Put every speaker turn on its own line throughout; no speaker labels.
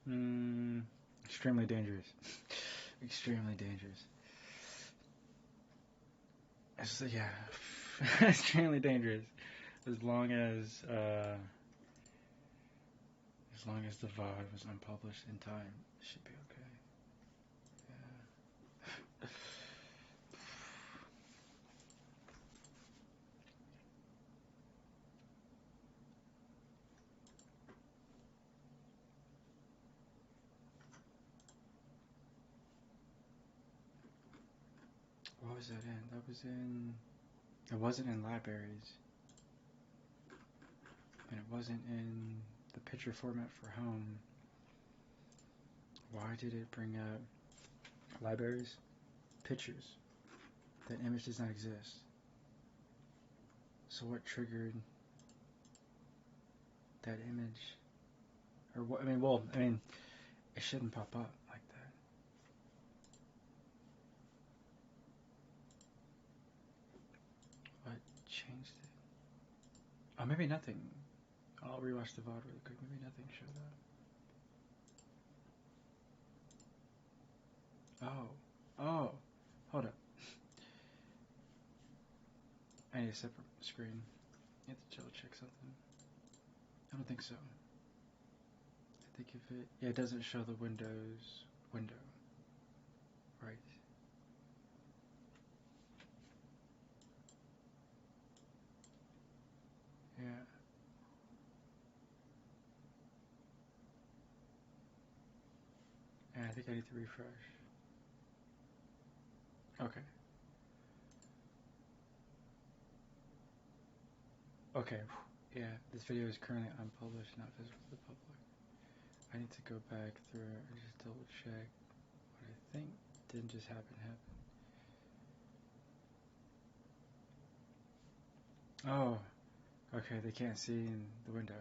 Mm, extremely dangerous. Extremely dangerous. Yeah, extremely dangerous. As long as long as the VOD was unpublished in time, it should be okay. Yeah. What was that in? That was in. It wasn't in libraries, and it wasn't in the picture format for home. Why did it bring up libraries? Pictures. That image does not exist. So what triggered that image? Or what? I mean, well, I mean, it shouldn't pop up like that. What changed it? Oh, maybe nothing. I'll rewatch the VOD really quick. Maybe nothing showed up. Oh. Oh. Hold up. I need a separate screen. You have to chill check something. I don't think so. I think if it. Yeah, it doesn't show the Windows window. Right. Yeah. And I think I need to refresh. Okay. Okay. Yeah, this video is currently unpublished, not visible to the public. I need to go back through and just double check what I think didn't just happen. Oh, okay, they can't see in the window.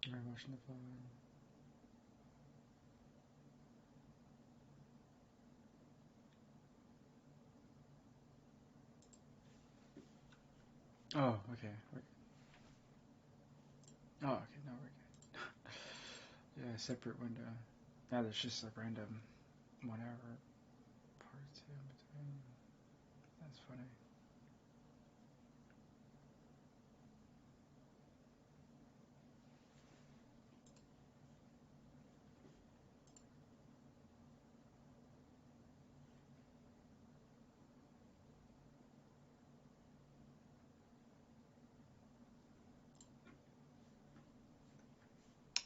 Alright, watching the phone. Oh, okay. Oh, okay, now we're good. Yeah, separate window. Now there's just a random whatever parts in between. That's funny.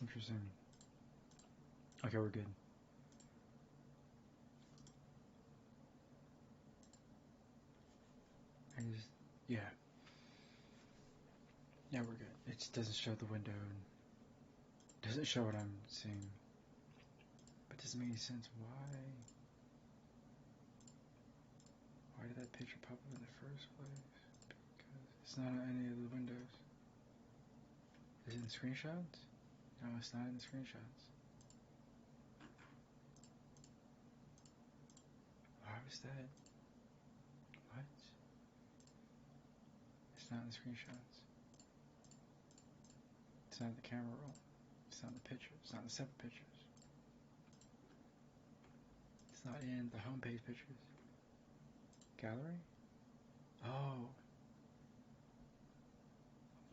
Interesting. Okay, we're good. I just, yeah. Yeah, we're good. It just doesn't show the window and doesn't show what I'm seeing. But doesn't make any sense. Why did that picture pop up in the first place? Because it's not on any of the windows. Is it in screenshots? No, it's not in the screenshots. Why was that? What? It's not in the screenshots. It's not in the camera roll. It's not in the pictures. It's not in the separate pictures. It's not in the homepage pictures. Gallery? Oh.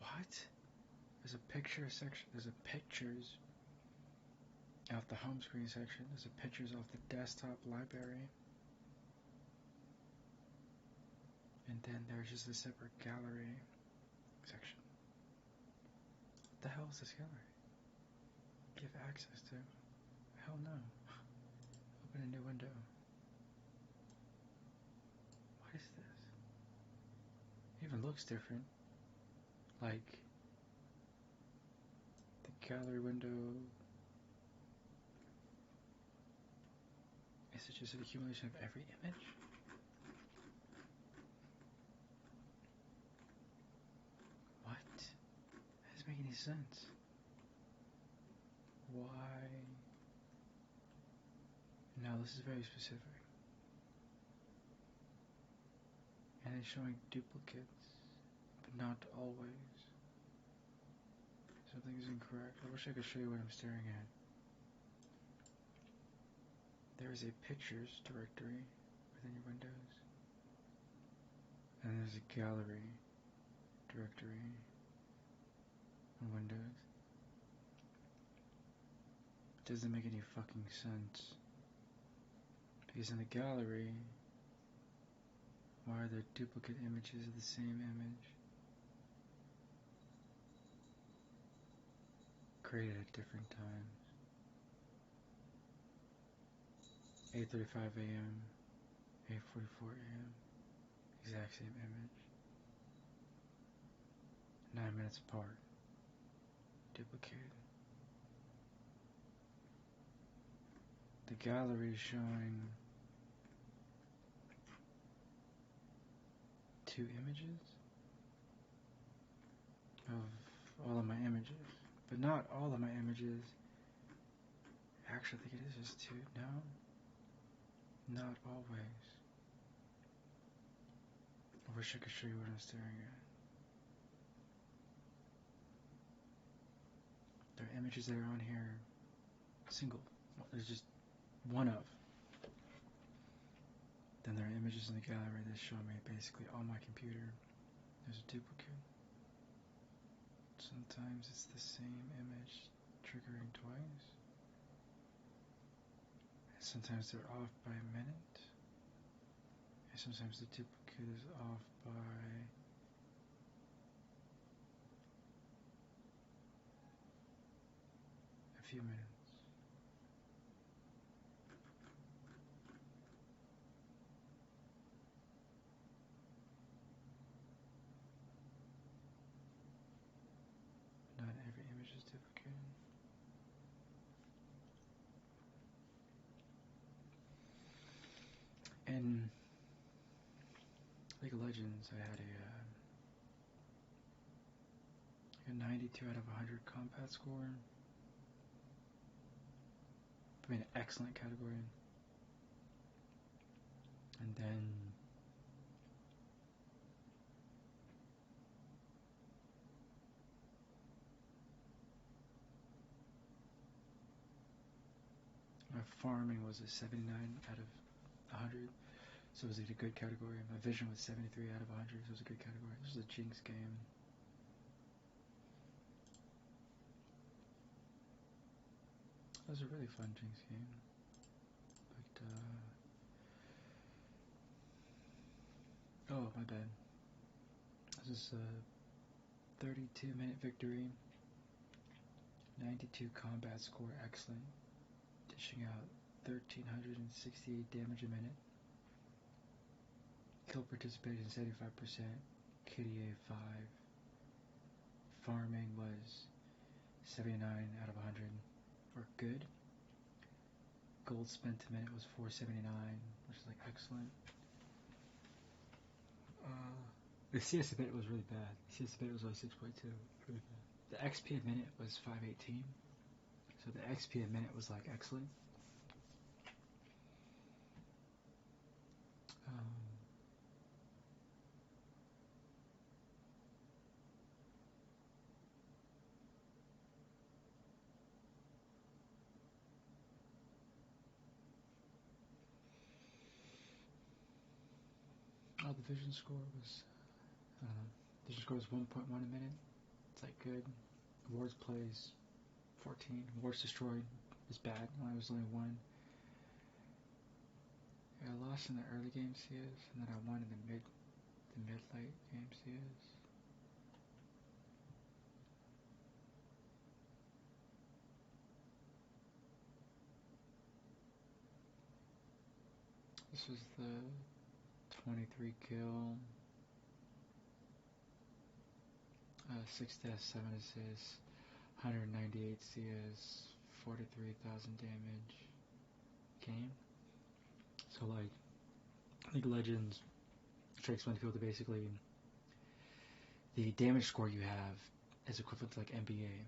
What? There's a picture section. There's a pictures off the home screen section. There's a pictures off the desktop library. And then there's just a separate gallery section. What the hell is this gallery? Give access to? Hell no. Open a new window. What is this? It even looks different. Like the gallery window. Is it just an accumulation of every image? sense. Why? Now this is very specific. And it's showing duplicates, but not always. Something is incorrect. I wish I could show you what I'm staring at. There is a pictures directory within your Windows. And there's a gallery directory on Windows. It doesn't make any fucking sense. Because in the gallery, why are there duplicate images of the same image? Created at different times. 8:35 a.m., 8:44 a.m. Exact same image. 9 minutes apart. Duplicated. The gallery is showing 2 images of all of my images. But not all of my images. Actually, I think it is just 2. No? Not always. I wish I could show you what I'm staring at. There are images that are on here single. Well, there's just one of. Then there are images in the gallery that show me basically on my computer. There's a duplicate. Sometimes it's the same image triggering twice. And sometimes they're off by a minute. And sometimes the duplicate is off by a few minutes. Not every image is duplicated. In League of Legends, I had a 92 out of 100 combat score. I mean, an excellent category. And then my farming was a 79 out of 100, so it was a good category. My vision was 73 out of 100, so it was a good category. This was a Jinx game. That was a really fun Jinx game. But, oh, my bad. This is a 32-minute victory. 92 combat score, excellent. Dishing out 1,368 damage a minute. Kill participation 75%. KDA 5. Farming was 79 out of 100, or good. Gold spent a minute was 479, which is like excellent. The CS a minute was really bad. The CS a minute was like 6.2, really bad. The XP a minute was 518, so the XP a minute was like excellent. Oh, the vision score was, vision score was 1.1 a minute. It's like good. Wards plays 14. Wards destroyed is bad. When I was only 1. Yeah, I lost in the early game CS, and then I won in the mid-late game CS. This was the 23 kill, 6 deaths, 7 assists, 198 CS, 43,000 damage game. So like, League of Legends, try to explain to people that basically the damage score you have is equivalent to like NBA.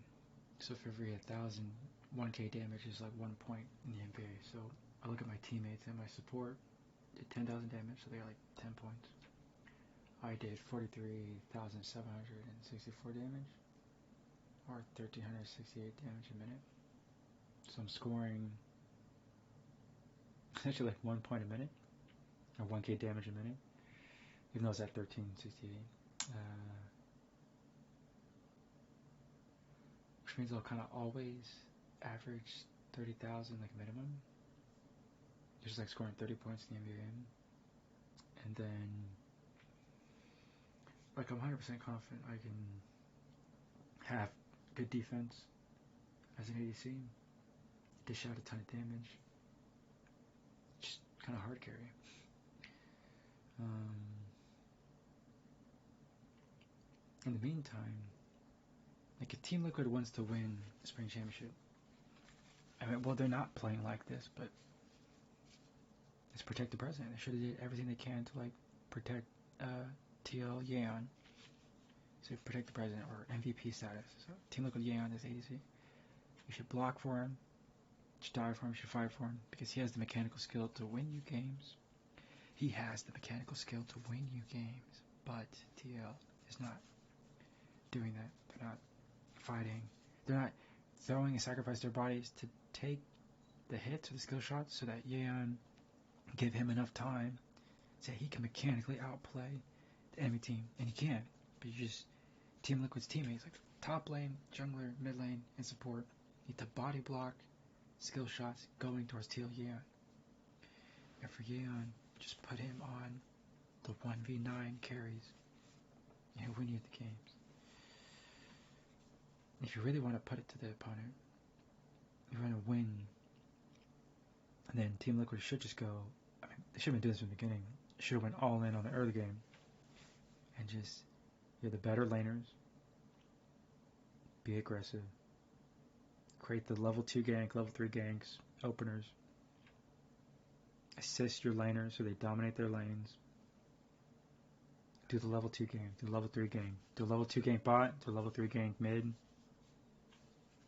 So for every 1,000 1K damage is like 1 point in the NBA. So I look at my teammates and my support did 10,000 damage, so they're like 10 points. I did 43,764 damage, or 1,368 damage a minute. So I'm scoring essentially like 1 point a minute, or 1K damage a minute, even though it's at 1,368. Which means I'll kind of always average 30,000 like minimum. Just like scoring 30 points in the NBA. And then, like, I'm 100% confident I can have good defense as an ADC, dish out a ton of damage, just kind of hard carry. In the meantime, like, if Team Liquid wants to win the Spring Championship, I mean, well, they're not playing like this, but it's protect the president. They should have did everything they can to, like, protect TL Yeon. So protect the president, or MVP status. So Team Liquid Yeon is ADC. You should block for him, you should die for him, you should fight for him, because he has the mechanical skill to win you games. He has the mechanical skill to win you games, but TL is not doing that. They're not fighting. They're not throwing and sacrificing their bodies to take the hits or the skill shots so that Yeon give him enough time so he can mechanically outplay the enemy team. And he can, but you just, Team Liquid's teammates, like top lane, jungler, mid lane, and support, need to body block skill shots going towards TL Yeon. And for Yeon, just put him on the 1v9 carries, and he'll win you the games. If you really want to put it to the opponent, you want to win, and then Team Liquid should just go, I mean, they should have been doing this from the beginning. They should have went all in on the early game, and just, you're the better laners, be aggressive, create the level 2 gank, level 3 ganks, openers, assist your laners so they dominate their lanes, do the level 2 gank, do the level 3 gank, do level 2 gank bot, do level 3 gank mid,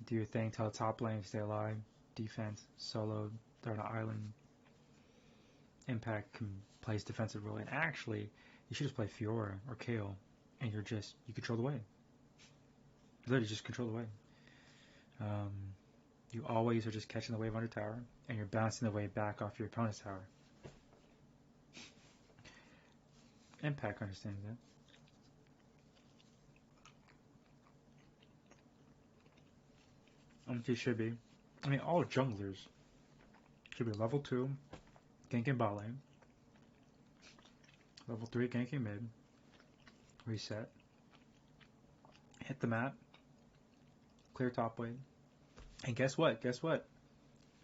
do your thing, tell the top lane stay alive, defense, solo, they're on an island, Impact can play his defensive role, and actually, you should just play Fiora or Kayle, and you control the wave. You literally just control the wave. You always are just catching the wave under tower, and you're bouncing the wave back off your opponent's tower. Impact understands that. You should be. I mean, all junglers should be level 2, ganking bot lane, level 3, ganking mid, reset, hit the map, clear top lane, and guess what?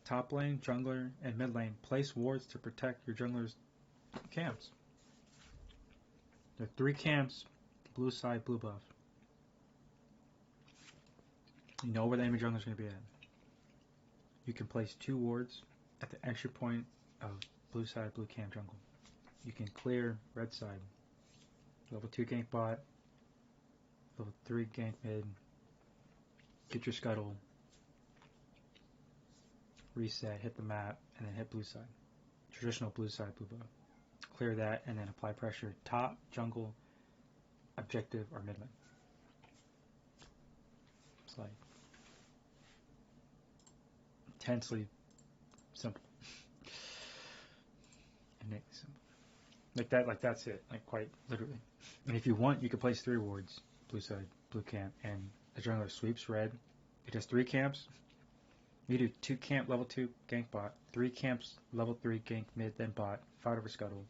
Top lane, jungler, and mid lane place wards to protect your jungler's camps. There are 3 camps, blue side, blue buff. You know where the enemy jungler is going to be at. You can place 2 wards at the entry point of blue side, blue camp jungle. You can clear red side. Level 2 gank bot, level 3 gank mid, get your scuttle, reset, hit the map, and then hit blue side. Traditional blue side, blue buff. Clear that, and then apply pressure top, jungle, objective, or mid lane. It's like intensely simple. Innately simple. Like that's it. Like quite literally. And if you want, you could place 3 wards, blue side, blue camp, and the jungler sweeps red. It has 3 camps. You do 2 camp level 2 gank bot, 3 camps level 3 gank mid, then bot, fight over scuttle.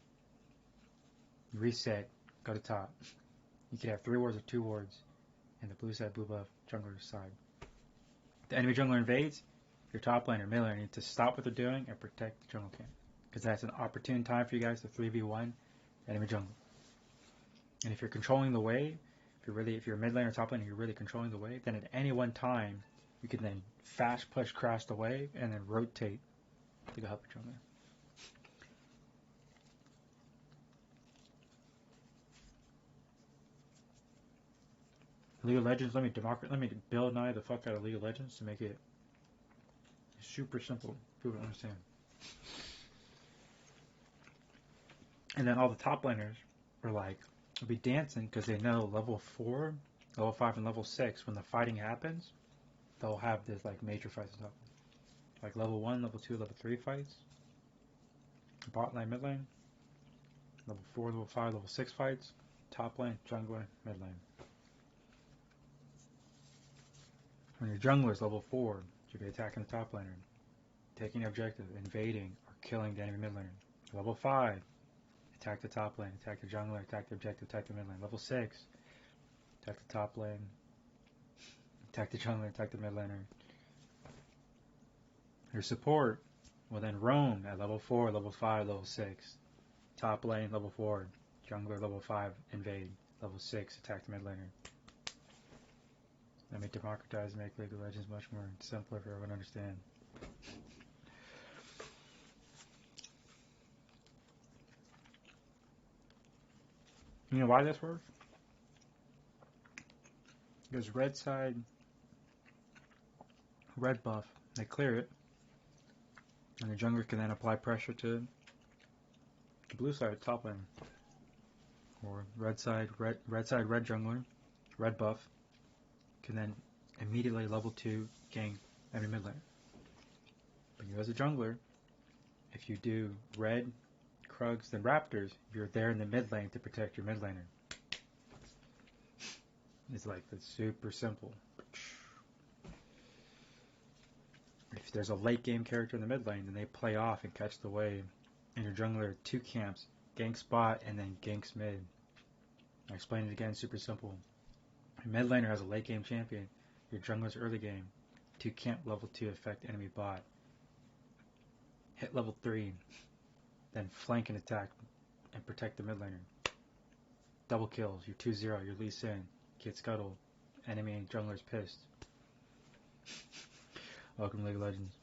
Reset, go to top. You could have 3 wards or 2 wards in the blue side, blue buff, jungler side. The enemy jungler invades, your top laner, mid laner need to stop what they're doing and protect the jungle camp. Because that's an opportune time for you guys to 3v1 enemy jungle. And if you're controlling the wave, if you're a mid laner or top laner, you're really controlling the wave, then at any one time, you can then fast push crash the wave and then rotate to go help your jungler. League of Legends, let me build Knight the fuck out of League of Legends to make it super simple. People don't understand. And then all the top laners are like, will be dancing because they know level 4, level 5, and level 6, when the fighting happens, they'll have this like major fights and stuff. Like level 1, level 2, level 3 fights. Bot lane, mid lane. Level 4, level 5, level 6 fights. Top lane, jungler, mid lane. When your jungler is level 4, you'll be attacking the top laner, taking the objective, invading, or killing the enemy mid laner. Level 5, attack the top lane, attack the jungler, attack the objective, attack the mid lane. Level 6, attack the top lane, attack the jungler, attack the mid laner. Your support will then roam at level 4, level 5, level 6. Top lane, level 4, jungler, level 5, invade. Level 6, attack the mid laner. Let me democratize and make League of Legends much more simpler for everyone to understand. You know why this works? Because red side, red buff, they clear it, and the jungler can then apply pressure to the blue side, top lane. Or red side, red jungler, red buff, can then immediately level 2 gank enemy mid lane. But you as a jungler, if you do red, Krugs, then Raptors, you're there in the mid lane to protect your mid laner. It's like, it's super simple. If there's a late game character in the mid lane, then they play off and catch the wave. And your jungler 2 camps, ganks bot, and then ganks mid. I explain it again, super simple. Your mid laner has a late game champion. Your jungler's early game. 2 camp level 2 affect enemy bot. Hit level 3, then flank and attack and protect the mid laner. Double kills, you're 2-0, you're Lee Sin, Kid Scuttle, enemy and jungler's pissed. Welcome to League of Legends.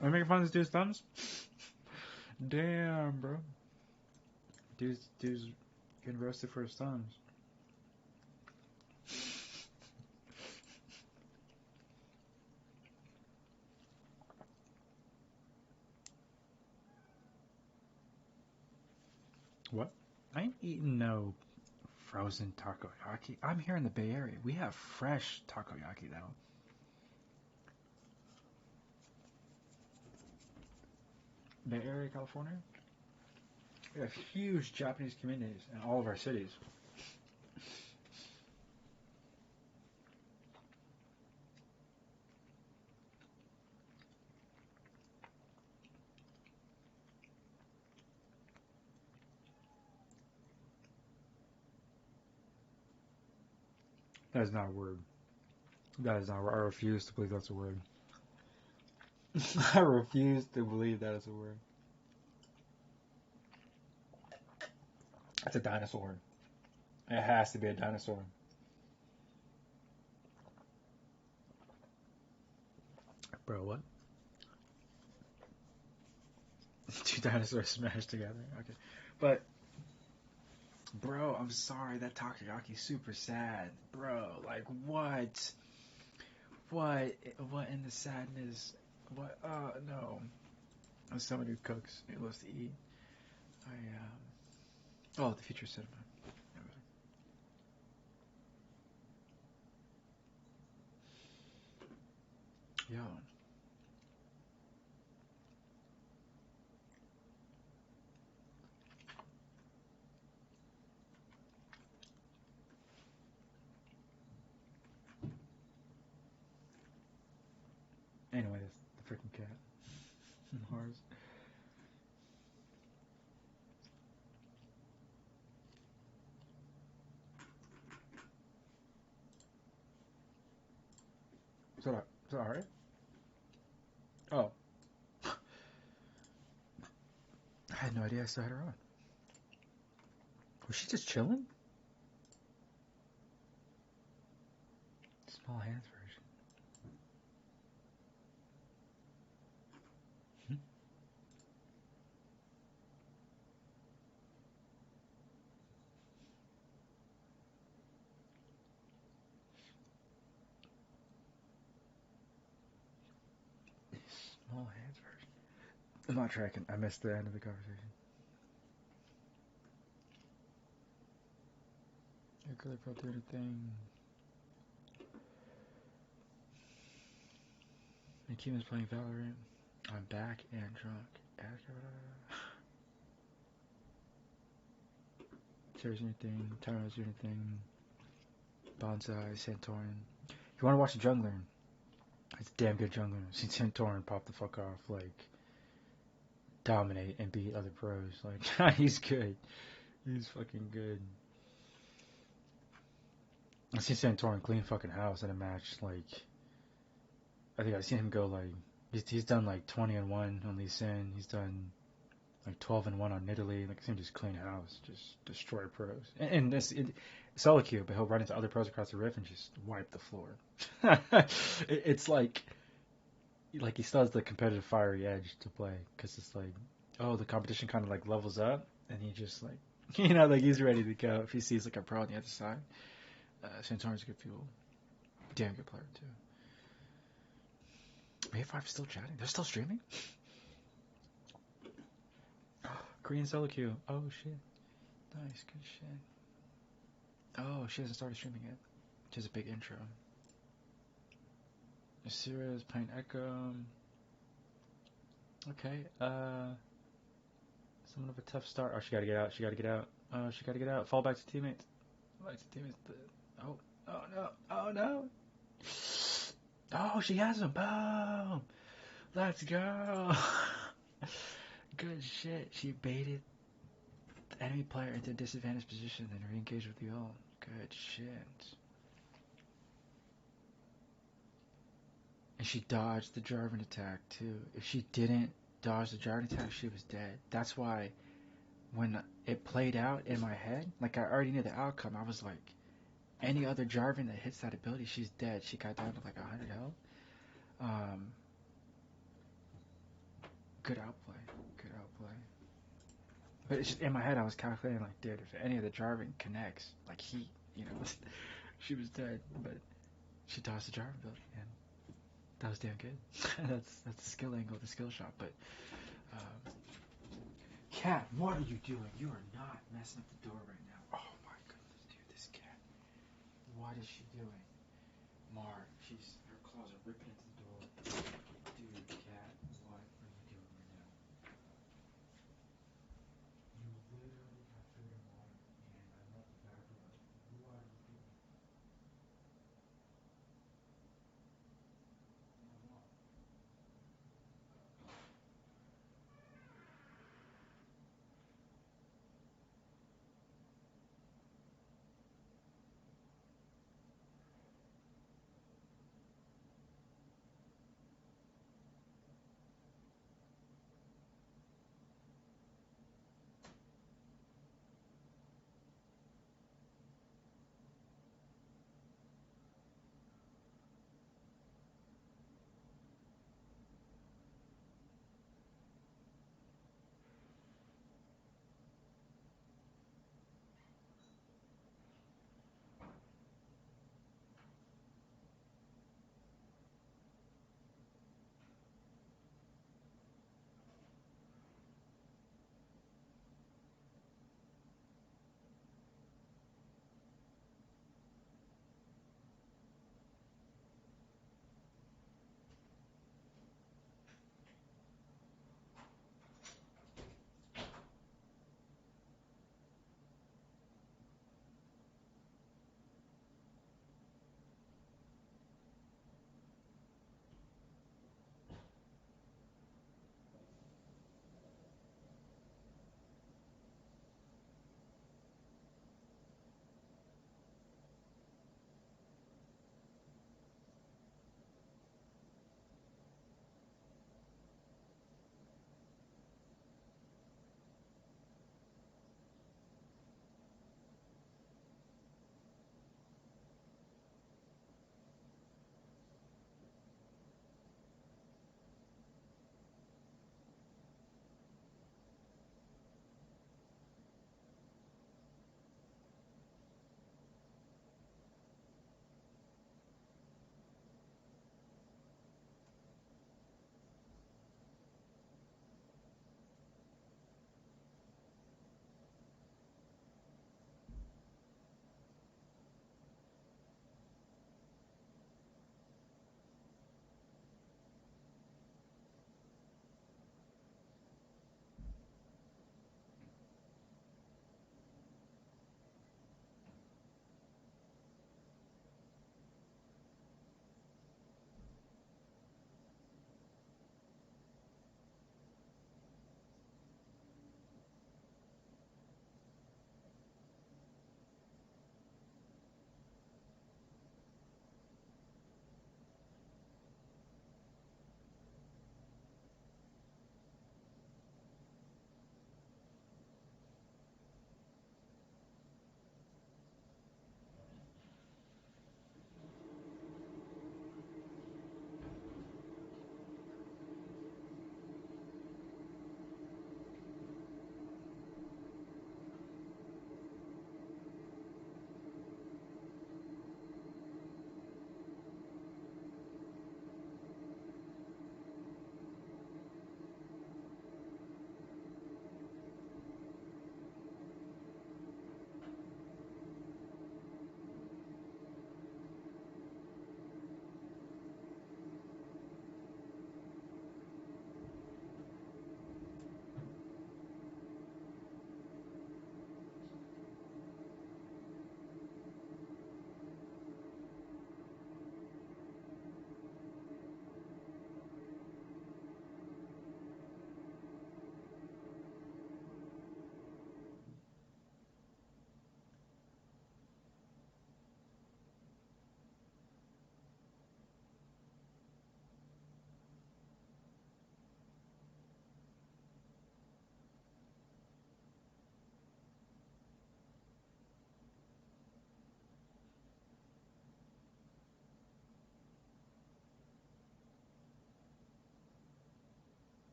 Are you making fun of this dude's thumbs? Damn, bro. Dude's getting roasted for his thumbs. What? I ain't eating no frozen takoyaki. I'm here in the Bay Area. We have fresh takoyaki, though. Bay Area, California? We have huge Japanese communities in all of our cities. That is not a word. That is not a word. I refuse to believe that's a word. I refuse to believe that is a word. That's a dinosaur. It has to be a dinosaur. Bro, what? 2 dinosaurs smashed together. Okay. But, bro, I'm sorry. That takoyaki's super sad. Bro, like, what? What in the sadness? What? No. As someone who cooks, who loves to eat, oh, the future cinema. Yo. Anyway, that's the freaking cat. Mars. Is that alright? Oh. I had no idea I still had her on. Was she just chilling? Small hands version. Small hands version. I'm not tracking. I missed the end of the conversation. Your girl pro doing a thing. Nikima's playing Valorant. I'm back and drunk. Sarah's doing a thing. Tyro's doing a thing. Bonsai, Santorin. If you want to watch the jungler, it's a damn good jungler. Seen Santorin pop the fuck off, like, dominate and beat other pros. Like, he's good. He's fucking good. I seen Santorin clean fucking house in a match. Like, I think I've seen him go like he's done like 20-1 on Lee Sin. He's done like 12-1 on Nidalee. Like, I've seen him just clean house, just destroy pros. And this solo queue, but he'll run into other pros across the rift and just wipe the floor. It's like he still has the competitive fiery edge to play, because it's like, oh, the competition kind of like levels up, and he just like like he's ready to go if he sees like a pro on the other side. Santorin's good fuel. Damn good player too. May 5 still chatting? They're still streaming? Korean solo queue. Oh shit. Nice, good shit. Oh, she hasn't started streaming yet. She has a big intro. Asira is playing Echo. Okay, somewhat of a tough start. Oh, she gotta get out. She gotta get out. Oh, she gotta get out. Fall back to teammates. Fall back to teammates. Oh, oh no. Oh no. Oh, she has him. Boom. Let's go. Good shit. She baited the enemy player into a disadvantaged position, then re-engaged with the ult. Good shit. And she dodged the Jarvan attack too. If she didn't dodge the Jarvan attack, she was dead. That's why when it played out in my head, like, I already knew the outcome. I was like, any other Jarvan that hits that ability, she's dead. She got down to like 100 health. Good outplay. Good outplay. But it's just, in my head, I was calculating like, dude, if any of the Jarvan connects, like he, she was dead. But she dodged the Jarvan ability, and that was damn good. that's the skill angle, the skill shot. But cat, what are you doing? You are not messing up the door right now. Oh my goodness, dude, this cat. What is she doing? Mark, her claws are ripping into the door. Dude, cat, what are you doing right now? You literally have food and water, and I left the back door open. What are you doing? Come on.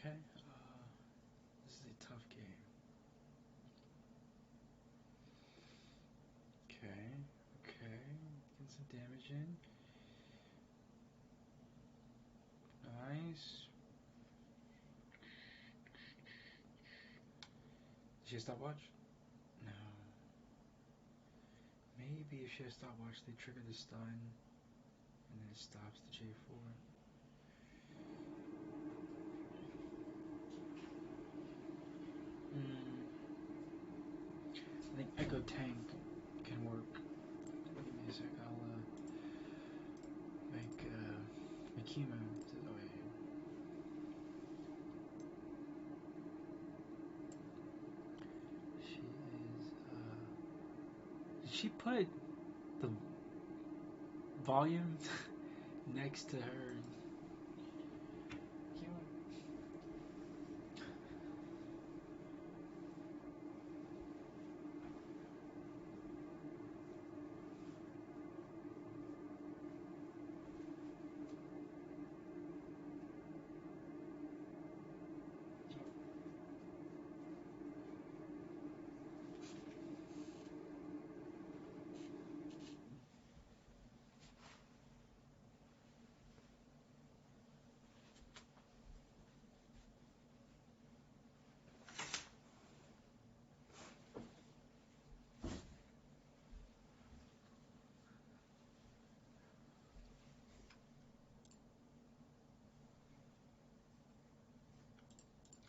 Okay. This is a tough game. Okay. Okay. Get some damage in. Nice. Did she stopwatch? No. Maybe if she has stopwatch, they trigger the stun, and then it stops the J4. I think Echo Tank can work. Give me a sec. I'll make Makima. Oh wait. She is. Did she put the volume next to her?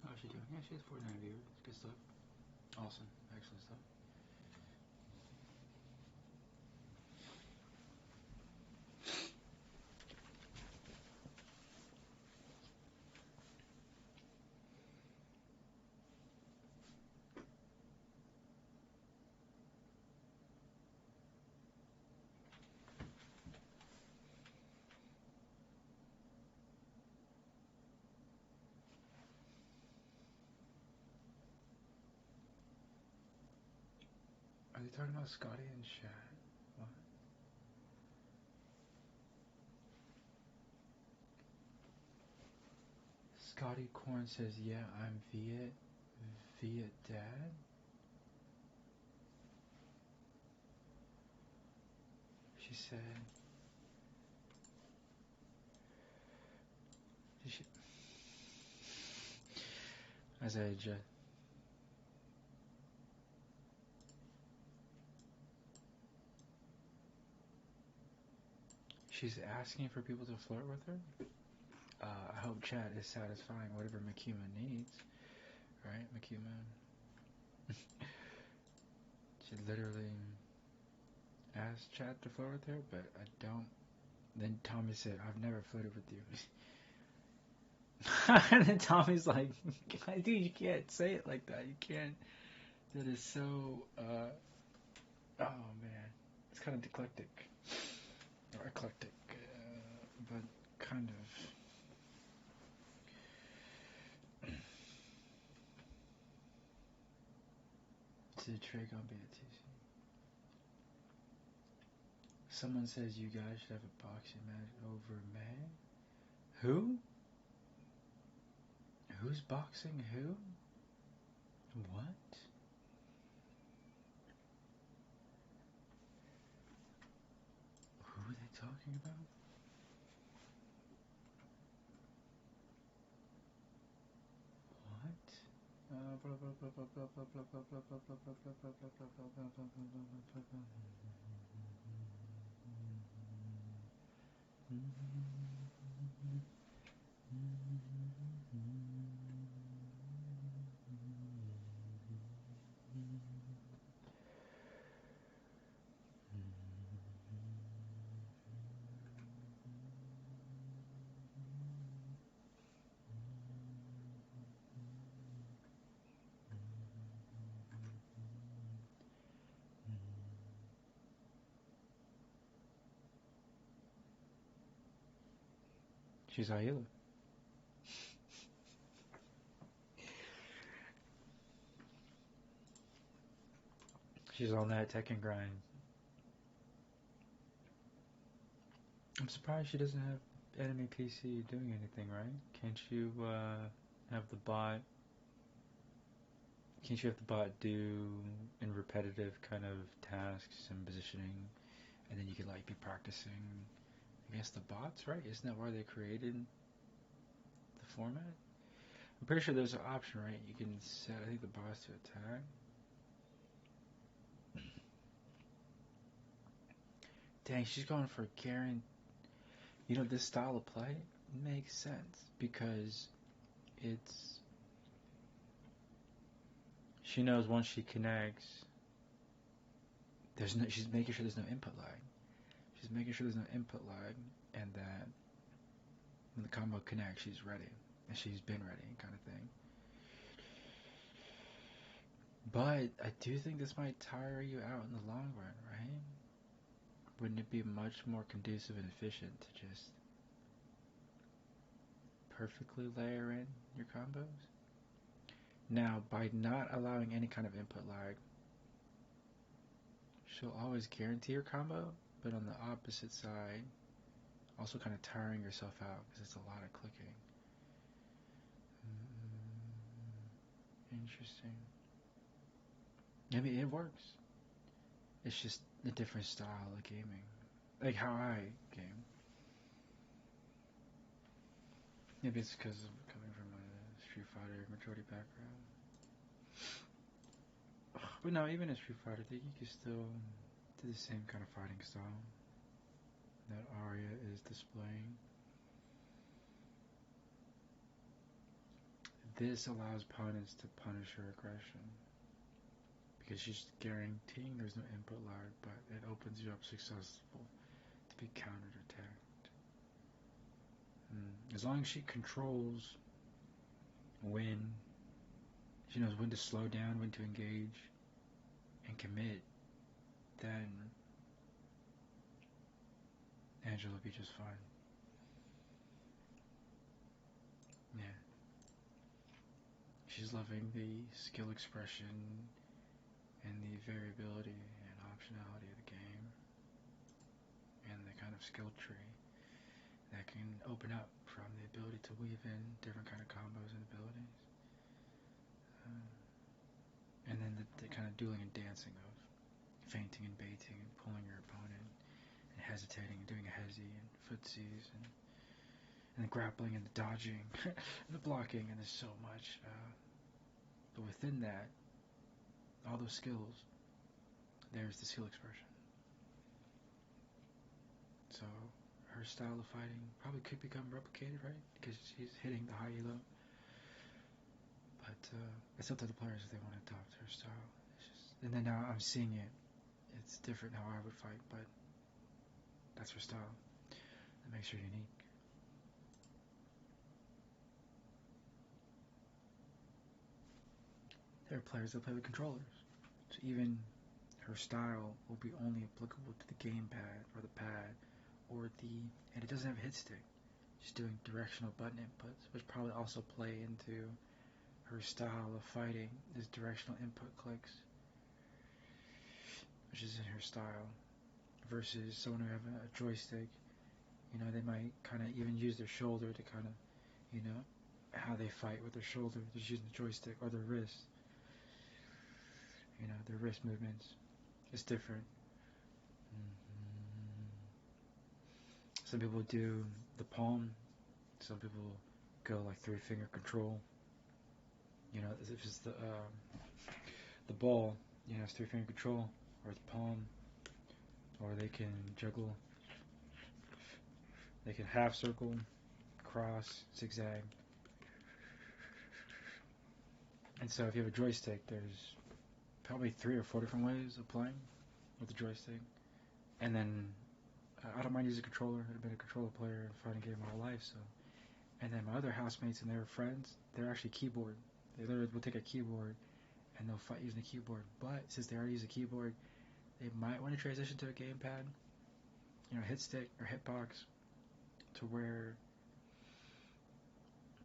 How's she doing? Yeah, she has 49 viewers. Good stuff. Awesome. Excellent stuff. Are they talking about Scotty and chat? What? Scotty Corn says, yeah, I'm Viet Dad? She said, did she? Isaiah Jet. She's asking for people to flirt with her? I hope chat is satisfying whatever Makima needs. Right, Makima? She literally asked chat to flirt with her, but I don't. Then Tommy said, I've never flirted with you. And then Tommy's like, dude, you can't say it like that. You can't. That is so, oh man. It's kind of eclectic. Or eclectic, but kind of. Did Trey gonna be a TC? Someone says you guys should have a boxing match over May. Who? Who's boxing who? What? Who are they talking about? She's Ayla. She's on that Tekken grind. I'm surprised she doesn't have enemy PC doing anything, right? Can't you have the bot. Can't you have the bot do in repetitive kind of tasks and positioning, and then you could like be practicing against the bots, right? Isn't that why they created the format? I'm pretty sure there's an option, right? You can set, I think, the bots to attack. Dang, she's going for Garen. You know, this style of play makes sense because it's. She knows once she connects, there's no. She's making sure there's no input lag. She's making sure there's no input lag, and that when the combo connects, she's ready, and she's been ready, kind of thing. But I do think this might tire you out in the long run, right? Wouldn't it be much more conducive and efficient to just perfectly layer in your combos? Now, by not allowing any kind of input lag, she'll always guarantee your combo, but on the opposite side, also kind of tiring yourself out because it's a lot of clicking. Interesting. I mean, it works. It's just a different style of gaming. Like how I game. Maybe it's because I'm coming from a Street Fighter majority background. But no, even in Street Fighter, I think you can still do the same kind of fighting style that Arya is displaying. This allows opponents to punish her aggression because she's guaranteeing there's no input lag, but it opens you up successful to be counterattacked. As long as she controls when, she knows when to slow down, when to engage, and commit, then Angela will be just fine. Yeah. She's loving the skill expression and the variability and optionality of the game and the kind of skill tree that can open up from the ability to weave in different kind of combos and abilities. And then the kind of dueling and dancing of feinting and baiting and pulling your opponent and hesitating and doing a hezi and footsies and the grappling and the dodging and the blocking, and there's so much. But within that, all those skills, there's the skill expression. So her style of fighting probably could become replicated, right? Because she's hitting the high elo. But it's up to the players if they want to adopt her style. And then now I'm seeing it. It's different how I would fight, but that's her style. That makes her unique. There are players that play with controllers. So even her style will be only applicable to the gamepad or the pad and it doesn't have a hit stick. She's doing directional button inputs, which probably also play into her style of fighting is directional input clicks, which is in her style, versus someone who have a joystick. You know, they might kind of even use their shoulder to kind of, you know, how they fight with their shoulder, just using the joystick, or their wrist. You know, their wrist movements. It's different. Some people do the palm. Some people go like 3-finger control. You know, if it's the ball, you know, it's 3-finger control, or the palm, or they can juggle. They can half circle, cross, zigzag. And so if you have a joystick, there's probably 3 or 4 different ways of playing with the joystick. And then I don't mind using a controller. I've been a controller player in a fighting game my whole life, so. And then my other housemates and their friends, they're actually keyboard. They literally will take a keyboard and they'll fight using the keyboard. But since they already use a keyboard, they might want to transition to a gamepad, you know, hit stick or hitbox, to where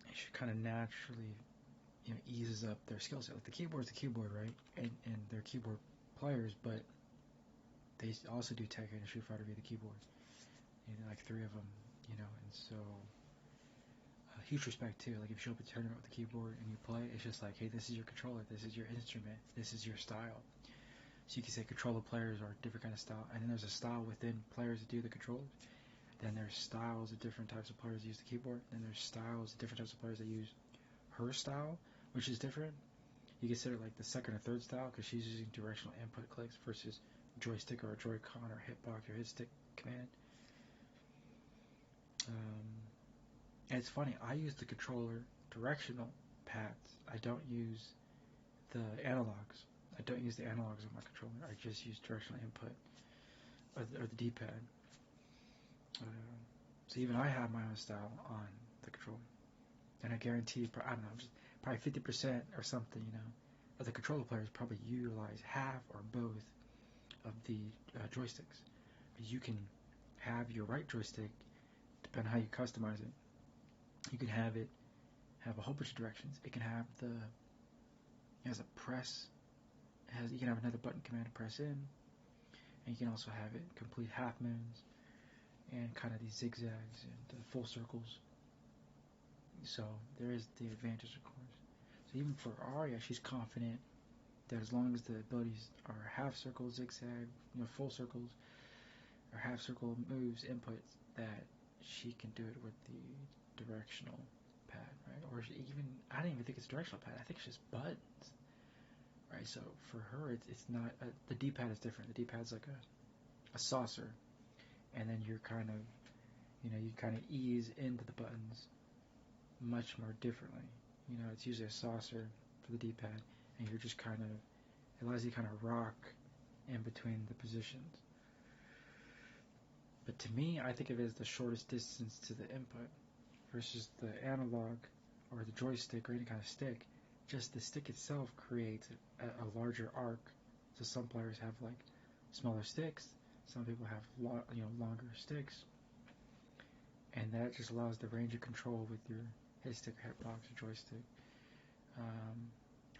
it should kind of naturally, you know, eases up their skill set. Like the keyboard's the keyboard, right? And they're keyboard players, but they also do Tekken and Street Fighter via the keyboard. You know, like 3 of them, you know, and so huge respect too. Like if you show up at a tournament with the keyboard and you play, it's just like, hey, this is your controller, this is your instrument, this is your style. So you can say controller players are a different kind of style, and then there's a style within players that do the controllers. Then there's styles of different types of players that use the keyboard. Then there's styles of different types of players that use her style, which is different. You consider like the second or third style because she's using directional input clicks versus joystick or a Joy-Con or hitbox or hit stick command. And it's funny, I use the controller directional pads. I don't use the analogs. I don't use the analogs on my controller. I just use directional input or the D-pad. So even I have my own style on the controller. And I guarantee, I don't know, just probably 50% or something, of the controller players probably utilize half or both of the joysticks. You can have your right joystick, depending on how you customize it. You can have it have a whole bunch of directions. It can have it has a press. You can have another button command to press in, and you can also have it complete half moons and kind of these zigzags and full circles. So there is the advantage, of course. So even for Arya, she's confident that as long as the abilities are half circle, zigzag, full circles, or half circle moves, inputs, that she can do it with the directional pad, right? Or I don't even think it's directional pad. I think it's just buttons, right? So for her, it's not, the D-pad is different. The D-pad's like a saucer, and then you're kind of, you kind of ease into the buttons much more differently. It's usually a saucer for the D-pad, and you're just kind of, it allows you to kind of rock in between the positions. But to me, I think of it as the shortest distance to the input versus the analog or the joystick or any kind of stick. Just the stick itself creates a larger arc. So some players have like smaller sticks. Some people have longer sticks, and that just allows the range of control with your hit stick, hitbox, or joystick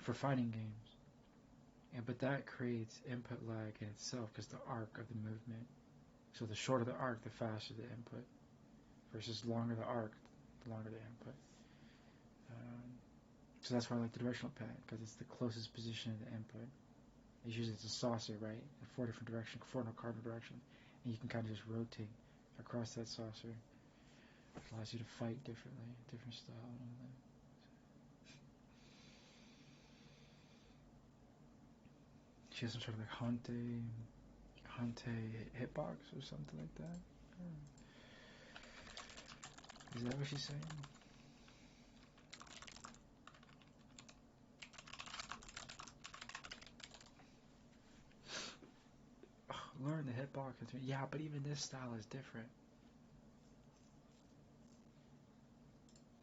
for fighting games. But that creates input lag in itself because the arc of the movement. So the shorter the arc, the faster the input, versus longer the arc, the longer the input. So that's why I like the directional pad, because it's the closest position of the input. It's a saucer, right? In 4 different directions, 4 cardinal directions, and you can kind of just rotate across that saucer. It allows you to fight differently, different style and all that. She has some sort of like Hante hitbox or something like that. Is that what she's saying? Learn the hitbox. Yeah, but even this style is different.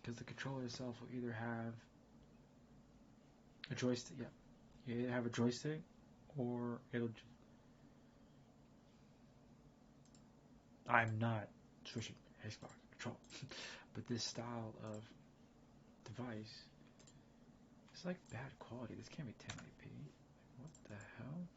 Because the controller itself will either have a joystick. Yeah. You either have a joystick or it'll just. I'm not switching Xbox control. But this style of device is like bad quality. This can't be 1080p. What the hell?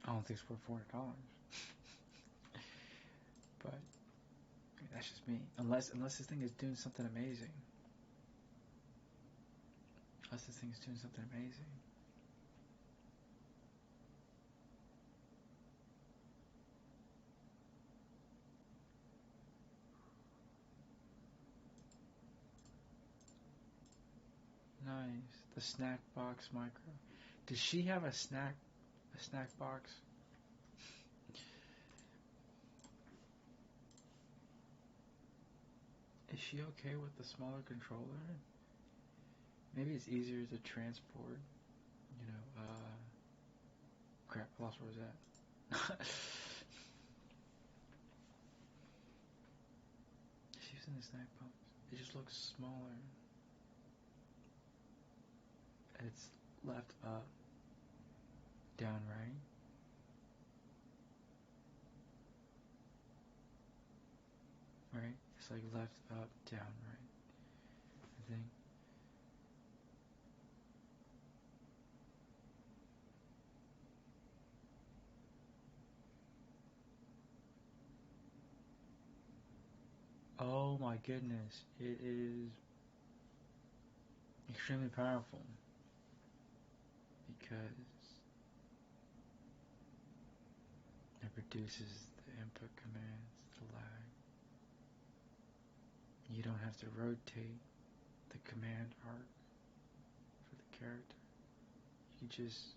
I don't think it's worth $400. But that's just me. Unless this thing is doing something amazing. Unless this thing is doing something amazing. Nice. The snack box micro. Does she have a snack box? Is she okay with the smaller controller? Maybe it's easier to transport. Crap, I lost where I was at. She's using the snack box. It just looks smaller. It's left up, down right. Right? It's like left, up, down, right. I think. Oh my goodness, it is extremely powerful because it reduces the input commands, the lag. You don't have to rotate the command arc for the character. You just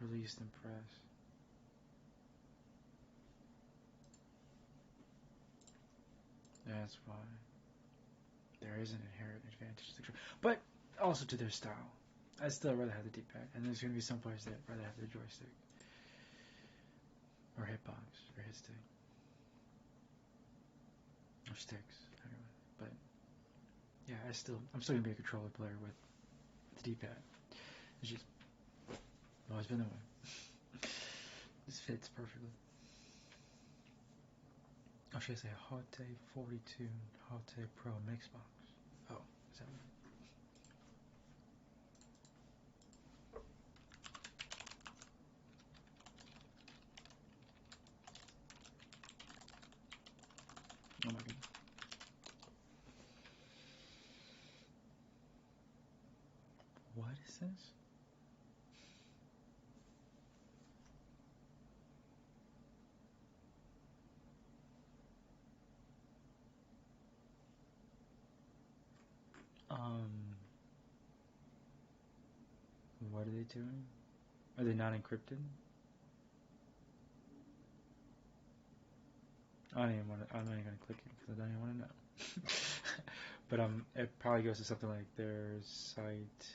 release and press. That's why there is an inherent advantage to the but also to their style. I'd still rather have the D-pad, and there's going to be some players that rather have the joystick or hitbox or hit stick or sticks. Anyway, but yeah, I'm still going to be a controller player with the D-pad. It's just always been that way. This fits perfectly. Or should I say Hot 42 Hot Pro Mixbox? Oh, is that right? Oh my goodness. What is this? What are they doing? Are they not encrypted? I'm not even gonna click it because I don't even want to know. But it probably goes to something like their site.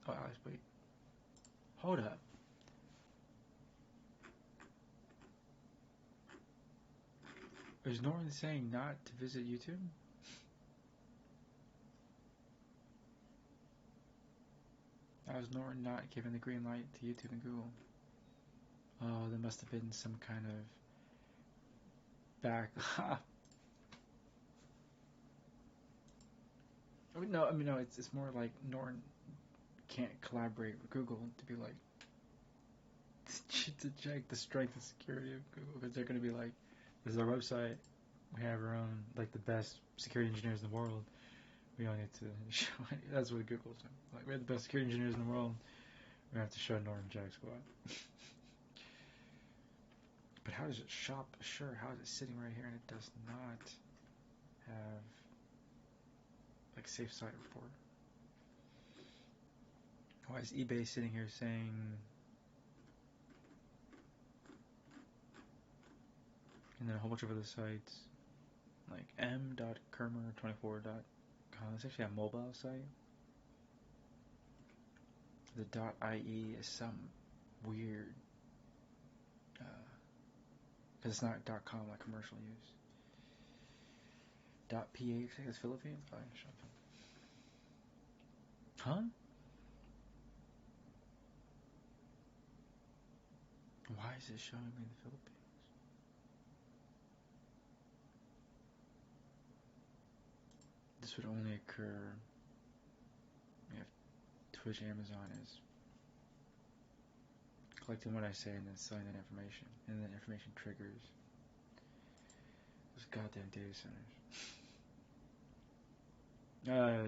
Oh, Alex, wait. Hold up. Is Norton saying not to visit YouTube? How is Norton not giving the green light to YouTube and Google? Oh, there must have been some kind of back. No. It's more like Norton can't collaborate with Google to be like to check the strength and security of Google because they're gonna be like, this is our website. We have our own like the best security engineers in the world. We don't need to show it. That's what Google's doing. Like we have the best security engineers in the world. We have to show Norton Jack Squad. But how does it shop? Sure, how is it sitting right here and it does not have like safe site report? Why is eBay sitting here saying and then a whole bunch of other sites like m.kermer24.com? It's actually a mobile site. The .ie is some weird because it's not .com like commercial use. .ph, I think it's Philippines. Oh, huh? Why is it showing me the Philippines? This would only occur if Twitch Amazon is collecting what I say and then selling that information, and then information triggers those goddamn data centers.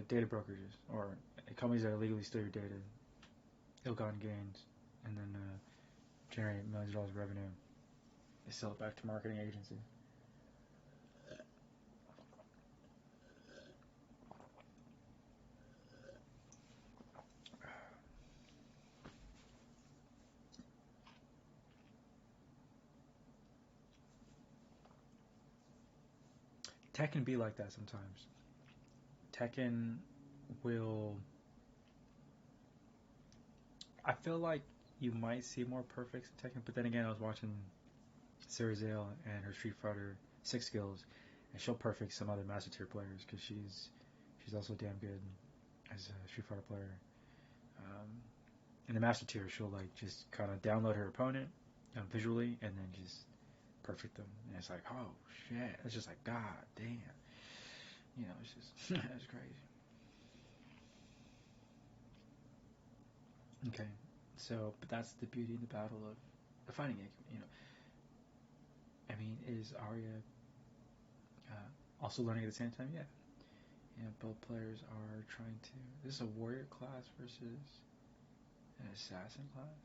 Data brokerages or companies that illegally steal your data, ill-gotten gains, and then generate millions of dollars of revenue. They sell it back to marketing agencies. Tech can be like that sometimes. Tekken will. I feel like you might see more perfects in Tekken, but then again, I was watching Cerizale and her Street Fighter 6 skills, and she'll perfect some other Master Tier players because she's also damn good as a Street Fighter player. Um, In the master tier, she'll like just kind of download her opponent visually and then just perfect them. And it's like, oh shit, it's just like, god damn, it's just it's crazy. Okay, so but that's the beauty in the battle of the fighting game. I mean, is Arya also learning at the same time? Yeah. Both players are trying to. This is a warrior class versus an assassin class.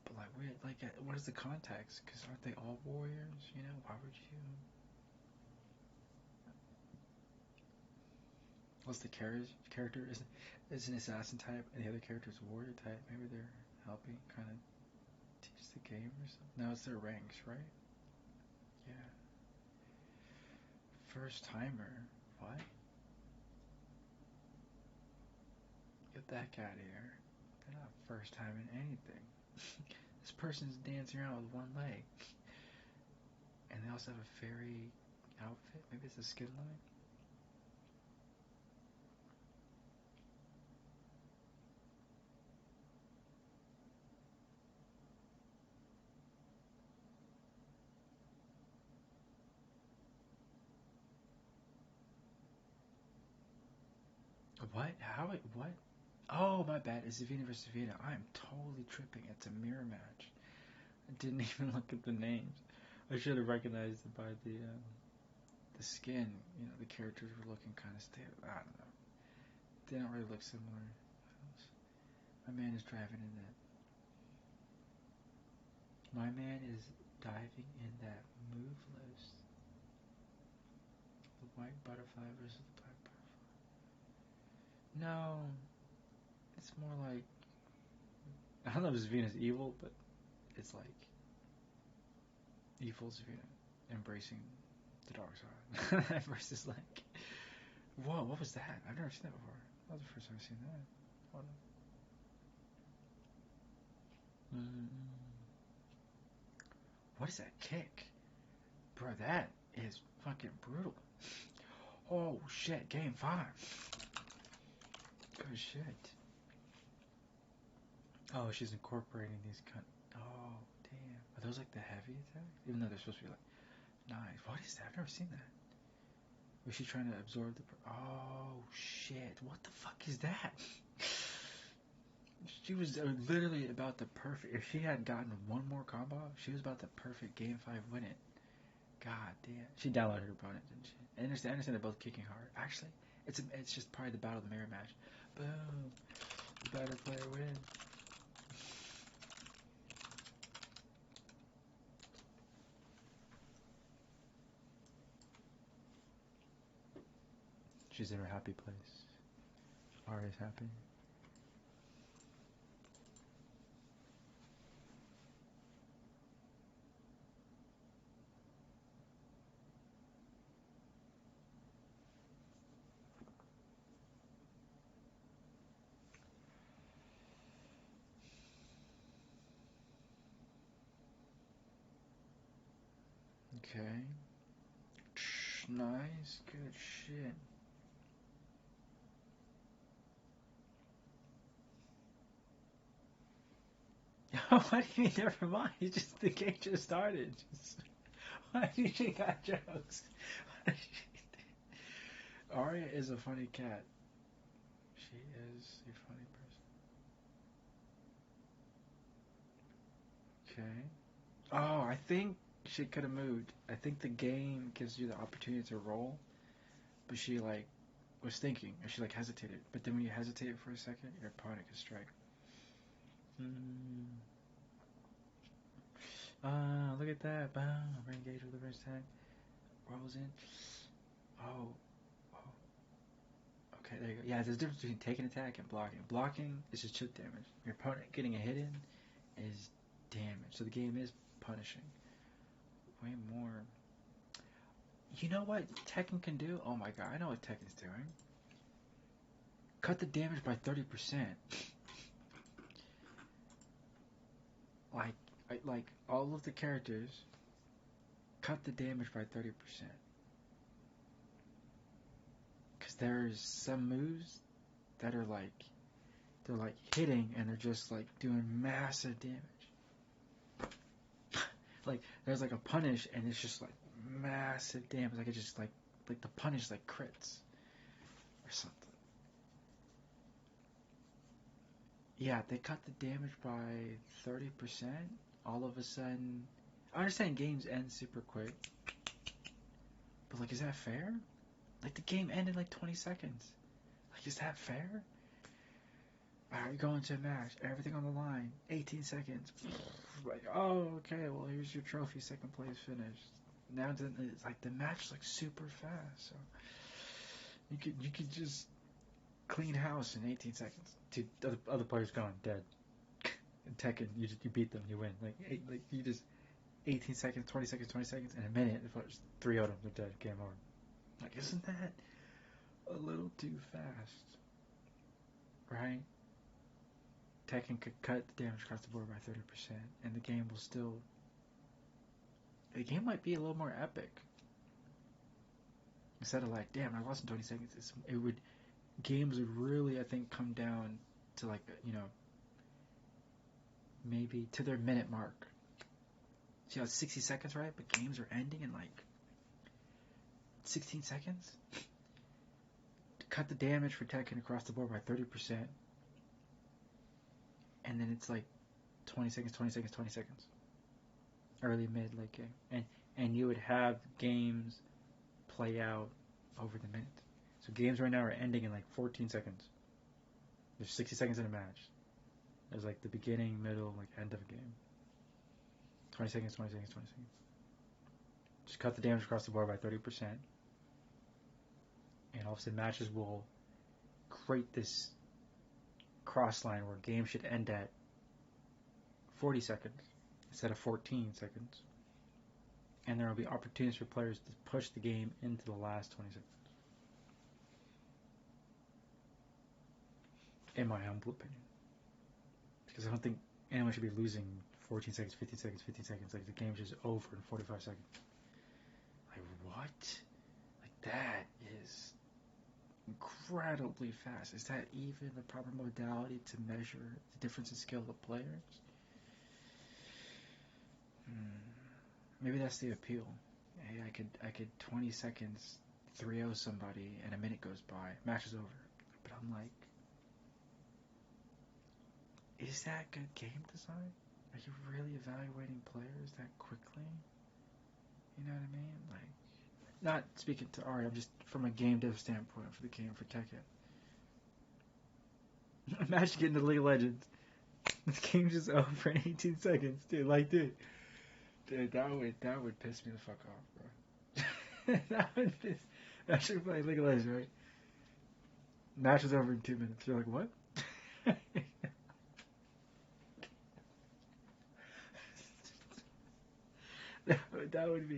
But like, weird. Like, what is the context? Because aren't they all warriors? Why would you? What's the character is an assassin type, and the other character is a warrior type. Maybe they're helping kind of teach the game or something. No, it's their ranks, right? Yeah. First timer. What? Get that guy out of here. They're not first time in anything. This person's dancing around with one leg. And they also have a fairy outfit. Maybe it's a skin line. What? How? What? Oh, my bad. It's Zavina versus Zavina. I'm totally tripping. It's a mirror match. I didn't even look at the names. I should have recognized it by the skin. The characters were looking kind of stale. I don't know. They don't really look similar. My man is driving in that. My man is diving in that move list. The white butterfly versus the black butterfly. No, it's more like I don't know if Zavina's evil, but it's like evil Zavina embracing the dark side versus like, whoa, what was that? I've never seen that before. That was the first time I've seen that. Hold on. What is that kick? Bro, that is fucking brutal. Oh shit, game 5. Good shit. Oh, she's incorporating these Oh, damn. Are those like the heavy attacks? Even though they're supposed to be like, nice. What is that? I've never seen that. Was she trying to absorb the... Oh, shit. What the fuck is that? She was literally about the perfect... If she had gotten one more combo, she was about the perfect game 5 win it. God damn. She downloaded her opponent, didn't she? I understand they're both kicking hard. Actually, it's just probably the battle of the mirror match. Boom. The better player wins. She's in her happy place. Arya's happy. Okay. Nice. Good shit. What do you mean, never mind? It's just the game just started. Why do you think I jokes? Arya is a funny cat. She is a funny person. Okay. Oh, I think she could have moved. I think the game gives you the opportunity to roll, but she like was thinking, or she like hesitated. But then when you hesitate for a second, your opponent can strike. Look at that. Boom. Re-engage with the first attack. Rolls in. Oh. Oh. Okay, there you go. Yeah, there's a difference between taking attack and blocking. Blocking is just chip damage. Your opponent getting a hit in is damage. So the game is punishing. Way more. You know what Tekken can do? Oh my god, I know what Tekken's doing. Cut the damage by 30%. Like all of the characters cut the damage by 30%. Because there's some moves that are like they're like hitting and they're just like doing massive damage. Like there's like a punish and it's just like massive damage. Like it just like the punish like crits or something. Yeah, they cut the damage by 30%. All of a sudden, I understand games end super quick, but like, is that fair? Like the game ended like 20 seconds. Like, is that fair? Alright, you're going to a match, everything on the line, 18 seconds. Like, oh, okay, well, here's your trophy, second place finished. Now it's like the match is like super fast, so you could just clean house in 18 seconds. Dude, other players gone, dead. In Tekken, you beat them, you win. Like you just 18 seconds, 20 seconds, 20 seconds, in a minute, if there's 3 of them, they're dead, game over. Like, isn't that a little too fast? Right? Tekken could cut the damage across the board by 30%, and the game will still. The game might be a little more epic. Instead of like, damn, I lost in 20 seconds. Games would really, I think, come down to like, maybe to their minute mark. See how it's 60 seconds, right? But games are ending in like 16 seconds. Cut the damage for Tekken across the board by 30%. And then it's like 20 seconds, 20 seconds, 20 seconds. Early, mid, late game. And you would have games play out over the minute. So games right now are ending in like 14 seconds. There's 60 seconds in a match. There's like the beginning, middle, like end of a game. 20 seconds, 20 seconds, 20 seconds. Just cut the damage across the board by 30%. And all of a sudden matches will create this cross line where games should end at 40 seconds instead of 14 seconds. And there will be opportunities for players to push the game into the last 20 seconds. In my humble opinion. Because I don't think anyone should be losing 14 seconds, 15 seconds, 15 seconds. Like the game's just over in 45 seconds. Like what? Like that is incredibly fast. Is that even the proper modality to measure the difference in skill of players? Maybe that's the appeal. Hey, I could 20 seconds 3-0 somebody and a minute goes by, match is over. But I'm like, is that good game design? Are you really evaluating players that quickly? You know what I mean? Like, not speaking to Ari, I'm just from a game dev standpoint for the game for Tekken. Imagine getting to League of Legends. This game's just over in 18 seconds, dude. Like, dude, that would piss me the fuck off, bro. That would piss. I should play League of Legends, right? Match is over in 2 minutes. You're like, what? that would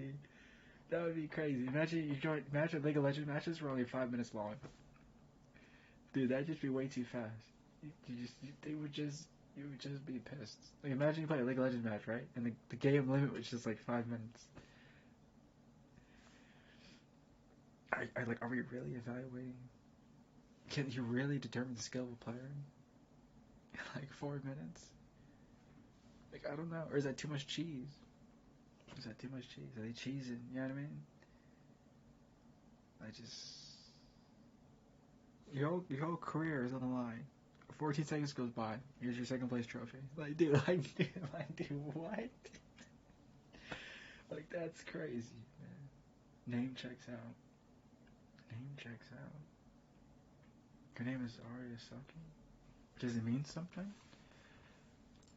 be crazy. Imagine you join. Imagine League of Legends matches were only 5 minutes long. Dude, that'd just be way too fast. You would just be pissed. Like, imagine you play a League of Legends match, right? And the game limit was just like 5 minutes. Are we really evaluating? Can you really determine the skill of a player in like 4 minutes? Like, I don't know. Or is that too much cheese? Is that too much cheese? Are they cheesing? You know what I mean? Your whole career is on the line. 14 seconds goes by. Here's your second place trophy. Like, dude, what? Like, that's crazy, man. Name checks out. Her name is Arya Saki. Does it mean something?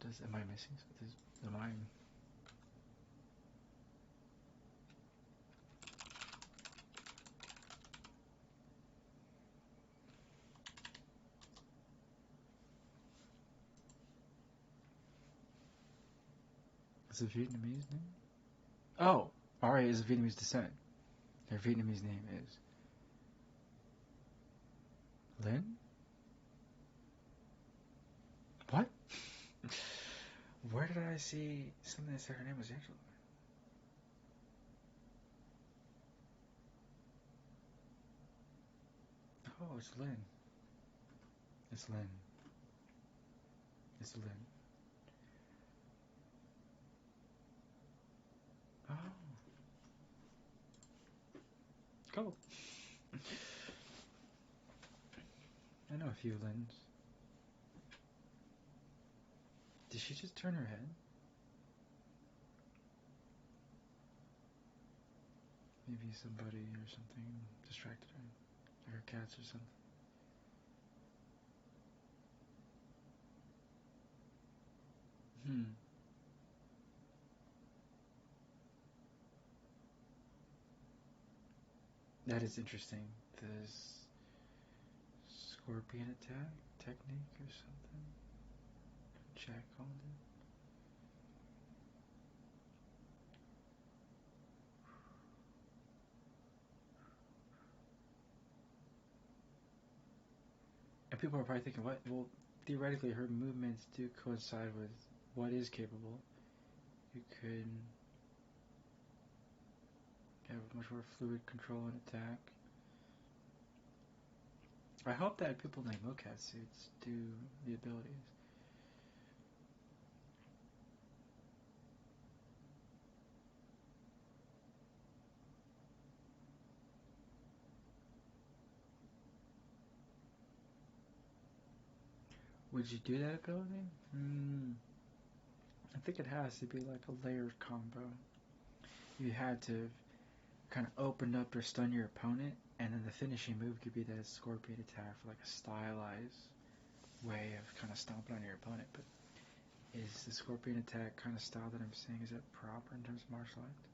Am I missing something? Am I? It's a Vietnamese name? Oh, Arya is of Vietnamese descent. Her Vietnamese name is Lin? What? Where did I see something that said her name was Angela? Oh, it's Lin. It's Lin. It's Lin. Oh, cool. I know a few Lins. Did she just turn her head? Maybe somebody or something distracted her. Or her cats or something. Hmm. That is interesting. This scorpion attack technique or something. Jack called it. And people are probably thinking, what? Well, theoretically, her movements do coincide with what is capable. You could have much more fluid control and attack. I hope that people in like mocap suits do the abilities. Would you do that ability? I think it has to be like a layered combo. You had to kind of open up or stun your opponent, and then the finishing move could be that scorpion attack for like a stylized way of kind of stomping on your opponent. But is the scorpion attack kind of style that I'm saying, is that proper in terms of martial arts?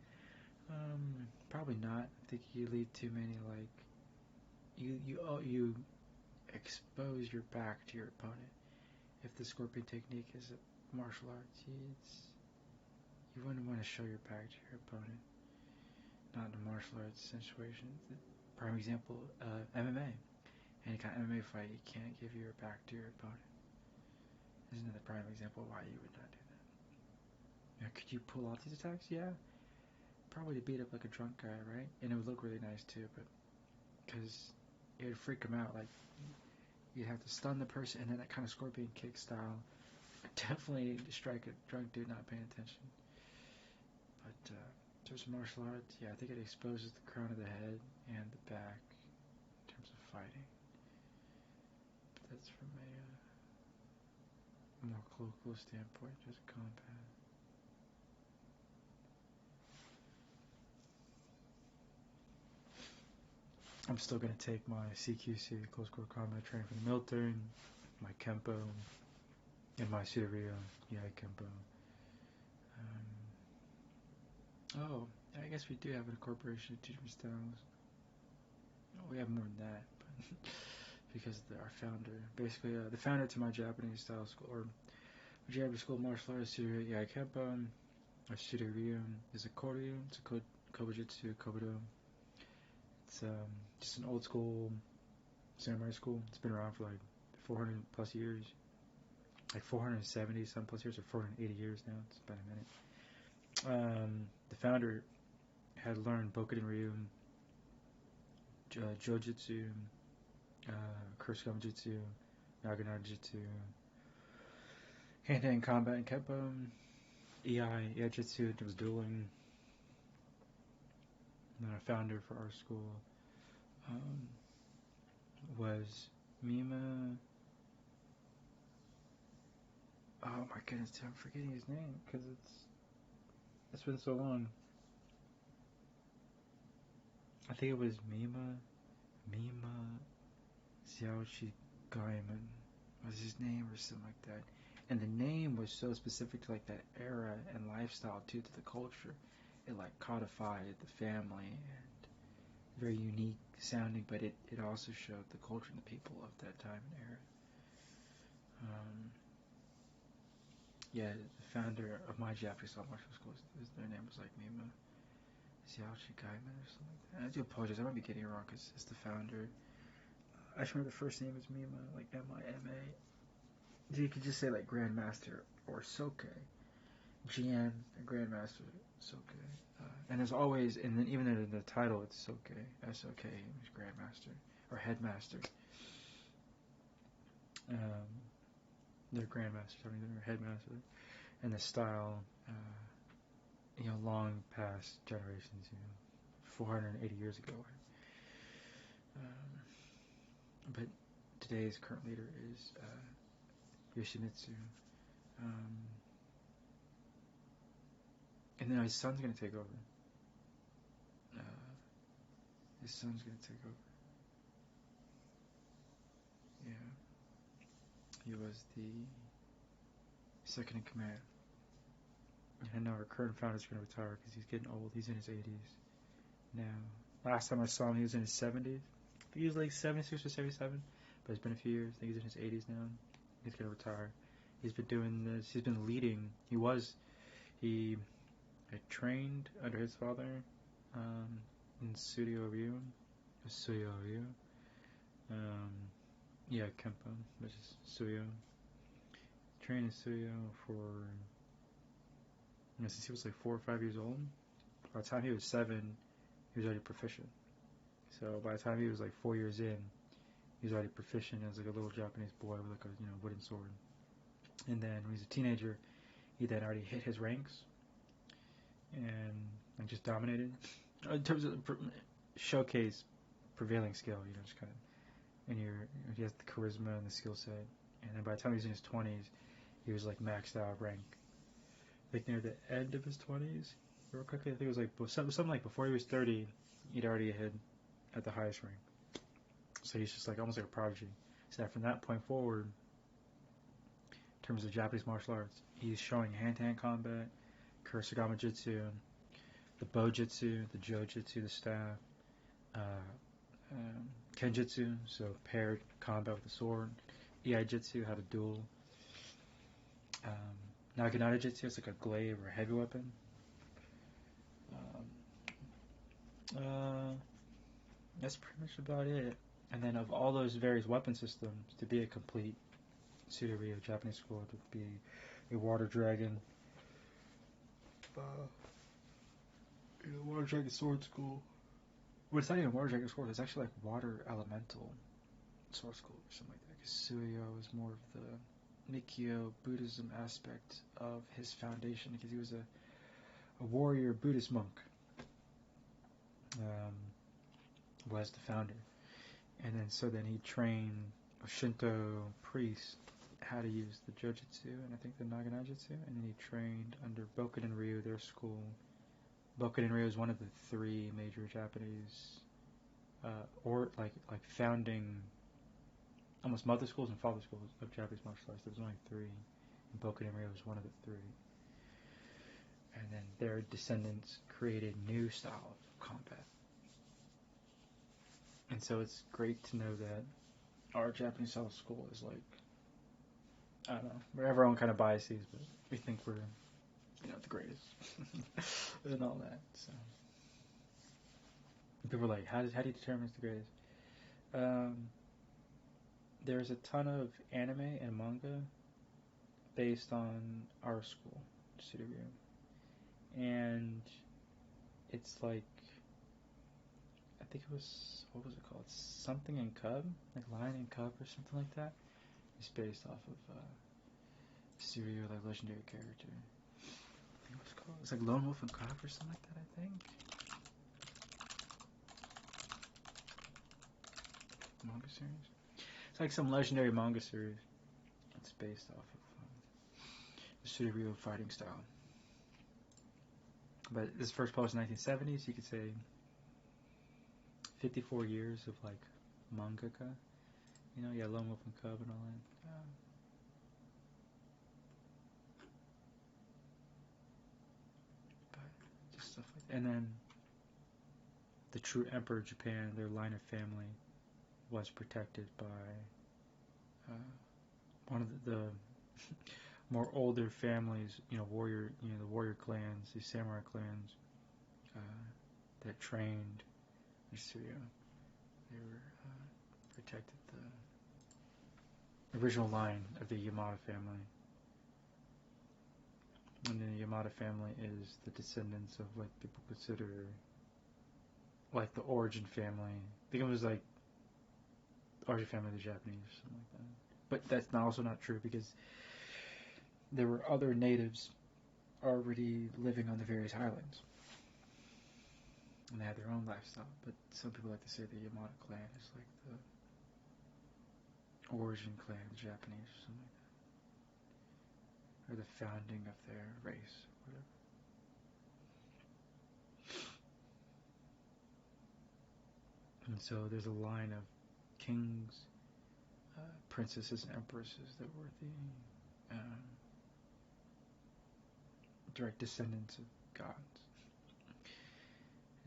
Probably not. I think you leave too many like you expose your back to your opponent. If the scorpion technique is a martial arts, you wouldn't want to show your back to your opponent. Not in a martial arts situation. The prime example, MMA. Any kind of MMA fight, you can't give your back to your opponent. This is another prime example of why you would not do that. Now, could you pull off these attacks? Yeah, probably to beat up like a drunk guy, right? And it would look really nice too, but because it would freak him out. Like you'd have to stun the person, and then that kind of scorpion kick style definitely strike a drunk dude not paying attention. But in terms of martial arts, yeah, I think it exposes the crown of the head and the back in terms of fighting. But that's from a more colloquial standpoint, just combat. I'm still gonna take my CQC, close quarter combat training from the military, my Kempo, and my Sudario, Yai Kempo. Oh, I guess we do have a corporation of teaching styles. Oh, we have more than that, but because our founder, basically the founder to my Japanese style school, or Japanese school of martial arts, Sudario Yai Kempo, or Sudario is a Koryu, it's a Kobujutsu, Kobudo. It's just an old school samurai school. It's been around for like 400 plus years, like 470 some plus years, or 480 years now. It's been a minute. The founder had learned Bokuden Ryu, Jojutsu, Kurosukama Jutsu, Naginata Jutsu, hand-to-hand combat and Kempo, Iai-Jitsu, it was dueling. And then a founder for our school was Mima. Oh my goodness, I'm forgetting his name because it's been so long. I think it was Mima Xiaoqi Gaiman was his name or something like that. And the name was so specific to like that era and lifestyle too, to the culture. It like codified the family and very unique sounding, but it also showed the culture and the people of that time and era. Yeah, the founder of my Japanese style martial school, their name was like Mima Xiaoqi Gaiman or something like that. And I do apologize, I might be getting it wrong because it's the founder. I just remember the first name is Mima, like Mima. You could just say like Grandmaster or Soke. GM, Grandmaster, Soke. And there's always, and then even in the title, it's Soke, S-O-K, Grandmaster, or Headmaster. their grandmaster, their headmaster, and the style, long past generations, 480 years ago. But today's current leader is Yoshimitsu. And then his son's going to take over. His son's going to take over. Yeah. He was the second in command. And now our current founder is going to retire because he's getting old. He's in his 80s now. Last time I saw him, he was in his 70s. He was like 76 or 77, but it's been a few years. I think he's in his 80s now. He's going to retire. He's been doing this. He's been leading. He had trained under his father in Suyo Ryu. Yeah, Kempo, which is Suyo. Trained in Suyo for, since he was like 4 or 5 years old. By the time he was 7, he was already proficient. So by the time he was like 4 years in, he was already proficient as like a little Japanese boy with like a wooden sword. And then when he was a teenager, he then already hit his ranks and just dominated in terms of showcase prevailing skill. Just kind of, and he has the charisma and the skill set. And then by the time he was in his 20s, he was like maxed out rank. Like near the end of his 20s, real quickly, I think it was like something like before he was 30, he'd already hit at the highest rank. So he's just like almost like a prodigy. So that from that point forward, in terms of Japanese martial arts, he's showing hand-to-hand combat, Kurosagama Jitsu, the Bojutsu, the Jojutsu, the staff, Kenjutsu, so paired combat with the sword, Iai-Jitsu, how to duel, Naginata Jitsu, it's like a glaive or a heavy weapon. That's pretty much about it. And then of all those various weapon systems, to be a complete Tsuruya Japanese school, to be a water dragon, water dragon sword school. Well, it's not even water dragon sword. It's actually like water elemental sword school or something like that. Because Suyo is more of the Nikkyo Buddhism aspect of his foundation, because he was a warrior Buddhist monk. Was the founder. And then he trained a Shinto priest how to use the Jojutsu and I think the Naginata Jitsu, and then he trained under Bokken Ryu, their school. Bokken Ryu is one of the 3 major Japanese or like founding almost mother schools and father schools of Japanese martial arts. There was only 3, and Bokken Ryu was one of the 3. And then their descendants created new styles of combat. And so it's great to know that our Japanese style school is like, I don't know, we have our own kind of biases, but we think we're, the greatest and all that. So people are like, how do you determine it's the greatest? There's a ton of anime and manga based on our school, Tsuruya, and it's like, I think it was, what was it called? Something in Cub, like Lion and Cub or something like that. It's based off of Tsuruya, like legendary character. I think it was called. It's like Lone Wolf and Cub or something like that, I think. Manga series. It's like some legendary manga series. It's based off of the Tsuruya fighting style. But this first published in the 1970s, you could say 54 years of like mangaka. Lone Wolf and Cub and all that. But just stuff like that. And then the true Emperor of Japan, their line of family, was protected by one of the more older families, the warrior clans, these samurai clans that trained Tsuruya. They were protected the original line of the Yamada family. And the Yamada family is the descendants of what people consider like the origin family. I think it was like origin family of the Japanese or something like that. But that's also not true because there were other natives already living on the various islands. And they had their own lifestyle. But some people like to say the Yamada clan is like the origin clan of the Japanese or something like that. Or the founding of their race, whatever. And so there's a line of kings, princesses, and empresses that were the direct descendants of gods.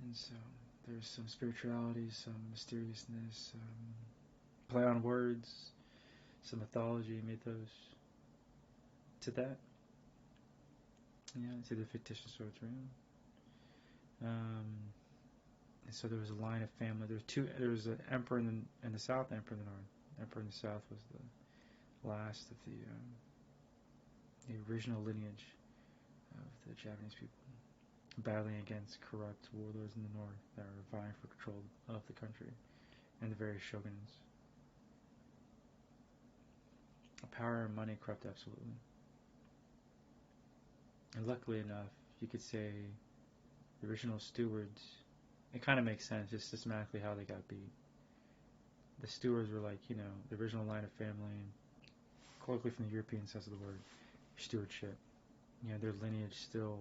And so there's some spirituality, some mysteriousness, play on words, some mythology, mythos to that. Yeah, it's either fictitious or it's real. And so there was a line of family. There was an emperor in the south, emperor in the north. The emperor in the south was the last of the original lineage of the Japanese people, battling against corrupt warlords in the north that were vying for control of the country and the various shoguns. Power and money corrupt absolutely. And luckily enough, you could say the original stewards, it kind of makes sense just systematically how they got beat. The stewards were like, the original line of family, colloquially from the European sense of the word, stewardship. Their lineage still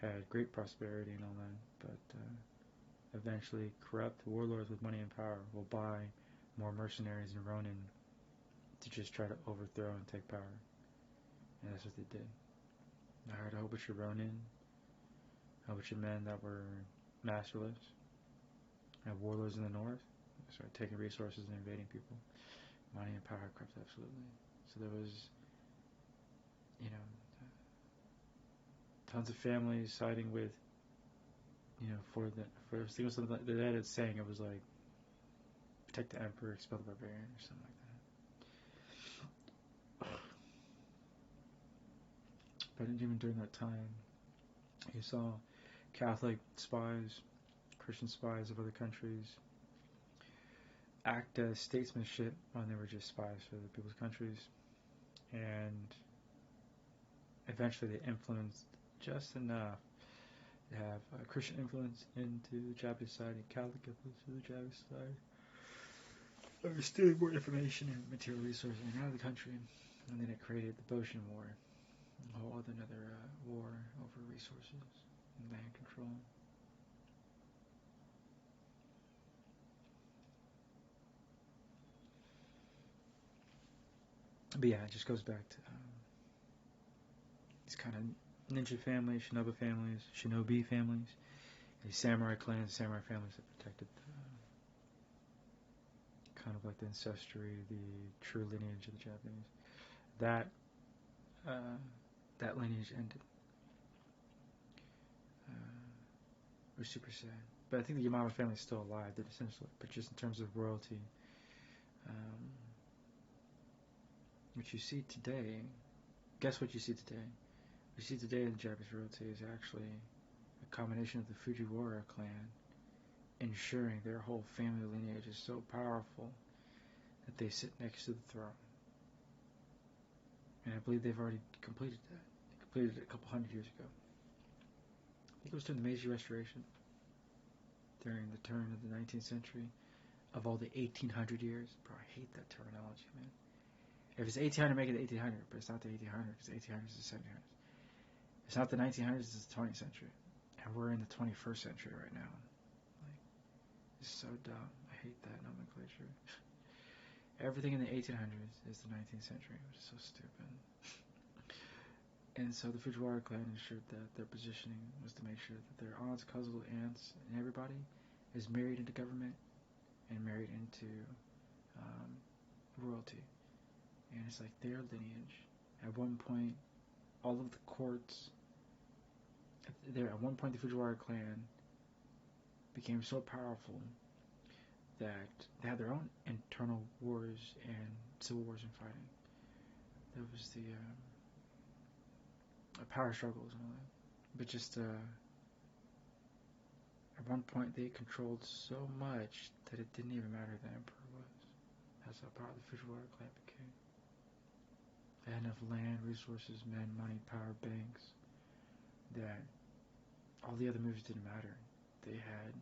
had great prosperity and all that, but eventually corrupt warlords with money and power will buy more mercenaries and ronin to just try to overthrow and take power. And that's what they did. They hired a whole bunch of ronin, a whole bunch of men that were masterless, and warlords in the north. They started taking resources and invading people. Money and power corrupt absolutely. So there was, tons of families siding with, for I was thinking of something like that it's saying, it was like, protect the emperor, expel the barbarian, or something like that. But even during that time, you saw Catholic spies, Christian spies of other countries act as statesmanship when they were just spies for the people's countries, and eventually they influenced just enough to have Christian influence into the Japanese side and Catholic influence into the Japanese side. They were stealing more information and material resources out of the country, and then it created the Boshin War, a whole another war over resources and land control. But yeah, it just goes back to these kind of ninja families, shinobi families, these samurai clans, samurai families that protected kind of like the ancestry, the true lineage of the Japanese. That lineage ended. It was super sad. But I think the Yamada family is still alive. They're essentially, but just in terms of royalty, what you see today, guess what you see today? What you see today in Japanese royalty is actually a combination of the Fujiwara clan ensuring their whole family lineage is so powerful that they sit next to the throne. And I believe they've already completed that. They completed it a couple hundred years ago. I think it was during the Meiji Restoration, during the turn of the 19th century, of all the 1800 years. Bro, I hate that terminology, man. If it's 1800, make it 1800, but it's not the 1800, because the 1800s is the 1700s. It's not the 1900s, it's the 20th century. And we're in the 21st century right now. Like, it's so dumb. I hate that nomenclature. Everything in the 1800s is the 19th century, which is so stupid. And so the Fujiwara clan ensured that their positioning was to make sure that their aunts, cousins, aunts, and everybody is married into government and married into royalty. And it's like their lineage. At one point, all of the courts there. At one point, the Fujiwara clan became so powerful that they had their own internal wars and civil wars and fighting. There was the power struggles and all that. But just at one point, they controlled so much that it didn't even matter who the emperor was. That's how powerful the Fujiwara clan became. They had enough land, resources, men, money, power, banks, that all the other moves didn't matter. They had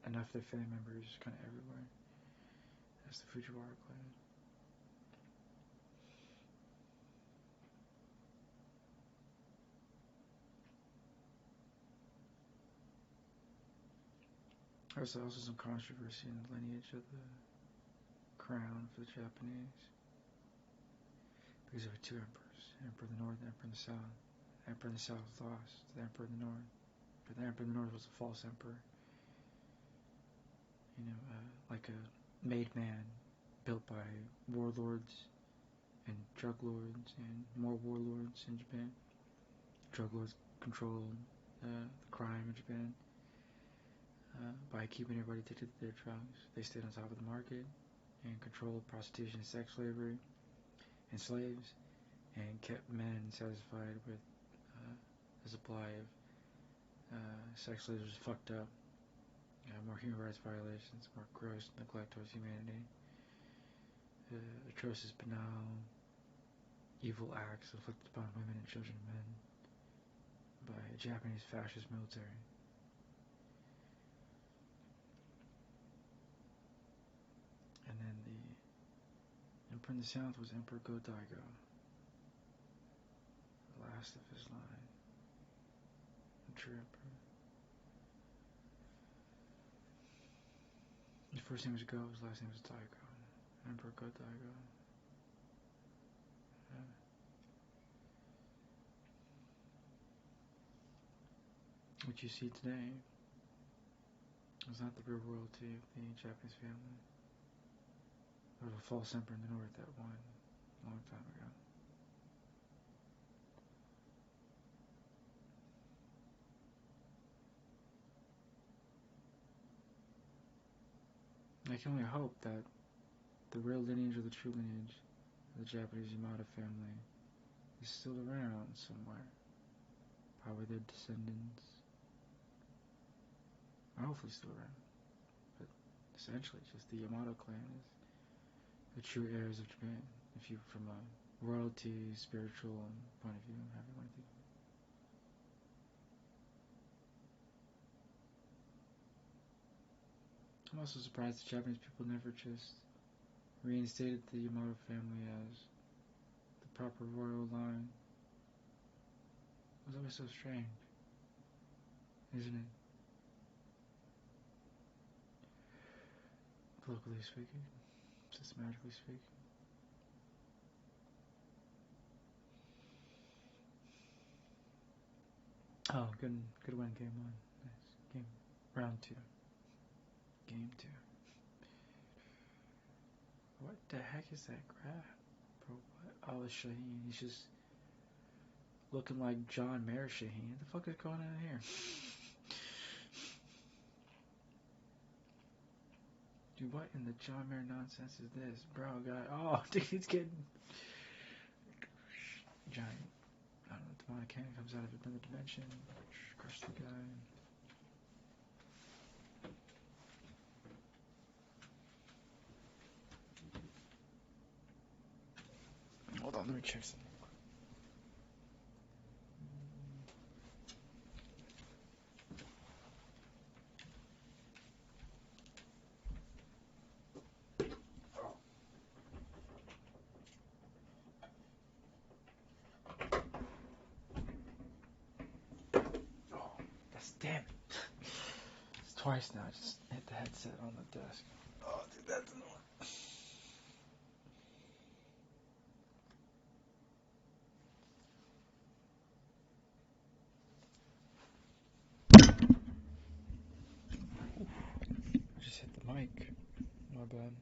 enough of their family members kind of everywhere. That's the Fujiwara clan. There's also some controversy in the lineage of the crown for the Japanese, because there were two emperors, Emperor of the North and Emperor of the South. The Emperor of the South lost to the Emperor of the North, but the Emperor of the North was a false emperor. Like a made man built by warlords and drug lords and more warlords in Japan. Drug lords control the crime in Japan by keeping everybody addicted to their drugs. They stayed on top of the market and controlled prostitution and sex slavery and slaves, and kept men satisfied with the supply of sex slaves was fucked up. More human rights violations, more gross neglect towards humanity, atrocious, banal, evil acts inflicted upon women and children and men by a Japanese fascist military. And then the Emperor in the South was Emperor Go-Daigo, the last of his line, the true emperor. His first name was Go, his last name was Daigo. Emperor Go-Daigo. What you see today is not the real royalty of the Japanese family. There was a false emperor in the north that won a long time ago. I can only hope that the real lineage or the true lineage of the Japanese Yamada family is still around somewhere. Probably their descendants are hopefully still around. But essentially, just the Yamato clan is the true heirs of Japan. If you, from a royalty, spiritual point of view, however you want to think. I'm also surprised the Japanese people never just reinstated the Yamato family as the proper royal line. It was always so strange, isn't it? Politically speaking, systematically speaking. Oh, good win, game one. Nice. Game, round two. Game two. What the heck is that grab? Bro, what? Oh, it's Shaheen. He's just looking like John Mayer Shaheen. What the fuck is going on here? Dude, what in the John Mayer nonsense is this? Bro, God. Oh, dude, he's getting giant. I don't know, demonic cannon comes out of another dimension. Crush the guy. Hold on, let me check something. Oh, that's damn it. It's twice now. I just hit the headset on the desk. Oh, dude, that's annoying. I just hit the mic. My bad.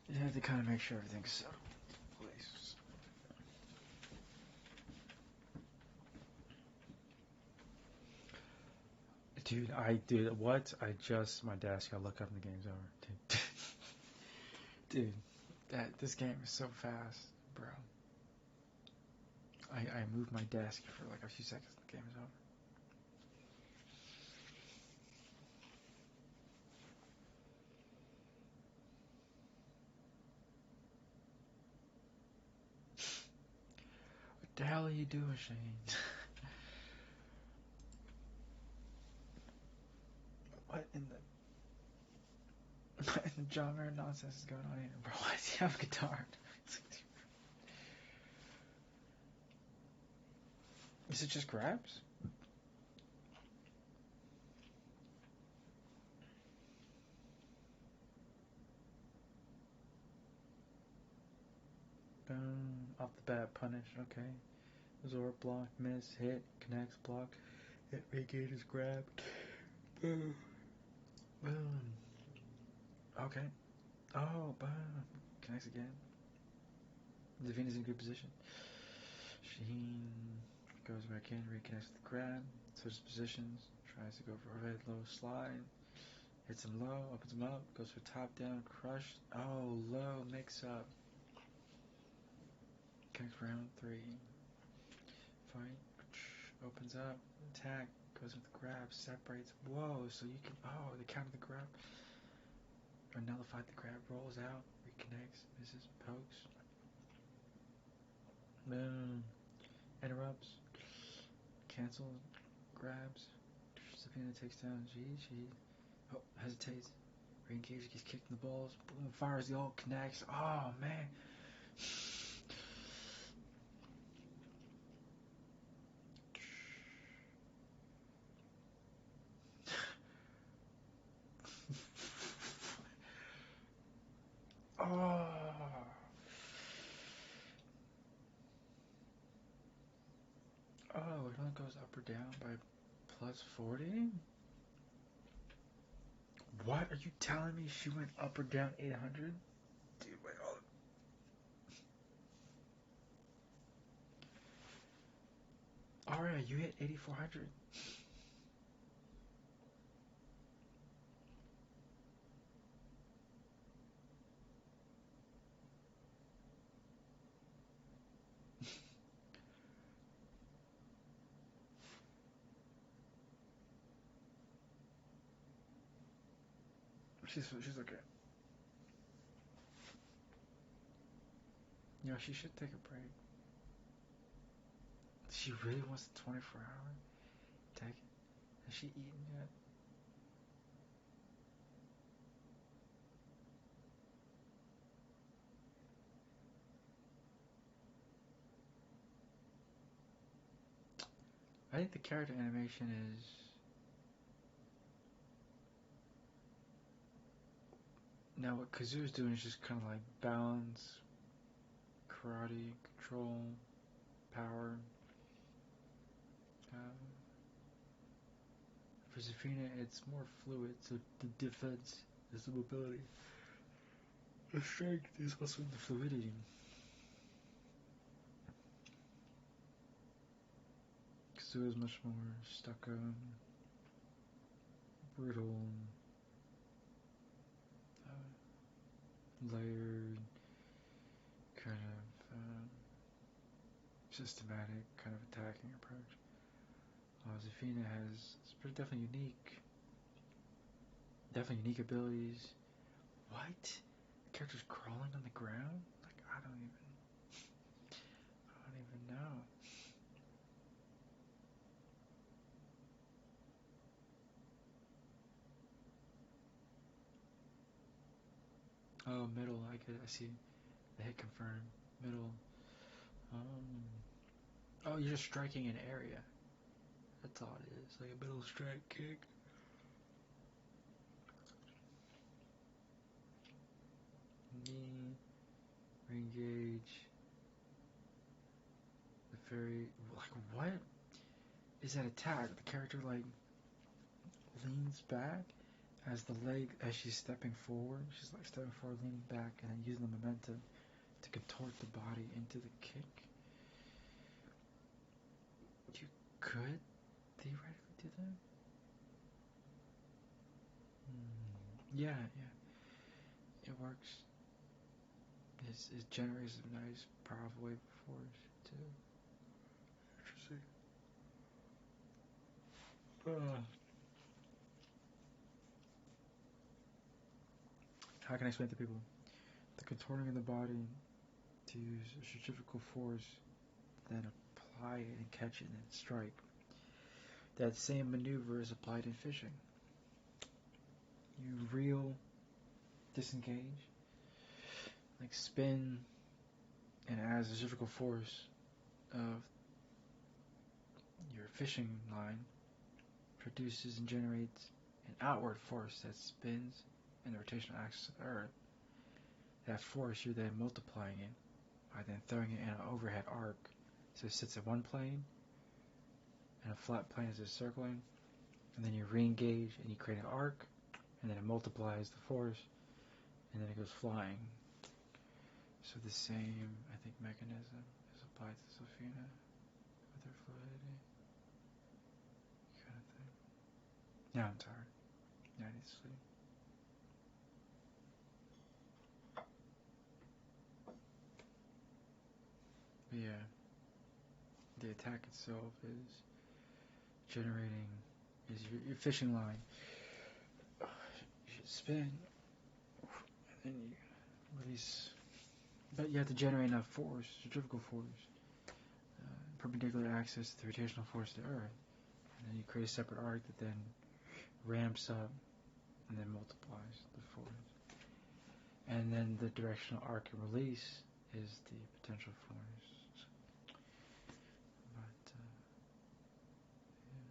You have to kind of make sure everything's settled in place. Dude, what? My desk, I look up and the game's over. Dude, this game is so fast, bro. I moved my desk for like a few seconds, the game is over. hell are you doing, Shane? What in the what in the John Mayer nonsense is going on here, bro? Why does he have a guitar? Is it just grabs? Boom. Off the bat, punish. Okay. Absorb, block, miss, hit, connects, block, hit, reengage is grabbed. Boom. Boom. Okay. Oh, boom. Connects again. Davina's in good position. Sheen goes back in, reconnects with the grab, switches positions, tries to go for overhead low slide, hits him low, opens him up, goes for top down, crush. Oh, low mix up. Connects for round 3. Fight. Opens up, attack, goes with the grab, separates. Whoa, so you can. Oh, the count of the grab. Or nullified the grab, rolls out, reconnects, misses, pokes. Boom. Interrupts. Cancels. Grabs. Sabina takes down G. Oh, hesitates. Reengage, gets kicked in the balls. Boom, fires the ult, connects. Oh, man. Oh. Oh, it only goes up or down by plus 40? What? Are you telling me she went up or down 800? Dude, wait, hold on. Alright, you hit 8,400. She's okay. You know, she should take a break. She really wants the 24-hour? Take it. Has she eaten yet? I think the character animation is... Now what Kazuo's doing is just kind of like balance, karate, control, power. Um, for Zafina, it's more fluid, so the defense is the mobility. The strength is also the fluidity. Kazuo is much more stucco, brutal, layered, kind of systematic kind of attacking approach. Zafina has it's pretty definitely unique abilities. What? The character's crawling on the ground? Like I don't even know. Oh, middle. I see. The hit confirmed. Middle. Um. Oh, you're just striking an area. That's all it is. Like a middle strike kick. Knee. Reengage. The fairy. Like what is that attack? The character like leans back as the leg as she's stepping forward. She's like stepping forward, leaning back, and then using the momentum to contort the body into the kick. You could theoretically do that. Yeah, it works. It generates a nice, powerful wave of force too. Interesting. How can I explain to people? The contorting of the body to use a centrifugal force, then fly it and catch it and then strike. That same maneuver is applied in fishing. You reel, disengage, like spin, and as the centrifugal force of your fishing line produces and generates an outward force that spins in the rotational axis of the Earth, that force you're then multiplying it by then throwing it in an overhead arc. So it sits at one plane, and a flat plane is just circling, and then you re-engage and you create an arc, and then it multiplies the force, and then it goes flying. So the same, I think, mechanism is applied to Safina with her fluidity kind of thing. Now I'm tired. Now I need to sleep. But yeah, the attack itself is generating, is your fishing line. You should spin, and then you release. But you have to generate enough force, centrifugal force, perpendicular axis to the rotational force of the Earth. And then you create a separate arc that then ramps up and then multiplies the force. And then the directional arc and release is the potential force. But, yeah.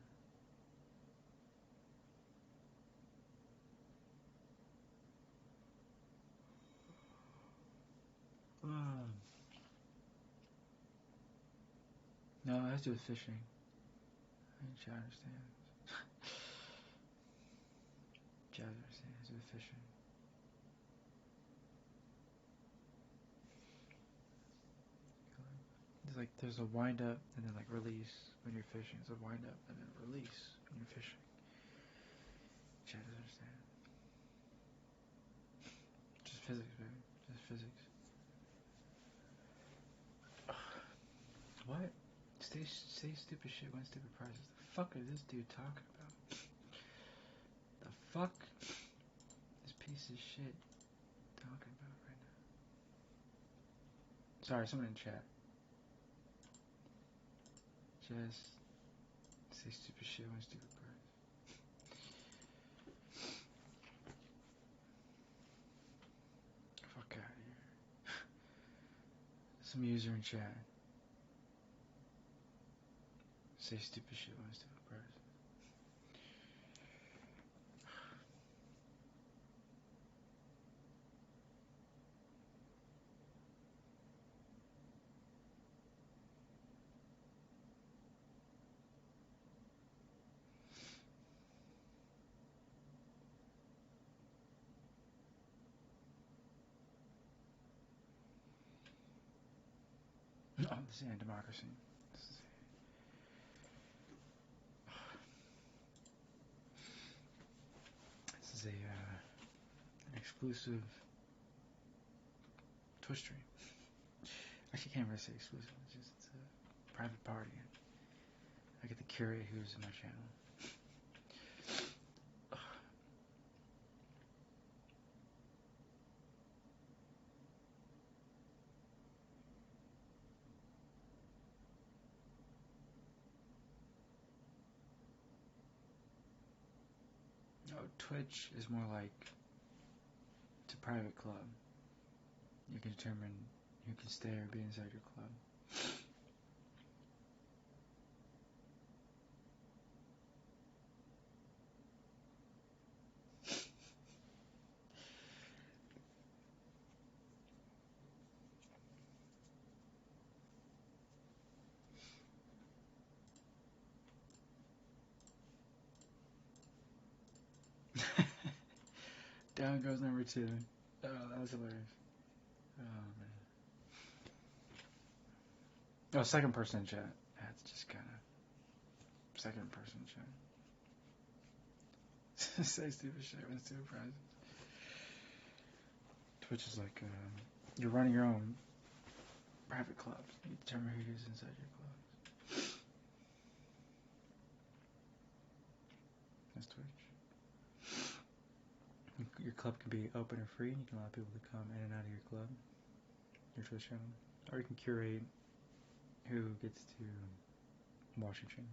No, it has to do with fishing. I think Chad understands. Chad understands. It has to do with fishing. It's like there's a wind up and then like release when you're fishing. It's a wind up and then release when you're fishing. Chad doesn't understand. Just physics, baby. Just physics. What? Say stupid shit, win stupid prizes. The fuck is this dude talking about? The fuck? This piece of shit talking about right now. Sorry, someone in chat. Just say stupid shit, win stupid prizes. Fuck out of here. Some user in chat. Say stupid shit, win stupid prizes. No, this ain't democracy. This is an exclusive Twitch stream. Actually, can't really say exclusive. It's just a private party. I get to curate who's in my channel. No, Twitch is more like it's a private club. You can determine who can stay or be inside your club. Down goes number 2. Oh, that was hilarious. Oh, man. Oh, second person in chat. That's just kind of second person chat. Say stupid shit when stupid prizes. Twitch is like you're running your own private clubs. You determine who is inside your clubs. That's Twitch. Your club can be open and free, and you can allow people to come in and out of your club, your Twitch channel, or you can curate Who gets to Washington?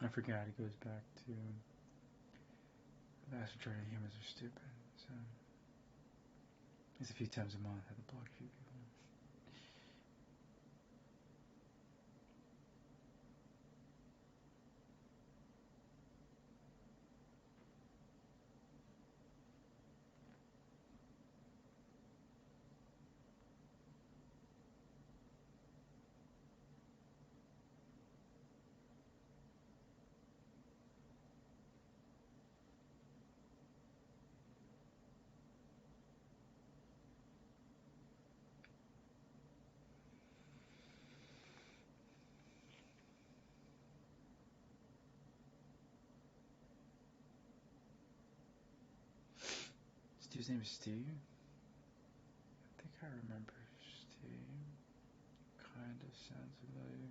I forgot it goes back to the vast majority of humans are stupid. So it's a few times a month I have to block a few people. Steve's name is Steve? I think I remember Steve. Kind of sounds familiar.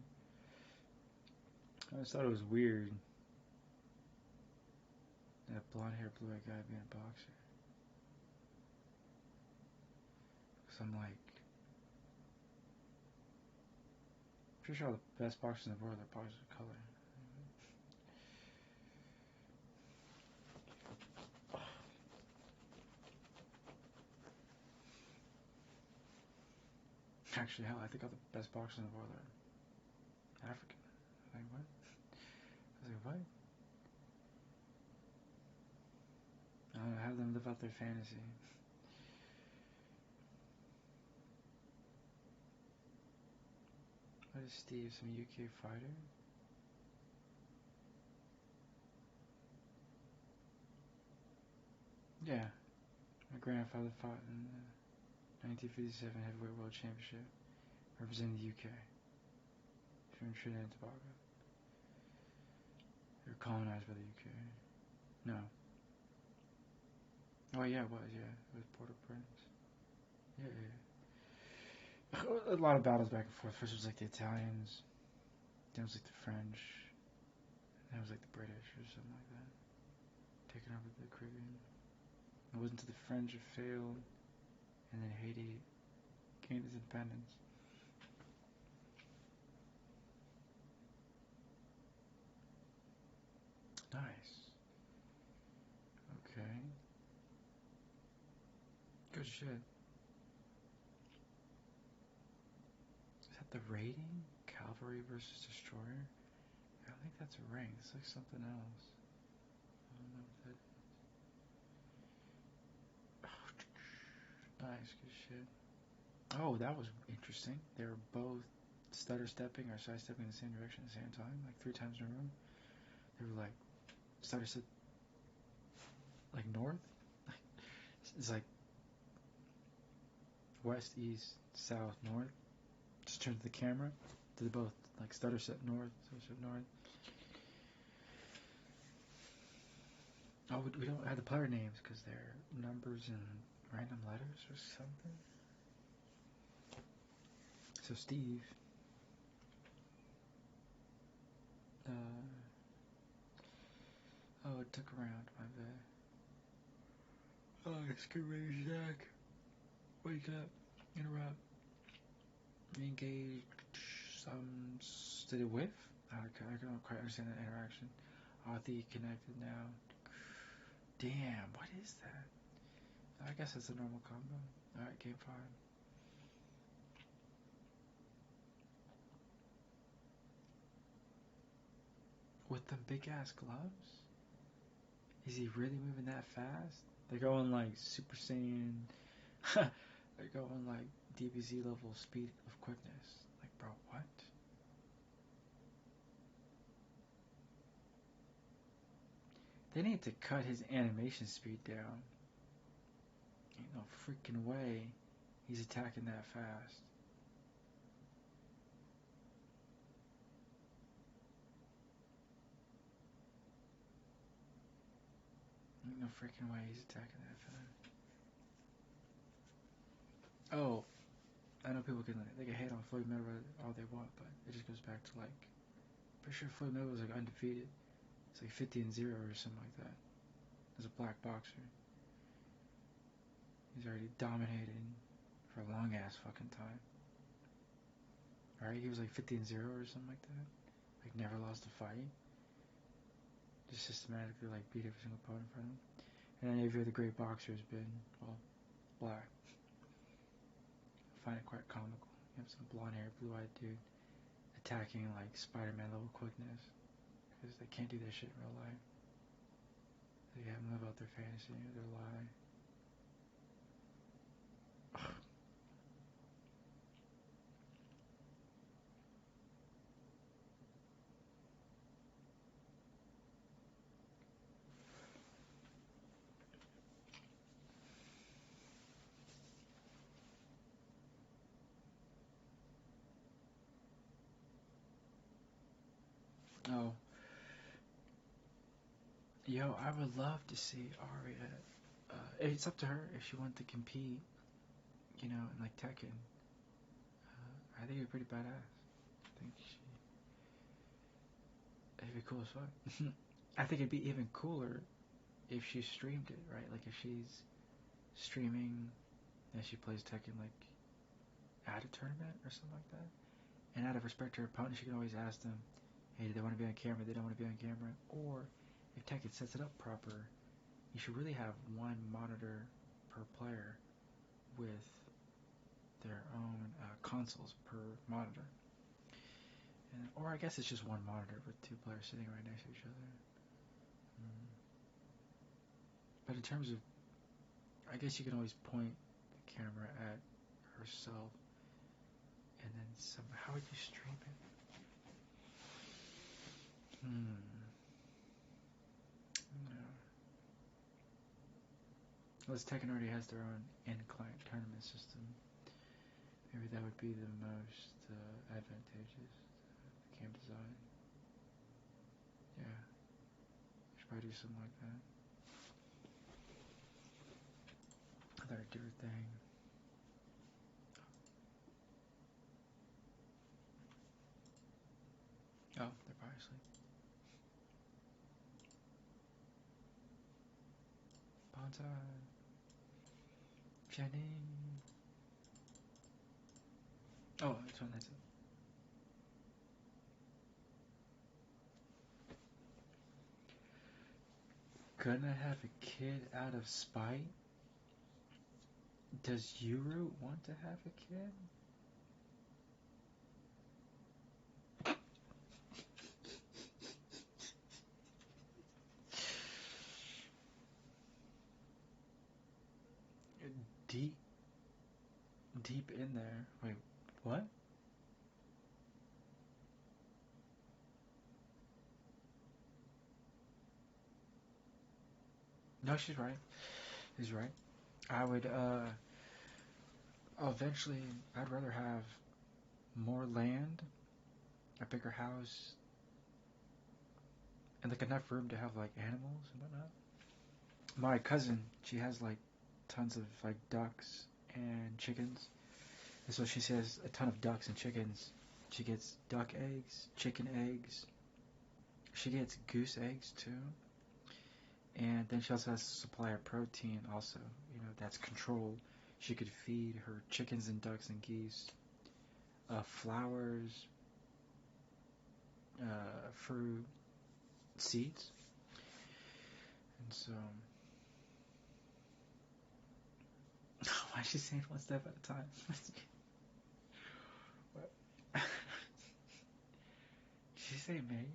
I just thought it was weird that blonde haired, blue eyed guy being a boxer. Because I'm like, pretty sure all the best boxers in the world are boxers of color. Actually, hell, I think all the best boxers in the world are African. Like, what? I was like, what? I don't know, have them live out their fantasy. What is Steve? Some UK fighter? Yeah. My grandfather fought in the 1957 Heavyweight World Championship, representing the UK, from Trinidad and Tobago. They were colonized by the UK. No. Oh, yeah, it was, yeah. It was Port-au-Prince. Yeah, yeah. A lot of battles back and forth. First it was like the Italians, then it was like the French, then it was like the British or something like that, taking over the Caribbean. It wasn't until the French failed, and then Haiti gained its independence. Nice. Okay. Good shit. Is that the rating? Cavalry versus Destroyer? I don't think that's a rank. It's like something else. I don't know what that is. Nice, good shit. Oh, that was interesting. They were both stutter stepping or side stepping in the same direction at the same time, like 3 times in a row. They were like stutter step like north. It's like west, east, south, north. Just turn to the camera. Did both like stutter step north, stutter step north. Oh, we don't have the player names because they're numbers and random letters or something. So Steve, uh, oh, it took around my bad. Oh, it's good ready, Zach. Wake up, interrupt, engage. Some did it whiff? I don't quite understand that interaction. I think connected now. Damn, what is that? I guess it's a normal combo. Alright, game 5. With them big ass gloves? Is he really moving that fast? They're going like Super Saiyan. They're going like DBZ level speed of quickness. Like, bro, what? They need to cut his animation speed down. Ain't no freaking way he's attacking that fast. Ain't no freaking way he's attacking that fast. Oh, I know people can they can hate on Floyd Mayweather all they want, but it just goes back to like, pretty sure Floyd Mayweather was like undefeated. It's like 50-0 or something like that. As a black boxer, he's already dominated for a long ass fucking time. Right? He was like 50-0 or something like that. Like never lost a fight. Just systematically like beat every single opponent in front of him. And then every other great boxer has been, well, black. I find it quite comical. You have some blonde hair, blue eyed dude attacking like Spider-Man level quickness because they can't do that shit in real life. They have them live out their fantasy or their lie. Oh, yo, I would love to see Arya. It's up to her if she wanted to compete, you know, in like Tekken. I think it'd be pretty badass. I think it'd be cool as fuck. I think it'd be even cooler if she streamed it, right? Like if she's streaming and she plays Tekken like at a tournament or something like that. And out of respect to her opponent, she can always ask them, hey, do they want to be on camera? They don't want to be on camera. Or if Tekken sets it up proper, you should really have one monitor per player with their own consoles per monitor. And, or I guess it's just one monitor with two players sitting right next to each other. Mm. But in terms of, I guess you can always point the camera at herself, and then how would you stream it? No. Well, Tekken already has their own in-client tournament system. Maybe that would be the most advantageous game design. Yeah, should probably do something like that. Let her do her thing. Oh, they're probably asleep. Bonsai. Jenny. Oh, that's one. That's it. Gonna have a kid out of spite? Does Yuru want to have a kid? Deep, deep in there. Wait, what? No, she's right. She's right. I would, eventually, I'd rather have more land, a bigger house, and like enough room to have like animals and whatnot. My cousin, she has like tons of like ducks and chickens. And so she says a ton of ducks and chickens. She gets duck eggs, chicken eggs. She gets goose eggs too. And then she also has a supply of protein also, you know, that's controlled. She could feed her chickens and ducks and geese flowers, fruit, seeds. And so, why is she saying one step at a time? What? Did she say menu?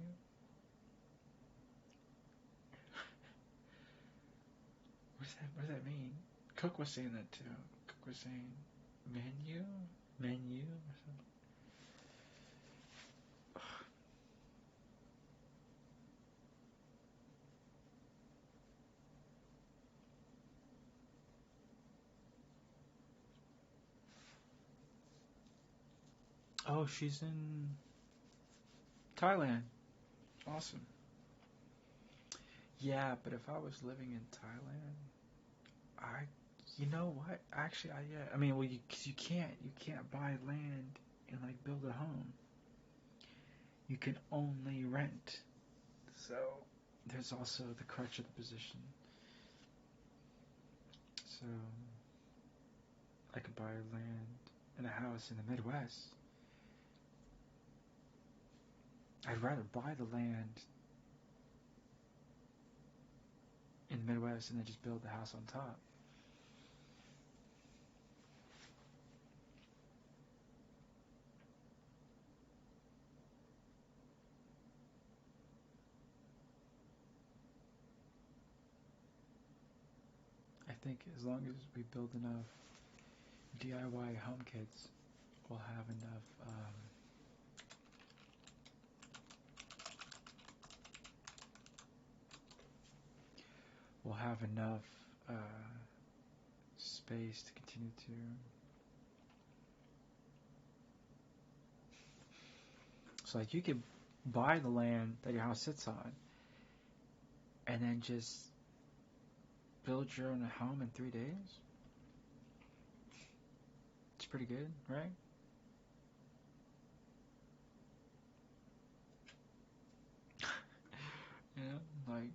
What does that mean? Cook was saying that too. Cook was saying menu? Menu or something? Oh, she's in Thailand. Awesome. Yeah, but if I was living in Thailand, I You know what? Actually, yeah. I mean, well, cause you can't buy land and like build a home. You can only rent. So there's also the crutch of the position. So I could buy land and a house in the Midwest. I'd rather buy the land in the Midwest and then just build the house on top. I think as long as we build enough DIY home kits, we'll have enough. We'll have enough uh, space to continue to. So like you could buy the land that your house sits on, and then just build your own home in 3 days. It's pretty good, right? You know, like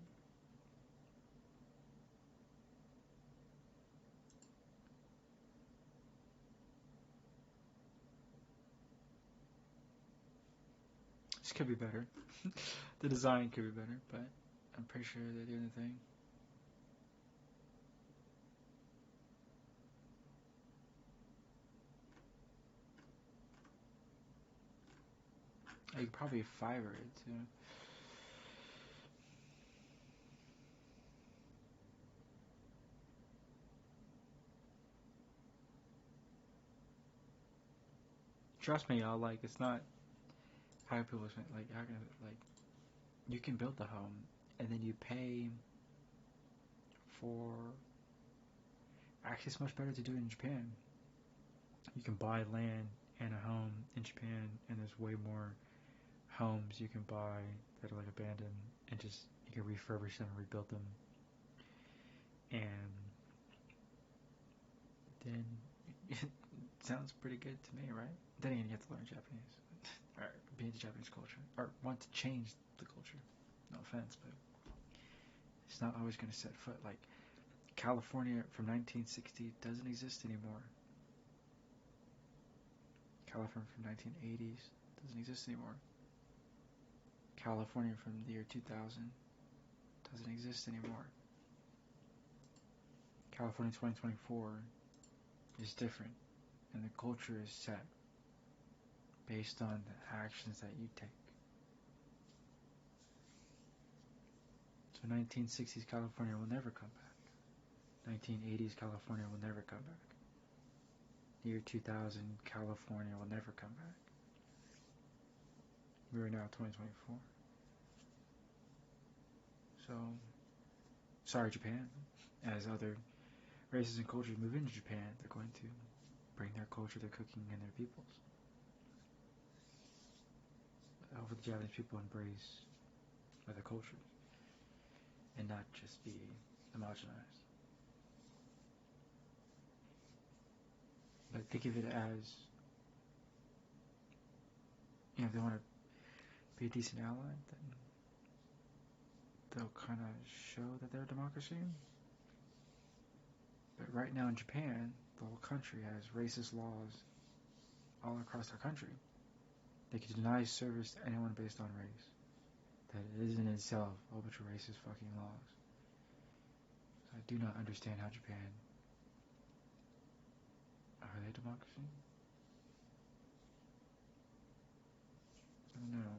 this could be better. The design could be better, but I'm pretty sure they're doing the thing. You could probably Fiverr it too. Trust me, y'all. Like it's not how people like how can like you can build the home and then you pay for. Actually, it's much better to do it in Japan. You can buy land and a home in Japan, and there's way more homes you can buy that are like abandoned, and just you can refurbish them and rebuild them, and then it sounds pretty good to me, right? Then again, you have to learn Japanese, or be into Japanese culture, or want to change the culture. No offense, but it's not always going to set foot. Like California from 1960 doesn't exist anymore. California from 1980s doesn't exist anymore. California from the year 2000 doesn't exist anymore. California 2024 is different, and the culture is set based on the actions that you take. So 1960s California will never come back. 1980s California will never come back. Year 2000 California will never come back. We are now 2024. So, sorry Japan. As other races and cultures move into Japan, they're going to bring their culture, their cooking, and their peoples. Hopefully the Japanese people embrace other cultures and not just be homogenized. But think of it as, if they want to be a decent ally, then they'll kind of show that they're a democracy. But right now in Japan, the whole country has racist laws all across their country. They can deny service to anyone based on race. That is in itself a whole bunch of racist fucking laws. So I do not understand how Japan. Are they a democracy? I don't know.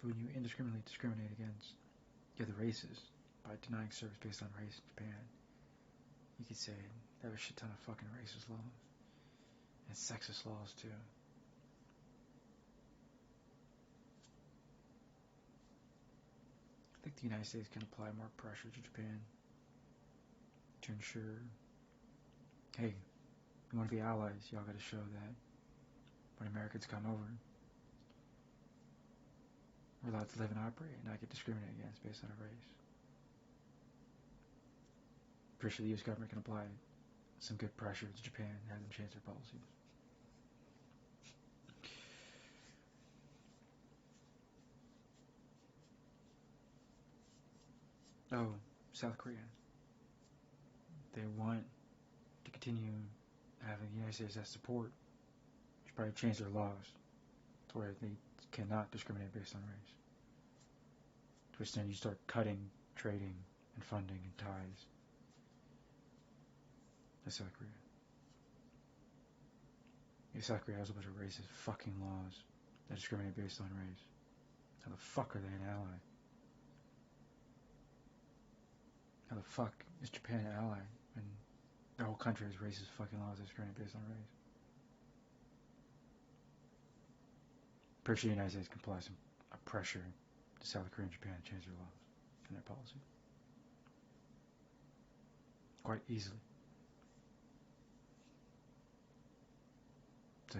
But when you indiscriminately discriminate against the other races by denying service based on race in Japan, you could say they have a shit ton of fucking racist laws. And sexist laws too. I think the United States can apply more pressure to Japan to ensure, hey, you want to be allies, y'all got to show that when Americans come over, we're allowed to live and operate and not get discriminated against based on a race. pretty sure the U.S. government can apply some good pressure to Japan and have them change their policies. Oh, South Korea. They want to continue having the United States as support. Should probably change their laws to where they cannot discriminate based on race. To which then you start cutting trading and funding and ties to South Korea. If South Korea has a bunch of racist fucking laws that discriminate based on race, how the fuck are they an ally? How the fuck is Japan an ally when their whole country has racist fucking laws that discriminate based on race? Pretty sure the United States can apply some pressure to South Korea and Japan to change their laws and their policy. Quite easily. So,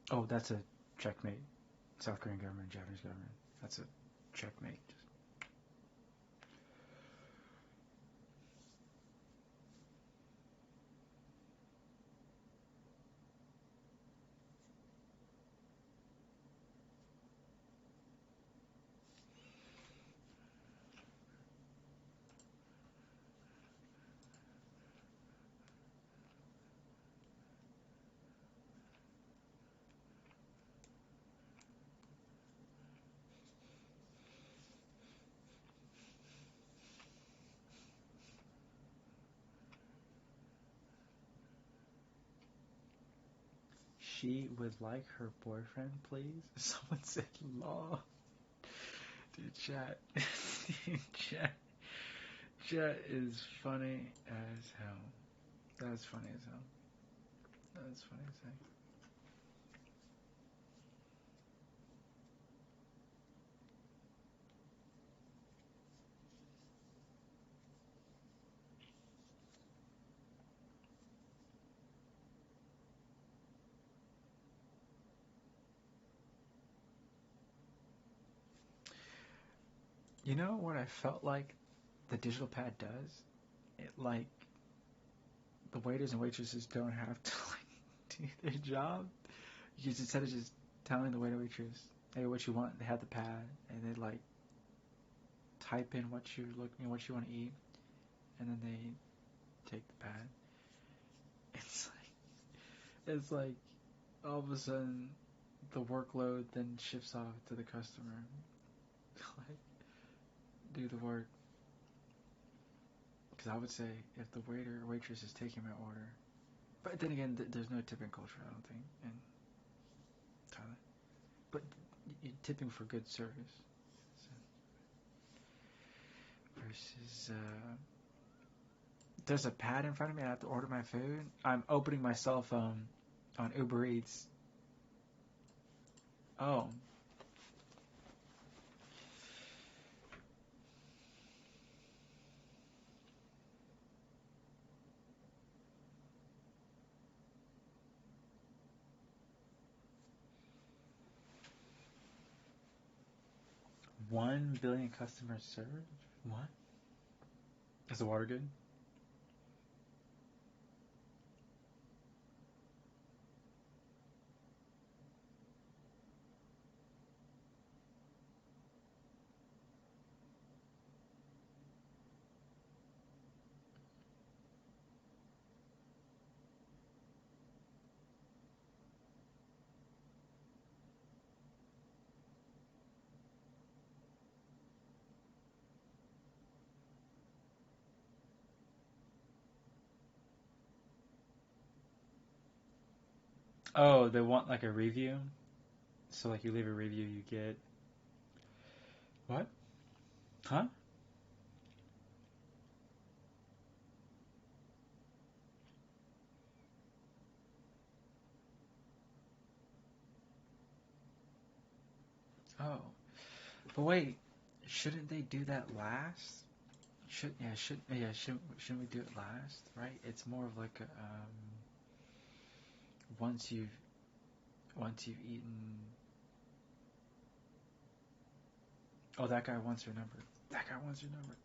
oh, that's a checkmate. South Korean government, Japanese government. That's a checkmate. She would like her boyfriend, please? Someone said law. Dude, chat. Dude, chat. Chat is funny as hell. That's funny as hell. That's funny as hell. You know what I felt like the digital pad does? It like the waiters and waitresses don't have to like do their job. You just instead of just telling the waiter waitress, hey, what you want, they have the pad and they like type in what you're looking, what you want to eat, and then they take the pad. It's like all of a sudden the workload then shifts off to the customer. Like do the work. Because I would say if the waiter or waitress is taking my order, but then again, there's no tipping culture, I don't think, in Thailand. But you're tipping for good service. So, versus, there's a pad in front of me. I have to order my food. I'm opening my cell phone on Uber Eats. Oh, 1 billion customers served? What? Is the water good? Oh, they want like a review? So like you leave a review, you get what? Huh? Oh, but wait, shouldn't they do that last? Shouldn't we do it last? Right? It's more of like a, once you've eaten. Oh, that guy wants your number. That guy wants your number.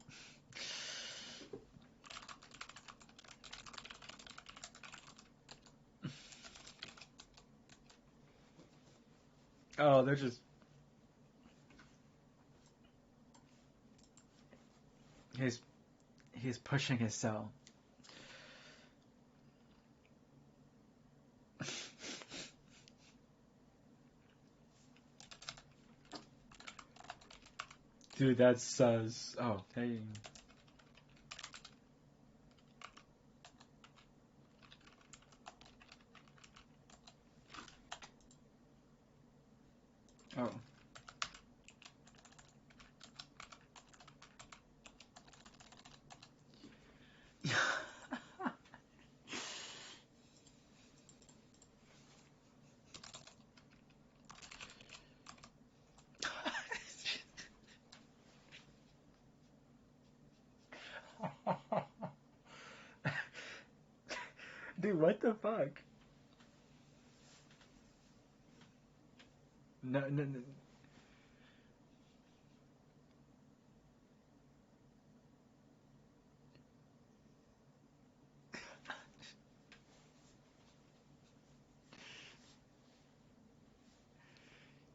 Oh, they're just. He's he's pushing his cell. Dude, that's sus. Oh, hey. Oh. Dude, what the fuck? No, no, no.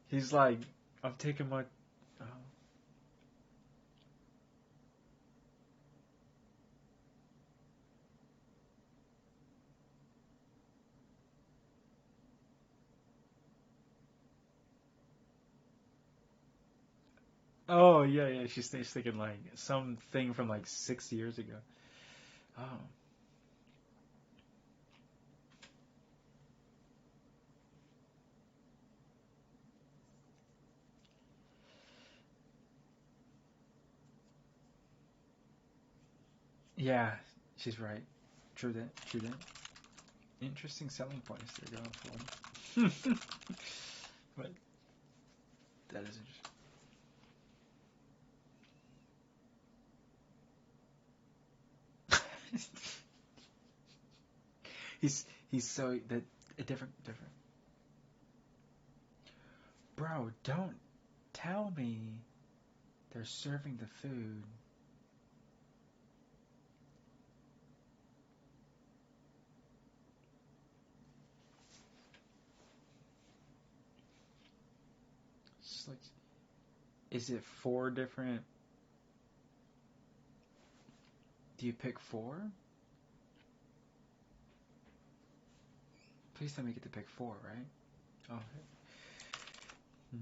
He's like, I'm taking my. Oh. Oh, yeah, yeah. She's thinking like something from like 6 years ago. Oh. Yeah, she's right. True that. True that. Interesting selling points they're going for. But that is interesting. He's so that different. Bro, don't tell me they're serving the food. It's like, is it four different? Do you pick four? Please tell me you get to pick four, right? Oh. Mm.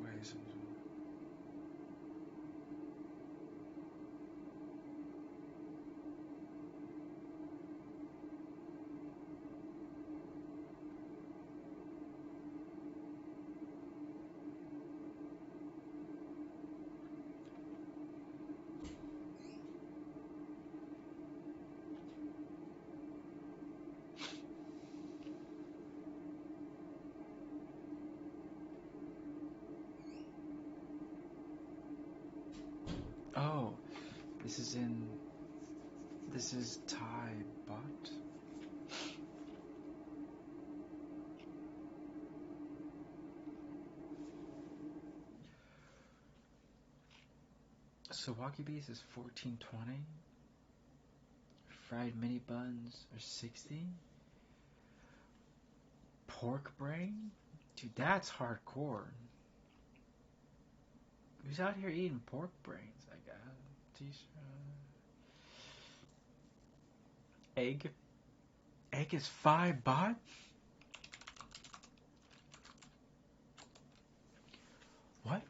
Ways. Oh, this is in. This is Thai bot. So Waki Bees is 14.20. Fried mini buns are 60. Pork brain? Dude, that's hardcore. Who's out here eating pork brains? I got egg. Egg is 5 baht. What?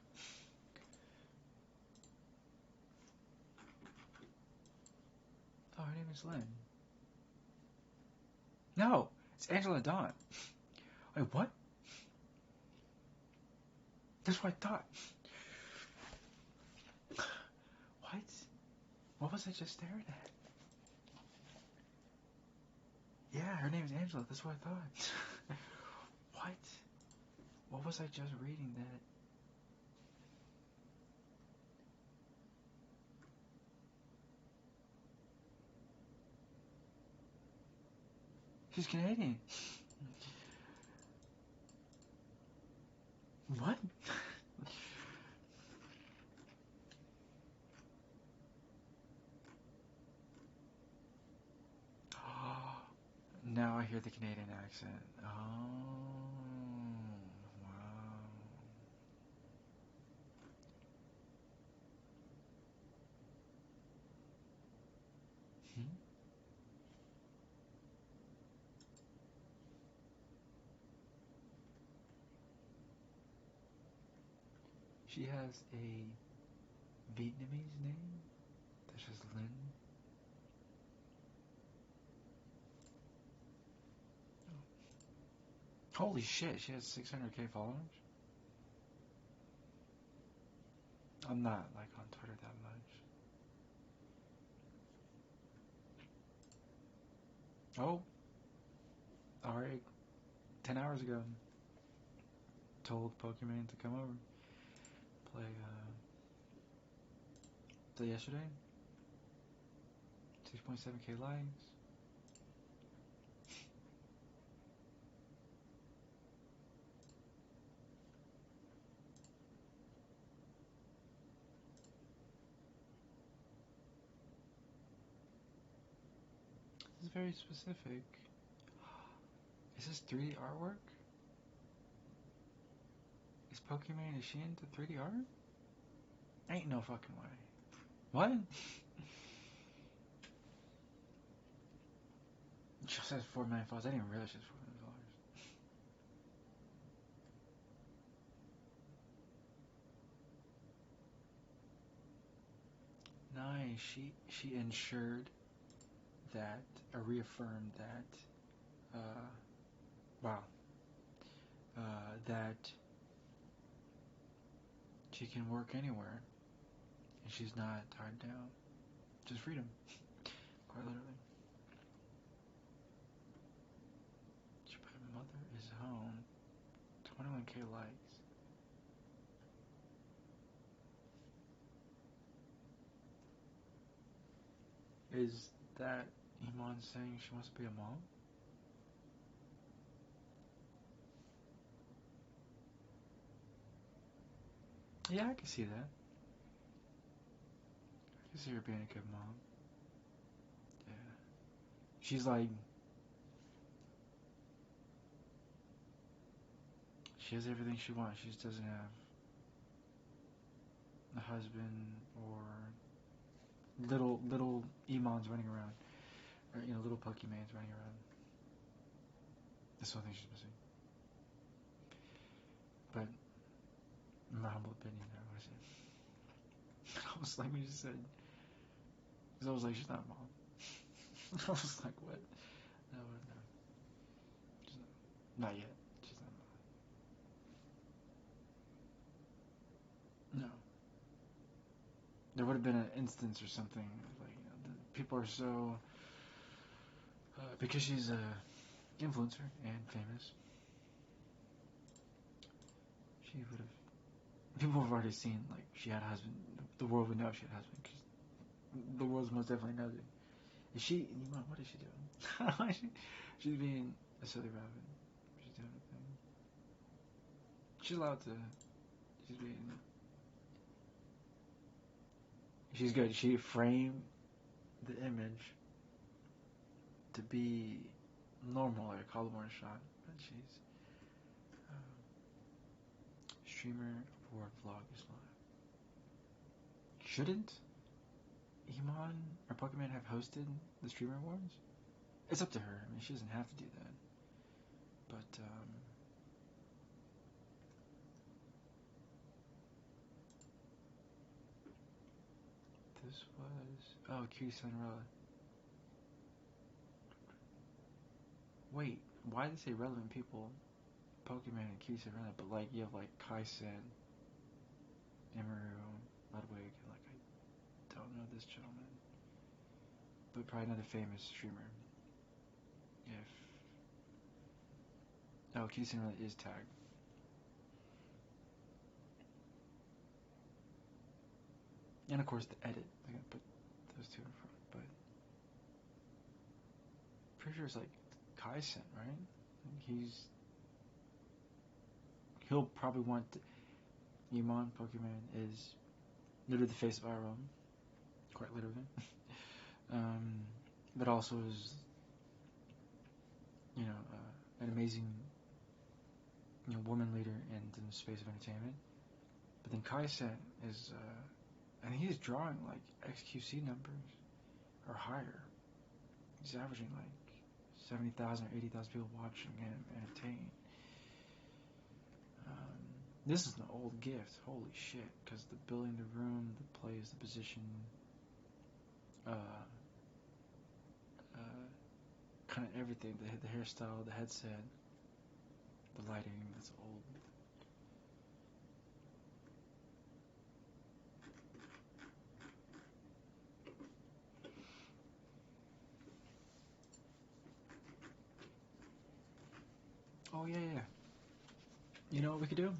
is Lynn. No, it's Angela Dawn. Wait, what? That's what I thought. What? What was I just staring at? Yeah, her name is Angela. That's what I thought. What? What was I just reading that? She's Canadian. What? Now I hear the Canadian accent. Oh, wow. Hmm? She has a Vietnamese name that's just Lynn. Holy shit, she has 600k followers? I'm not like on Twitter that much. Oh, alright. 10 hours ago, told Pokemon to come over. Play yesterday. 6.7k likes. This is very specific. Is this 3D artwork? Is Pokemon, is she into 3D art? Ain't no fucking way. What? She says 4 million followers. I didn't even realize she has 4 million followers. Nice. She ensured that, or reaffirmed that, wow, that she can work anywhere and she's not tied down. Just freedom. Quite literally. She put mother is home. 21k likes. Is that Iman saying she wants to be a mom? Yeah, I can see that. I can see her being a good mom. Yeah. She's like, she has everything she wants. She just doesn't have a husband or little Imans running around. Or, little Pokemans running around. That's the only thing she's missing. But, in my humble opinion, I was I was like, when you said, because I was like, she's not a mom. I was like, what? No, no. She's not yet. She's not a mom. No. There would have been an instance or something, like, people are so, because she's a influencer and famous, she would have, people have already seen, like, she had a husband, the world would know she had a husband, because the world's most definitely knows it. Is she, what is she doing? She's being a silly rabbit. She's doing a thing. She's allowed to, she's being, she's good. She framed the image to be normal, like a Collarbone shot, but she's streamer award vlog is live. Shouldn't Iman or Pokemon have hosted the streamer awards? It's up to her. I mean, she doesn't have to do that. But this was Cutie Cinderella. Wait, why did they say relevant people? Pokemon and Keys are relevant, but like you have like Kaisen, Emeru, Ludwig, and like I don't know this gentleman, but probably another famous streamer. If oh, Keys really is tagged. And of course the edit. I gotta put those two in front. But pretty sure it's like Kaisen, right? He'll probably want Yimon Pokemon is literally the face of Iron, quite literally. um, but also is an amazing woman leader in the space of entertainment. But then Kaisen is I think he's drawing like XQC numbers or higher. He's averaging like 70,000 or 80,000 people watching him entertain. This is an old gift, holy shit, because the building, the room, the plays, the position, uh, kind of everything, the hairstyle, the headset, the lighting, that's old. Oh, yeah, yeah. You know what we could do?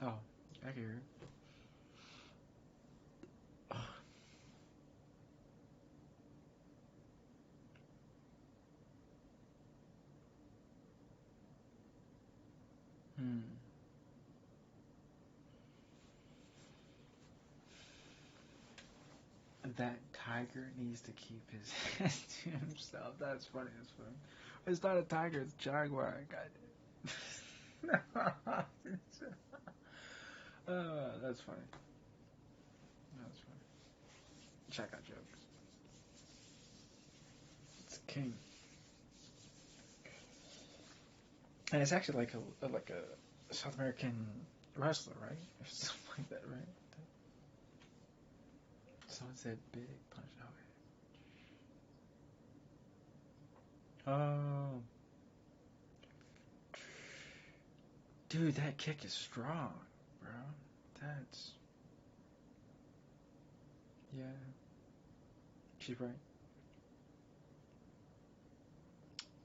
Oh, I can hear it. Hmm. That tiger needs to keep his hands to himself. That's funny as fuck. It's not a tiger, it's a jaguar. God. That's funny. That's funny. Check out jokes. It's a king, and it's actually like a South American wrestler, right? Or something like that, right? Someone said big punch. Okay. Oh, dude, that kick is strong, bro. That's yeah. She's right.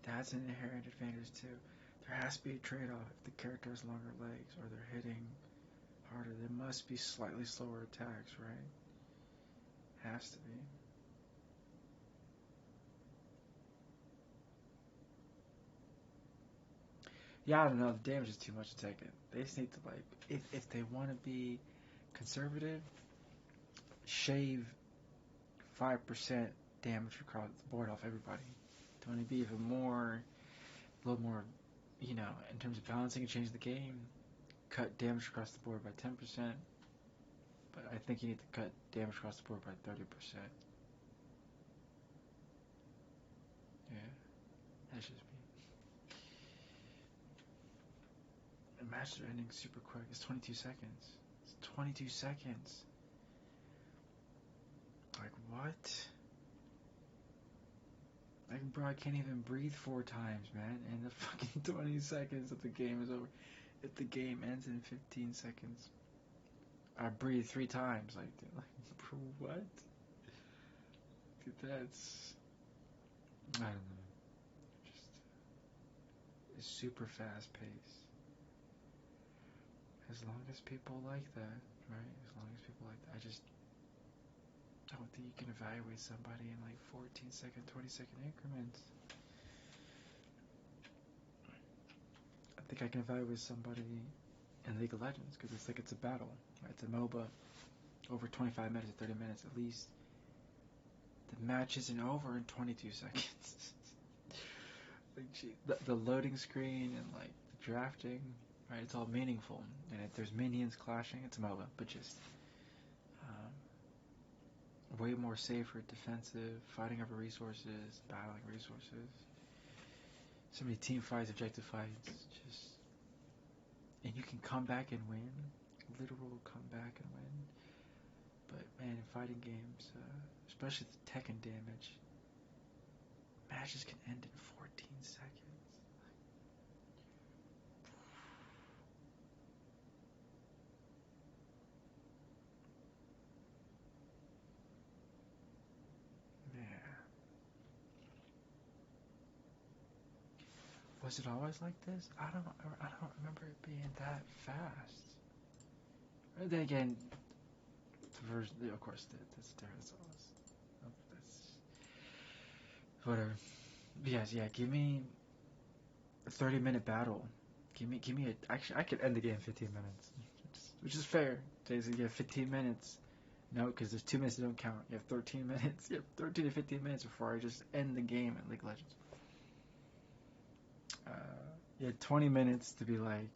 That's an inherent advantage too. There has to be a trade-off. If the character has longer legs or they're hitting harder, there must be slightly slower attacks, right? Has to be. Yeah, I don't know. The damage is too much to take it. They just need to like, if they want to be conservative, shave 5% damage across the board off everybody. Do you want to be even more, a little more, in terms of balancing and changing the game, cut damage across the board by 10%. But I think you need to cut damage across the board by 30%. Yeah, that's just me. The matches are ending super quick. It's 22 seconds. It's 22 seconds. Like, what? Like, bro, I can't even breathe 4 times, man. And the fucking 20 seconds that the game is over. If the game ends in 15 seconds, I breathe 3 times. Like bro, what? Dude, that's. I don't know. Just. It's super fast paced. As long as people like that, right? As long as people like that. I just don't think you can evaluate somebody in like 14-second, 20-second increments. I think I can evaluate somebody in League of Legends because it's like it's a battle. Right? It's a MOBA over 25 minutes or 30 minutes at least. The match isn't over in 22 seconds. Like, gee, the loading screen and like the drafting, right? It's all meaningful. And if there's minions clashing, it's a MOBA, but just way more safer, defensive, fighting over resources, battling resources. So many team fights, objective fights, just and you can come back and win, literal come back and win. But man, in fighting games, especially the Tekken damage, matches can end in 14 seconds. Man, was it always like this? I don't remember it being that fast. And then again, the version, of course, that's always that's whatever. But yes, yeah. Give me a 30-minute battle. Give me a. Actually, I could end the game in 15 minutes, which is fair. Days you have 15 minutes. No, because there's 2 minutes that don't count. You have 13 minutes. You have 13 to 15 minutes before I just end the game in League of Legends. You had 20 minutes to be like,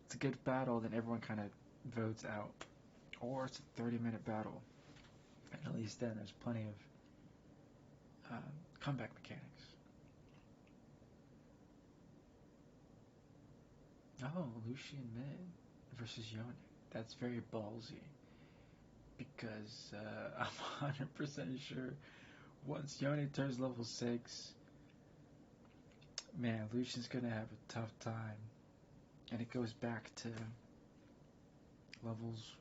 it's a good battle, then everyone kind of votes out. Or it's a 30-minute battle. And at least then there's plenty of comeback mechanics. Oh, Lucian mid versus Yone. That's very ballsy. Because I'm 100% sure once Yone turns level 6, man, Lucian's going to have a tough time. And it goes back to levels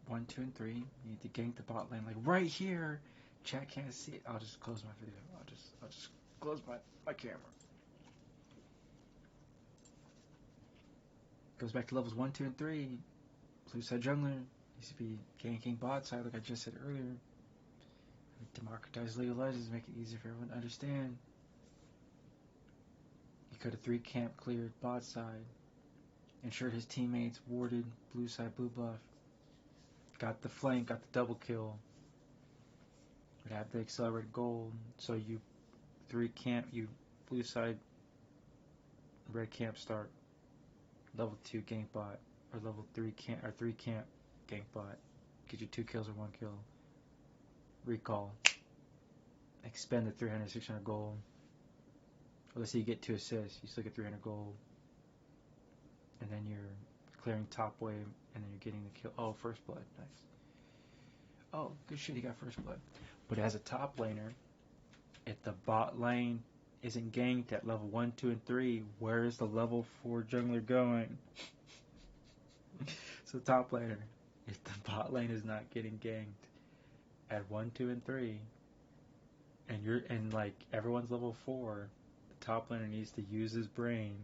1, 2, and 3. You need to gank the bot lane, like right here. Chat can't see it. I'll just close my video. I'll just close my camera. Goes back to levels 1, 2, and 3. Blue side jungler needs to be ganking bot side, like I just said earlier. Democratize League of Legends, make it easier for everyone to understand. He could have 3 camp cleared bot side, ensured his teammates warded blue side blue buff, got the flank, got the double kill, would have the accelerated gold, so you 3 camp, you blue side red camp start, level 2 gank bot, or level 3 camp, or 3 camp gank bot, get you 2 kills or 1 kill, recall, expend the 300, 600 gold. Well, let's say you get 2 assists, you still get 300 gold, and then you're clearing top wave, and then you're getting the kill. Oh, first blood, nice. Oh, good shit, he got first blood. But as a top laner, if the bot lane isn't ganked at level 1, 2, and 3, where is the level 4 jungler going? So top laner, if the bot lane is not getting ganked at 1, 2, and 3, and like everyone's level 4, the top laner needs to use his brain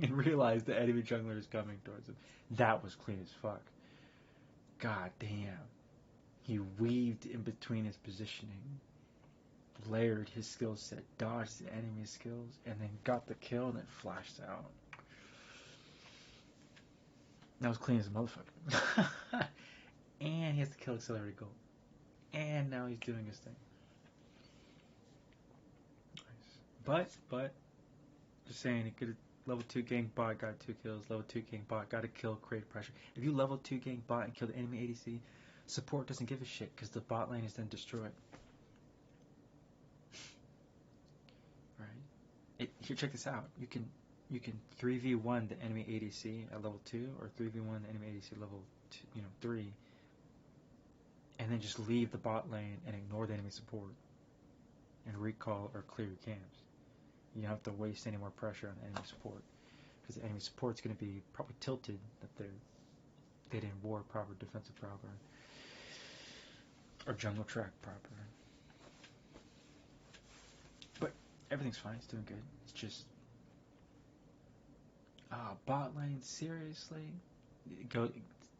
and realize the enemy jungler is coming towards him. That was clean as fuck. God damn. He weaved in between his positioning, layered his skill set, dodged the enemy skills, and then got the kill and then flashed out. That was clean as a motherfucker. And he has to kill accelerated gold. And now he's doing his thing. Nice. But, just saying, he could have level 2 gank bot, got 2 kills, level 2 gank bot, got a kill, create pressure. If you level 2 gank bot and kill the enemy ADC, support doesn't give a shit because the bot lane is then destroyed. Right? Here, check this out. You can 3v1 the enemy ADC at level 2 or 3v1 the enemy ADC at level 3, and then just leave the bot lane and ignore the enemy support and recall or clear your camps. You don't have to waste any more pressure on the enemy support because the enemy support's going to be probably tilted that they didn't ward proper, defensive proper, or jungle track proper. But everything's fine. It's doing good. It's just bot lane, seriously? Go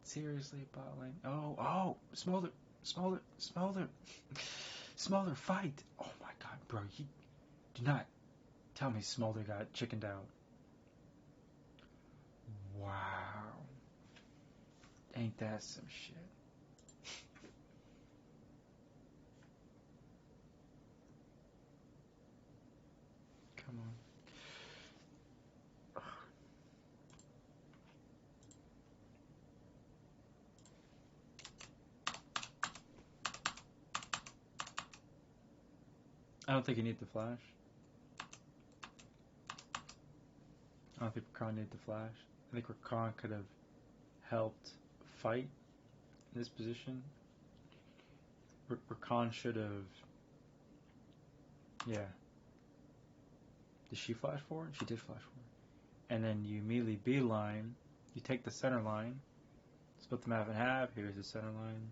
seriously, bot lane. Oh, Smolder, fight! Oh my god, bro, you do not tell me Smolder got chickened out. Wow, ain't that some shit? Come on. I don't think you need the flash. I don't think Rakan needed the flash. I think Rakan could have helped fight in this position. Rakan should have. Yeah. Did she flash forward? She did flash forward. And then you immediately beeline. You take the center line, split the map in half. Here's the center line.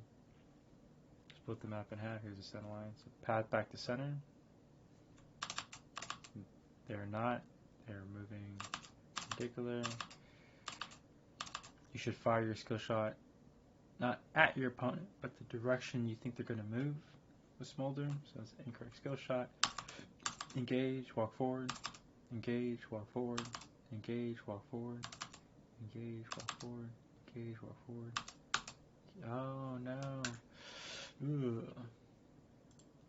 Split the map in half. Here's the center line. So path back to center. They're not. They're moving particular. You should fire your skill shot not at your opponent, but the direction you think they're going to move with Smolder. So it's an incorrect skill shot. Engage, walk forward. Engage, walk forward. Engage, walk forward. Engage, walk forward. Engage, walk forward. Oh no. Ugh.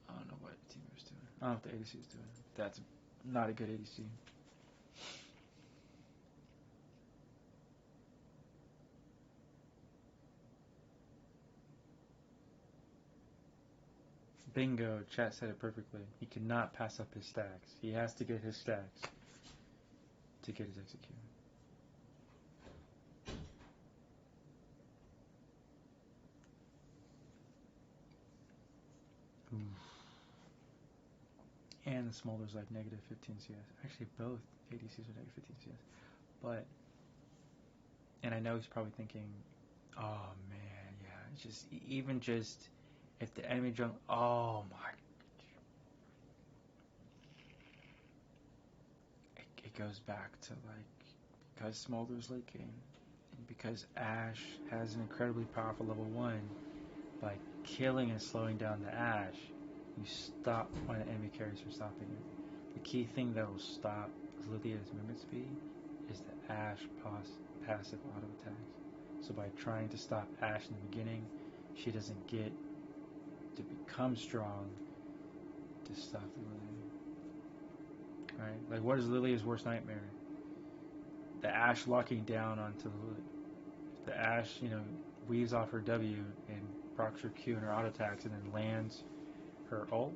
I don't know what the team is doing. I don't know what the ADC is doing. That's not a good ADC. Bingo, chat said it perfectly. He cannot pass up his stacks. He has to get his stacks to get his execute. Oof. And the Smolder's like negative 15 CS. Actually, both ADCs are negative 15 CS. But, and I know he's probably thinking, oh man, yeah, just, even just, if the enemy jungle, oh my, it goes back to like, because Smolder's late game, and because Ashe has an incredibly powerful level 1, by killing and slowing down the Ashe, you stop one of the enemy carries from stopping it. The key thing that will stop Lydia's movement speed is the Ashe passive auto attacks. So by trying to stop Ashe in the beginning, she doesn't get to become strong to stop the Lilia. Right? Like, what is Lilia's worst nightmare? The Ashe locking down onto the Lilia. The Ashe, weaves off her W and procs her Q and her auto attacks and then lands her ult.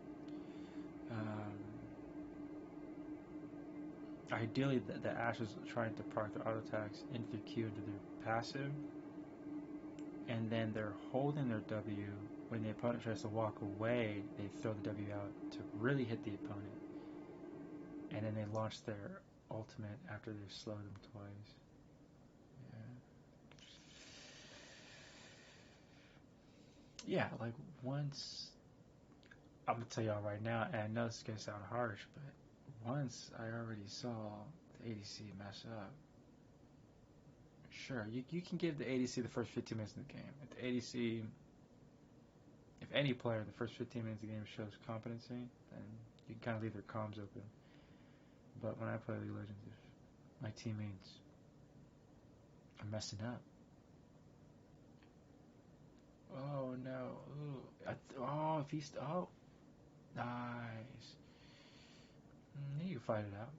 Ideally, the Ashe is trying to proc their auto attacks into their Q, into their passive, and then they're holding their W. When the opponent tries to walk away, they throw the W out to really hit the opponent, and then they launch their ultimate after they've slowed them twice. Yeah, like once, I'm gonna tell y'all right now, and I know this is gonna sound harsh, but once I already saw the ADC mess up. Sure, you can give the ADC the first 15 minutes of the game. If the ADC, if any player in the first 15 minutes of the game shows competency, then you can kind of leave their comms open. But when I play League of Legends, if my teammates are messing up, oh no, ooh, if he's, nice. You can fight it out.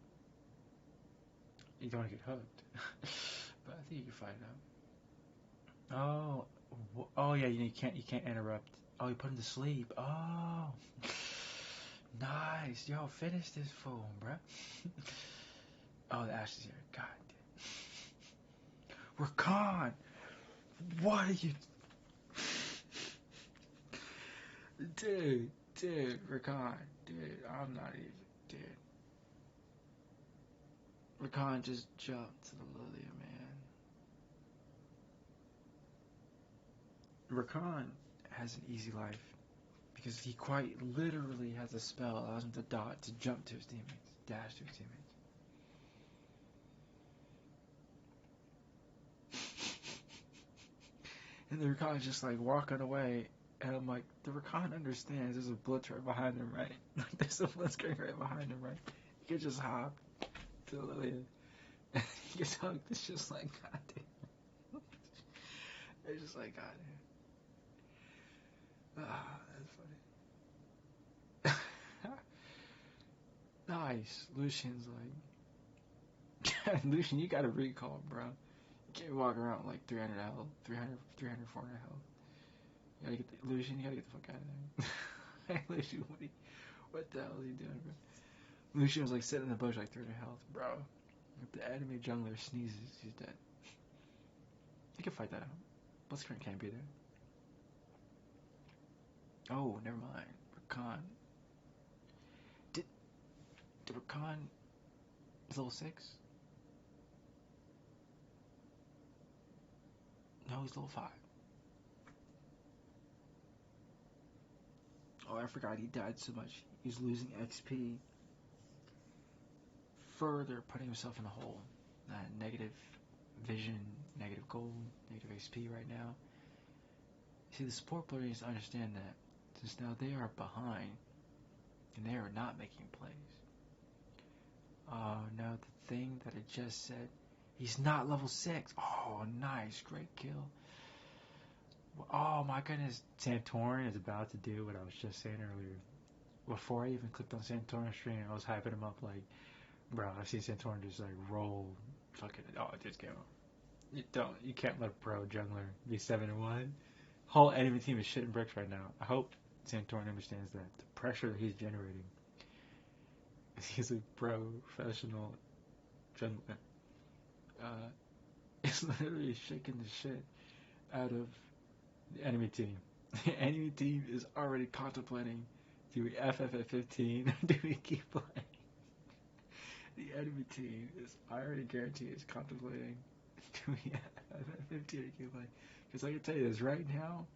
You don't want to get hooked, but I think you can fight it out. Oh yeah, you can't interrupt. Oh, you put him to sleep. Oh, nice. Yo, finish this fool, bruh. Oh, the Ashe is here. God damn. Rakan, what are you? Dude, Rakan, dude, I'm not even, dude. Rakan just jumped to the Lilia, man. Rakan has an easy life because he quite literally has a spell that allows him to dot, to jump to his teammates, dash to his teammates. And the Rakan's just like walking away, and I'm like, the Rakan understands there's a blitz right behind him, right? Like, there's a blitz going right behind him, right? He could just hop to the Lilia. He gets hugged. It's just like, God damn. It's just like, God damn. Ah, that's funny. Nice. Lucian's like, Lucian, you got a recall, bro. You can't walk around with like 300 health, 400 health. You gotta get Lucian, you gotta get the fuck out of there. Hey, Lucian, what the hell is he doing, bro? Lucian was like sitting in the bush like 300 health, bro. If the enemy jungler sneezes, he's dead. You can fight that out. Blitzcrank can't be there. Oh, never mind. Rakan. Did Rakan is level 6? No, he's level 5. Oh, I forgot he died so much. He was losing XP. Further putting himself in the hole. Negative vision, negative gold, negative XP right now. See, the support player needs to understand that since now they are behind and they are not making plays. Oh no, the thing that I just said, he's not level 6. Oh, nice, great kill. Oh my goodness, Santorin is about to do what I was just saying earlier. Before I even clicked on Santorin's stream, I was hyping him up like, bro, I've seen Santorin just like roll fucking, oh, it just came up. You can't let pro jungler be 7-1. Whole enemy team is shitting bricks right now. I hope Santorin understands that the pressure that he's generating. He's a professional jungler. It's literally shaking the shit out of the enemy team. The enemy team is already contemplating: do we FF at 15 or do we keep playing? The enemy team is, I already guarantee, is contemplating: do we FF at 15 or keep playing? Because I can tell you this right now,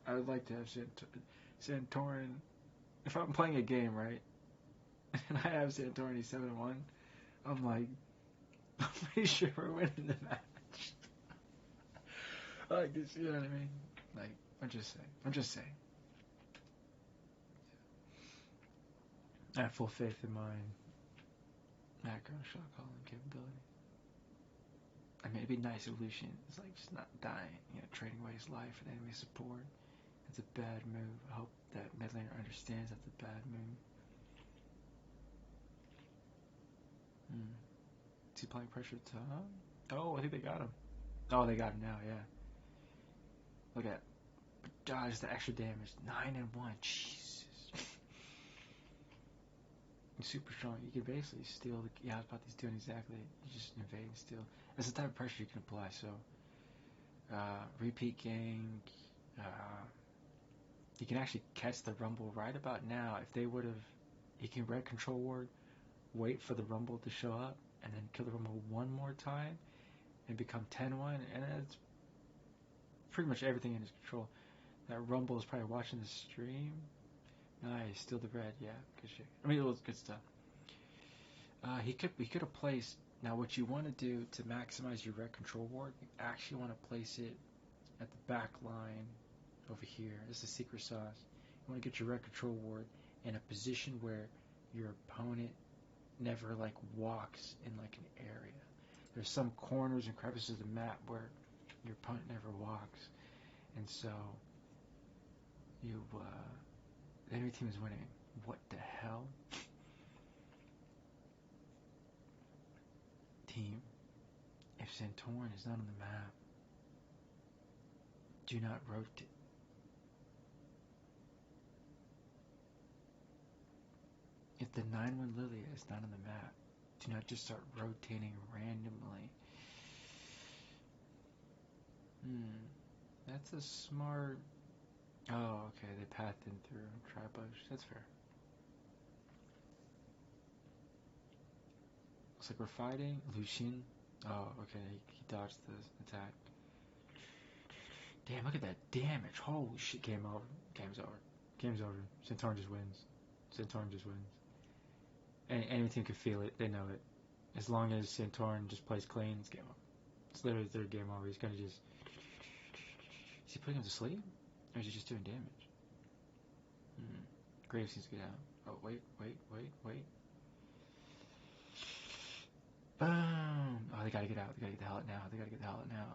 I would like to have Santorin. If I'm playing a game, right, and I have Santorin 7-1, I'm like, I'm pretty sure we're winning the match. Like this, you know what I mean? Like, I'm just saying. I have full faith in my macro shot calling capability. I mean, it'd be nice if Lucian is like just not dying, trading away his life for the enemy support. It's a bad move. I hope that mid laner understands that's a bad move. Is he applying pressure to? Oh, I think they got him. Oh, they got him now. Yeah. Look at, dodge the extra damage. 9-1. Jesus. He's super strong. You can basically steal the. Yeah, I was about to doing exactly. You just invade and steal. That's the type of pressure you can apply. So, repeat gang. You can actually catch the Rumble right about now. If they would have, you can red control ward, wait for the Rumble to show up, and then kill the Rumble one more time, and become 10-1, and that's pretty much everything in his control. That Rumble is probably watching the stream. Nice, steal the red, yeah, good shit. I mean, it was good stuff. He could have placed. Now, what you want to do to maximize your red control ward, you actually want to place it at the back line over here. This is the secret sauce. You want to get your red control ward in a position where your opponent never like walks in like an area. There's some corners and crevices of the map where your opponent never walks, and so the enemy team is winning. What the hell? Team, if Santorin is not on the map, do not rotate. If the 9-1 Lilia is not on the map, do not just start rotating randomly. That's a smart. Oh, okay, they pathed in through Tribush. That's fair. Looks like we're fighting. Lucian. Oh, okay, he dodged the attack. Damn, look at that damage. Holy shit, game over. Game's over. Game's over. Santorin just wins. Santorin just wins. Any team can feel it. They know it. As long as Santorin just plays clean, it's game over. It's literally their game over. He's gonna just. Is he putting him to sleep? Or is he just doing damage? Graves needs to get out. Oh, wait. Boom! Oh, they gotta get out. They gotta get the hell out now.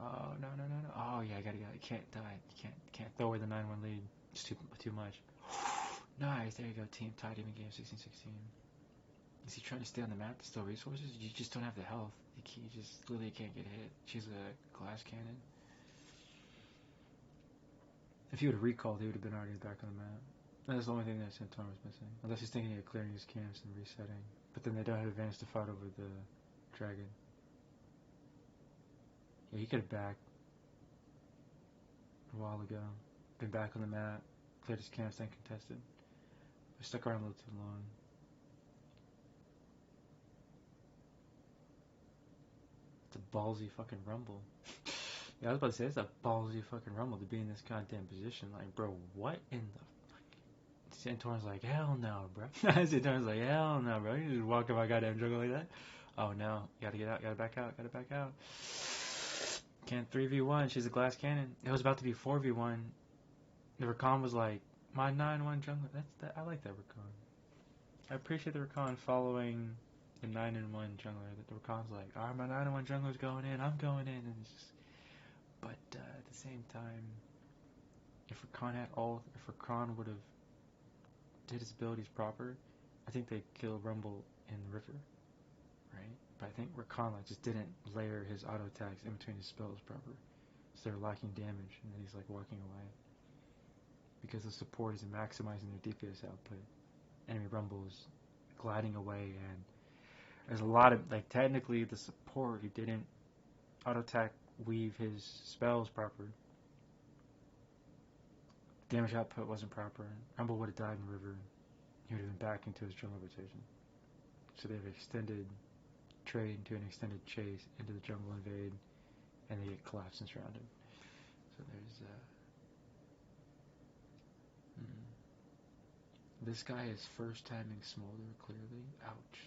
Oh, no. Oh, yeah, I gotta get out. You can't die. You can't throw away the 9-1 lead. It's too much. Nice. There you go, team. Tied even game 16-16. Is he trying to stay on the map to steal resources? You just don't have the health. You just literally can't get hit. She's a glass cannon. If he would have recalled, he would have been already back on the map. That's the only thing that Santorin was missing. Unless he's thinking of clearing his camps and resetting. But then they don't have advantage to fight over the dragon. Yeah, he could have backed a while ago. Been back on the map, cleared his camps, then contested. But stuck around a little too long. It's a ballsy fucking rumble. Yeah, I was about to say, it's a ballsy fucking rumble to be in this goddamn position. Like, bro, what in the... Santorin's like, hell no, bro. Santorin's like, hell no, bro. You just walk in my goddamn jungle like that? Oh, no. Gotta get out, gotta back out, gotta back out. Can't 3v1. She's a glass cannon. It was about to be 4v1. The Rakan was like, my 9-1 jungler. I like that Rakan. I appreciate the Rakan following the 9-1 jungler. That the Rakan's like, alright, my 9-1 jungler's going in. I'm going in. And it's just... But at the same time, if Rakan would have did his abilities proper, I think they'd kill Rumble in the river, right? But I think Rakan just didn't layer his auto attacks in between his spells proper, so they're lacking damage, and then he's like walking away because the support isn't maximizing their DPS output. Enemy Rumble is gliding away, and there's a lot of technically the support he didn't auto attack weave his spells proper. Damage output wasn't proper. Rumble would have died in the river. He would have been back into his jungle rotation. So they have extended trade into an extended chase into the jungle invade, and they get collapsed and surrounded. So there's this guy is first timing Smolder clearly. Ouch.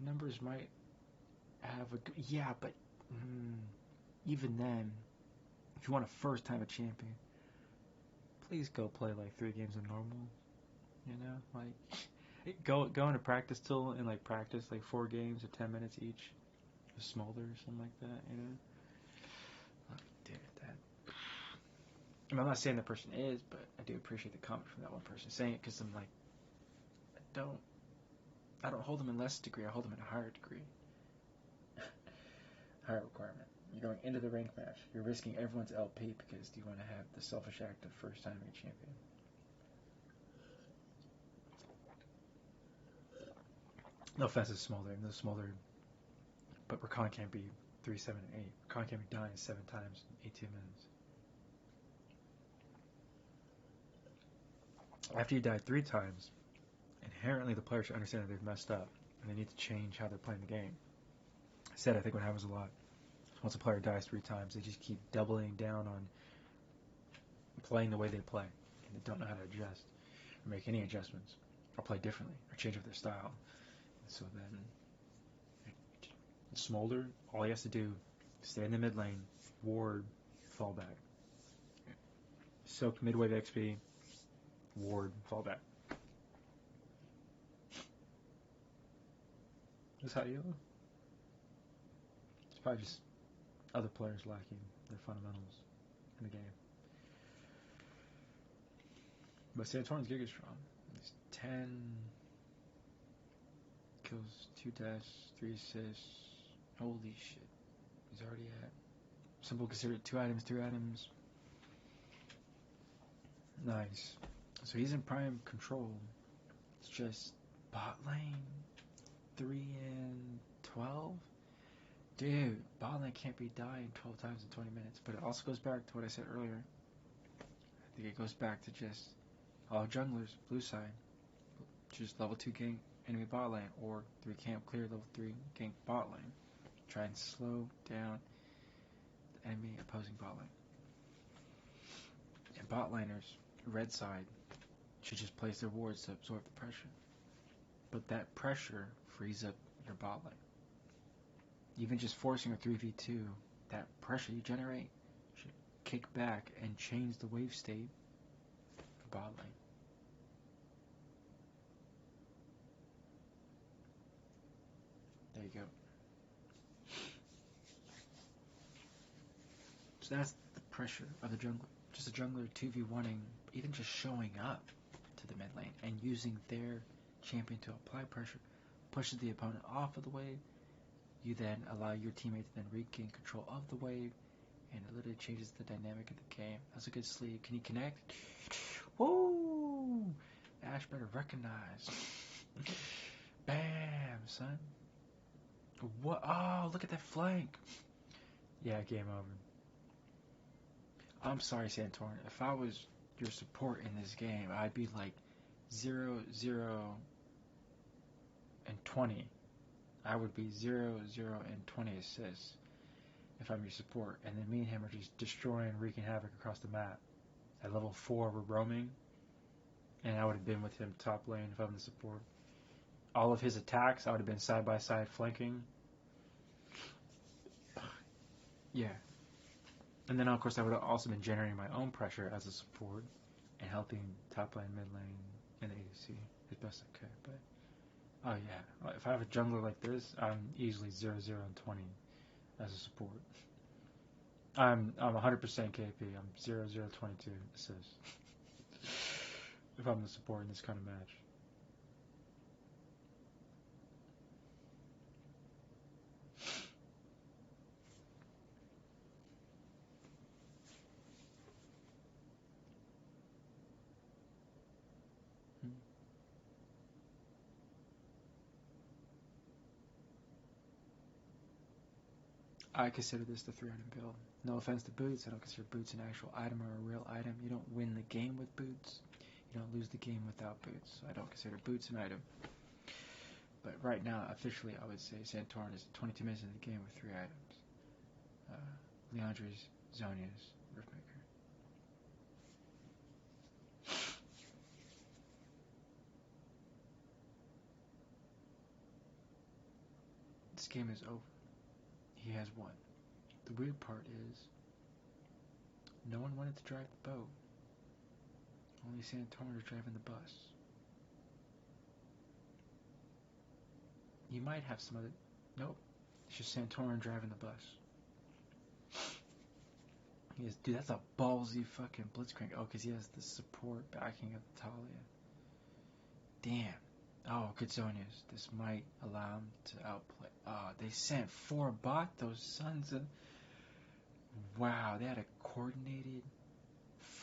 Numbers might have but even then, if you want to first time a champion, please go play 3 games of normal. You know, go into practice tool and practice 4 games of 10 minutes each with Smolder or something like that. You know, dude, that. I mean, I'm not saying the person is, but I do appreciate the comment from that one person saying it, because I'm like, I don't hold them in less degree. I hold them in a higher degree. Higher requirement. You're going into the rank match. You're risking everyone's LP because you want to have the selfish act of first timing a champion. No offense to Smolder. No Smolder. But Rakan can't be 3, 7, and 8. Rakan can't be dying 7 times in 18 minutes. After you die 3 times, inherently the player should understand that they've messed up and they need to change how they're playing the game. I said, I think what happens a lot, once a player dies 3 times, they just keep doubling down on playing the way they play, and they don't know how to adjust or make any adjustments or play differently or change up their style. And so then Smolder, all he has to do is stay in the mid lane, ward, fall back. Soak mid-wave XP, ward, fall back. That's how you do. It's probably just other players lacking their fundamentals in the game. But Santorin's Giga strong. He's 10 kills, 2 deaths, 3 assists. Holy shit. He's already at. Some people consider it 2 items, 3 items. Nice. So he's in prime control. It's just bot lane 3 and 12. Dude, bot lane can't be dying 12 times in 20 minutes. But it also goes back to what I said earlier. I think it goes back to just all junglers, blue side, just level 2 gank enemy bot lane, or 3 camp clear level 3 gank bot lane. Try and slow down the enemy opposing bot lane. And bot laners, red side, should just place their wards to absorb the pressure. But that pressure frees up your bot lane. Even just forcing a 3v2, that pressure you generate should kick back and change the wave state for bot lane. There you go. So that's the pressure of the jungler. Just a jungler 2v1ing, even just showing up to the mid lane and using their champion to apply pressure, pushes the opponent off of the wave. You then allow your teammate to then regain control of the wave and it literally changes the dynamic of the game. That's a good sleeve. Can you connect? Woo! Ash better recognize. Bam, son. What? Oh, look at that flank. Yeah, game over. I'm sorry, Santorin. If I was your support in this game, I'd be like 0, 0, and 20. I would be 0, 0, and 20 assists if I'm your support. And then me and him are just destroying, wreaking havoc across the map. At level 4, we're roaming. And I would have been with him top lane if I'm the support. All of his attacks, I would have been side by side flanking. Yeah. And then, of course, I would have also been generating my own pressure as a support and helping top lane, mid lane, and ADC as best I could. But, oh yeah, if I have a jungler like this, I'm easily 0, 0, and 20 as a support. I'm 100% KP. I'm 0, 0, 22 assists. If I'm the support in this kind of match. I consider this the 3-item build. No offense to boots, I don't consider boots an actual item or a real item. You don't win the game with boots. You don't lose the game without boots. So I don't consider boots an item. But right now, officially, I would say Santorin is 22 minutes into the game with 3 items. Liandry's, Zhonya's, Riftmaker. This game is over. He has won. The weird part is, no one wanted to drive the boat. Only Santorin is driving the bus. You might have some other... Nope. It's just Santorin driving the bus. He is, dude, that's a ballsy fucking blitzcrank. Oh, because he has the support backing of Talia. Damn. Oh, good Zhonya's. This might allow him to outplay. Oh, they sent 4 bot, those sons of... Wow, they had a coordinated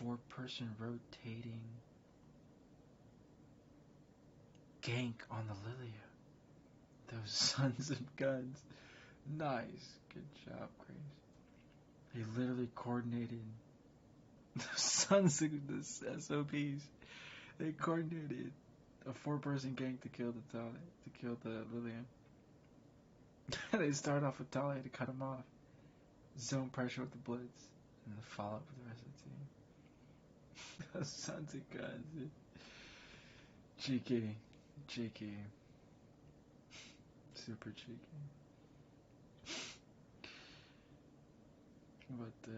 4-person rotating gank on the Lilia. Those sons of guns. Nice. Good job, Grace. They literally coordinated the sons of the SOPs. They coordinated a 4-person gank to kill the Talia, to kill the Lilian. They start off with Talia to cut him off. Zone pressure with the blitz. And the follow-up with the rest of the team. Those sons of guns, dude. Cheeky. Cheeky. Super cheeky. But,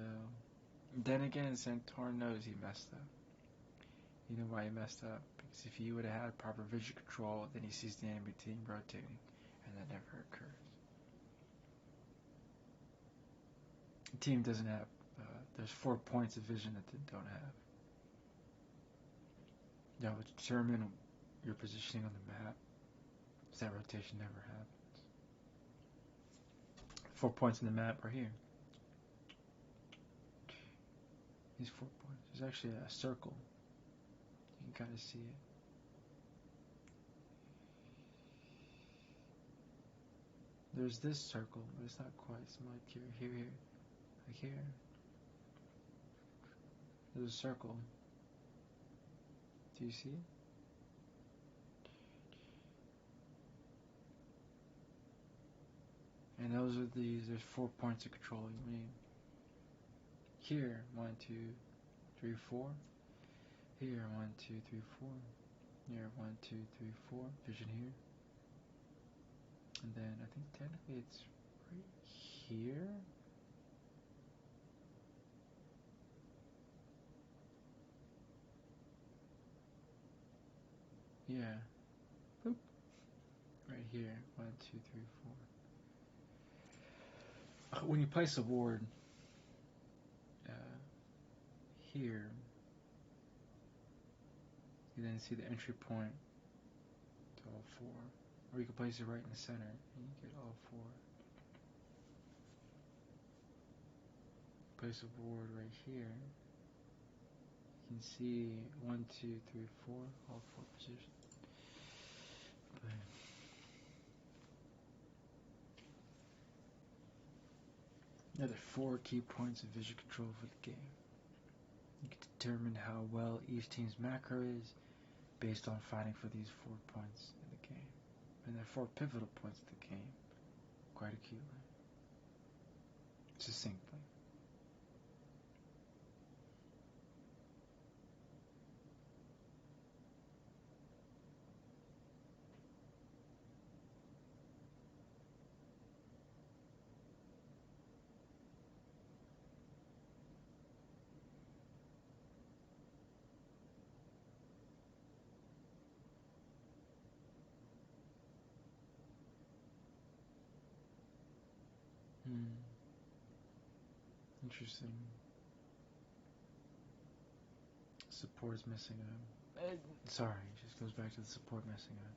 then again, Santorin knows he messed up. You know why he messed up? Because if he would have had proper vision control, then he sees the enemy team rotating, and that never occurs. The team doesn't have, there's 4 points of vision that they don't have. That would determine your positioning on the map, so that rotation never happens. 4 points in the map are here. These 4 points. There's actually a circle. You can kind of see it. There's this circle, but it's not quite so much here. Like here. There's a circle. Do you see it? And those are there's 4 points of control you need. Here, 1, 2, 3, 4. Here, 1, 2, 3, 4. Here, 1, 2, 3, 4. Vision here. And then I think technically it's right here. Yeah. Boop. Right here. 1, 2, 3, 4. When you place a ward here, you then see the entry point to all 4. Or you can place it right in the center and you get all 4. place a board right here. You can see 1, 2, 3, 4, all 4 positions. But another 4 key points of vision control for the game. You can determine how well each team's macro is based on fighting for these 4 points in the game. And there are 4 pivotal points in the game, quite acutely, succinctly. Interesting. Support is missing out. Sorry, it just goes back to the support messing up.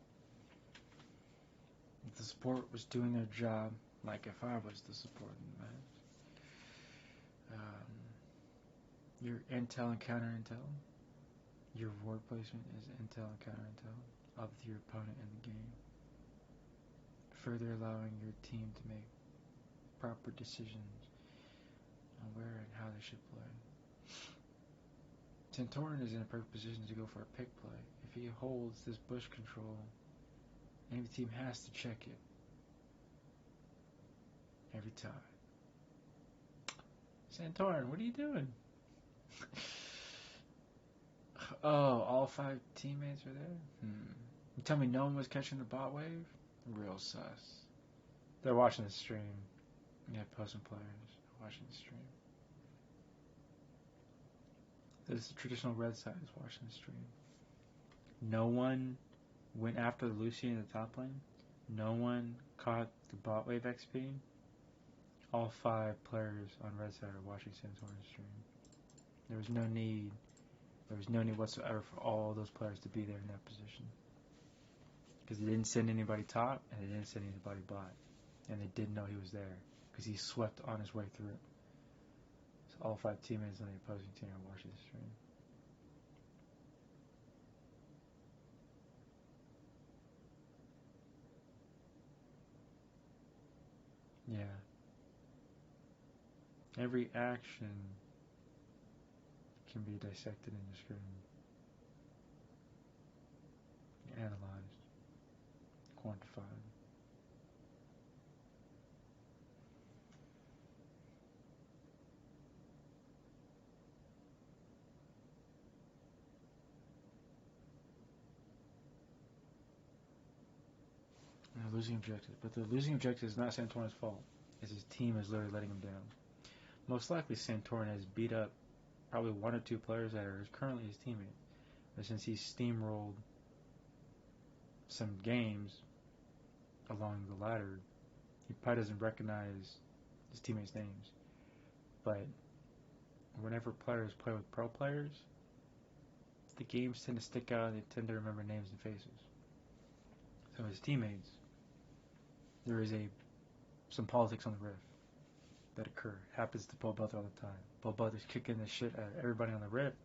If the support was doing their job, like if I was the support in the match, your intel and counter intel, your ward placement is intel and counter intel of your opponent in the game, further allowing your team to make proper decisions on where and how they should play. Santorin is in a perfect position to go for a pick play. If he holds this bush control, any team has to check it every time. Santorin, what are you doing? Oh, all 5 teammates are there? You tell me no one was catching the bot wave? Real sus. They're watching the stream. Yeah, Posen players watching the stream. This is the traditional red side is watching the stream. No one went after the Lucian in the top lane. No one caught the bot wave XP. All 5 players on red side are watching Santorin's stream. There was no need whatsoever for all those players to be there in that position. Because they didn't send anybody top, and they didn't send anybody bot. And they didn't know he was there, because he swept on his way through it. So all 5 teammates on the opposing team are watching the stream. Yeah. Every action can be dissected in the screen. Analyzed. Quantified. And they're losing objectives. But the losing objective is not Santorin's fault. It's his team is literally letting him down. Most likely Santorin has beat up probably 1 or 2 players that are currently his teammate. But since he's steamrolled some games along the ladder, he probably doesn't recognize his teammates' names. But whenever players play with pro players, the games tend to stick out and they tend to remember names and faces. So his teammates, there is some politics on the rift that occur. Happens to Bobrother all the time. Bobrother's kicking the shit out of everybody on the rift,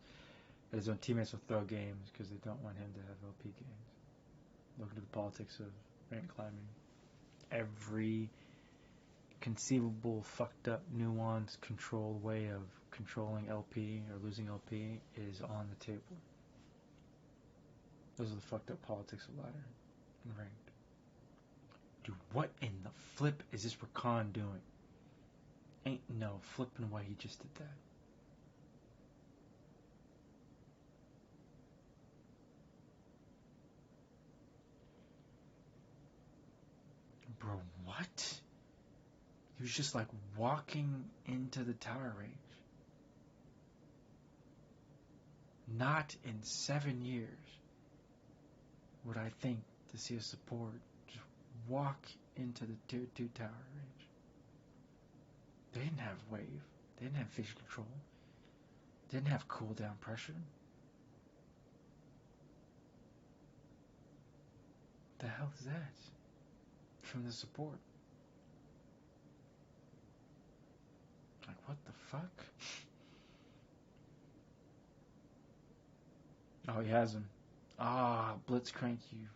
and his own teammates will throw games because they don't want him to have LP games. Look into the politics of rank climbing. Every conceivable fucked up, nuanced, controlled way of controlling LP or losing LP is on the table. Those are the fucked up politics of ladder and ranked. Dude, what in the flip is this Rakan doing? Ain't no flipping way he just did that. Bro, what? He was just like walking into the tower range. Not in 7 years would I think to see a support just walk into the tier 2 tower range. They didn't have wave. They didn't have vision control. They didn't have cooldown pressure. The hell is that? From the support. Like, what the fuck? Oh, he has him. Ah, Blitzcrank, you.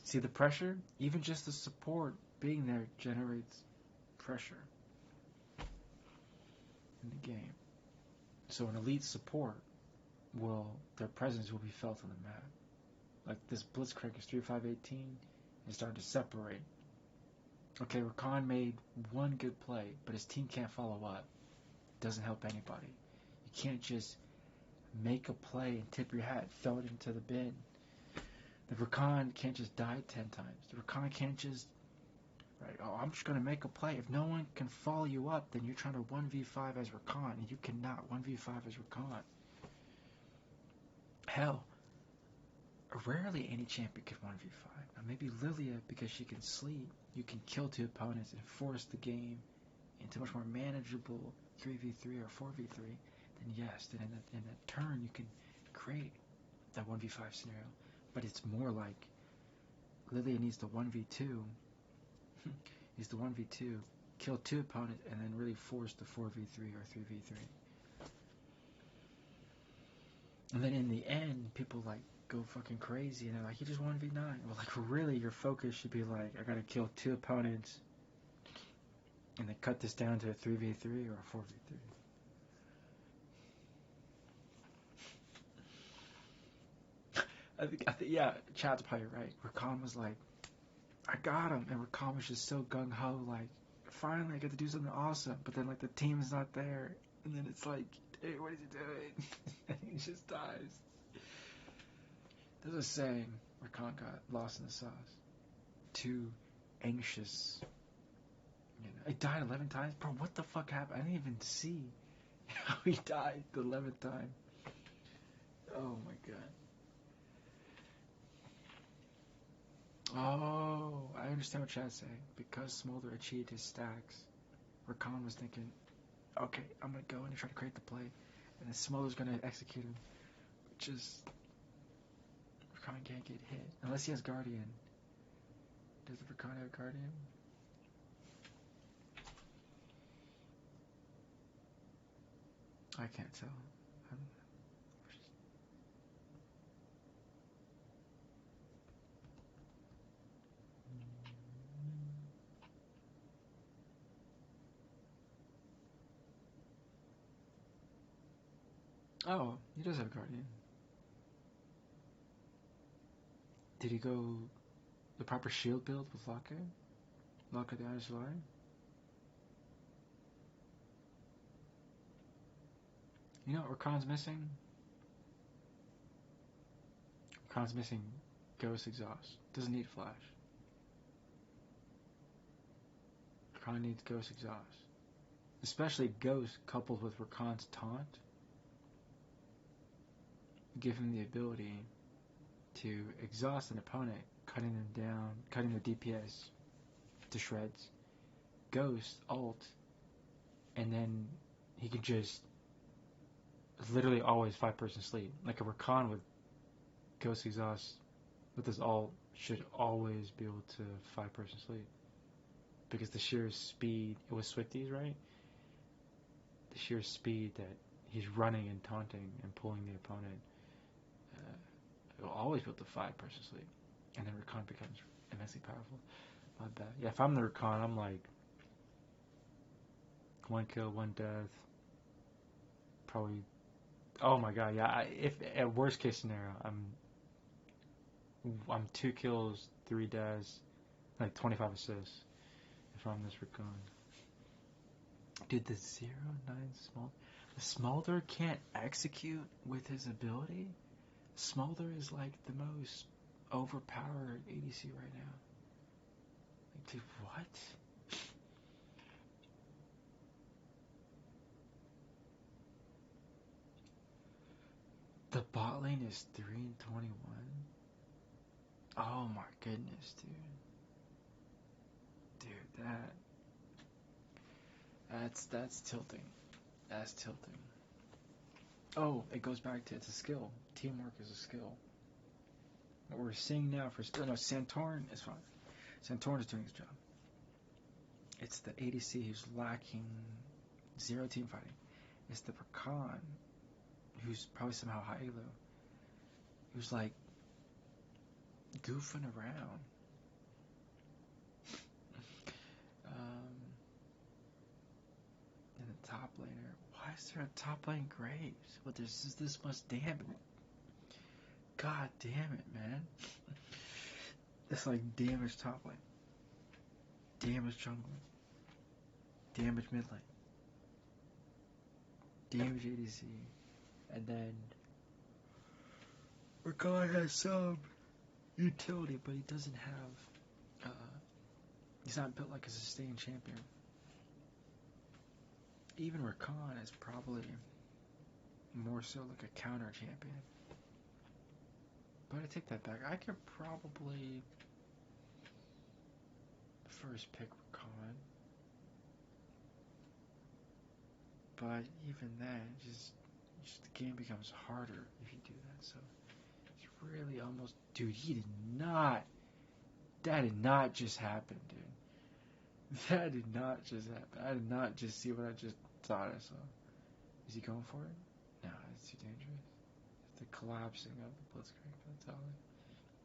See the pressure? Even just the support being there generates pressure in the game. So an elite support their presence will be felt on the map. Like this Blitzcrank is 3-5-18 and starting to separate. Okay, Rakan made one good play, but his team can't follow up. Doesn't help anybody. You can't just make a play and tip your hat, throw it into the bin. The Rakan can't just die 10 times. The Rakan can't just, right, oh, I'm just going to make a play. If no one can follow you up, then you're trying to 1v5 as Rakan, and you cannot 1v5 as Rakan. Hell, rarely any champion can 1v5. Now maybe Lilia, because she can sleep, you can kill 2 opponents and force the game into much more manageable 3v3 or 4v3. Then yes, then in that turn you can create that 1v5 scenario. But it's more like Lilia needs the 1v2, needs the 1v2, kill 2 opponents, and then really force the 4v3 or 3v3. And then in the end, people like go fucking crazy and they're like, you just 1v9. Well, like really, your focus should be like, I gotta kill 2 opponents and then cut this down to a 3v3 or a 4v3. I think, yeah, Chad's probably right. Rakan was like, I got him, and Rakan was just so gung ho, like, finally I get to do something awesome. But then like the team is not there, and then it's like, dude, what is he doing? And he just dies. There's a saying, Rakan got lost in the sauce. Too anxious. You know, he died 11 times. Bro, what the fuck happened? I didn't even see how he died the 11th time. Oh my god. Oh, I understand what Chad's saying. Because Smolder achieved his stacks, Rakan was thinking, okay, I'm going to go in and try to create the play, and then Smolder's going to execute him, which is, Rakan can't get hit. Unless he has Guardian. Does the Rakan have Guardian? I can't tell. Oh, he does have Guardian. Did he go the proper shield build with Laka? Laka the Honest Line? You know what Rakan's missing? Rakan's missing Ghost Exhaust. Doesn't need Flash. Rakan needs Ghost Exhaust. Especially Ghost coupled with Rakan's taunt. Give him the ability to exhaust an opponent, cutting them down, cutting their DPS to shreds. Ghost ult, and then he can just literally always 5-person sleep. Like a Rakan with Ghost Exhaust with his ult should always be able to 5-person sleep. Because the sheer speed, it was Swifties, right? The sheer speed that he's running and taunting and pulling the opponent, it will always be able to 5-person sleep. And then Rakan becomes immensely powerful. Not bad. Yeah, if I'm the Rakan, I'm like 1 kill, 1 death. Probably. Oh my god, yeah. If at worst case scenario, I'm 2 kills, 3 deaths, like 25 assists. If I'm this Rakan. Dude, the 0-9 Smolder. The Smolder can't execute with his ability? Smolder is like the most overpowered ADC right now. Like, dude, what? The bot lane is 3-21? Oh my goodness, dude. Dude, that's tilting. That's tilting. Oh, it goes back to it's a skill. Teamwork is a skill. What we're seeing now for no, Santorin is fine. Santorin is doing his job. It's the ADC who's lacking Zero team fighting. It's the Rakan, who's probably somehow high elo, who's like goofing around. And the top laner. Why is there a top lane Graves? But there's just this much damage. God damn it, man. It's like damage top lane, damage jungle, damage mid lane, damage ADC, and then Rakan has some utility, but he doesn't have. He's not built like a sustained champion. Even Rakan is probably more so like a counter champion. But I take that back. I could probably first pick Rakan. But even then, just the game becomes harder if you do that. So it's really almost, dude. He did not. That did not just happen, dude. That did not just happen. I did not just see what I just thought I saw. Is he going for it? No, it's too dangerous. It's the collapsing of the Blitzcrank. That's all.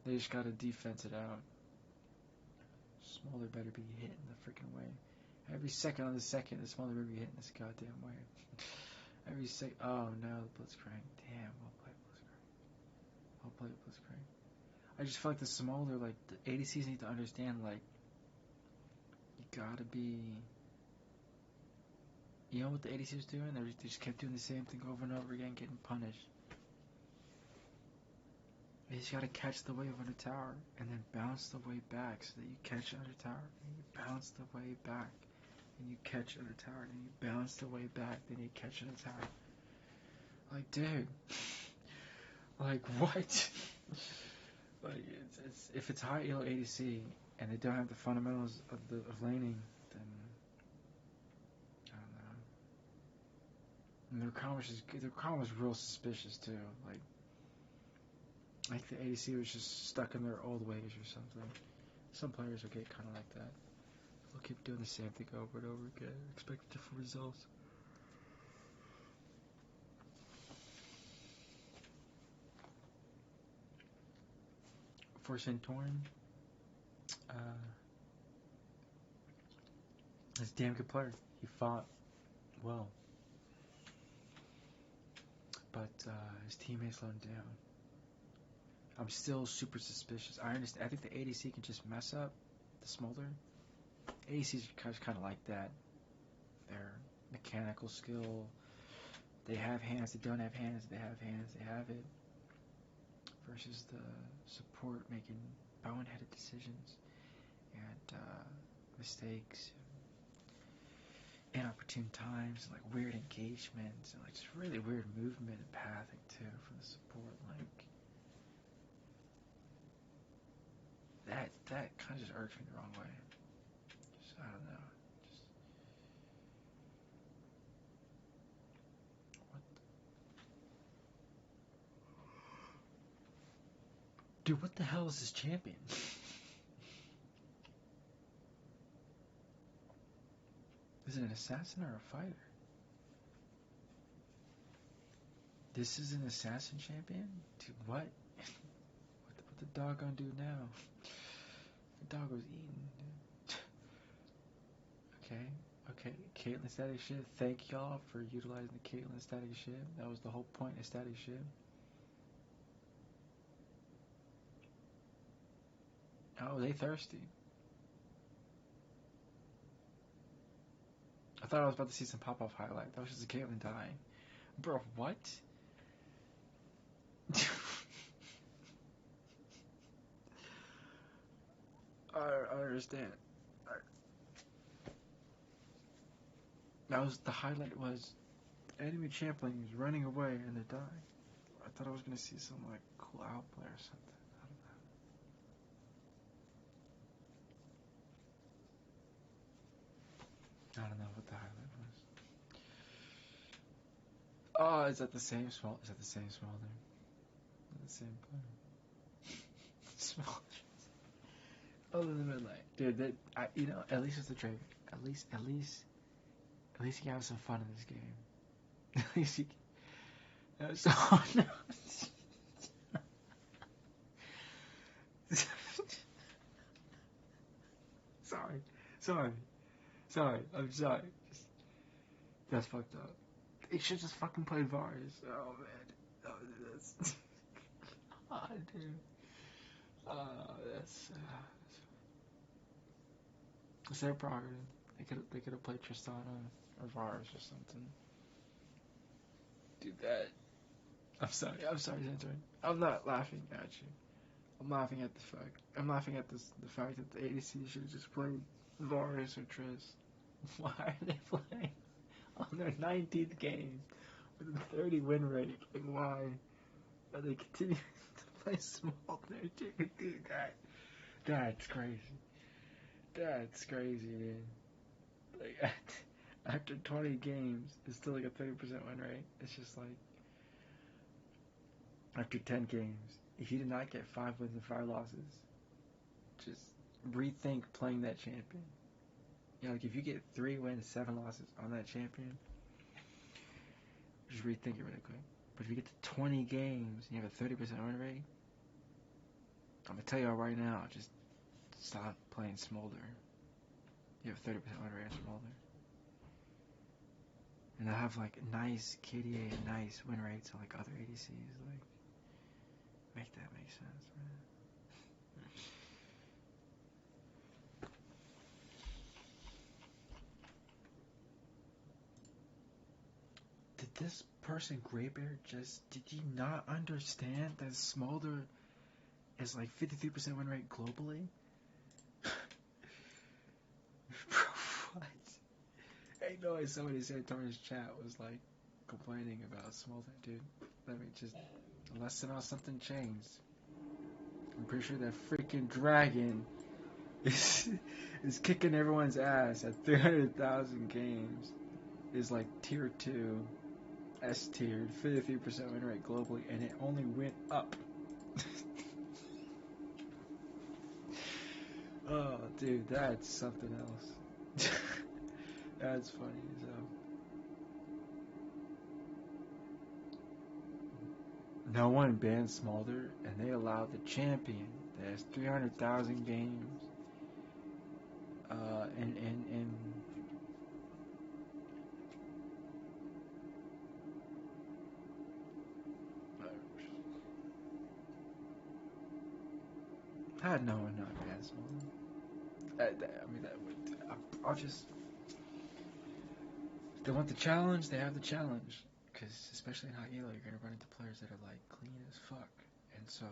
They just gotta defense it out. Smolder better be hitting the freaking way. Every second on the second, the Smolder better be hitting this goddamn way. Every second. Oh no, the Blitzcrank. Damn, well played, Blitzcrank. Well played, Blitzcrank. I just feel like the Smolder, like, the ADCs need to understand, like, you gotta be. You know what the ADC was doing? They just kept doing the same thing over and over again, getting punished. You just gotta catch the wave under tower, and then bounce the way back, so that you catch under tower, and you bounce the way back, and you catch under tower, and you bounce the way back, then you catch under tower. Like, dude. Like, what? Like, it's if it's high elo ADC, and they don't have the fundamentals of laning, then I don't know. And their Rakan was real suspicious too. Like the ADC was just stuck in their old ways or something. Some players will get kind of like that. They'll keep doing the same thing over and over again, expect different results. For Santorin, he's a damn good player. He fought well, but his teammates let him down. I'm still super suspicious. I understand. I think the ADC can just mess up the Smolder. ADCs are kind of like that. Their mechanical skill. They have hands. They don't have hands. They have hands. They have it. Versus the support making boneheaded decisions and mistakes, inopportune times, and like weird engagements, and like just really weird movement and pathing too from the support. Like that kind of just irks me the wrong way. Just, I don't know. Just what? Dude, what the hell is this champion? Is it an assassin or a fighter? This is an assassin champion? Dude, what? What the dog gonna do now? The dog was eaten, dude. Okay, Caitlyn static shit. Thank y'all for utilizing the Caitlyn static shit. That was the whole point of static shit. Oh, they thirsty. I thought I was about to see some pop-off highlight. That was just a Caitlyn dying. Bro, what? I understand. That was the highlight was enemy champion was running away and they're dying. I thought I was gonna see some like cool outplay or something. I don't know what the highlight was. Oh, is that the same small? Is that the same small thing? The same player. Small. Other than midnight, dude. At least it's the Drake. At least At least he can have some fun in this game. At least he can have some. No. Sorry. I'm sorry. That's fucked up. They should just fucking play Vars. Oh man. Oh, that's. Oh, dude. That's it's their prerogative. They could have played Tristana or Vars or something. Do that. I'm sorry, Santorin. I'm not laughing at you. I'm laughing at the fact. I'm laughing at the fact that the ADC should have just played Varus or Triss. Why are they playing on their 19th game with a 30 win rate? Like, why are they continuing to play small? Dude, that's crazy. That's crazy, dude. Like, after 20 games, it's still like a 30% win rate. It's just like, after 10 games, if you did not get 5 wins and 5 losses, just rethink playing that champion. You know, like if you get 3 wins, 7 losses on that champion, just rethink it really quick. But if you get to 20 games and you have a 30% win rate, I'm gonna tell you all right now, just stop playing Smolder. You have a 30% win rate on Smolder. And I have like nice KDA and nice win rates on like other ADCs. Like, make that make sense, man. Did this person, Greybear, did you not understand that Smolder is like 53% win rate globally? Bro, what? I know somebody said Tony's chat was like complaining about Smolder, dude. Let me just, unless somehow something changed. I'm pretty sure that freaking dragon is kicking everyone's ass at 300,000 games. Is like tier 2, S tiered, 53% win rate globally, and it only went up. Oh, dude, that's something else. That's funny as hell. No one banned Smolder, and they allowed the champion that has 300,000 games. And how no one not ban Smolder? I mean, that would. I'll just. They want the challenge, they have the challenge. Because, especially in high elo, you're going to run into players that are, like, clean as fuck. And so,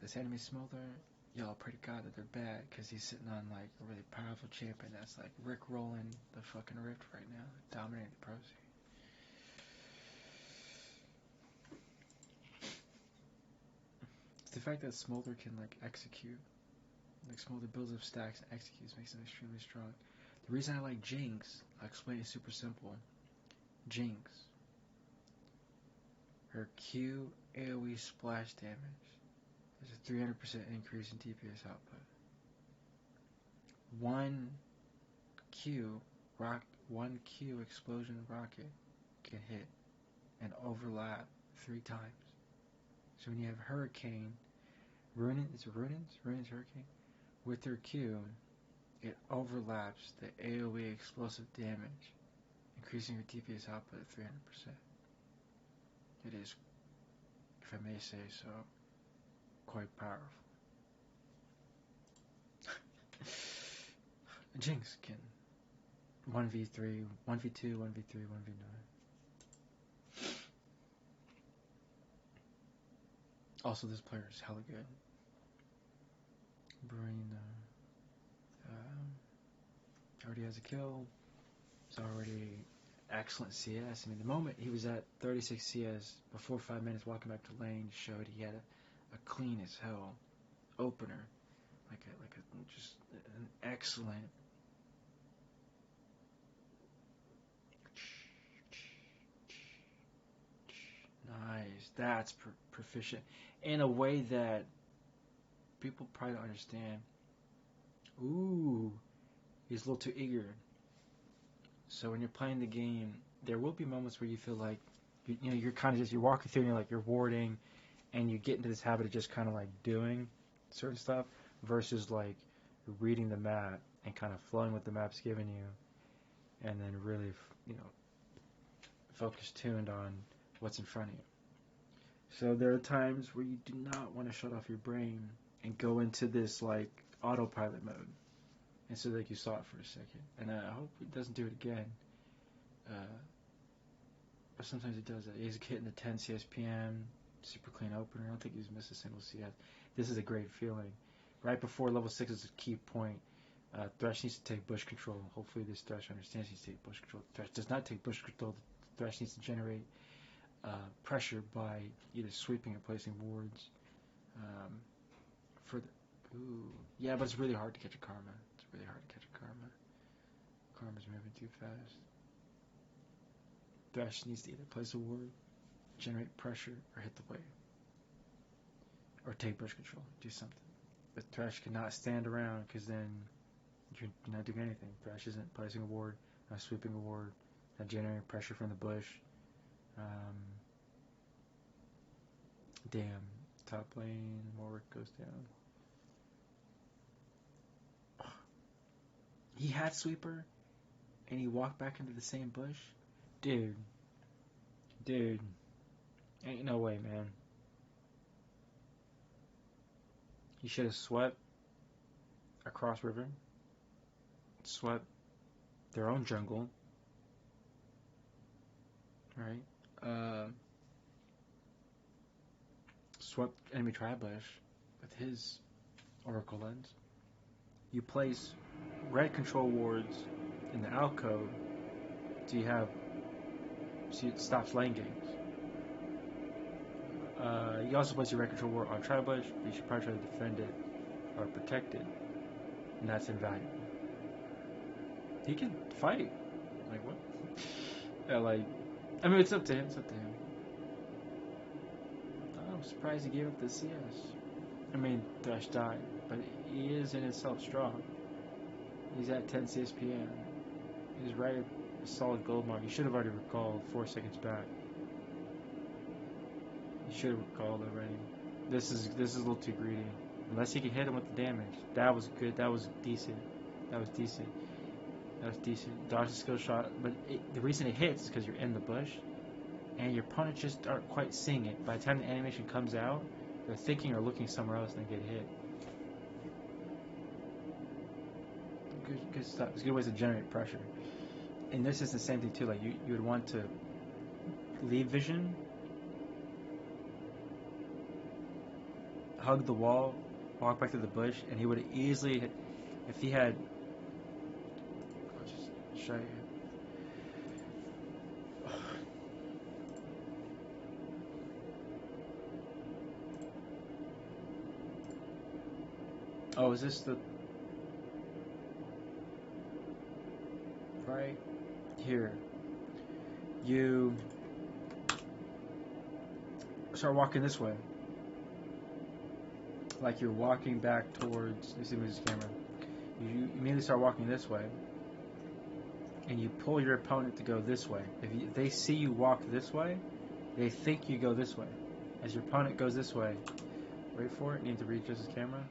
this enemy Smolder, y'all pray to God that they're bad, because he's sitting on, like, a really powerful champion that's, like, Rick rolling the fucking Rift right now, dominating the Pro Scene. It's the fact that Smolder can, like, execute. Like, Smolder builds up stacks and executes, makes him extremely strong. The reason I like Jinx, I'll explain it super simple. Jinx. Her Q AoE splash damage is a 300% increase in DPS output. One Q explosion rocket can hit and overlap 3 times. So when you have Hurricane, Runin's Hurricane, with her Q, it overlaps the AoE explosive damage, increasing her DPS output at 300%. It is, if I may say so, quite powerful. Jinx can 1v3, 1v2, 1v3, 1v9. Also, this player is hella good. Brina already has a kill. It's already excellent CS. I mean, the moment he was at 36 CS before 5 minutes walking back to lane showed he had a clean as hell opener, like a just an excellent. Nice. That's proficient in a way that people probably don't understand. Ooh, he's a little too eager. So when you're playing the game, there will be moments where you feel like you're kind of just you're walking through and you're warding, and you get into this habit of just kind of like doing certain stuff versus like reading the map and kind of flowing with the map's giving you, and then really focus tuned on what's in front of you. So there are times where you do not want to shut off your brain and go into this like autopilot mode. And so like you saw it for a second. And I hope it doesn't do it again. But sometimes it does that. He's hitting the 10 CSPM, super clean opener. I don't think he's missed a single CS. This is a great feeling. Right before level 6 is a key point. Thresh needs to take bush control. Hopefully this Thresh understands he needs to take bush control. Thresh does not take bush control. Thresh needs to generate pressure by either sweeping or placing wards. Yeah, but it's really hard to catch a Karma. It's really hard to catch a Karma. Karma's moving too fast. Thresh needs to either place a ward, generate pressure, or hit the wave. Or take bush control. Do something. But Thresh cannot stand around because then you're not doing anything. Thresh isn't placing a ward, not sweeping a ward, not generating pressure from the bush. Damn. Top lane, Warwick goes down. He had sweeper, and he walked back into the same bush? Dude. Ain't no way, man. He should have swept across river, swept their own jungle, right? Swept enemy tri-bush with his Oracle Lens. You place red control wards in the alcove so it stops lane games. You also place your red control ward on tri-bush, but you should probably try to defend it or protect it, and that's invaluable. He can fight. Like what? I mean, it's up to him. I'm surprised he gave up the CS. I mean, Thresh died, but he is in itself strong. He's at 10 CSPM. He's right at a solid gold mark. He should have already recalled 4 seconds back. He should have recalled already. This is a little too greedy. Unless he can hit him with the damage. That was good. That was decent. Dodge the skill shot. But the reason it hits is because you're in the bush. And your opponents just aren't quite seeing it. By the time the animation comes out, they're thinking or looking somewhere else and they get hit. Good stuff. It's good ways to generate pressure. And this is the same thing too. Like you would want to leave vision, hug the wall, walk back to the bush, and he would have easily hit. If he had, I'll just show you. Oh, is this the right here? You start walking this way, like you're walking back towards. Let me see this camera. You immediately start walking this way, and you pull your opponent to go this way. If they see you walk this way, they think you go this way. As your opponent goes this way, wait for it. Need to readjust his camera.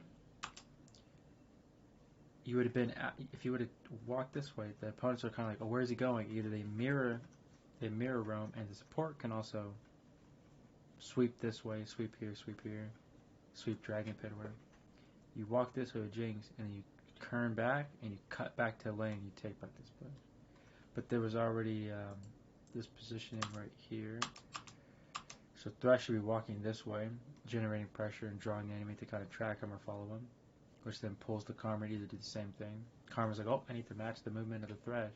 You would have been if you would have walked this way. The opponents are kind of like, oh, where is he going? Either they mirror roam, and the support can also sweep this way, sweep here, sweep Dragon Pit, or whatever. You walk this way with Jinx, and then you turn back and you cut back to lane. You take back this place. But there was already this positioning right here. So Thresh should be walking this way, generating pressure and drawing the enemy to kind of track him or follow him, which then pulls the Karma to either do the same thing. Karma's like, oh, I need to match the movement of the Thresh.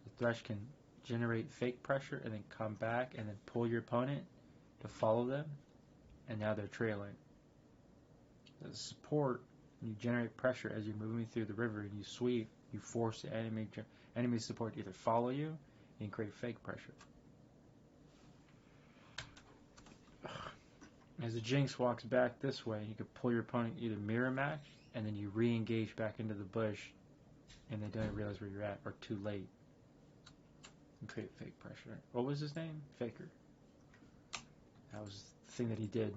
The Thresh can generate fake pressure and then come back and then pull your opponent to follow them, and now they're trailing. The support, you generate pressure as you're moving through the river and you sweep, you force the enemy support to either follow you and create fake pressure. As the Jinx walks back this way, you could pull your opponent either mirror match, and then you re-engage back into the bush, and they don't realize where you're at, or too late.
and create fake pressure. What was his name? Faker. That was the thing that he did.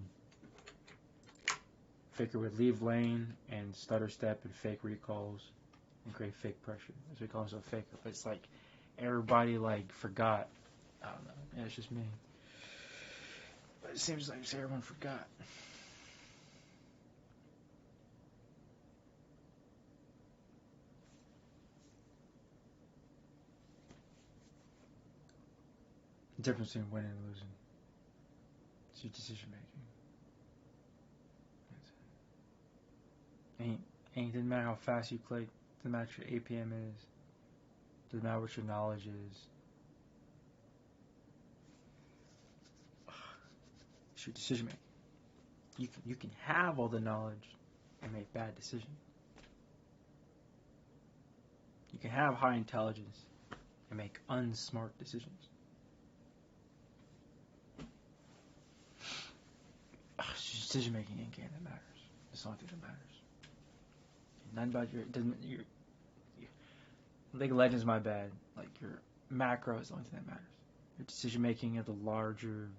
Faker would leave lane and stutter step and fake recalls and create fake pressure. That's what he calls himself Faker. But it's like everybody like forgot. I don't know. Yeah, it's just me. But it seems like everyone forgot. The difference between winning and losing. It's your decision making. Ain't doesn't matter how fast you click, doesn't matter what your APM is, doesn't matter what your knowledge is. It's your decision making. You can have all the knowledge and make bad decisions. You can have high intelligence and make unsmart decisions. It's your decision making in game that matters. It's the only thing that matters. Nothing about your League of Legends, my bad. Like your macro is the only thing that matters. Your decision making of the larger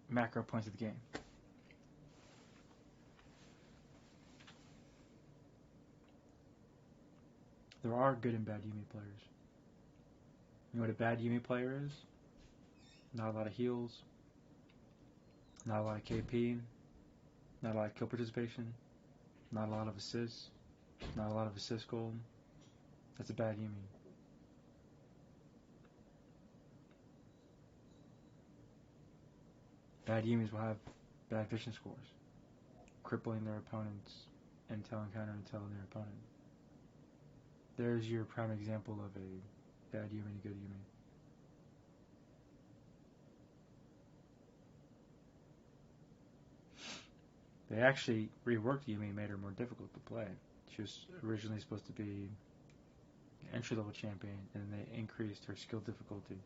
macro points of the game. There are good and bad Yuumi players. You know what a bad Yuumi player is? Not a lot of heals, not a lot of KP, not a lot of kill participation, not a lot of assists, not a lot of assist goal. That's a bad Yuumi. Bad Yuumis will have bad vision scores, crippling their opponents, intel and counter intel on their opponent. There's your prime example of a bad Yuumi and a good Yuumi. They actually reworked Yuumi and made her more difficult to play. She was originally supposed to be an entry-level champion, and they increased her skill difficulty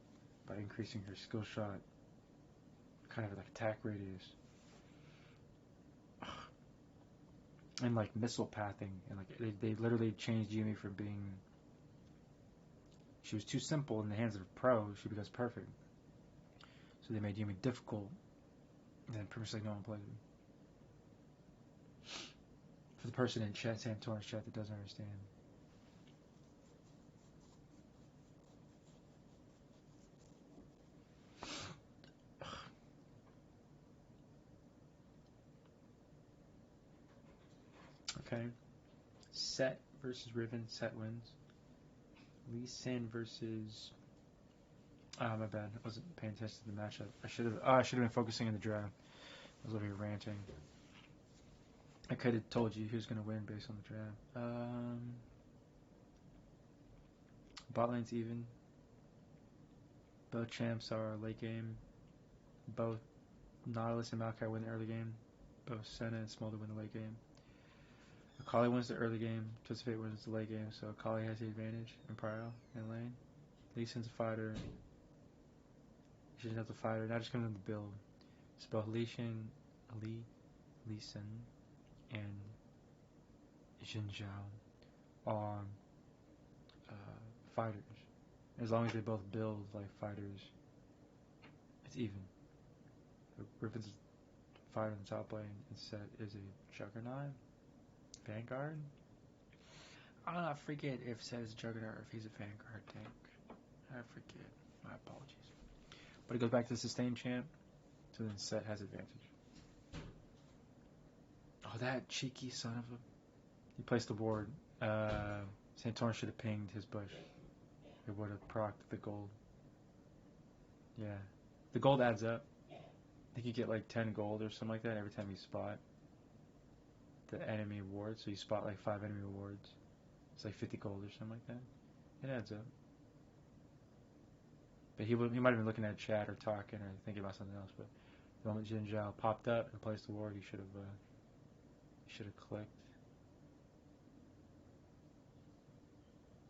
by increasing her skill shot, kind of like attack radius, and like missile pathing, and like they literally changed Yuumi from being she was too simple in the hands of a pro. She becomes perfect, so they made Yuumi difficult, and then pretty much like no one plays it. For the person in chat, Sam Torrance chat, that doesn't understand. Okay. Set versus Riven. Set wins. Lee Sin versus. Ah, my bad. I wasn't paying attention to the matchup. I should have been focusing on the draft. I was over here ranting. I could have told you who's going to win based on the draft. Bot lane's even. Both champs are late game. Both Nautilus and Maokai win the early game. Both Senna and Smolder win the late game. Akali wins the early game. Twisted Fate wins the late game, so Akali has the advantage in Prio and lane. Lee Sin's a fighter. She doesn't have the fighter. Now just coming in the build. It's both Lee Sin, and Xin Zhao are fighters. As long as they both build like fighters, it's even. Riven's fighter in the top lane and Set is a Juggernaut. Vanguard? I don't know, I forget if Set is a Juggernaut or if he's a Vanguard tank. I forget. My apologies. But it goes back to the sustain champ, so then Set has advantage. Oh, that cheeky son of a... He placed the ward. Santorin should have pinged his bush. It would have procced the gold. Yeah. The gold adds up. I think you get like 10 gold or something like that every time you spot the enemy ward. So you spot like 5 enemy wards. It's like 50 gold or something like that. It adds up. But he might have been looking at chat or talking or thinking about something else. But the moment Xin Zhao popped up and placed the ward, he should have clicked.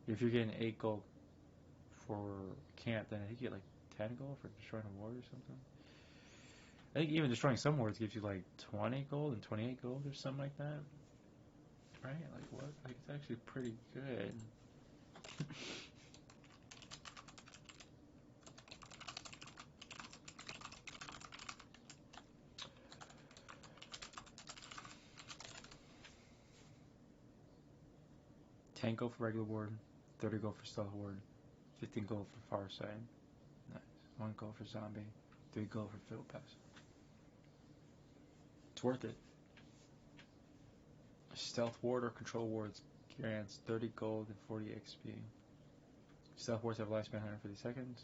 If you're getting 8 gold for camp, then I think you get like 10 gold for destroying a ward or something. I think even destroying some wards gives you like 20 gold and 28 gold or something like that. Right? Like what? Like it's actually pretty good. 10 gold for regular ward, 30 gold for stealth ward, 15 gold for far side. Nice. 1 gold for zombie, 3 gold for field pass. It's worth it. Stealth ward or control wards grants 30 gold and 40 XP. Stealth wards have a lifespan 150 seconds.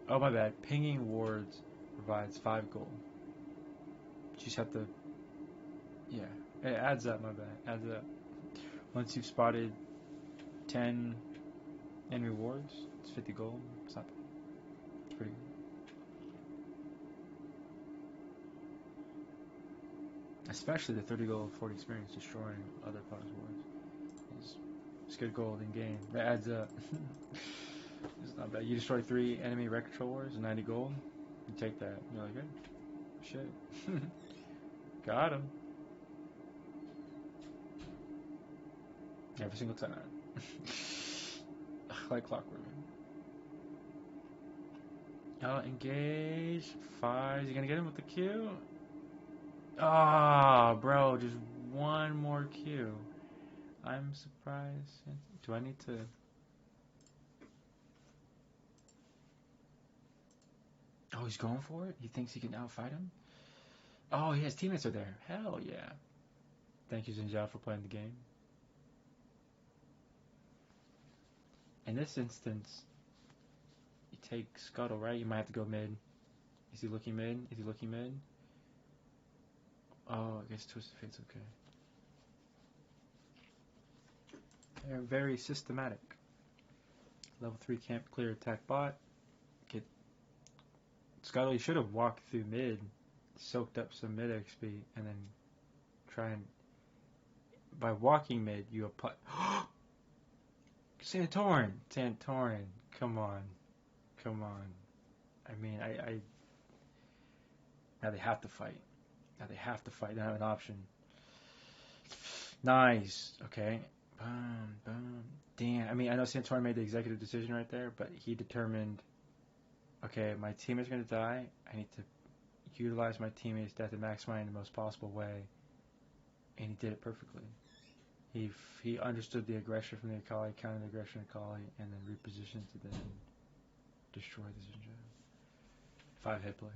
Oh, my bad. Pinging wards provides 5 gold. You just have to... Yeah. It adds up, my bad. Adds up. Once you've spotted 10 enemy wards, it's 50 gold. It's not bad. It's pretty good. Especially the 30 gold, 40 experience destroying other opponents' wards. It's good gold in game. That adds up. It's not bad. You destroy 3 enemy wreck control wards, 90 gold. You take that. You're like, hey, shit. Got him. Every single time. Like clockwork. Engage. 5. Is he gonna get him with the Q? Ah, bro, just one more Q. I'm surprised. Do I need to... Oh, he's going for it? He thinks he can outfight him? Oh, his teammates are there. Hell yeah. Thank you, Zinjao, for playing the game. In this instance, you take Scuttle, right? You might have to go mid. Is he looking mid? Is he looking mid? Oh, I guess Twisted Fate's okay. They're very systematic. Level 3 camp clear attack bot. Get Scuttle, you should have walked through mid, soaked up some mid XP, and then try and... By walking mid, you apply... Santorin! Santorin! Come on. Come on. I mean, I... Now they have to fight. Now they have to fight. They don't have an option. Nice. Okay. Boom, boom. Damn. I mean, I know Santorin made the executive decision right there, but he determined, okay, my teammate's going to die. I need to utilize my teammate's death and maximize in the most possible way. And he did it perfectly. He understood the aggression from the Akali, countered the aggression of Akali, and then repositioned to then destroy the Zinja. 5 hit play.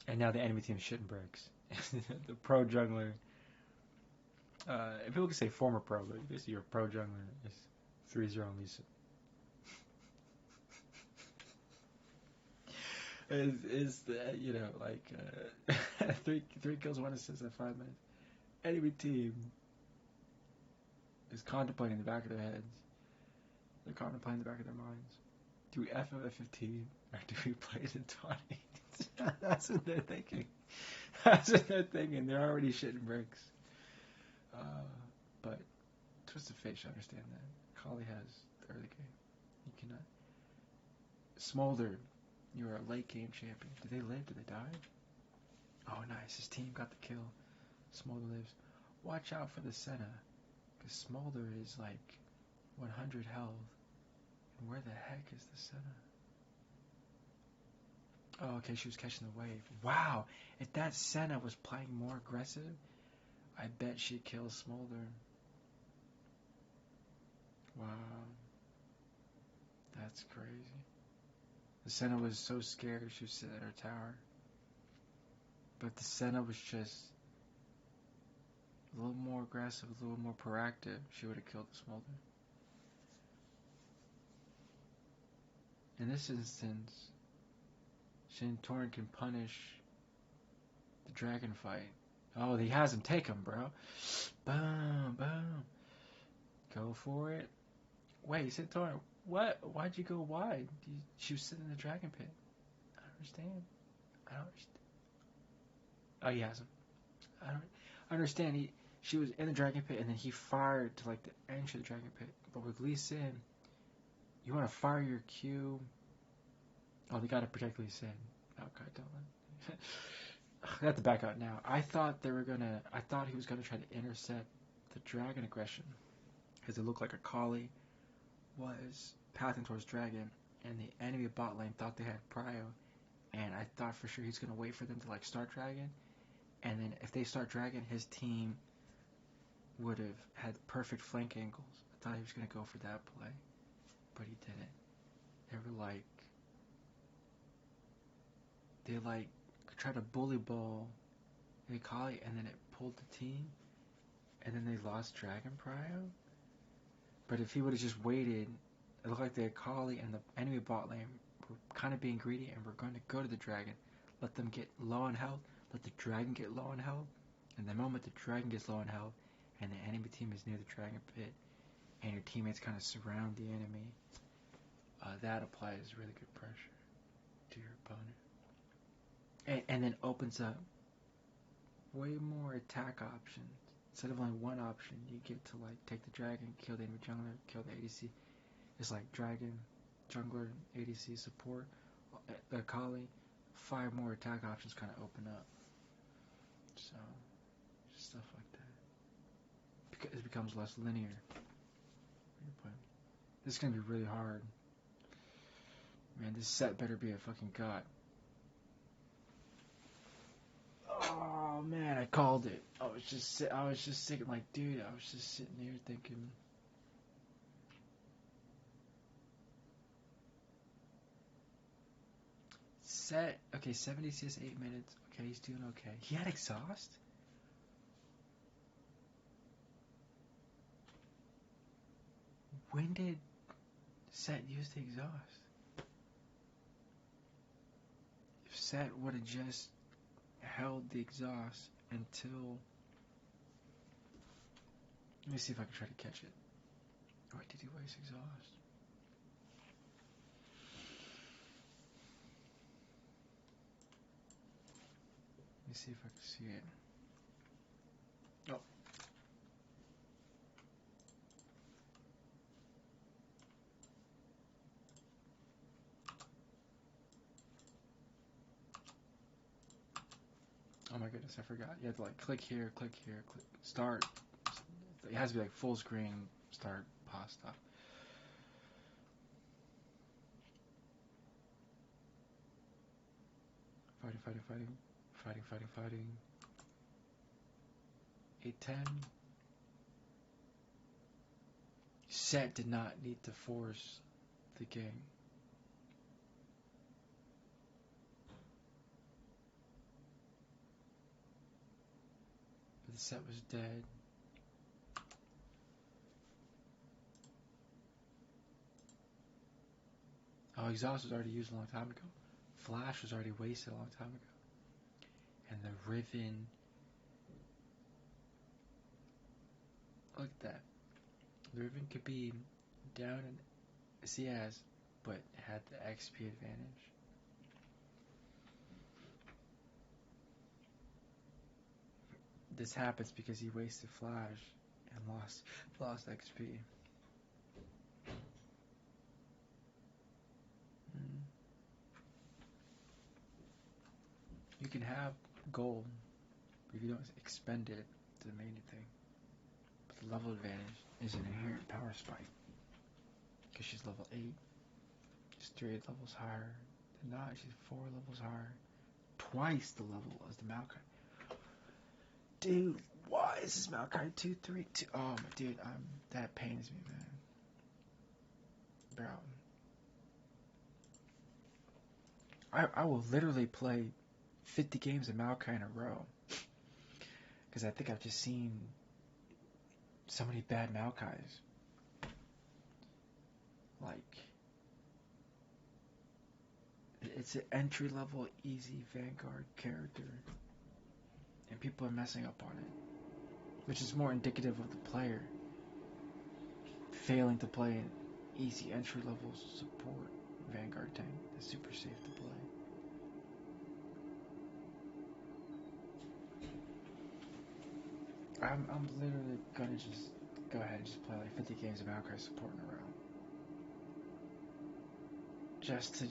And now the enemy team is shitting bricks. The pro jungler, people can say former pro, but basically your pro jungler is 3-0 on Lisa. is that, you know, like, 3 kills, 1 assist in 5 minutes. Enemy team is contemplating in the back of their heads. They're contemplating in the back of their minds. Do we FF15 or do we play it in 20? That's what they're thinking. That's what they're thinking. They're already shitting bricks. But Twisted Fate should understand that. Kali has the early game. You cannot. Smolder, you're a late game champion. Did they live? Did they die? Oh, nice. His team got the kill. Smolder lives. Watch out for the Senna. Because Smolder is like 100 health. And where the heck is the Senna? Oh, okay, she was catching the wave. Wow, if that Senna was playing more aggressive, I bet she'd kill Smolder. Wow. That's crazy. The Senna was so scared she was sitting at her tower. But the Senna was just a little more aggressive, a little more proactive. She would have killed the Smolder. In this instance, Santorin can punish the dragon fight. Oh, he has him. Take him, bro. Boom, boom. Go for it. Wait, Santorin, what? Why'd you go wide? She was sitting in the dragon pit. I don't understand. Oh, he has him. I don't understand. She was in the dragon pit, and then he fired to like the entrance of the dragon pit. But with Lee Sin, you want to fire your Q. Oh, they gotta protect Lee Sin. Oh, God, don't. I have to back out now. I thought he was gonna try to intercept the dragon aggression, because it looked like Akali was pathing towards dragon, and the enemy bot lane thought they had prio, and I thought for sure he's gonna wait for them to like start dragon, and then if they start dragon, his team would have had perfect flank angles. I thought he was going to go for that play, but he didn't. They tried to bully ball Akali, and then it pulled the team, and then they lost Dragon Prio. But if he would have just waited, it looked like the Akali and the enemy bot lane were kind of being greedy and were going to go to the dragon, let them get low on health, let the dragon get low on health, and the moment the dragon gets low on health, and the enemy team is near the dragon pit, and your teammates kind of surround the enemy, that applies really good pressure to your opponent. And then opens up way more attack options. Instead of only one option, you get to take the dragon, kill the enemy jungler, kill the ADC. It's like dragon, jungler, ADC support, the Akali. 5 more attack options kind of open up. So, just stuff like that. Because it becomes less linear. This is gonna be really hard. Man, this set better be a fucking god. Oh man, I called it. I was just thinking, dude, I was just sitting there thinking. Set, okay, 70 CS, 8 minutes. Okay, he's doing okay. He had exhaust? When did Set use the exhaust? If Set would have just held the exhaust until... Let me see if I can try to catch it. Or did he waste exhaust? Let me see if I can see it. Oh. Oh my goodness, I forgot. You have to click here, click start. It has to be full screen, start, pause, stop. Fighting. 8-10. Set did not need to force the game. But the set was dead. Oh, exhaust was already used a long time ago. Flash was already wasted a long time ago. And the Riven... Look at that. The Riven could be down in CS, but had the XP advantage. This happens because he wasted Flash and lost XP. You can have gold, but if you don't expend it, it doesn't mean anything. But the level advantage is an inherent power spike. Because she's level 8. She's 3 levels higher than not. She's 4 levels higher. Twice the level as the Maokai. Dude, why is this Maokai 2-3-2? Oh my dude, that pains me, man. Bro. I will literally play 50 games of Maokai in a row. Because I think I've just seen so many bad Maokais. It's an entry-level, easy Vanguard character. And people are messing up on it. Which is more indicative of the player failing to play an easy entry-level support Vanguard tank that's super safe to play. I'm literally gonna just go ahead and just play 50 games of Maokai support in a row. Just to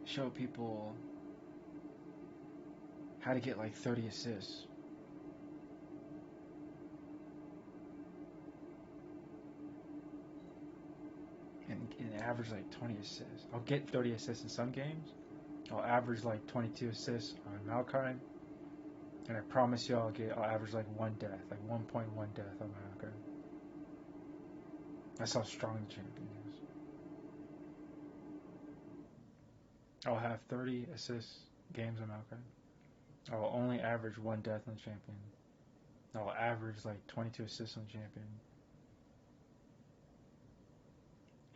show people how to get 30 assists. And average 20 assists. I'll get 30 assists in some games. I'll average 22 assists on Maokai. And I promise you I'll average like 1 death, like 1.1 death on Maokai. That's how strong the champion is. I'll have 30 assist games on Maokai. I'll only average 1 death on the champion. I'll average like 22 assists on the champion.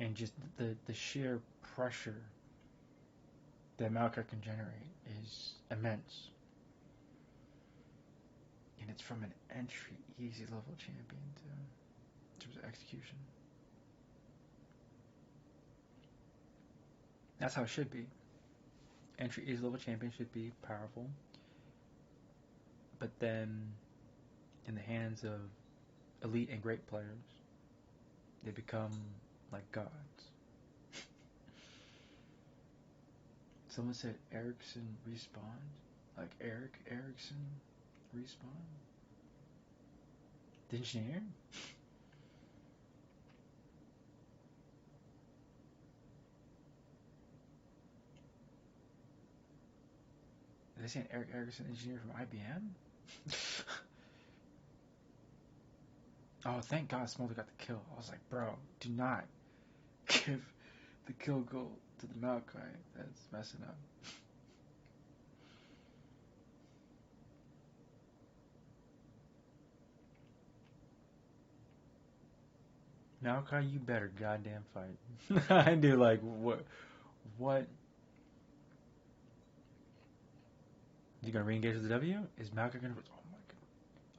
And just the sheer pressure that Maokai can generate is immense. And it's from an entry easy level champion too, in terms of execution. That's how it should be. Entry easy level champion should be powerful, but then in the hands of elite and great players, they become like gods. Someone said Erickson respawned. Like Erickson respawn? The engineer? Are they saying Eric Erickson, engineer from IBM? Oh, thank God Smolder got the kill. I was like, bro, do not give the kill goal to the Maokai. That's messing up. Maokai, you better goddamn fight. I do like, what? You gonna re-engage with the W? Is Maokai gonna? Oh my God!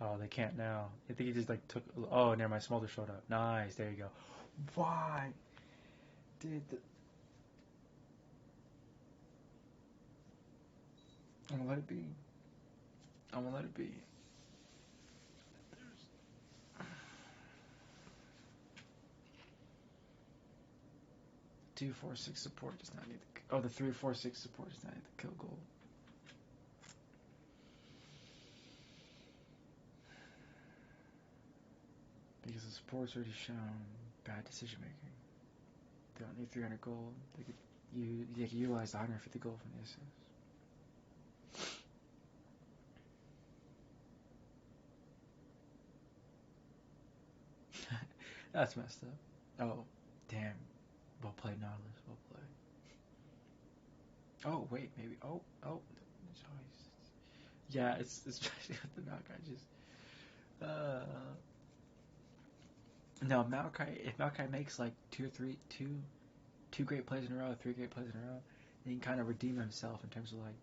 Oh, they can't now. I think he just like took. Oh, never mind. Smolder showed up. Nice. There you go. Why did the? I'm gonna let it be. I'm gonna let it be. 2-4-6 support does not need the. Oh, the 3-4-6 support does not need the kill goal. Because the support's already shown bad decision making. They don't need 300 gold. They could utilize the 150 gold from the assist. That's messed up. Oh, damn. Well played, Nautilus. Well played. Oh, wait, maybe. Oh. Yeah, it's especially with the Maokai. Just. No, Maokai. If Maokai makes like two great plays in a row, 3 great plays in a row, then he can kind of redeem himself in terms of like,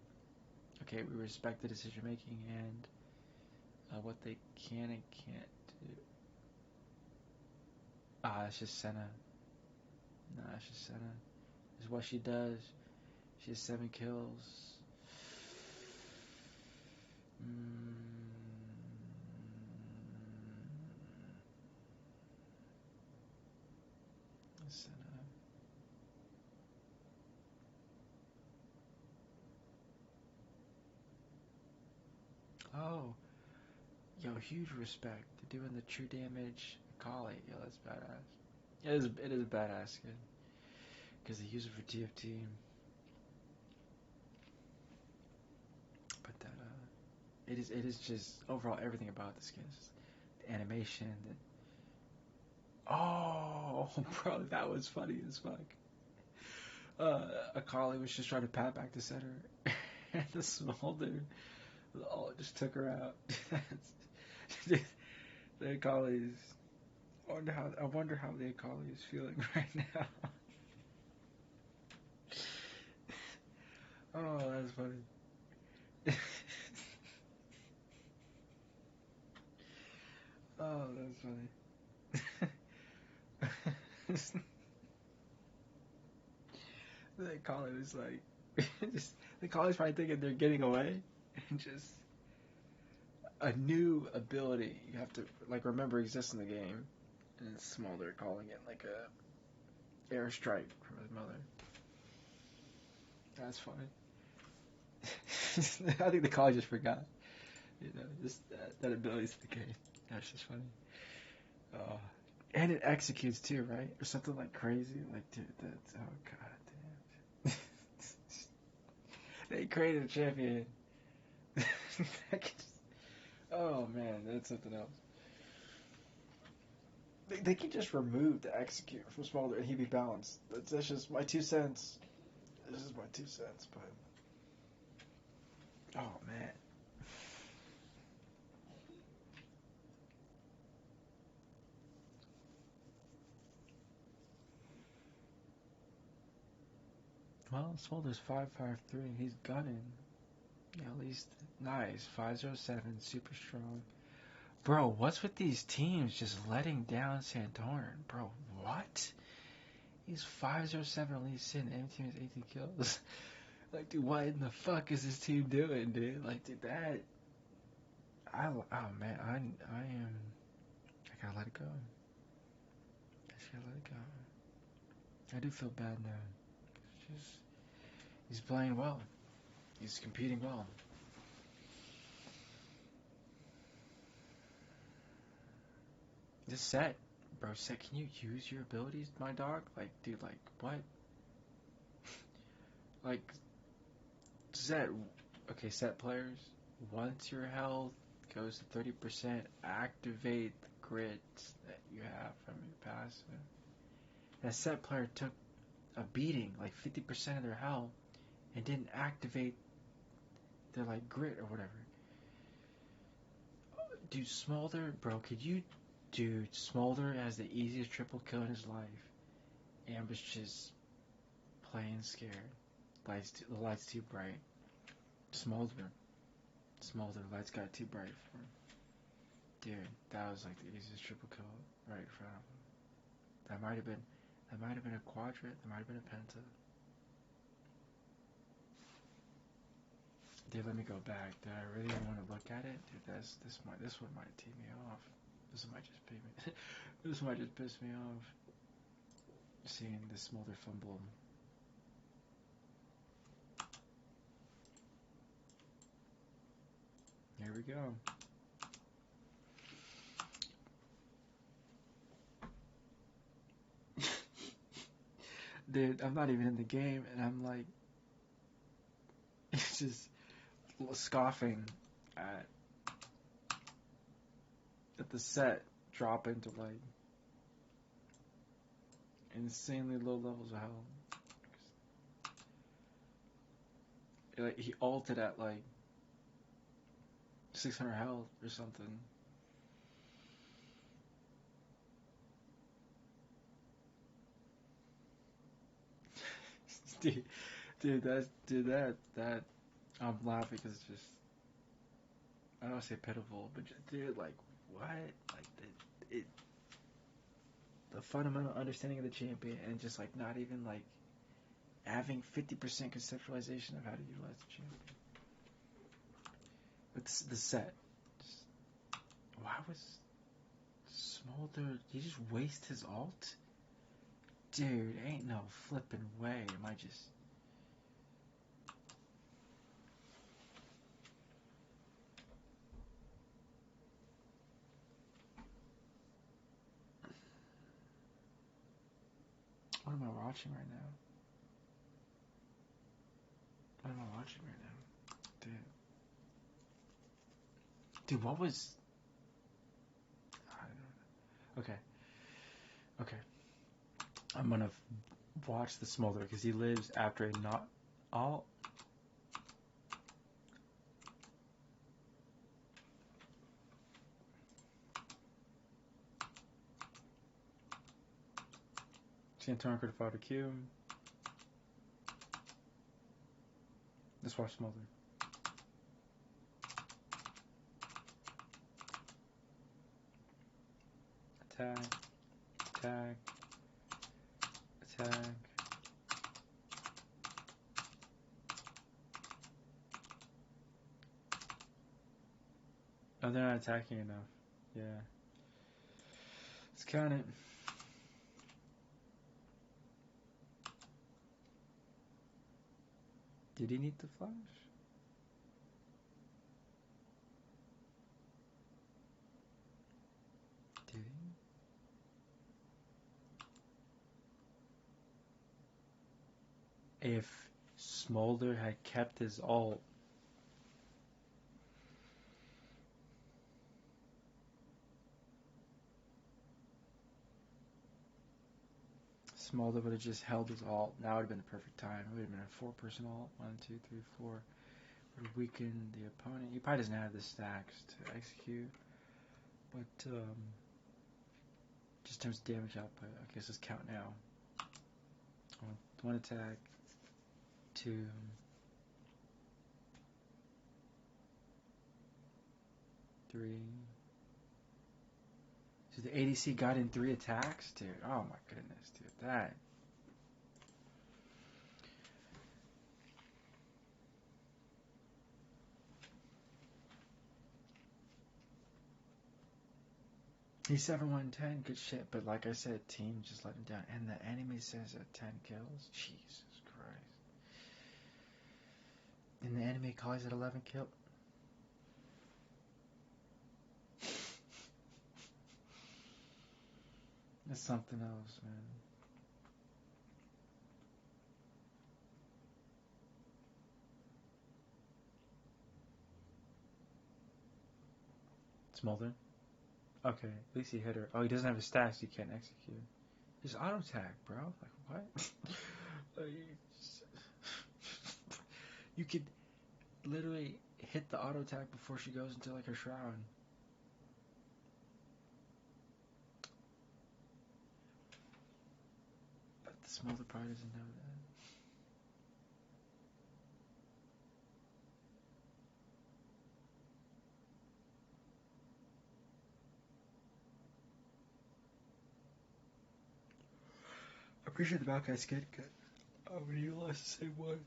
okay, we respect the decision making and what they can and can't do. It's just Senna. No, it's just Senna. It's what she does. She has 7 kills. Senna. Oh, yo, huge respect to doing the true damage Kali. Yo, that's badass. It is badass, kid. Because they use it for TFT. But that it is just overall everything about the skins, the animation. Oh, bro, that was funny as fuck. Akali was just trying to pat back the center, and the Smolder just took her out. The Akali's. I wonder how the Akali is feeling right now. Oh, that's funny. Oh, that's funny. The Akali was like, the Akali's probably thinking they're getting away, and just a new ability you have to like remember exists in the game, and it's Smolder calling it like a airstrike from his mother. That's funny. I think the Akali just forgot, just that ability's in the game. That's just funny. And it executes too, right? Or something like crazy. Like, dude, that's oh god damn. They created a champion.
Oh man, that's something else. They can just remove the execute from Smolder and he'd be balanced. That's just my 2 cents. This is my 2 cents, but oh man. Well, Smolder's 5.53. He's gunning. Yeah, at least nice. 5.07, super strong. Bro, what's with these teams just letting down Santorin? Bro, what? He's 5.07 at least in. Every team has 18 kills. Like, dude, what in the fuck is this team doing, dude? Like, dude, that. Oh man, I am. I gotta let it go. I just gotta let it go. I do feel bad now. It's just he's playing well. He's competing well. This set, bro, set. Can you use your abilities, my dog? Like, dude, like what? Like, set. Okay, set players. Once your health goes to 30%, activate the grits that you have from your passive. That set player took a beating, like 50% of their health, and didn't activate their like grit or whatever. Dude, Smolder, bro, could you, dude, Smolder has the easiest triple kill in his life. Ambush just playing scared. The light's too bright. Smolder, the lights got too bright for him. Dude, that was like the easiest triple kill right in front of him. That might have been a quadrant. That might have been a penta. Dude, let me go back. Did I really want to look at it? Dude, this one might tee me off. This might just pay me. This might just piss me off. Seeing the Smolder fumble. Here we go. Dude, I'm not even in the game, and I'm like, it's just scoffing at the set drop into like insanely low levels of health. Like he ulted at like 600 health or something. That I'm laughing because it's just I don't want to say pitiful, but just, dude, like what? Like the fundamental understanding of the champion and just like not even like having 50% conceptualization of how to utilize the champion. It's the set. Just, why was Smolder? Did he just waste his ult? Dude, ain't no flipping way. Am I just? What am I watching right now? What am I watching right now? Dude, what was? I don't know. Okay. I'm gonna watch the Smolder because he lives after a not all. Santorin could have fought a Q. Let's watch Smolder. Attack. Oh, they're not attacking enough. Yeah. Let's count it. Did he need the flash? Did he? If Smolder had kept his ult,
Smolder would have just held his alt. That would have been the perfect time. It would have been a 4-person alt. 1, 2, 3, 4. Would have weakened the opponent. He probably doesn't have the stacks to execute. But, just in terms of damage output. I guess let's count now. 1 attack. 2. 3. So the ADC got in 3 attacks? Dude, oh my goodness, dude. That. He's 7-1-10, good shit. But like I said, team just let him down. And the enemy says at 10 kills? Jesus Christ. And the enemy calls it 11 kills? That's something else, man. Smolder? Okay, at least he hit her. Oh, he doesn't have his stacks, he can't execute. Just auto tag, bro. Like, what? Like, you could literally hit the auto tag before she goes into like her shroud. But the Smolder probably doesn't know that. I'm pretty sure the Maokai's good. I would utilize the same one.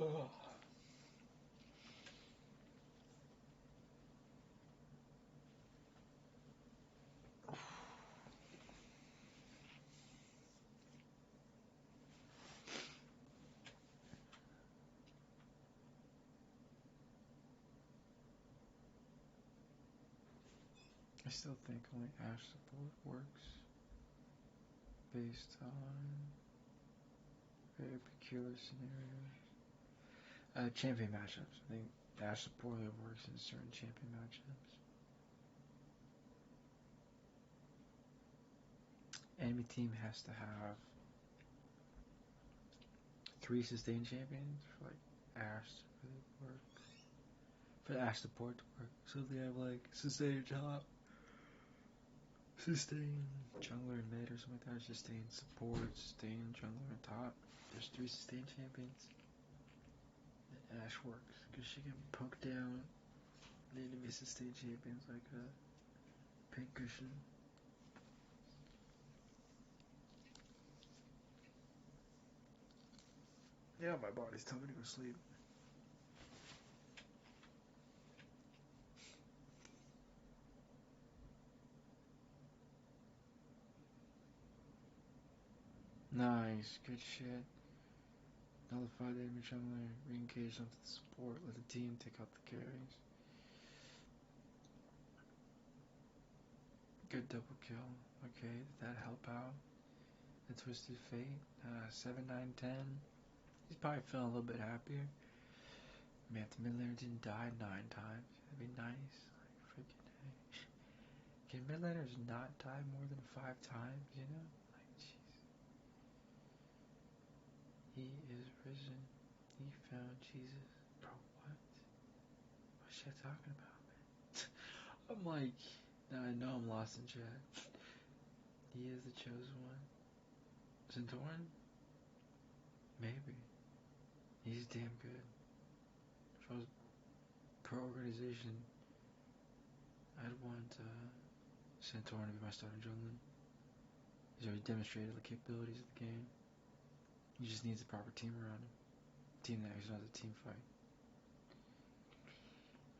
Ugh. I still think only Ashe support works based on very peculiar scenarios. Champion matchups. I think Ashe support only works in certain champion matchups. Enemy team has to have 3 sustained champions for like Ashe to really work. For the Ashe support to work. So they have like sustain top, sustain jungler and mid or something like that. Sustain support, sustain jungler and top. There's 3 sustain champions. And Ashe works because she can poke down the enemy sustain champions like a pincushion. Yeah, my body's telling me to go sleep. Nice, good shit. Nullify the enemy jungler, re-engage onto the support, let the team take out the carries. Good double kill. Okay, did that help out? The Twisted Fate, 7, 9, 10. He's probably feeling a little bit happier. Man, if the mid laner didn't die 9 times, that'd be nice. Like, freaking hey. Can mid laners not die more than 5 times, you know? Like, jeez. He is risen. He found Jesus. Bro, what? What's she talking about, man? I'm like, now I know I'm lost in chat. He is the chosen one. Centauran? Maybe. He's damn good. If I was pro-organization, I'd want Centauran to be my starting jungler. He's already demonstrated the capabilities of the game. He just needs a proper team around him. Team that actually knows a team fight.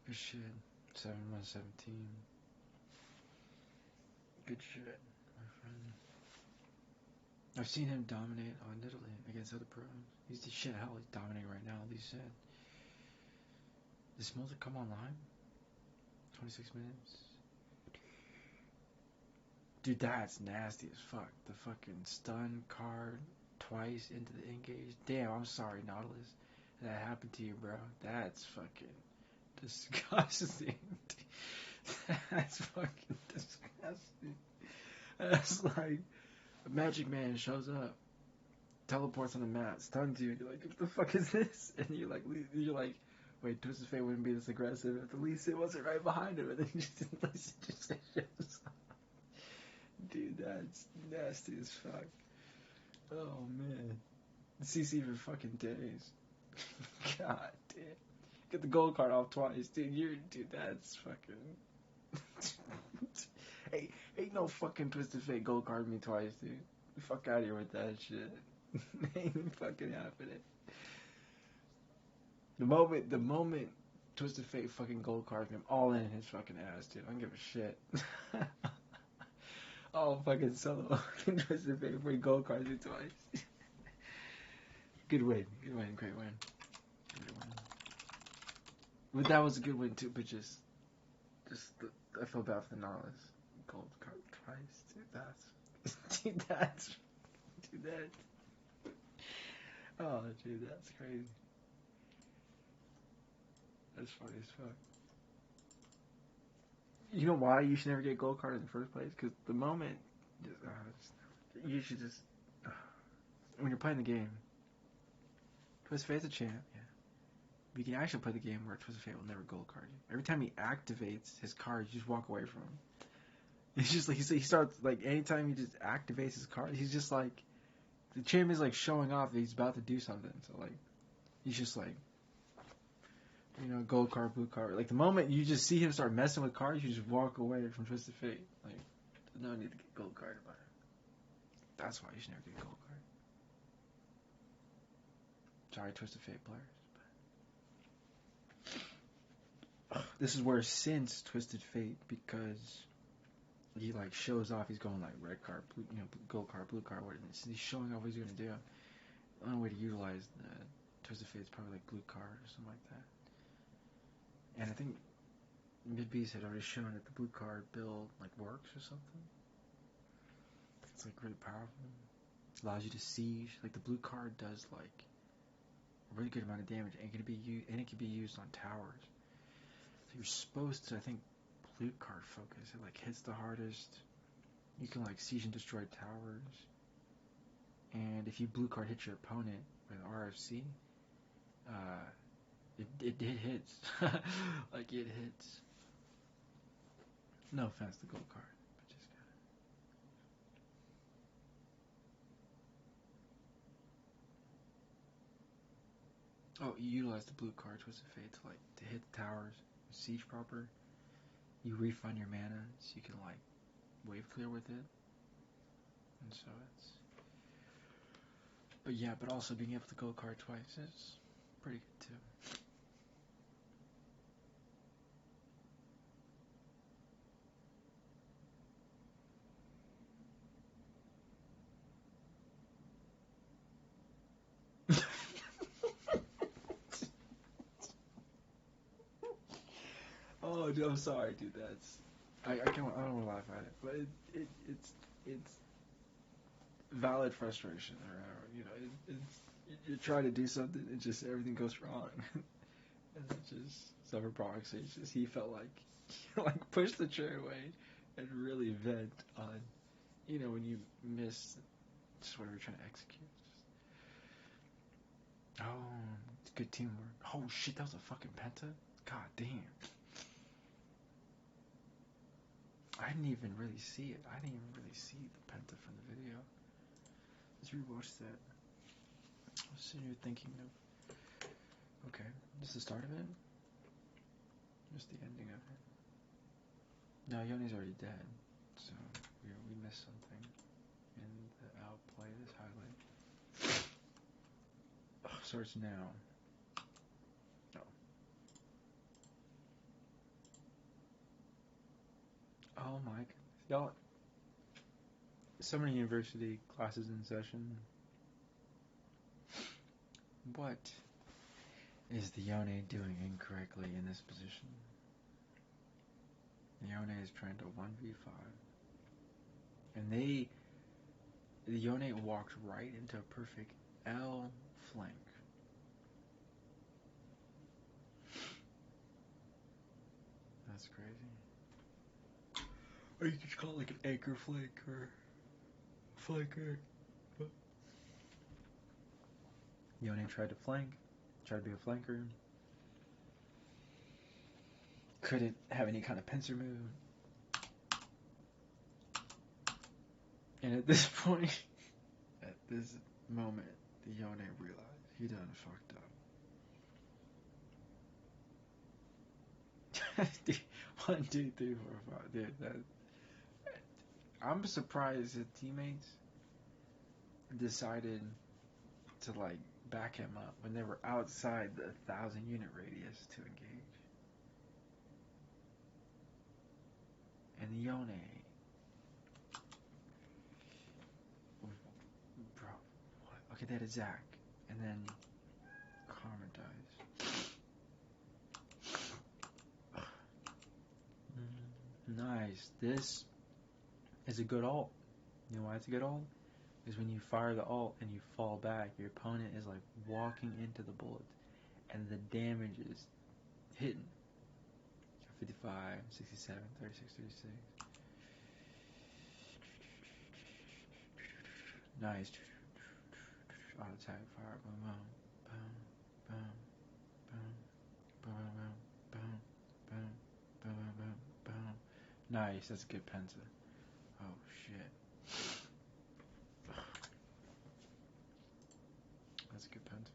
Good shit. 7-1-17. Good shit, my friend. I've seen him dominate on Italy against other pros. He's the shit. Hell, he's dominating right now, at least said. Did Smolder come online? 26 minutes. Dude, that's nasty as fuck. The fucking stun card twice into the engage. Damn, I'm sorry, Nautilus. That happened to you, bro. That's fucking disgusting. That's fucking disgusting. That's like, A Magic Man shows up, teleports on the map, stuns you, and you're like, what the fuck is this? And you're like, wait, Twisted Fate wouldn't be this aggressive if the Lee Sin wasn't right behind him, and then just shows up. Dude, that's nasty as fuck. Oh man. CC for fucking days. God damn. Get the gold card off twice, dude, that's fucking Hey, ain't no fucking Twisted Fate gold card me twice, dude. Fuck out of here with that shit. Ain't fucking happening. The moment Twisted Fate fucking gold card me, I'm all in his fucking ass, dude. I don't give a shit. Oh, fucking solo. Twisted Fate for gold cards me twice. Good win, great win. Good win. But that was a good win too, but I feel bad for the Nautilus. Gold card twice, dude, that's oh, dude, that's crazy. That's funny as fuck. You know why you should never get gold card in the first place? Because the moment, you should just, when you're playing the game, Twisted Fate's a champ, yeah. But you can actually play the game where Twisted Fate will never gold card you. Every time he activates his card, you just walk away from him. It's just like, he starts, like, anytime he just activates his card, he's just like, the champ is like showing off that he's about to do something. So, like, he's just like, gold card, blue card. Like, the moment you just see him start messing with cards, you just walk away from Twisted Fate. Like, there's no need to get gold card about it. That's why you should never get gold card. Sorry, Twisted Fate players. But this is where since Twisted Fate, because he like shows off, he's going like red card, blue, gold card, blue card. He's showing off what he's gonna do. The only way to utilize the Twisted Fate is probably like blue card or something like that. And I think Midbeast had already shown that the blue card build like works or something. It's like really powerful. It allows you to siege. Like the blue card does like a really good amount of damage, and it can be used on towers. So you're supposed to, I think, blue card focus. It like hits the hardest. You can like siege and destroy towers. And if you blue card hit your opponent with RFC, it hits. Like it hits. No offense to gold card, but just oh, you utilize the blue card Twisted Fate to hit the towers, siege proper. You refund your mana, so you can like wave clear with it, and so it's. But yeah, but also being able to gold card twice is pretty good too. Oh, dude, I'm sorry, dude. I don't want to laugh at it, but it's valid frustration, or you're trying to do something, and just everything goes wrong, and it's just suffer Bronx. It's just he felt like like push the chair away and really vent on when you miss just whatever you're trying to execute. Oh, it's good teamwork. Oh shit, that was a fucking penta. God damn. I didn't even really see it. I didn't even really see the penta from the video. Let's rewatch that. What's sitting here thinking of? Okay, this is the start of it? Just the ending of it? No, Yoni's already dead. So, we missed something in the outplay, this highlight. Oh, starts now. Oh my goodness. Y'all, Summer University classes in session. What is the Yone doing incorrectly in this position? The Yone is trying to 1v5. And the Yone walked right into a perfect L flank. That's crazy. Or you could call it like an anchor flank or
flanker.
Yone tried to flank, tried to be a flanker. Couldn't have any kind of pincer move. And at this point, at this moment, the Yone realized he done fucked up. 1, 2, 3, 4, 5. Dude, I'm surprised his teammates decided to like back him up when they were outside the 1,000 unit radius to engage. And the Yone, bro, what? Okay, they had Zac, and then Karma dies. Nice. This is a good ult. You know why it's a good ult? Is when you fire the ult and you fall back, your opponent is like walking into the bullets, and the damage is hitting. 55, 67, 36, 36. Nice. Auto attack, fire, boom, boom, boom, boom, boom, boom, boom, boom, boom, boom, boom, boom. Nice, that's a good Penta. Oh shit. That's a good Penta.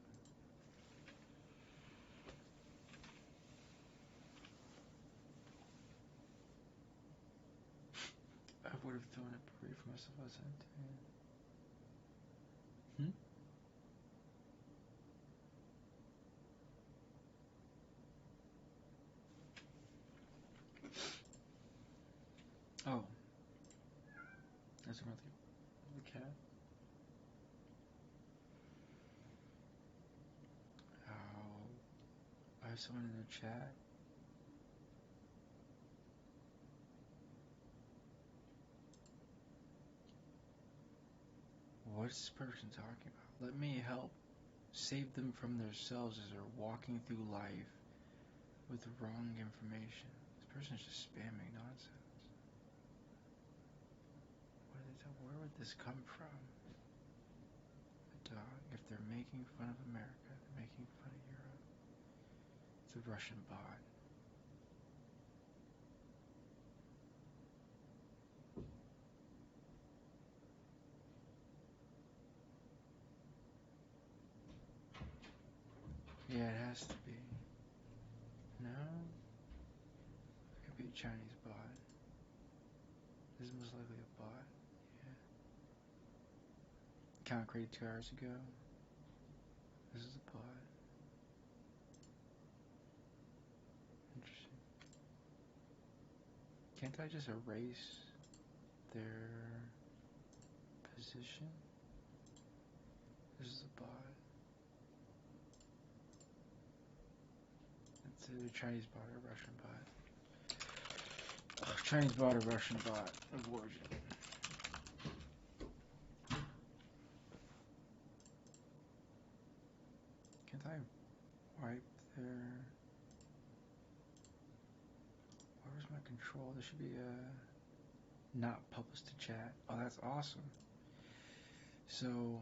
I would have thrown a parade for myself as I did. Oh. That's another the cat. Oh. I have someone in the chat. What's this person talking about? Let me help save them from themselves as they're walking through life with the wrong information. This person's just spamming nonsense. Where would this come from? The dog. If they're making fun of America, they're making fun of Europe. It's a Russian bot. Yeah, it has to be. No? It could be a Chinese bot. This is most likely a bot. Yeah. Account created 2 hours ago. This is a bot. Interesting. Can't I just erase their position? This is a bot. It's a Chinese bot or Russian bot. Ugh, Chinese bot or Russian bot of origin. Can't I wipe their... Where's my control? There should be a not publish to chat. Oh, that's awesome. So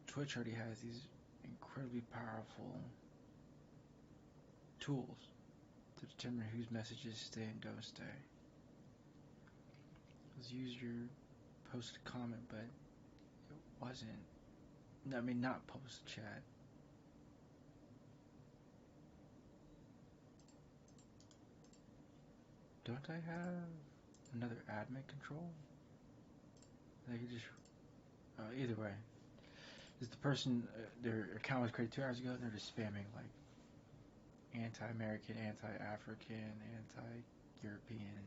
Twitch already has these incredibly powerful tools to determine whose messages stay and don't stay. Let's use your post comment, but it wasn't. I mean, not post chat. Don't I have another admin control? I could just. Either way. Is the person, their account was created 2 hours ago, and they're just spamming like anti-American, anti-African, anti-European,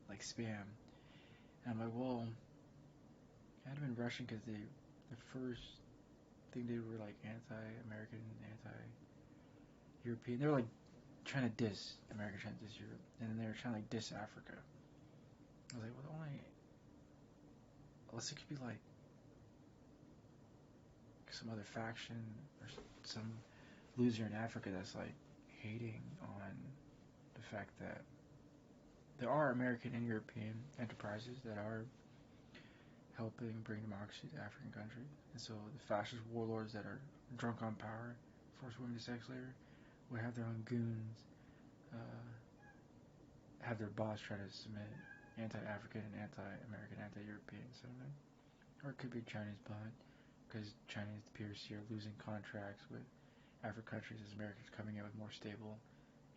like spam. And I'm like, well, it had to been Russian because the first thing they were like anti-American, anti-European. They were like trying to diss America, trying to diss Europe, and then they were trying to like diss Africa. I was like, well, unless it could be like some other faction or some loser in Africa that's like hating on the fact that there are American and European enterprises that are helping bring democracy to African countries. And so the fascist warlords that are drunk on power, force women to sex labor, would have their own goons, have their boss try to submit anti-African and anti-American, anti-European sentiment. Or it could be Chinese bot, because Chinese PRC are losing contracts with African countries as Americans coming in with more stable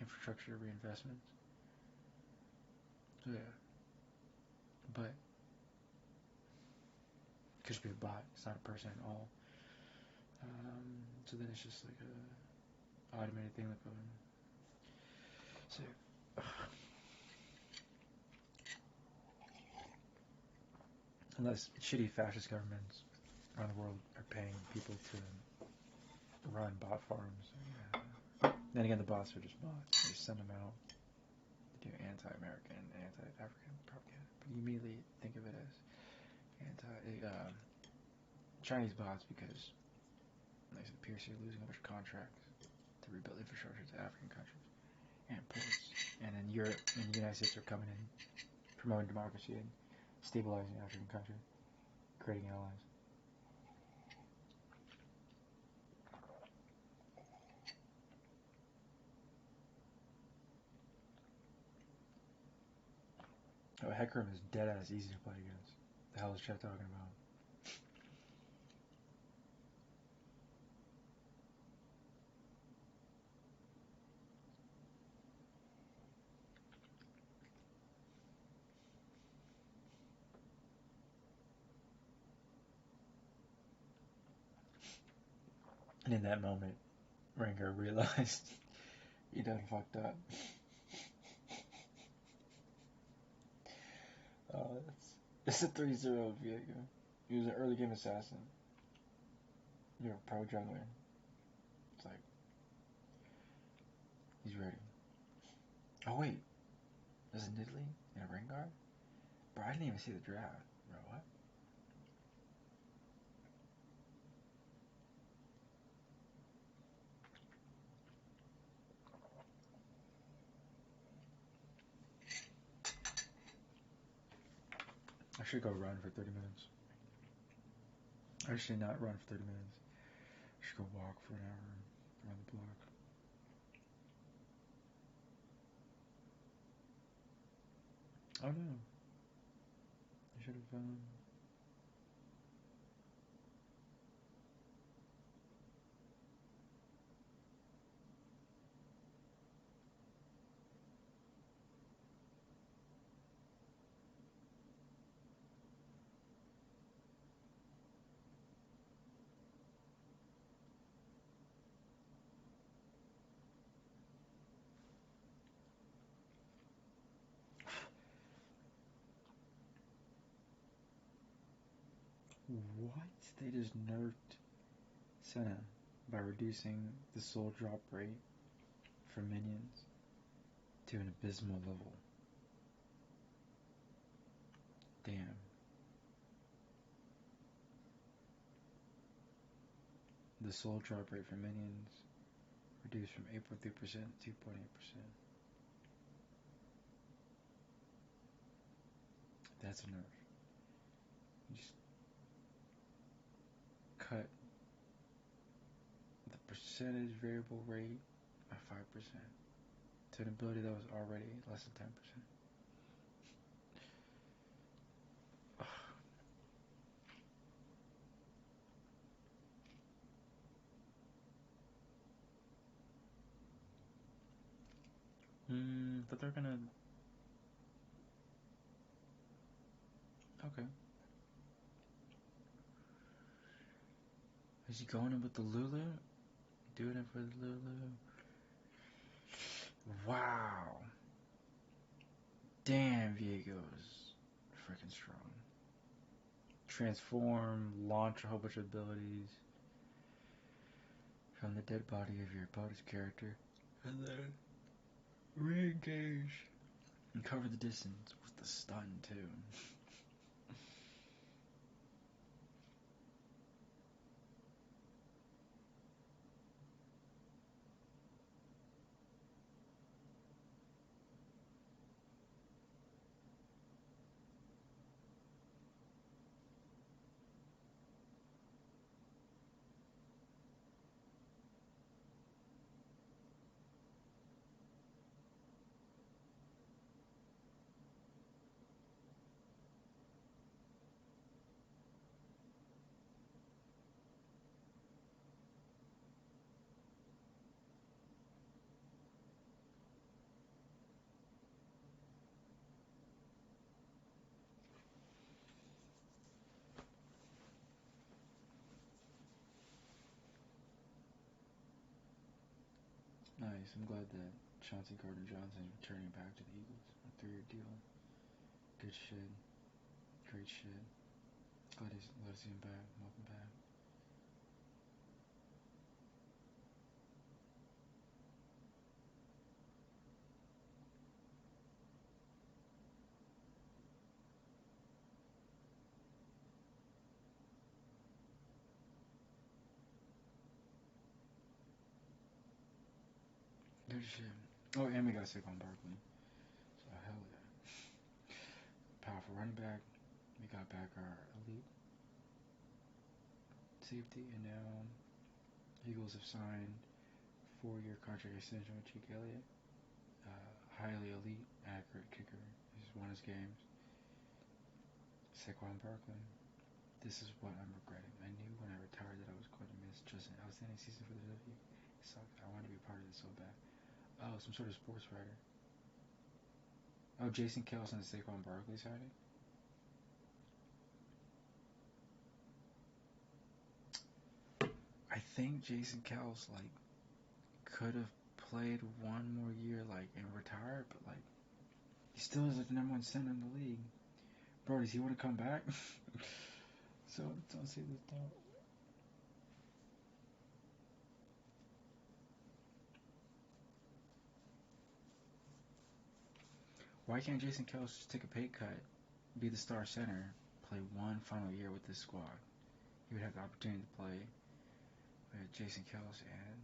infrastructure reinvestments. So yeah, but it could just be a bot. It's not a person at all. So then it's just like a automated thing, like so. Unless shitty fascist governments around the world are paying people to run bot farms. Yeah. Then again, the bots are just bots. They just send them out to do anti-American, anti-African propaganda. But you immediately think of it as Chinese bots because, like I said, PRC are losing a bunch of contracts to rebuild infrastructure to African countries and ports. And then Europe and the United States are coming in, promoting democracy and stabilizing African countries, creating allies. Oh, Hecarim is dead ass easy to play against. The hell is Chet talking about? And in that moment, Rengar realized he done fucked up. It's a 3-0 Viego. He was an early game assassin. You're a pro jungler. It's like, he's ready. Oh wait, there's a Nidalee and a Rengar? Bro, I didn't even see the draft. Bro, what? I should go run for 30 minutes. I should not run for 30 minutes. I should go walk for an hour around the block. Oh no. I should have, What? They just nerfed Senna by reducing the soul drop rate for minions to an abysmal level. Damn. The soul drop rate for minions reduced from 8.3% to 2.8%. That's a nerf. You just cut the percentage variable rate by 5% to an ability that was already less than 10%. But they're gonna. Okay. Is he going in with the Lulu? Doing it for the Lulu? Wow. Damn, Viego's freaking strong. Transform, launch a whole bunch of abilities from the dead body of your opponent's character, and then re-engage and cover the distance with the stun too.
Nice. I'm glad that Chauncey Gardner-Johnson is returning back to the Eagles. A 3-year deal. Good shit. Great shit. Glad to see him back. Welcome back. Good shit. Oh, and we got Saquon Barkley. So hell yeah. Powerful running back. We got back our elite safety, and now Eagles have signed 4-year contract extension with Jake Elliott. Highly elite, accurate kicker. He's won his games. Saquon Barkley. This is what I'm regretting. I knew when I retired that I was going to miss just an outstanding season for the W. It sucked. I wanted to be a part of this so bad. Oh, some sort of sports writer. Oh, Jason Kelce and Saquon Barkley signing? I think Jason Kelce could have played one more year and retired, but he still is the number one center in the league. Bro, does he want to come back? So don't say this down. Why can't Jason Kelce just take a pay cut, be the star center, play one final year with this squad? He would have the opportunity to play with Jason Kelce and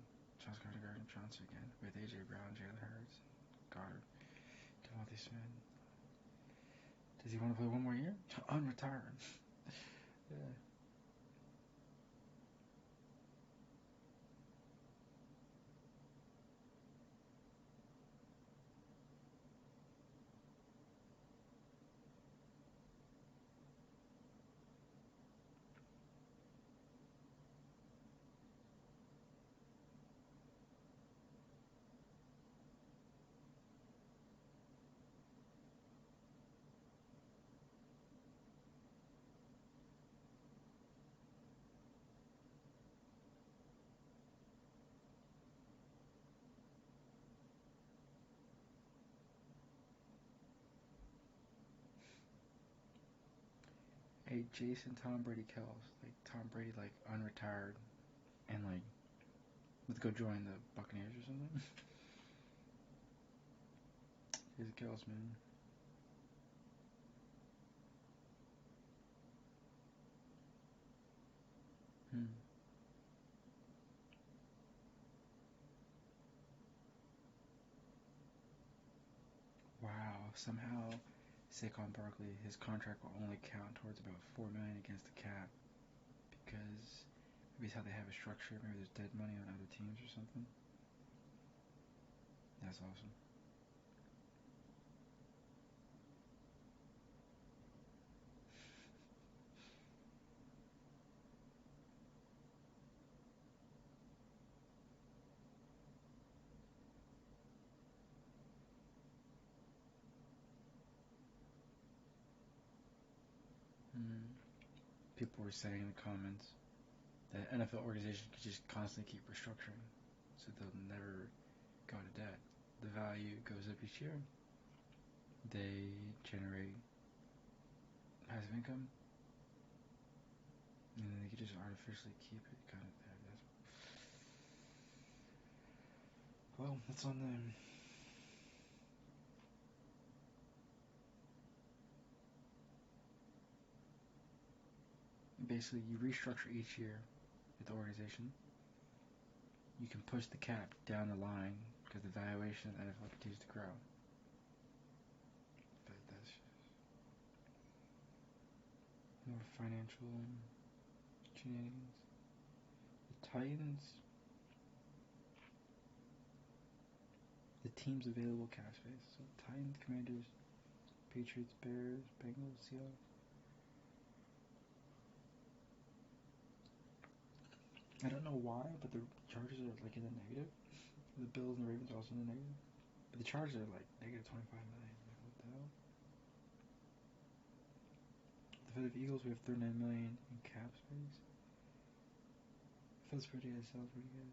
Charles Gardner-Johnson again, with A.J. Brown, Jalen Hurts, Goddard, Devontae Smith. Does he want to play one more year? Unretired. Yeah. Hey, Jason Tom Brady Kelce. Tom Brady, unretired and, let's go join the Buccaneers or something. Here's Kelce, man. Wow. Somehow, Saquon Barkley, his contract will only count towards about $4 million against the cap because maybe it's how they have it structured. Maybe there's dead money on other teams or something. That's awesome. People were saying in the comments that NFL organization could just constantly keep restructuring, so they'll never go into debt. The value goes up each year. They generate passive income, and then they could just artificially keep it kind of there. Well, that's on them. Basically, you restructure each year with the organization. You can push the cap down the line because the valuation of the NFL continues to grow. But that's more financial shenanigans. The Titans, the team's available cap space. So Titans, Commanders, Patriots, Bears, Bengals, Seahawks. I don't know why, but the Chargers are in the negative. The Bills and the Ravens are also in the negative. But the Chargers are negative 25 million. What the hell? For the Eagles, we have 39 million in cap space. Feels pretty good. Sounds pretty good.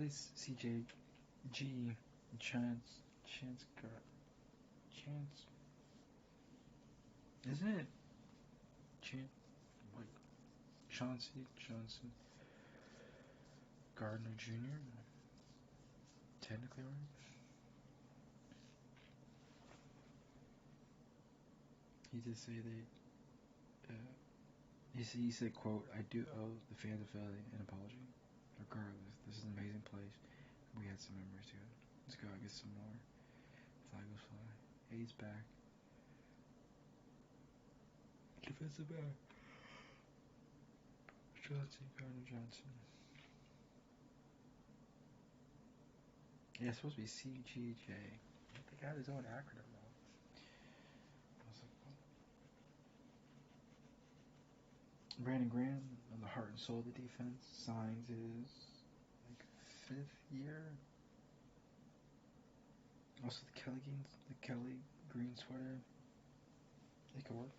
least CJG Chance isn't it Chance like Chauncey Johnson Gardner Jr. Technically right. He did say he said, quote, I do owe the fans of Philly an apology. Regardless, this is an amazing place. We had some memories too. Let's go get some more. Fly goes fly. A's back. Defensive back. Johnson, Gardner Johnson. Yeah, it's supposed to be CGJ. They got his own acronym though. I was like, oh. Brandon Graham, the heart and soul of the defense, signs his like 5th year. Also the Kelly green sweater. It could work.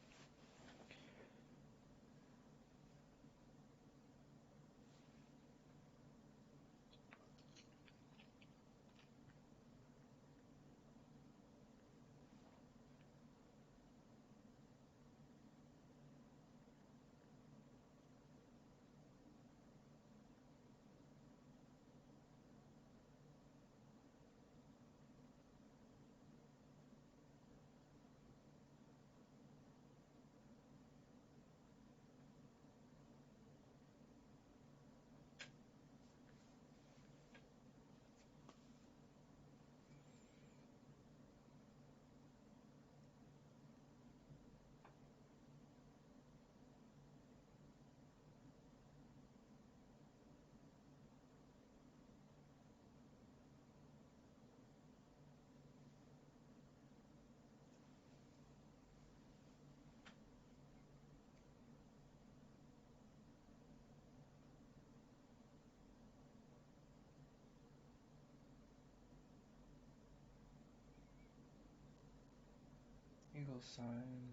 Eagles sign.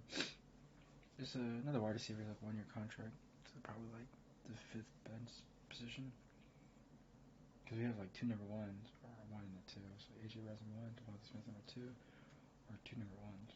There's another wide receiver with a 1-year contract. So probably like the 5th bench position. Because we have like 2 number ones, or 1 and a 2. So AJ Rosen 1, Devonta Smith number 2, or 2 number ones.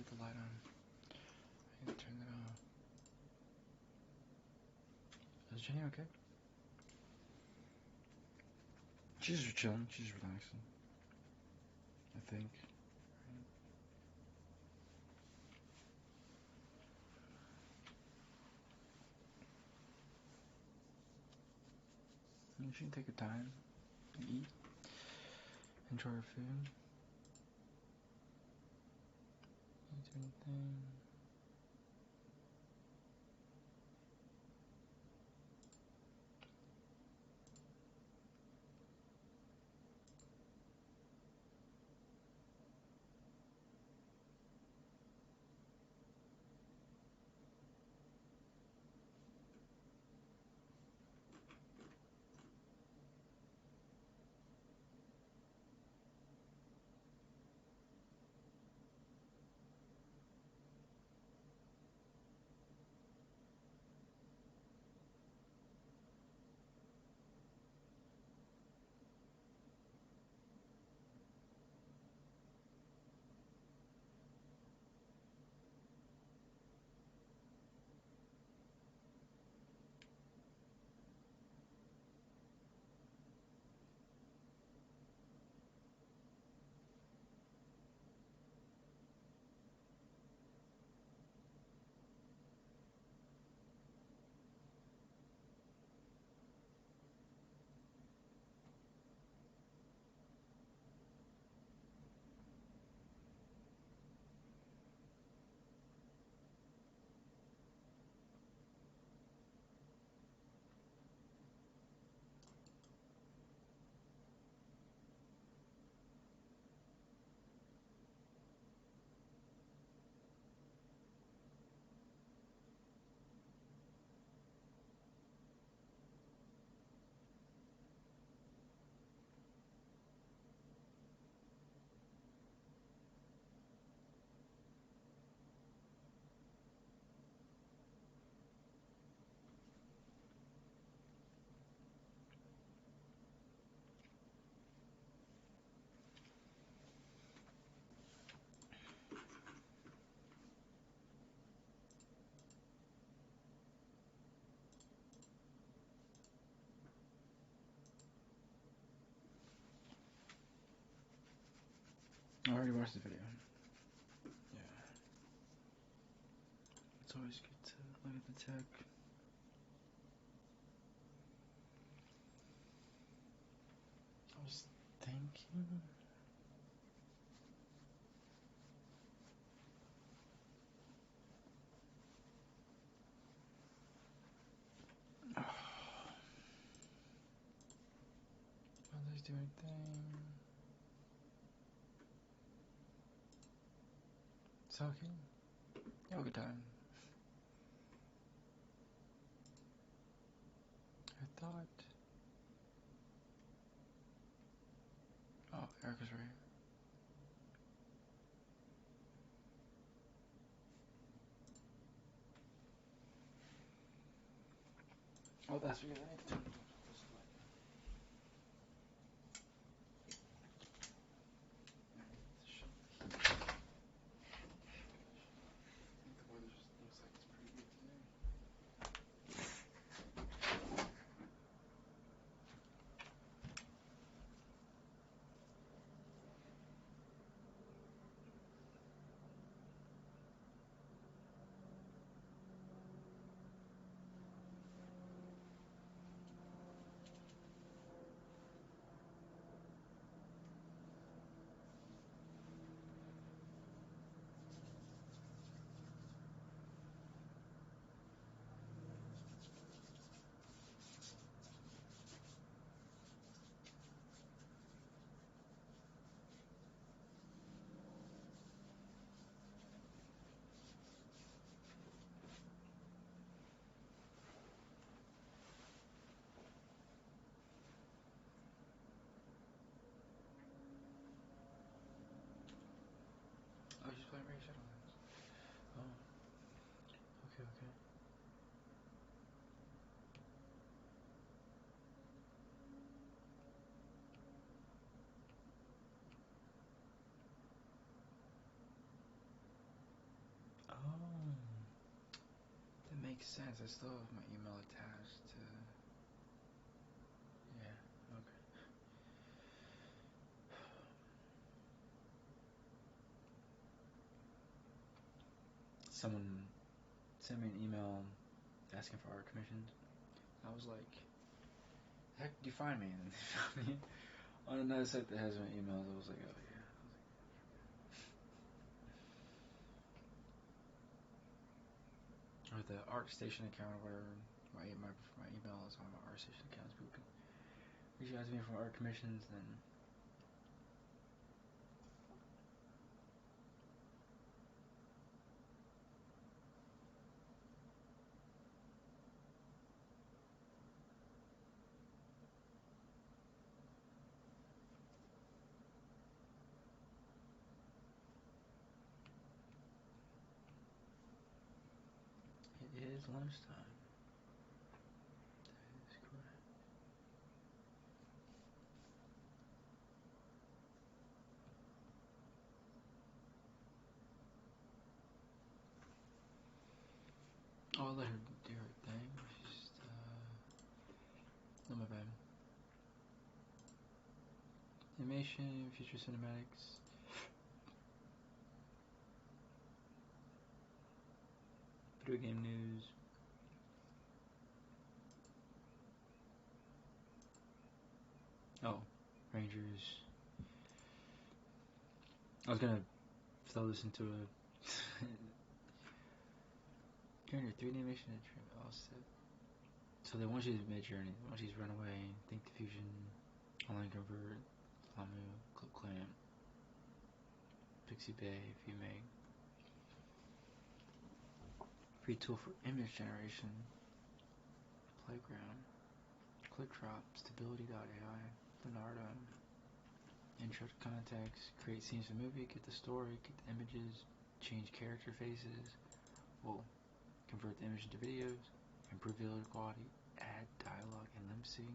leave the light on. I need to turn it off. Is Jenny okay? She's just chilling. She's just relaxing. I think. She can take her time and eat. Enjoy her food. Eat anything. I already watched the video. Yeah. It's always good to look at the tech. I was thinking. Others do anything. It's okay. Have a good time. I thought. Oh, Erica's right. Oh, that's weird. I need to turn this light. I think the weather just looks like it's pretty good today. Oh, she's playing Ray Shadowlands. Oh, okay, okay. makes sense. I still have my email attached to. Yeah, okay. Someone sent me an email asking for art commissions. I was like, heck, did you find me? And they found me on another site that has my emails. I was like, oh yeah. Or the ArtStation account, or whatever. My email is on my ArtStation account. So people can reach out to me for art commissions. Then it is lunchtime. That is correct. Oh, I'll let her do her thing. Just, no, my bad. Animation, future cinematics. Video game news. Oh, Rangers. I was gonna throw this into a Journey 3D animation and trim offset. So they want you to make Journey. They want you to run away, Think Diffusion, Online Convert, Lamu, Clip Clamp, Pixie Bay, VMake. Free tool for image generation. Playground. ClickDrop, Stability.ai, Leonardo. Intro to context, create scenes for movie, get the story, get the images, change character faces, convert the image into videos, improve video quality, add dialogue and lip sync,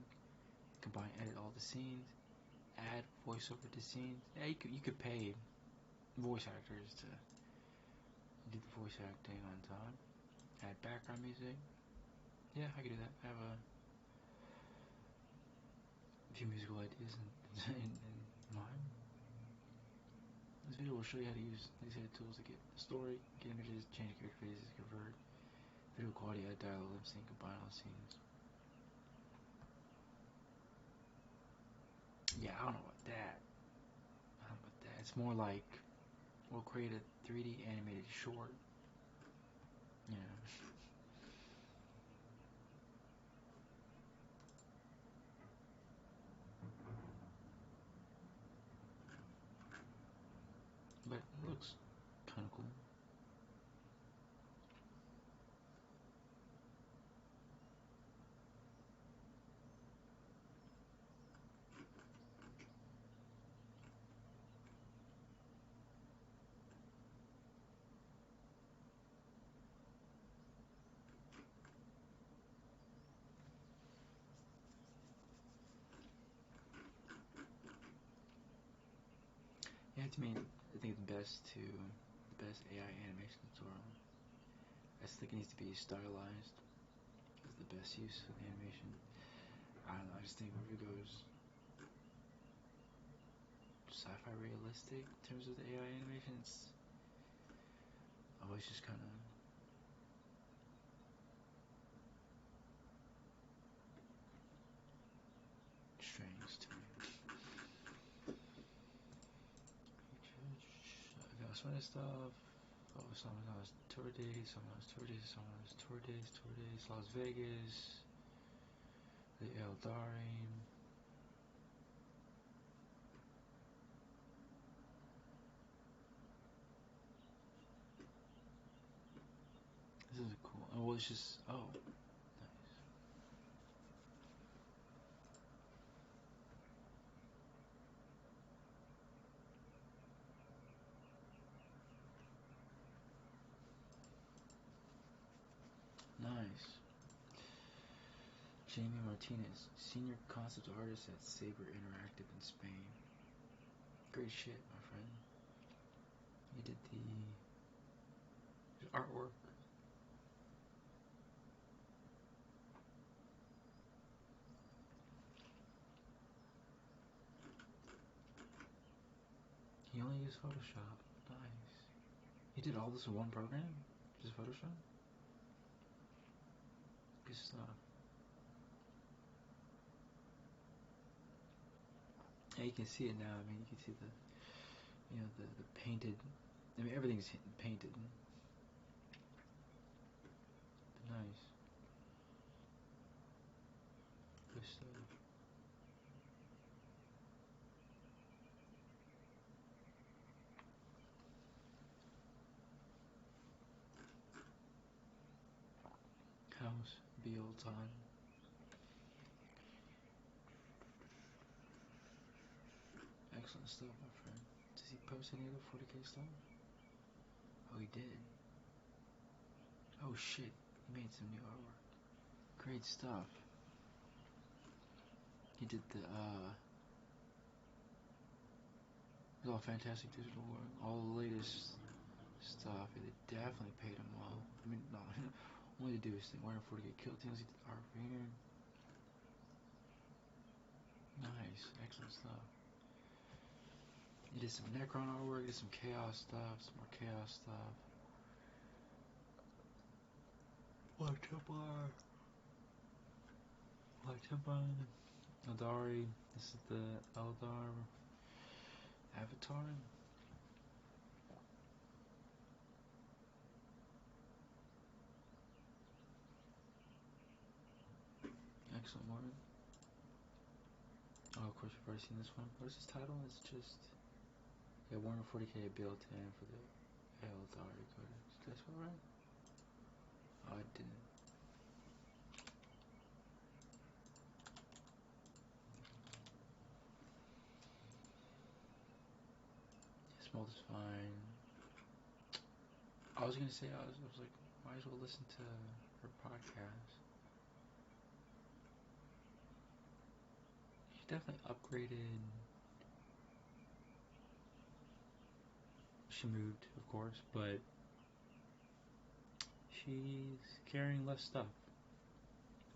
combine, edit all the scenes, add voiceover to scenes. Yeah, you could pay voice actors to do the voice acting on time. Add background music. Yeah, I could do that. I have a few musical ideas in mind. This video will show you how to use these tools to get the story, get images, change character faces, convert video quality, add dialogue, lip sync, combine all scenes. Yeah, I don't know about that. It's more like we'll create a 3D animated short. Yeah. But it looks kind of cool. Yeah, to me, I think the best AI animation tutorial. I just think it needs to be stylized. Is the best use of the animation. I don't know. I just think whenever it goes sci-fi realistic in terms of the AI animation, it's always just kind of strange to me. I got some of this stuff. Oh, someone else tour days, someone else tour days, someone else tour days, Las Vegas, the Eldarim. This is cool. Oh, well, it's just, oh, nice. Nice. Jamie Martinez, senior concept artist at Saber Interactive in Spain. Great shit, my friend. He did the artwork.
He only used Photoshop. Nice. He did all this in one program? Just Photoshop? Good stuff. Yeah, you can see it now. I mean, you can see the painted. I mean, everything's painted. But nice. Good stuff. House, be old time. Excellent stuff, my friend. Does he post any other 40k stuff? Oh, he did. Oh shit, he made some new artwork. Great stuff. He did the it was all fantastic digital work, all the latest stuff. It definitely paid him well. I mean, no, only to do his thing. Warhammer 40k kill teams. He did art painter. Nice, excellent stuff. He did some Necron artwork, did some Chaos stuff, some more Chaos stuff. White Templar, Eldari. This is the Eldar Avatar. Excellent one. Oh, of course, you've already seen this one. What is his title? It's just Warhammer 40k build 10 for the Eldari Codex. Did I spell it right? Oh, I didn't. His mold is fine. I was gonna say, I was like, might as well listen to her podcast. She definitely upgraded. She moved, of course, but she's carrying less stuff.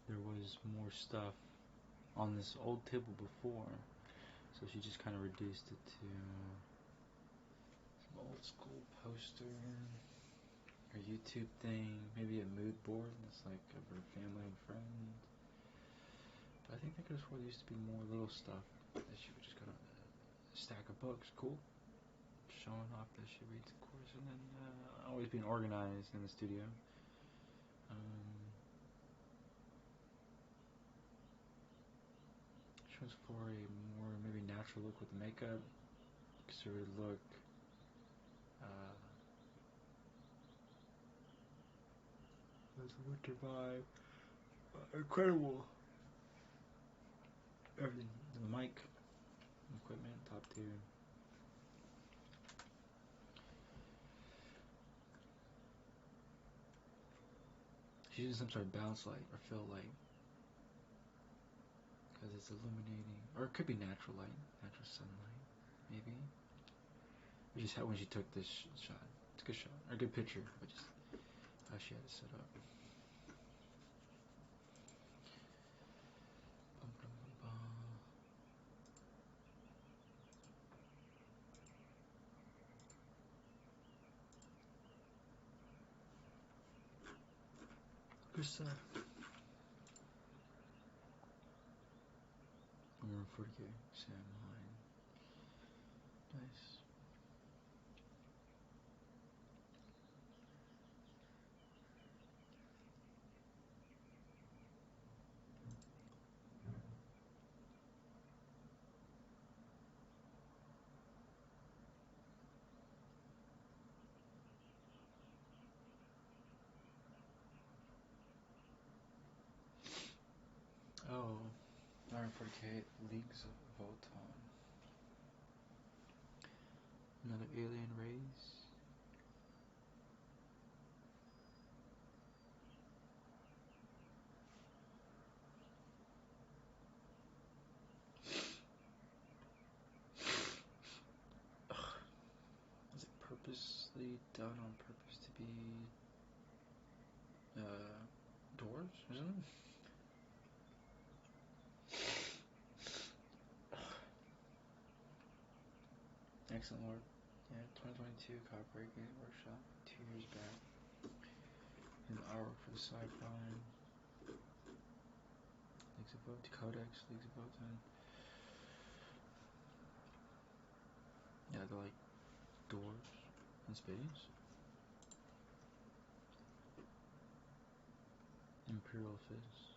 There was more stuff on this old table before, so she just kind of reduced it to some old school poster, her YouTube thing, maybe a mood board that's like of her family and friends. But I think there used to be more little stuff that she would just kind of stack of books, cool, showing off that she reads, of course, and then always being organized in the studio. She went for a more maybe natural look with the makeup, conservative look. There's a winter vibe. Incredible. Everything. The mic, equipment, top tier. She's using some sort of bounce light or fill light because it's illuminating, or it could be natural light, natural sunlight, maybe. We just had when she took this shot. It's a good shot, or a good picture, but just how she had it set up. Good stuff. Warhammer 40k, Sam Hine. Nice. Oh, Warhammer 40k, Leagues of Votan. Another alien race. Is it purposely done on purpose to be dwarves or something? Excellent Lord. Yeah, 2022 Copyright Games Workshop, 2 years back. And the artwork for the sci-fi. Leagues of Vote, Codex, Leagues of Votan. Yeah, they're like doors and spades. Imperial Fizz.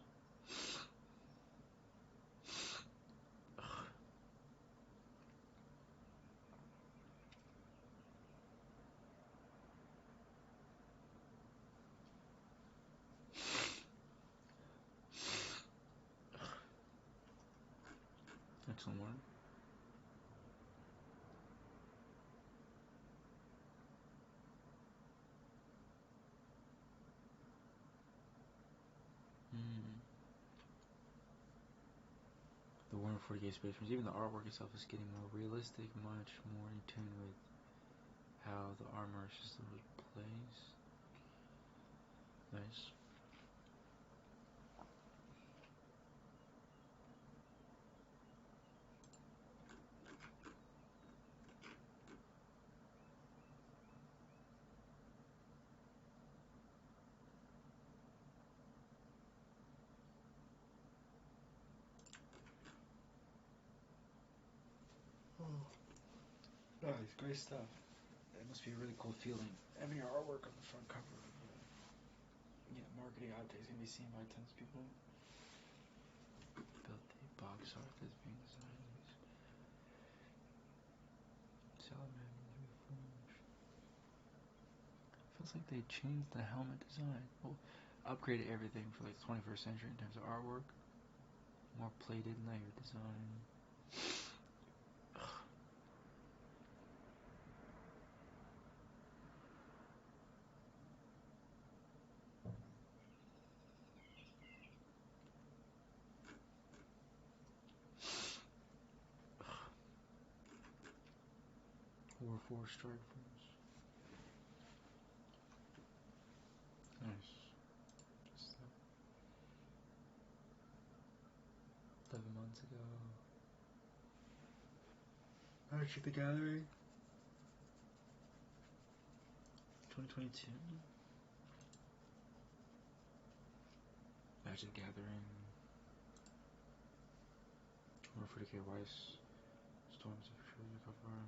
Excellent Lord. The Warhammer 40k Space Marines, even the artwork itself is getting more realistic, much more in tune with how the armor system plays. Nice. Nice, great stuff. It must be a really cool feeling having your artwork on the front cover of marketing outtakes can be seen by tons of people. Built the box art that's being designed. Salamander reforged. Feels like they changed the helmet design. Well, upgraded everything for like 21st century in terms of artwork. More plated layer design. War 4 Strike Force. Nice. Just 11 months ago. Magic the Gathering. 2022. Magic the Gathering. War 40k Weiss. Storms of Fury cover.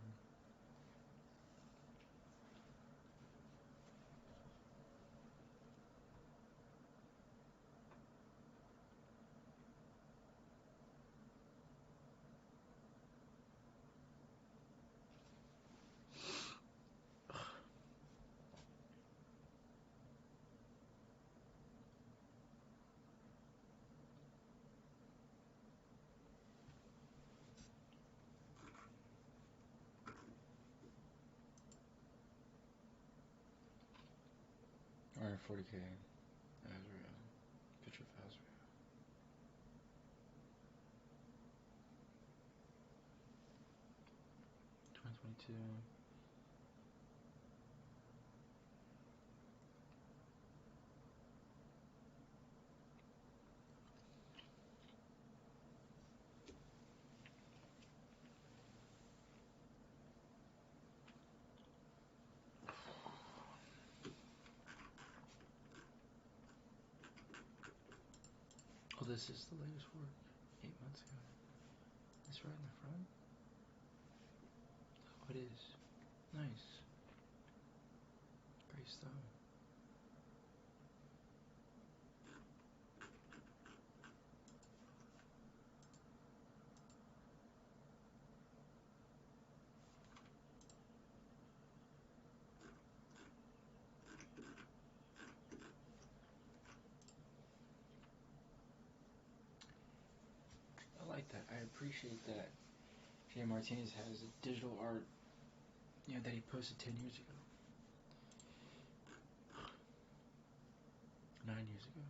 Alright, 40k. Azrael. Picture of Azrael. 2022. Oh, this is the latest work. 8 months ago. It's right in the front. Oh, it is. Nice. Great stuff. I like that. I appreciate that Jay Martinez has a digital art, that he posted 10 years ago. 9 years ago.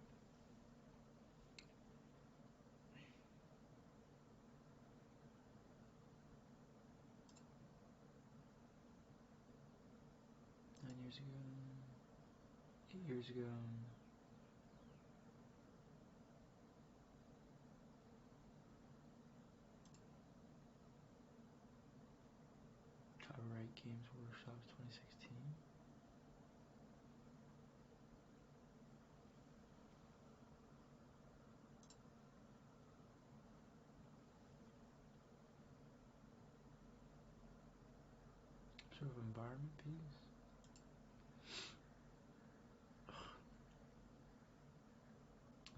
Years ago, 8 years ago. Games Workshop 2016. Sort of environment piece.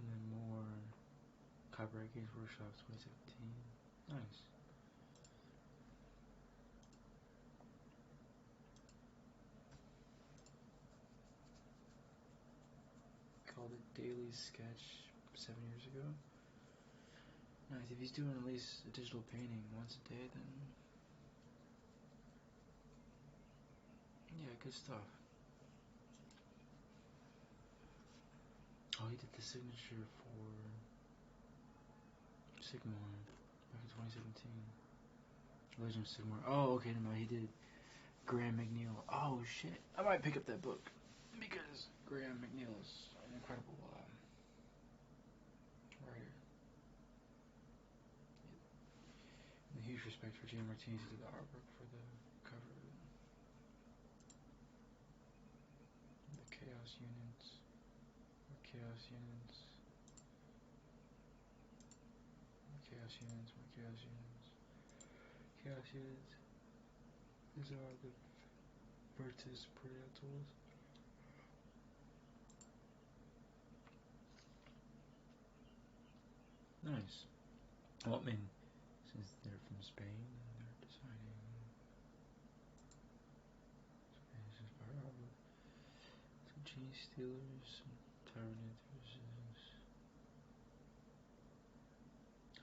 And then more Copyright Games Workshop 2017. Nice. Called it Daily Sketch 7 years ago. Nice. If he's doing at least a digital painting once a day, then yeah, good stuff. Oh, he did the signature for Sigmar back in 2017. Legend of Sigmar. Oh, okay, no, he did Graham McNeil. Oh shit, I might pick up that book because Graham McNeil is an incredible writer. And a huge respect for Jay Martinez, who did the artwork for the cover of it. The Chaos Units. More Chaos Units. More Chaos Units. More Chaos Units. Chaos Units. These are the Virtus Predators. Nice. Well, I mean, since they're from Spain and they're designing Spanish inspired artwork. Some Gene Stealers, some Tyranids.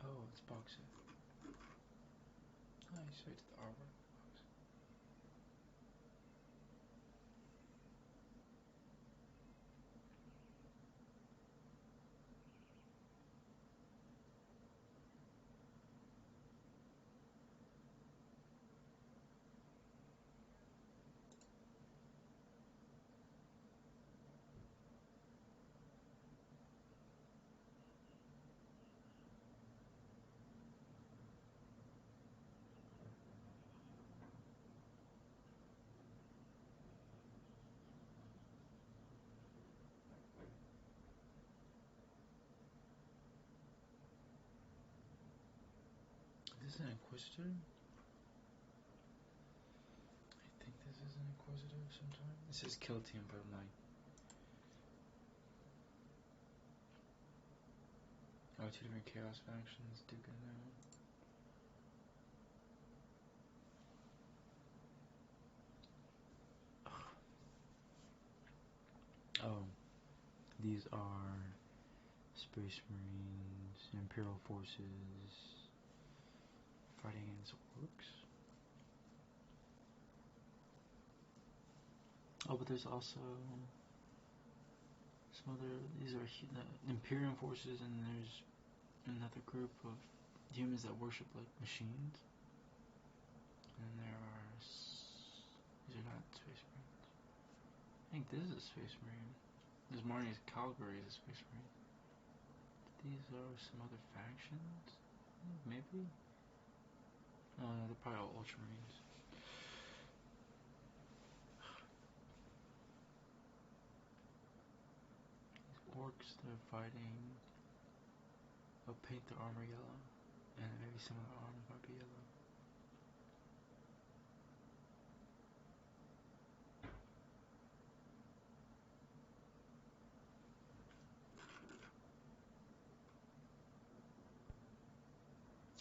Oh, it's box set. Nice, right to the artwork. Is this an Inquisitor? I think this is an Inquisitor sometime. This says Kill Team, but I'm like... Oh, two different Chaos factions, Duke and now. Oh, these are Space Marines, Imperial forces fighting against orcs. Oh, but there's also some other. These are the Imperial forces, and there's another group of humans that worship like machines. And there are. These are not Space Marines. I think this is a Space Marine. This Marnie's Calgary is a Space Marine. These are some other factions? Maybe? Oh no, they're probably all Ultramarines. These orcs, they're fighting. They'll paint their armor yellow. And maybe some of the armor might be yellow.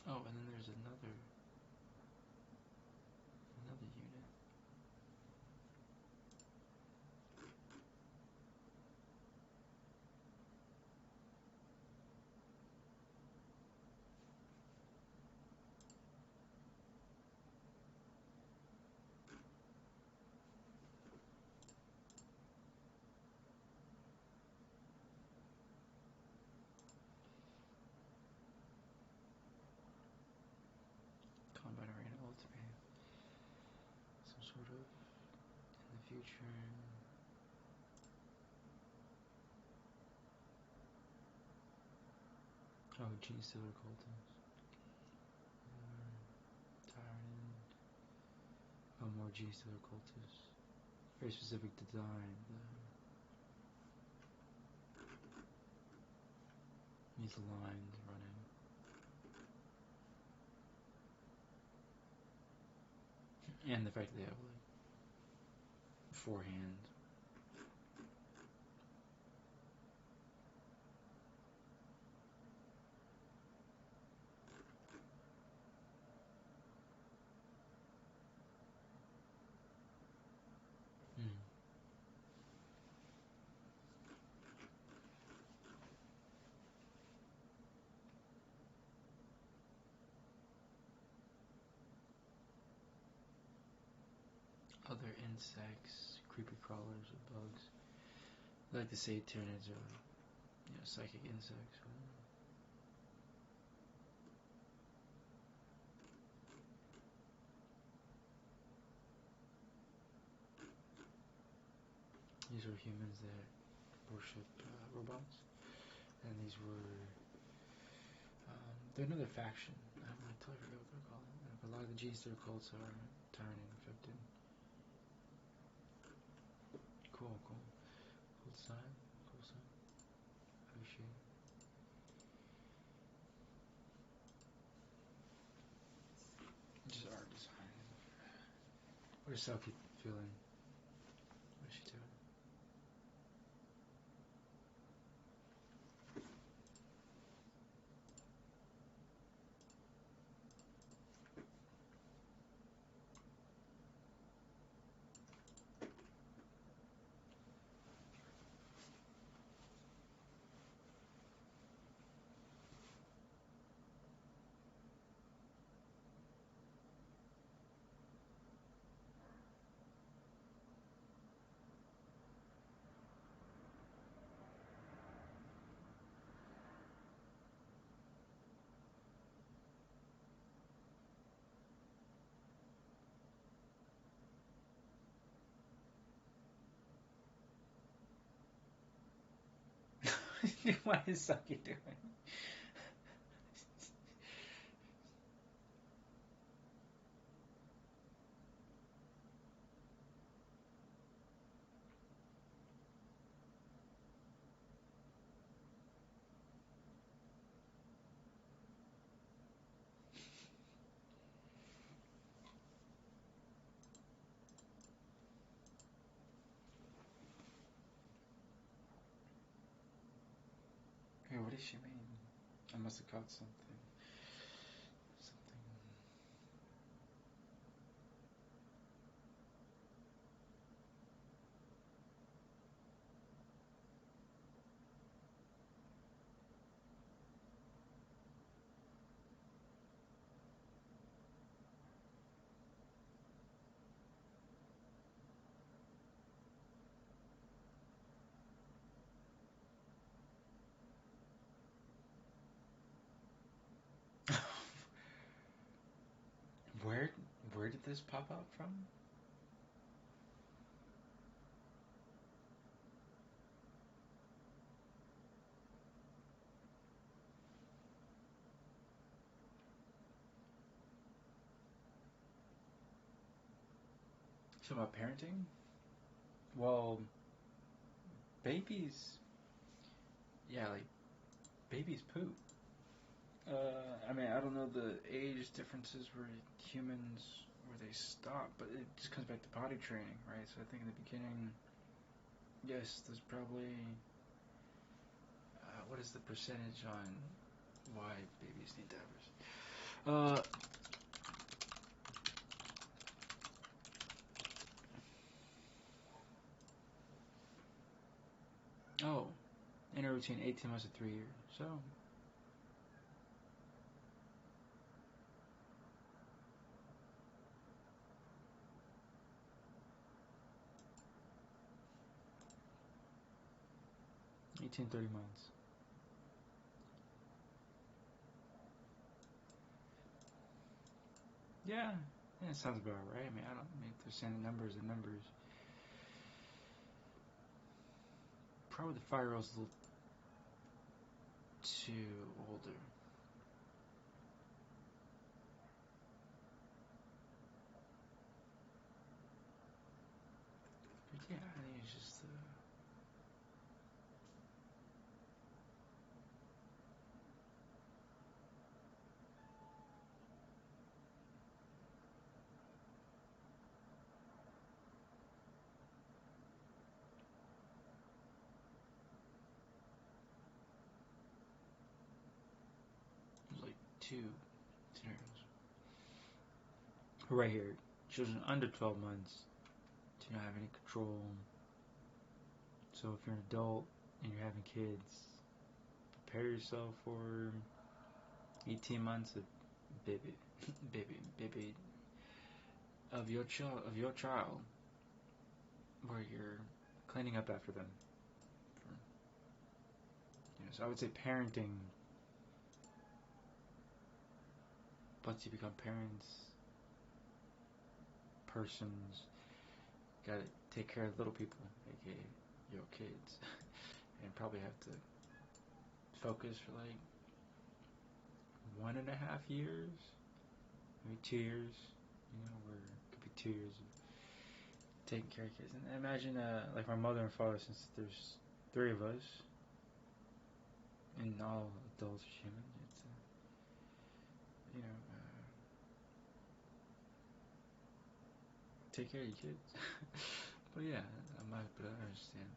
Oh, and then there's another unit. Combat Arena Ultimate. Some sort of in the future. Oh, Gene Stealer Cultist. Tyrant. Oh, more or Gene Stealer cultist. Very specific design. These lines running. And the fact that they have like 4 hands. Other insects, creepy crawlers, or bugs. I like to say tyranids are, psychic insects. These were humans that worship robots, and these were they're another faction. I totally forget what they're called. A lot of the Gene Stealer cults are Tyranid infected. Cool. Cool design. Appreciate it. Just art design. What is Selkie feeling? What is she doing? What is Selkie doing? Hey, what does she mean? I must have caught something. Where did this pop out from? So about parenting? Well, babies. Yeah, like babies poop. I mean, I don't know the age differences where humans where they stop, but it just comes back to potty training, right? So I think in the beginning, yes, there's probably what is the percentage on why babies need diapers? Oh, inner routine 18 months to 3 years. So 18-30 months. Yeah, that sounds about right. I mean, if they're saying numbers and numbers. Probably the 5-year-old's a little too older.
Yeah, I think it's just there's like two scenarios.
Right here, children under 12 months do not have any control. So if you're an adult and you're having kids, prepare yourself for 18 months of baby, baby of your child, where you're cleaning up after them. So I would say parenting. Once you become parents, persons, gotta take care of little people, aka your kids, and probably have to focus for like 1.5 years, maybe 2 years. Where it could be 2 years of taking care of kids. And imagine, like my mother and father, since there's three of us, and all adults are human. It's take care of your kids. But yeah, but I understand.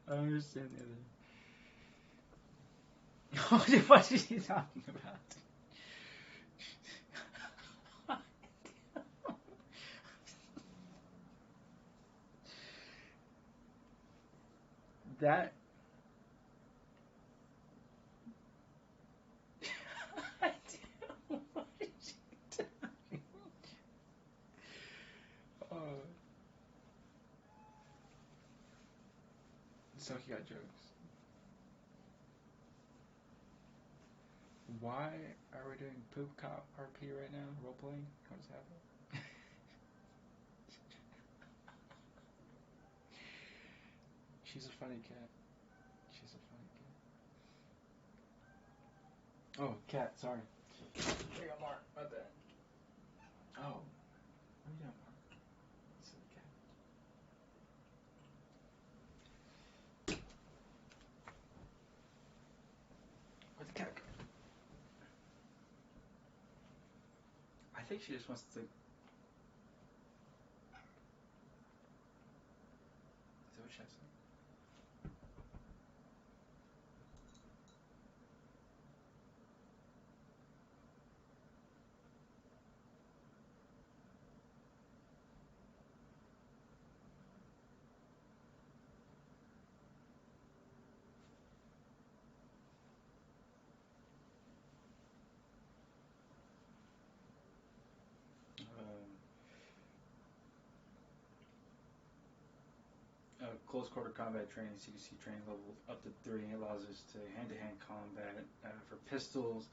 I understand the other. What is he talking about? That. What is he talking? Oh. So he got jokes. Why are we doing poop cop RP right now? Role playing? What's happening? She's a funny cat. She's a funny cat. Oh, cat. Sorry. There you go, Mark. My bad. Oh. What are you doing, Mark? Silly cat. Where'd the cat go? I think she just wants to. Is that what she has to say? Close quarter combat training, CQC training level up to 3 allows us to hand-to-hand combat for pistols.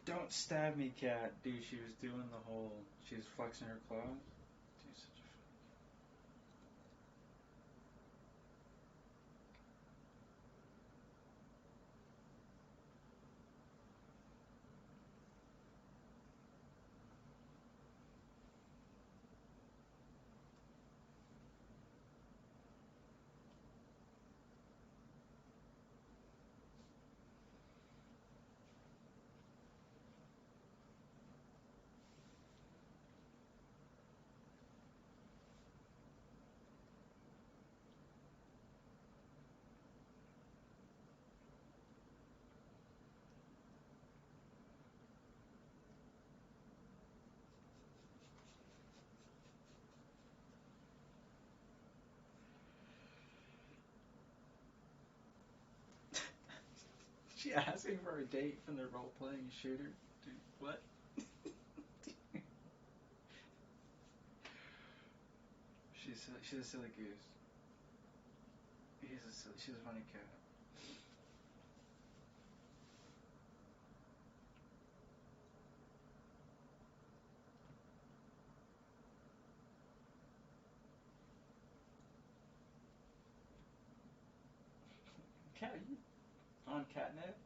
Don't stab me, cat. Dude, she was doing the whole. She was flexing her claws. Dude, such a. She asking for a date from the role-playing shooter? Dude, what? She's a silly goose. She's a funny cat. Cat, are you on catnip?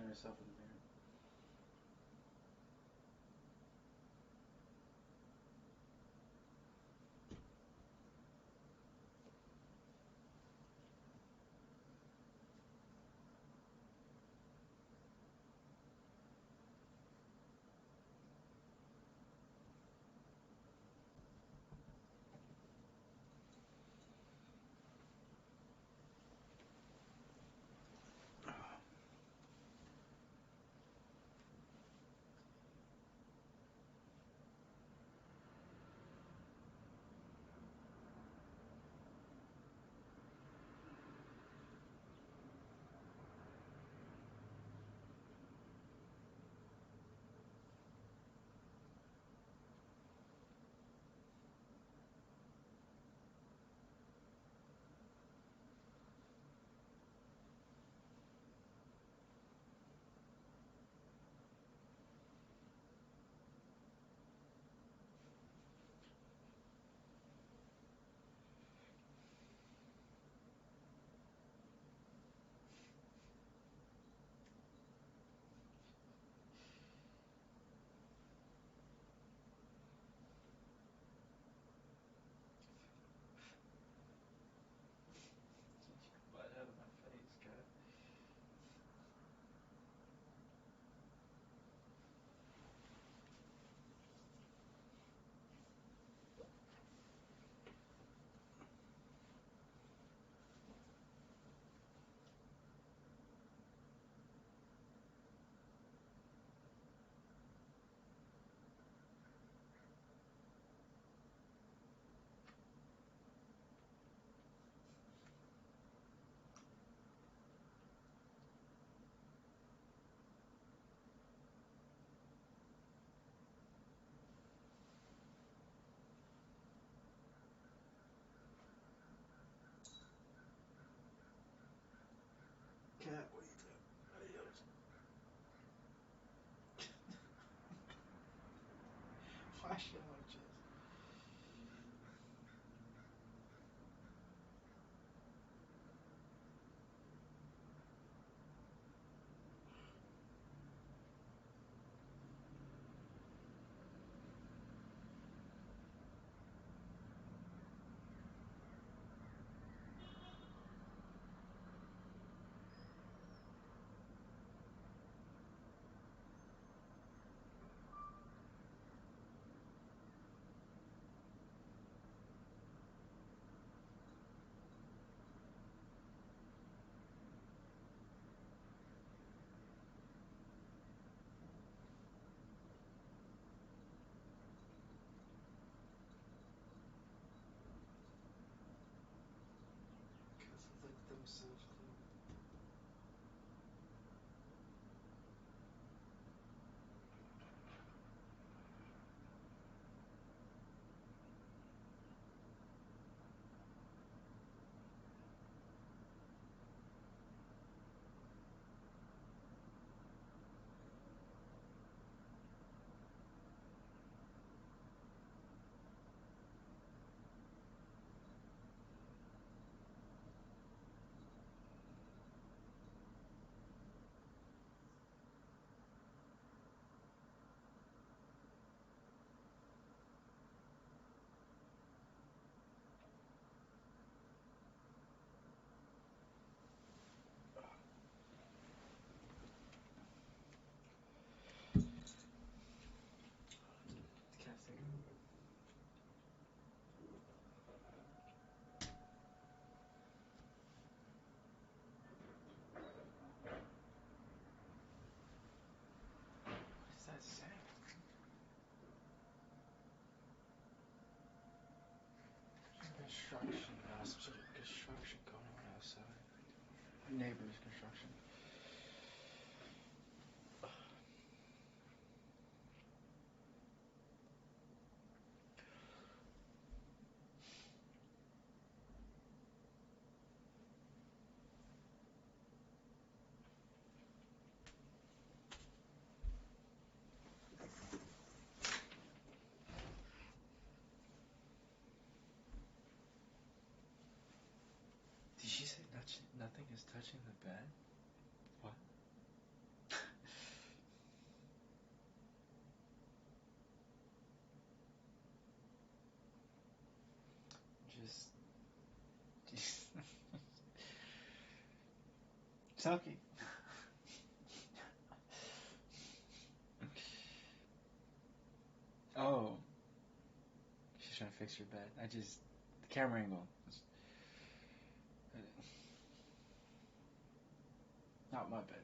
at herself in the mirror. Butt out of my face, God. Cat, what are you doing? Adios. Wash your chest. Cats lick themselves clean. The cat's taking over. What is that sound? Construction. Some sort of construction going on outside. My neighbor's construction. Did she say nothing is touching the bed? Sucky. Oh, she's trying to fix your bed. The camera angle. Not my bed.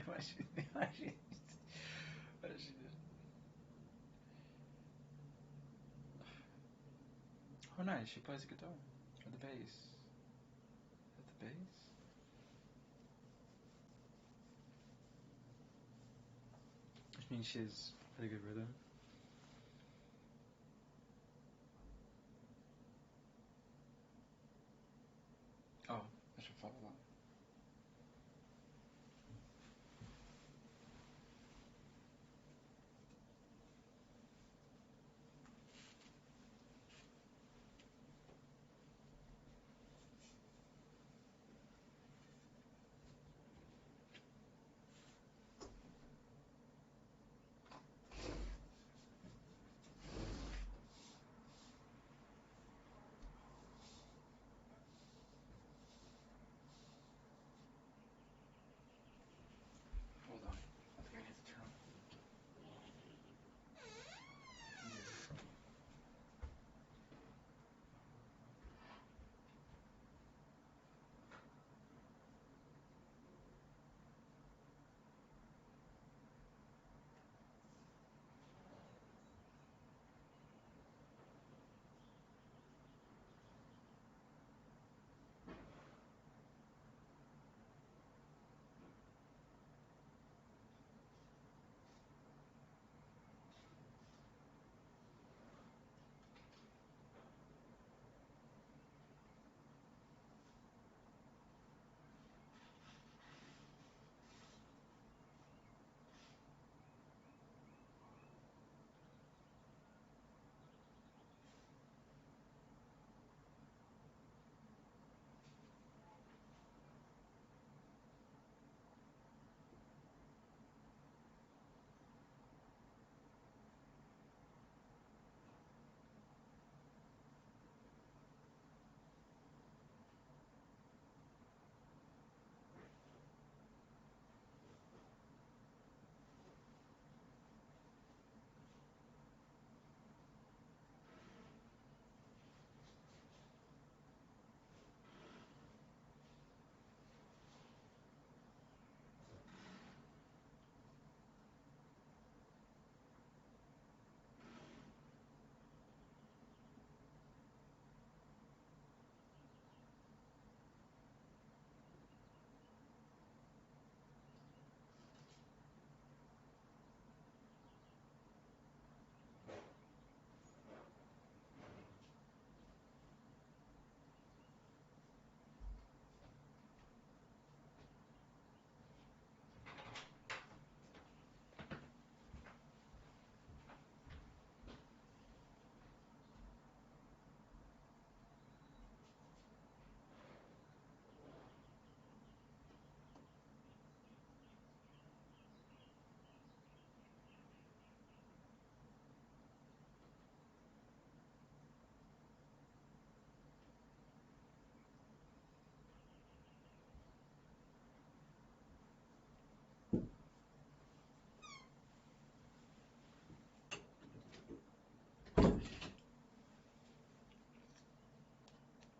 Why she did? Oh, nice. She plays the guitar. Or the bass. Is that the bass? Which means she has pretty good rhythm. Oh, I should follow along. Hold on. I think I need to turn.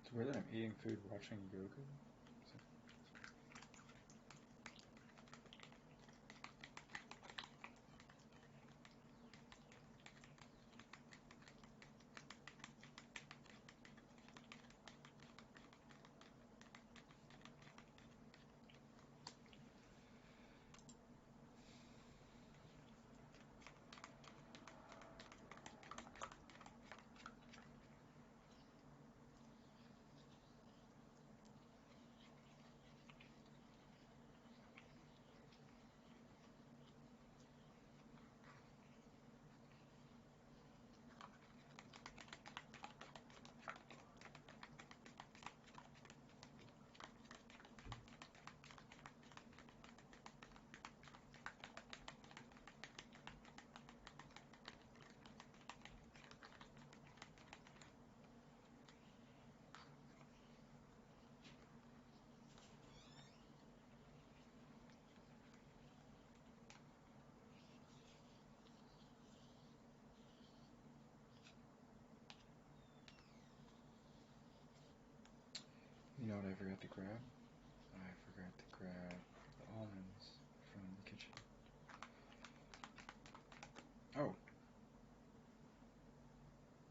It's weird that I'm eating food watching yoga. know what I forgot to grab? I forgot to grab the almonds from the kitchen. Oh.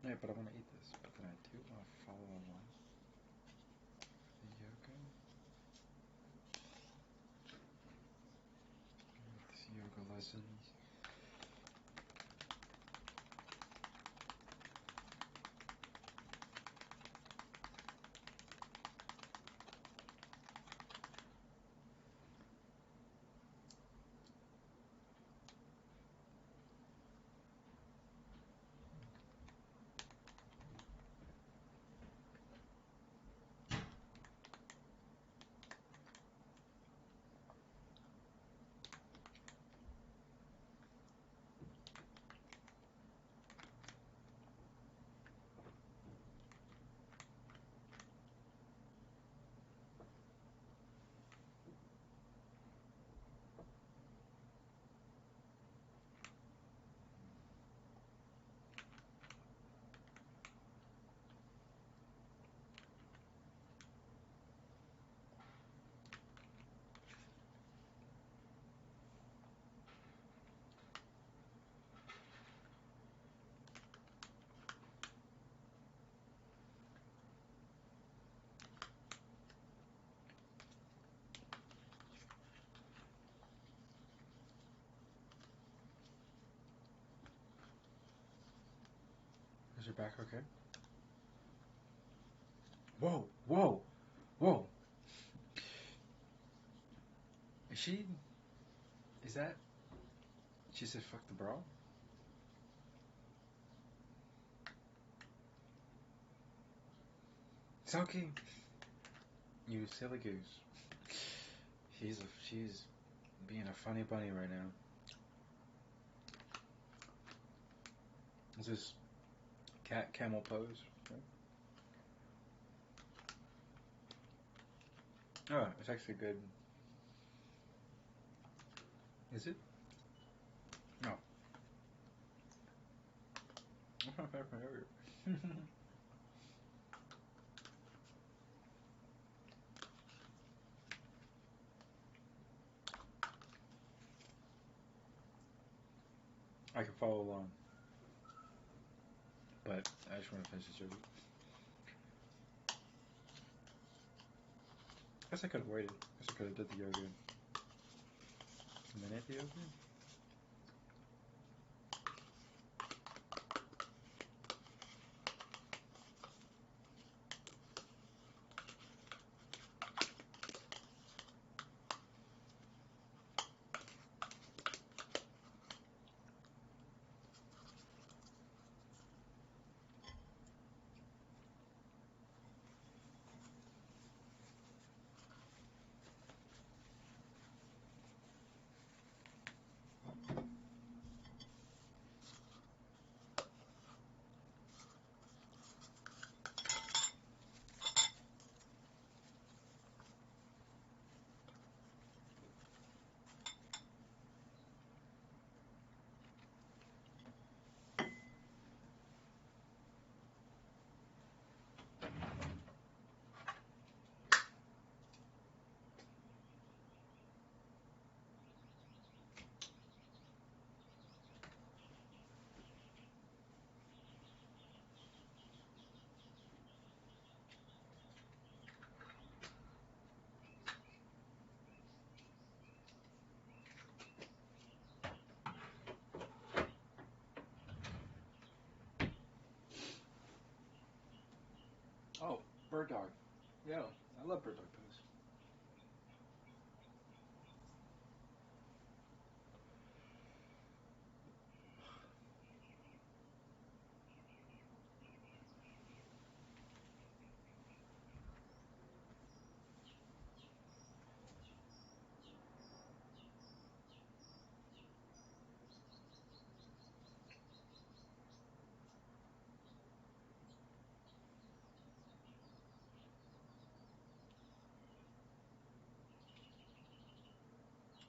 Yeah, but I want to eat this. But then I do want to follow along the yoga. This yoga lessons. Is your back okay? Whoa, whoa, whoa. Is that, she said fuck the bra? Soki! You silly goose. She's being a funny bunny right now. Is this cat camel pose? Oh, it's actually good. Is it? No. I'm not bad for yogurt. I can follow along. But I just want to finish this yogurt. Guess I could have waited. Guess I could have did the yogurt. And then ate the yogurt. Oh, bird dog. Yeah, I love bird dog pose.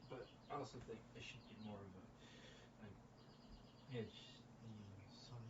But I also think it should be more of a like it's the sun.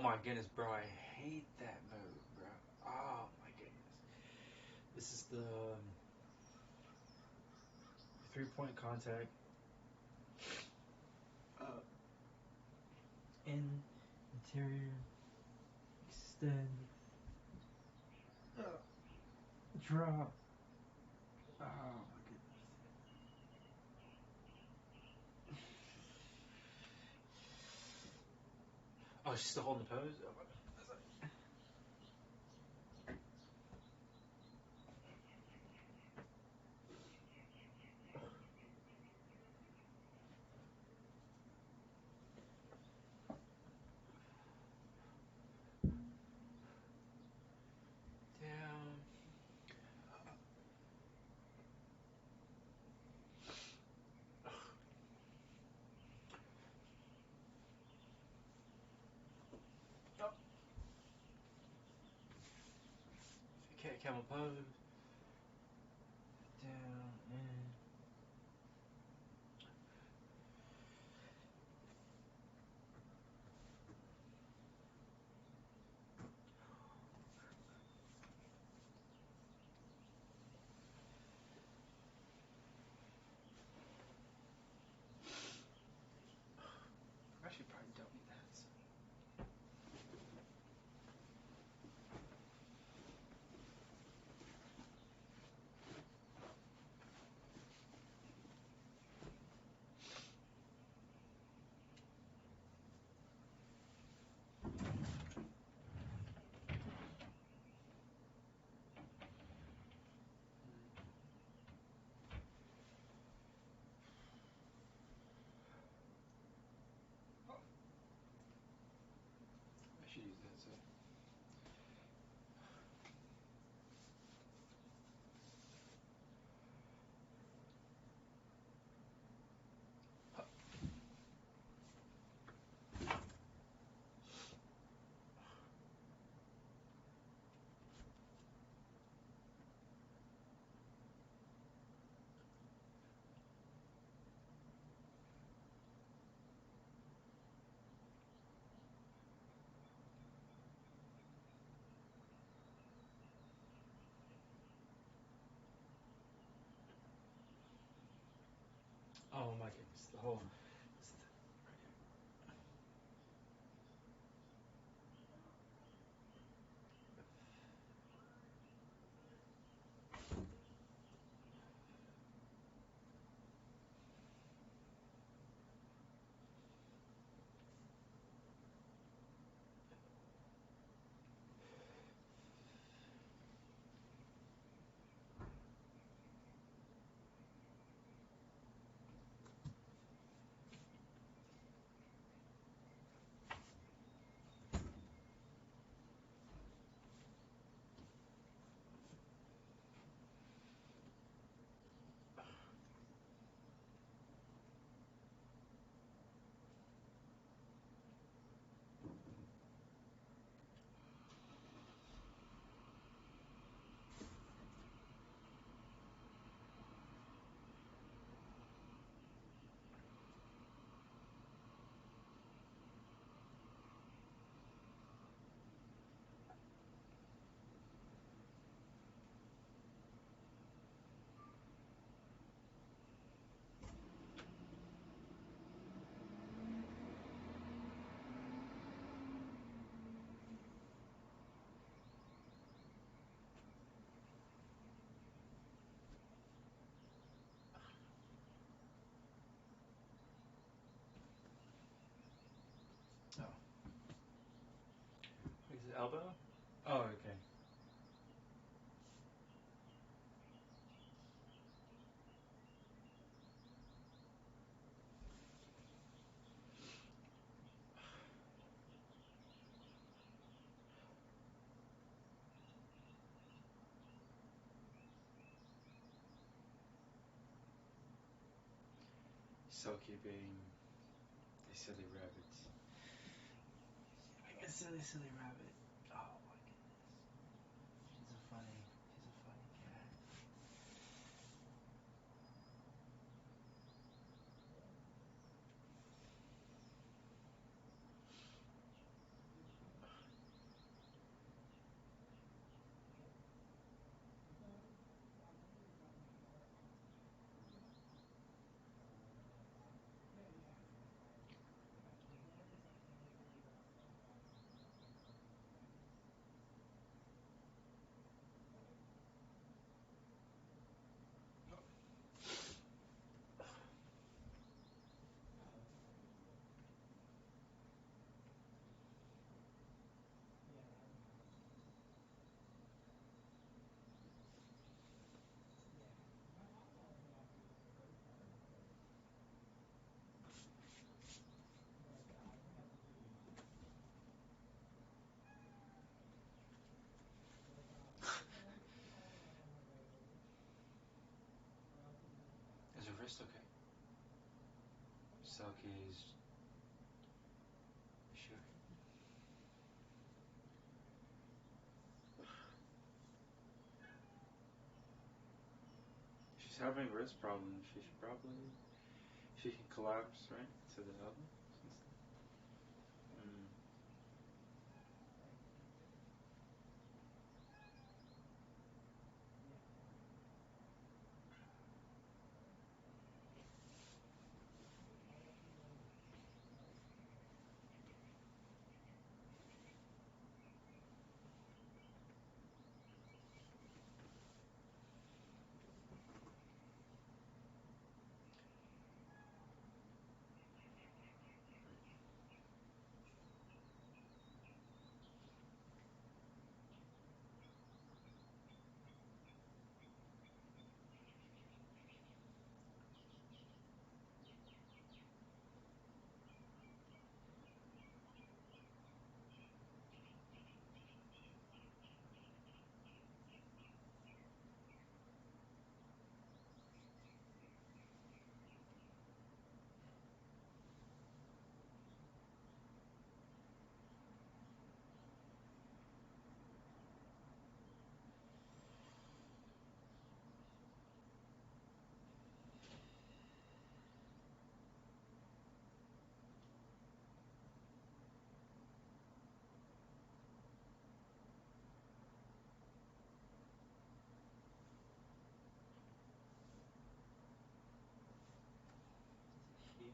my goodness, bro! I hate that move, bro. Oh my goodness. This is the 3-point contact. In interior extend drop. Oh my goodness. Oh, she's still holding the pose? Oh my god. Down. Up. Okay, camel pose. Down and I should probably don't eat that. I should use that. So. Oh my goodness, the whole. Oh. Is it elbow? Oh, okay. So keeping a silly rabbit. A silly rabbit. Oh my goodness. She's a funny cat. her wrist okay? Selkie's. Is she okay? She's having wrist problems. She should probably. She can collapse, right? To the elbow? Mm. Here.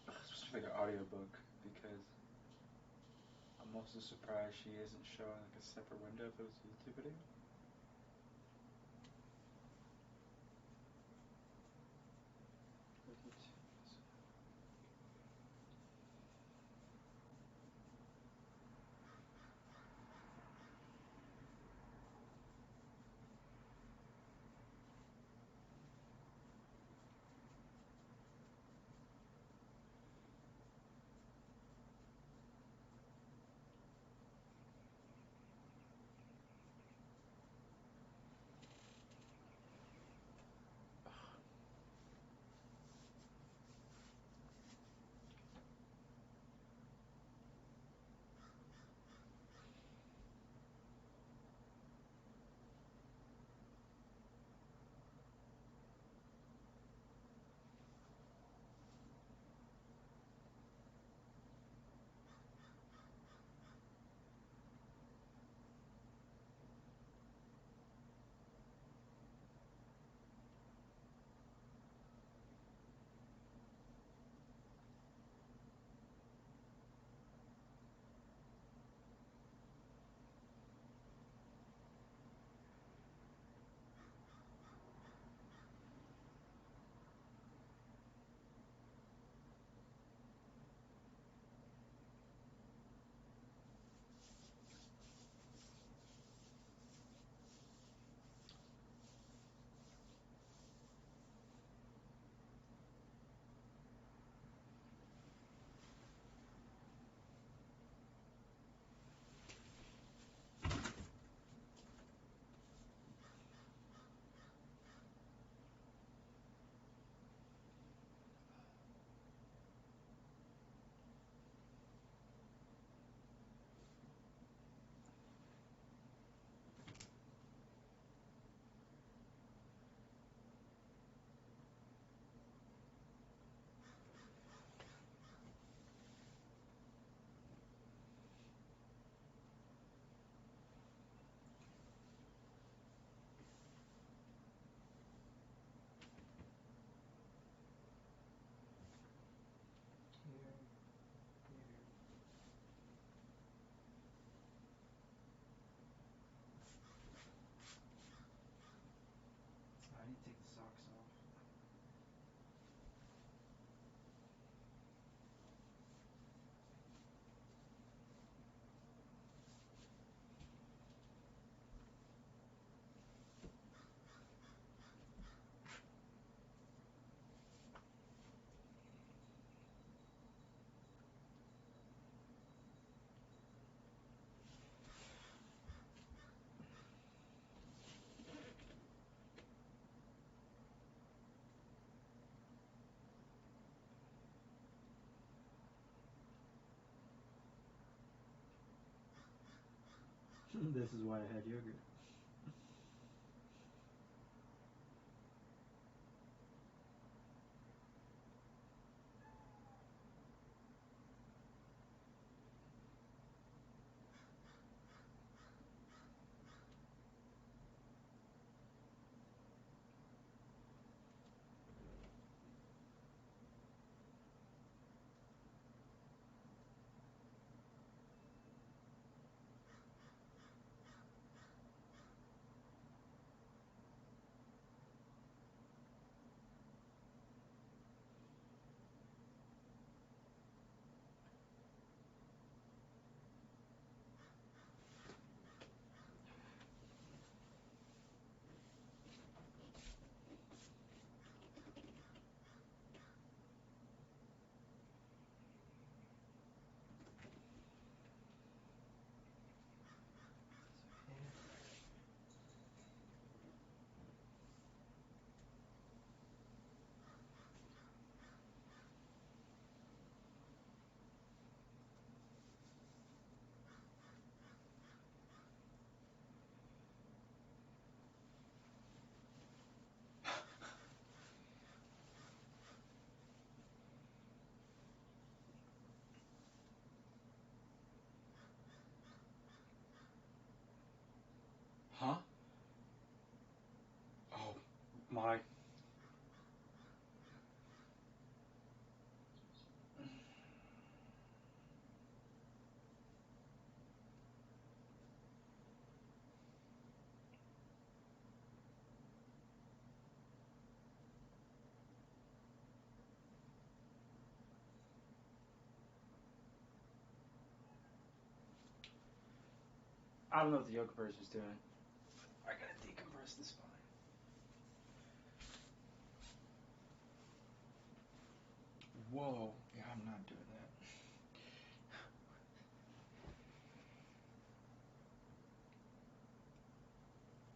It's supposed to be like an audiobook because I'm also surprised she isn't showing like a separate window if it was a YouTube video. This is why I had yogurt.
Huh? Oh my. I don't know what the yoga person's doing. I gotta decompress the spine. Whoa. Yeah, I'm not doing that.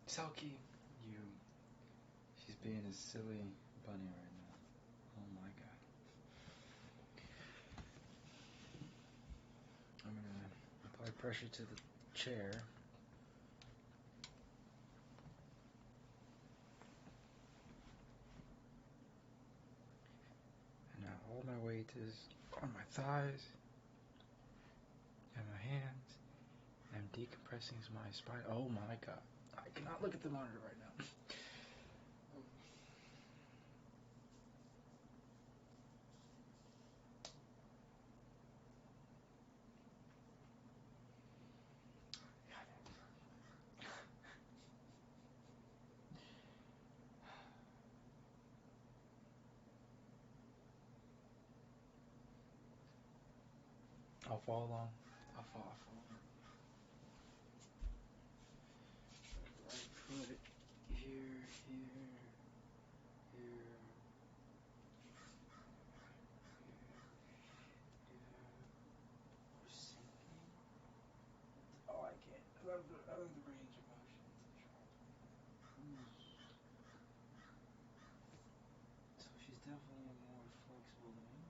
Selkie, she's being a silly bunny right now. Oh my god. I'm gonna apply pressure to the chair. And now all my weight is on my thighs and my hands. I'm decompressing my spine. Oh my god. I cannot look at the monitor right now. I'll follow along. I'll follow along. Right foot here, here, here. We're sinking. Oh, I can't. I love the range of motion. So she's definitely more flexible than me.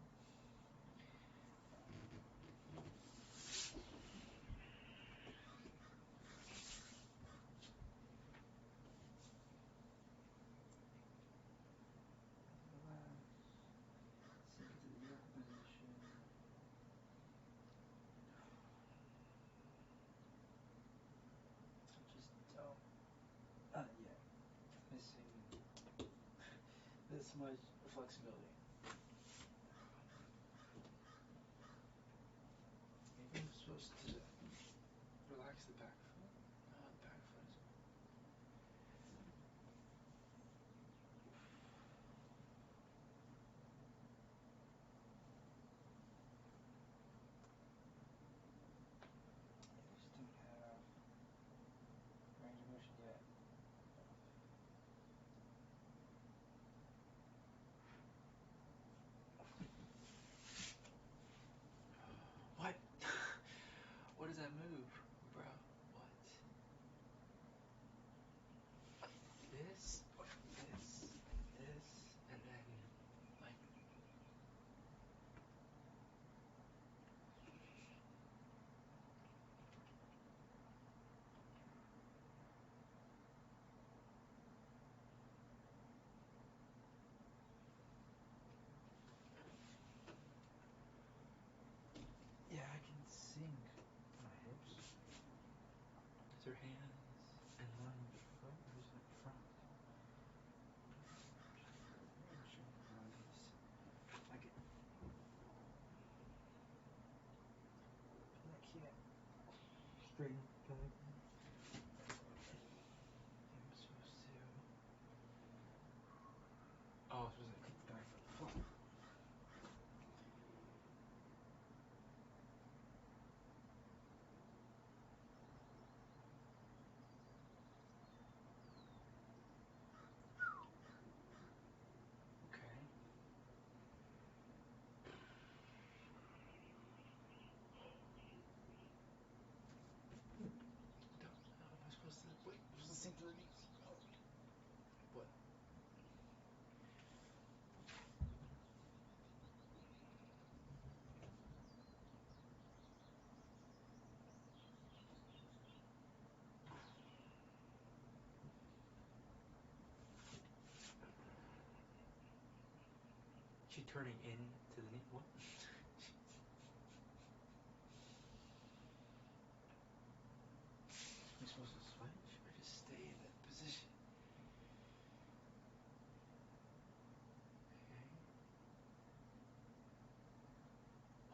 Relax. Sink into the yoga position. Just don't. Yeah. Missing this much flexibility. Maybe I'm supposed to relax the back foot. Back foot is I just don't have range of motion yet. What? What does that move, bro? What? This, and then like.
your hands and one with your foot, or just like front? Show me how it is. Like it. Back here. Straighten up the back. I'm supposed to. Oh, I'm supposed to keep the back foot flat. Okay. Am I supposed to wait? I'm supposed to sink to the knees. Oh. What? She turning in to the knee? What? Am I supposed to switch or just stay in that position? Okay.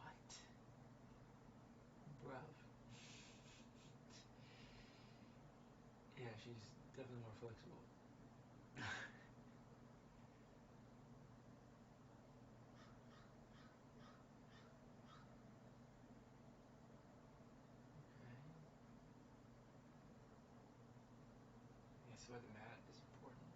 What? Bruv. Yeah, she's definitely more flexible. That's why the mat is important.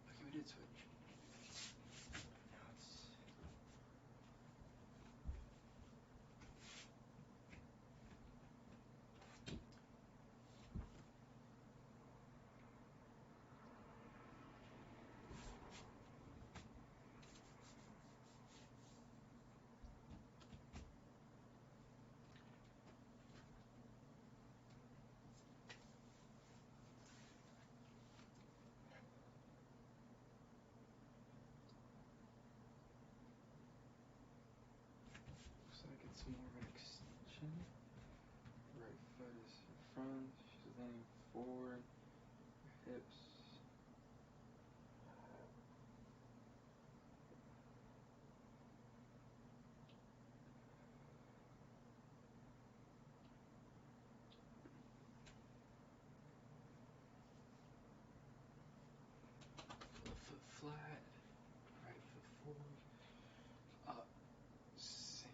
Okay, we did switch. Now it's looks like it's more of an extension. Right foot is in front. She's leaning forward. Her hips. Left foot flat. Right foot forward. Up. Sink.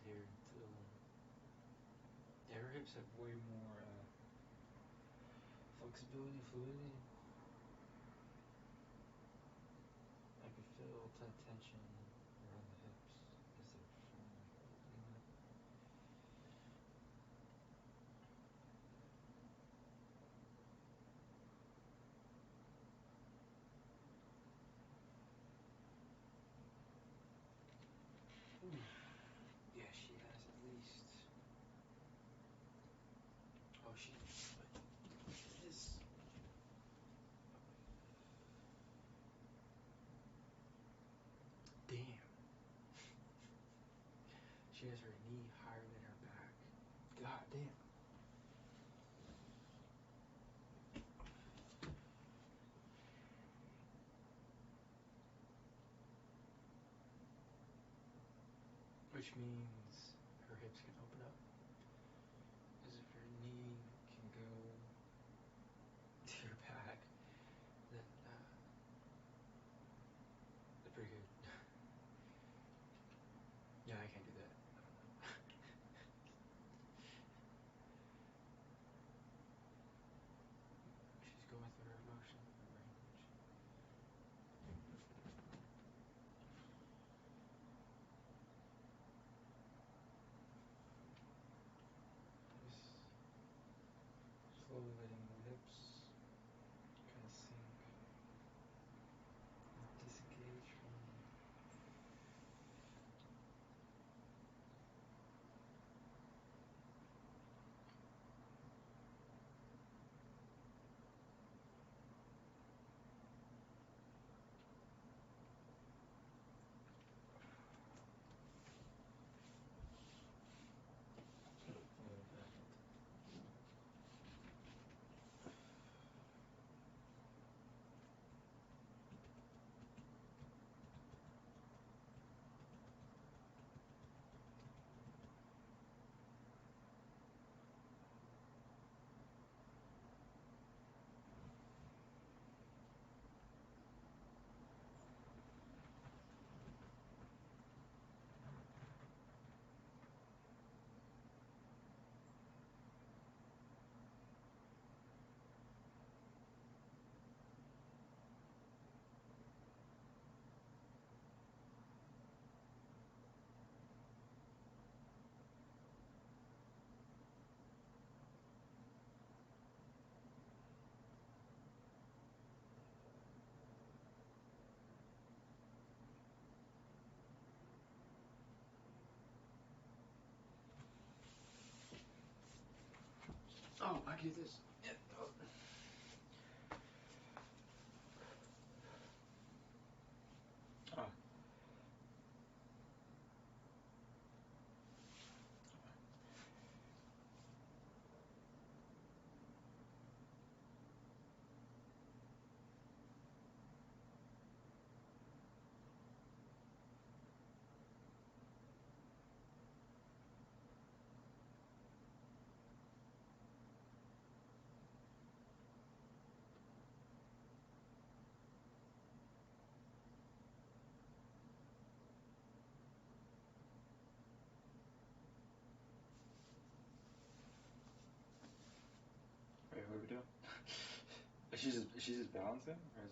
adhered to the limb. Yeah, her hips have way more flexibility, fluidity. I can feel tight tension around the hips as they're firmly holding up. Ooh. Yeah, she has at least. Oh, she. It is. Damn. She has her knee higher than her back. God damn. Which means her hips can open up. Because if her knee can go to your back, then they're pretty good. Yeah, I can't do that. She's going through her emotion range. Just slowly letting the hips kind of sink and disengage from. Oh, I get this. Yeah. Oh. Oh. Wait, what are we doing? Is she just balancing, or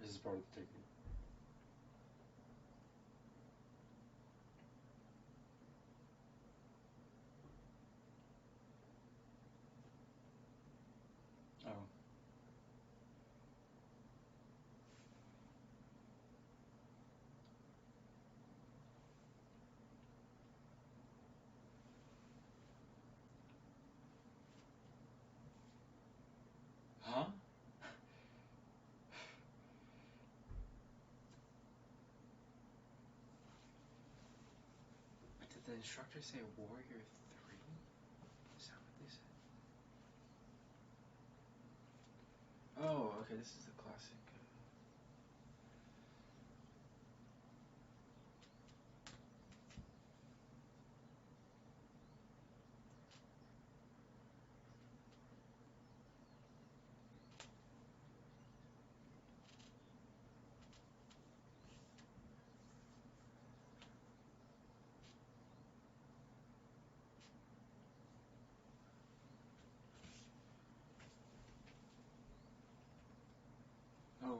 is this part of the technique? Oh. Huh? Did the instructor say Warrior 3? Is that what they said? Oh, okay, this is the classic.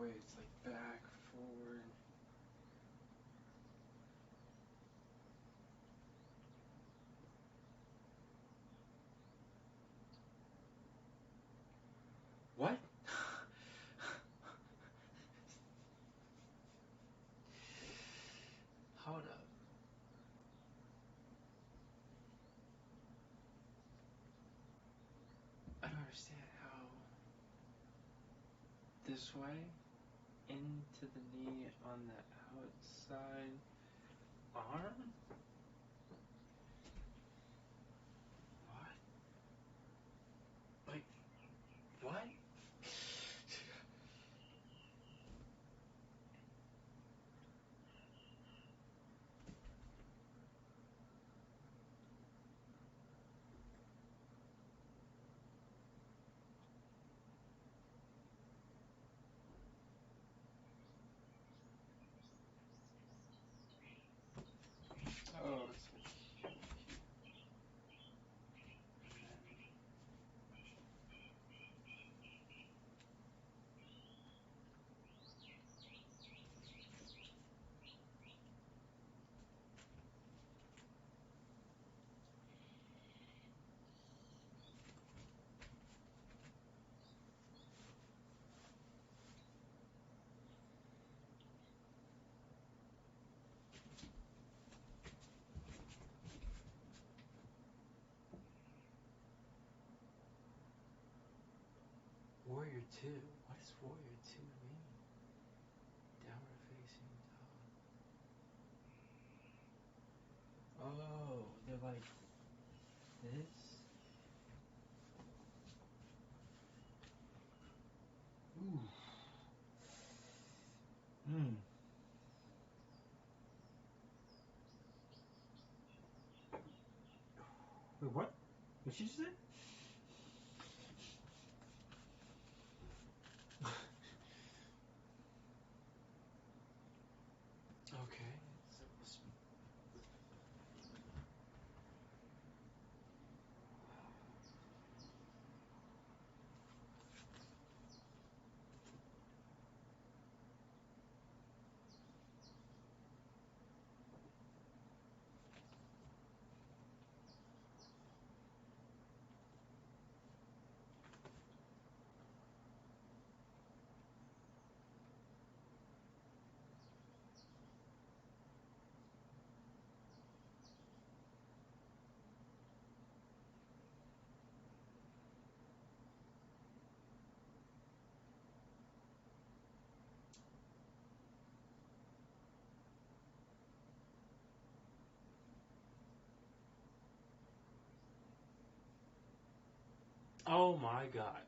way. It's like back, forward. What? Hold up. I don't understand how this way into the knee on the outside arm? What? Like, what? Oh, it's like Warrior 2. What does Warrior 2 mean? Downward facing dog. Oh, they're like this? Ooh. Wait, what? What did you say? Okay. Oh my god.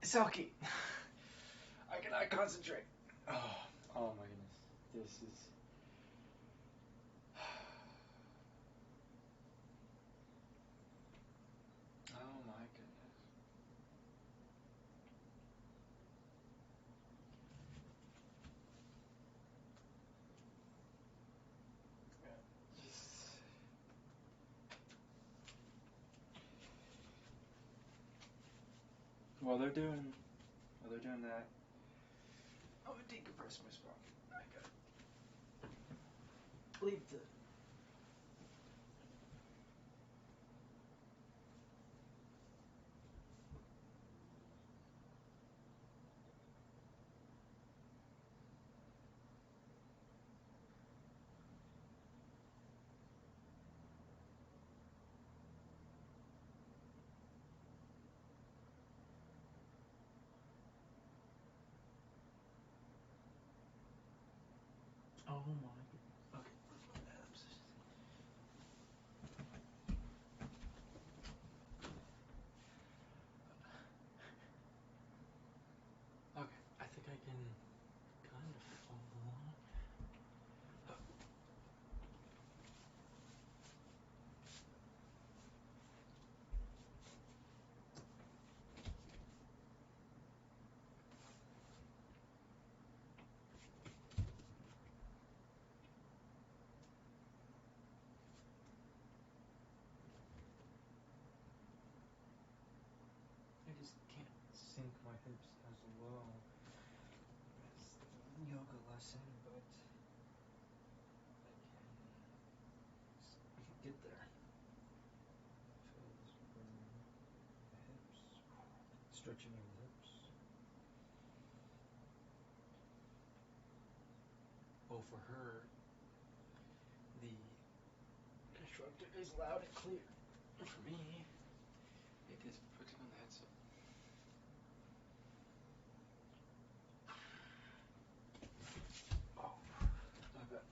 Selkie. I cannot concentrate. Oh my goodness. This is. Oh my goodness. Just. While they're doing that, I'm gonna decompress my sprocket. I gotta leave the. Oh my goodness. Okay. Okay, I think I can kind of follow along. lesson, but I can get there. Feels from the hips, stretching of the hips. Oh, for her, the instructor is loud and clear. For me, it is putting on the headset. Oh, I bet.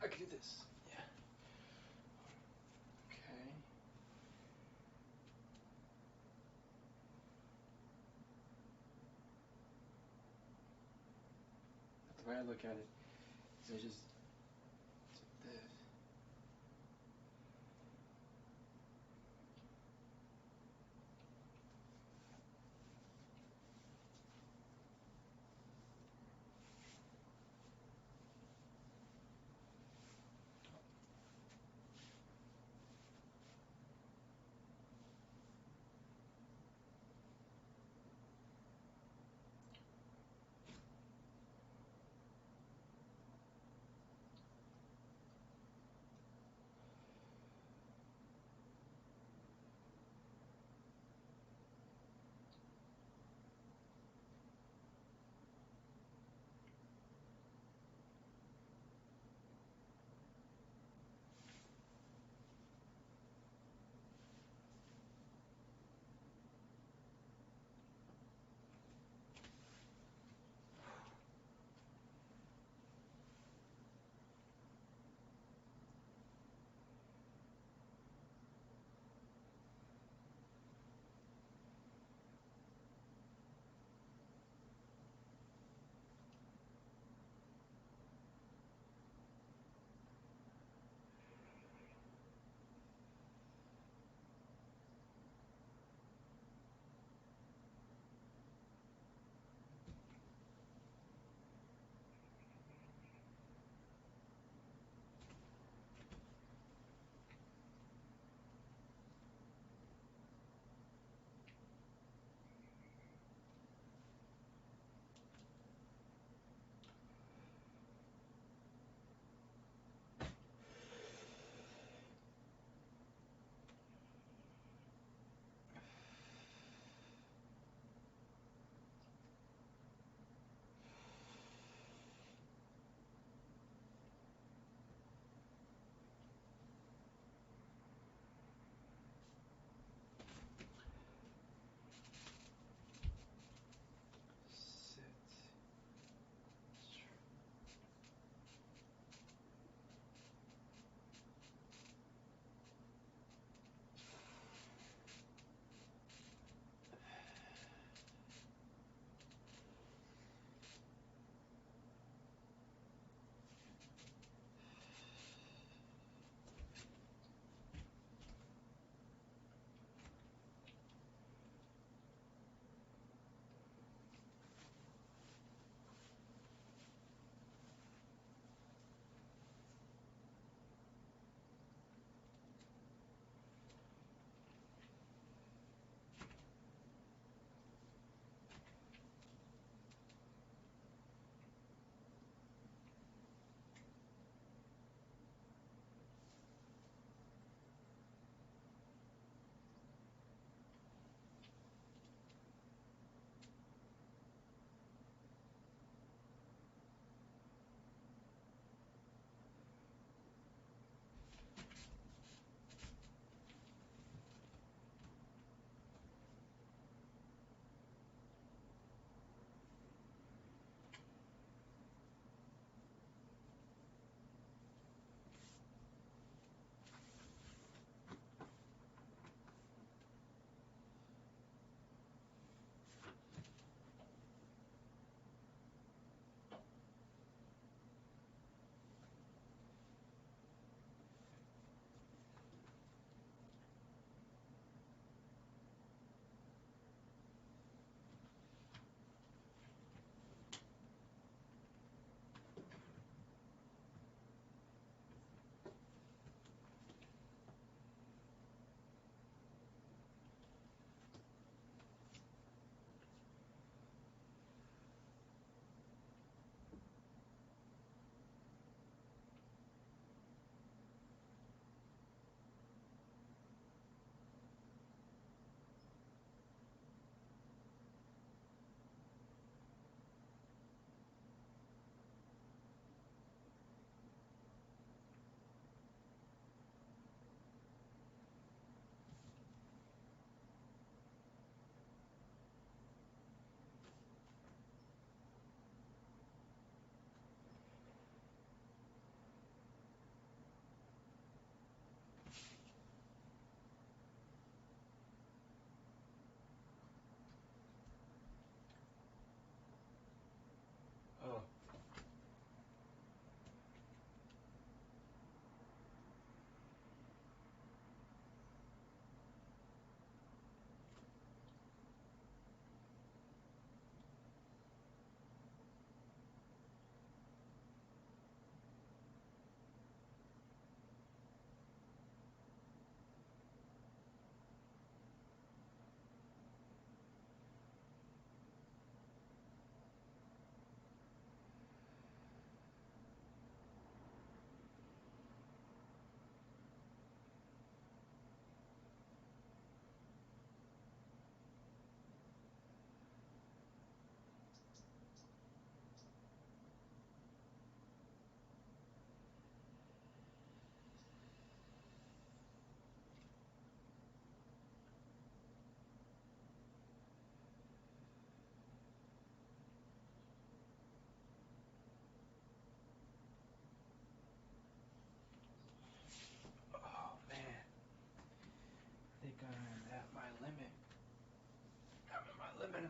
I can do this. Yeah. Okay. The way I look at it is I just do this.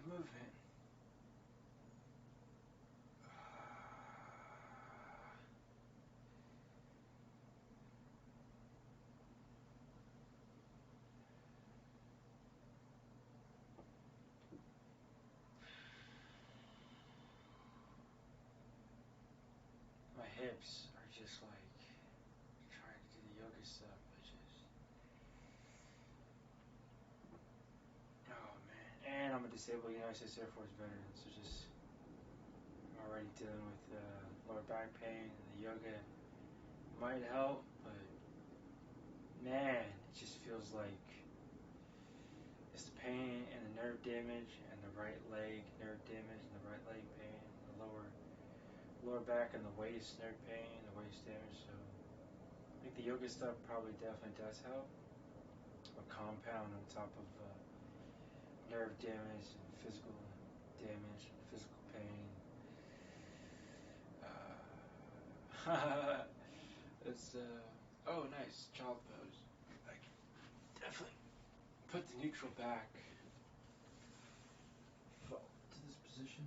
of movement. My hips are just like trying to do the yoga stuff, but just oh man. And I'm a disabled United States Air Force veteran, so just I'm already dealing with lower back pain, and the yoga might help, but man, it just feels like it's the pain and the nerve damage and the right leg nerve damage and the right leg pain, the lower back and the waist nerve pain, the waist damage. So I think the yoga stuff probably definitely does help. A compound on top of nerve damage and physical damage and physical pain. It's oh nice child pose. I can definitely put the neutral back to this position.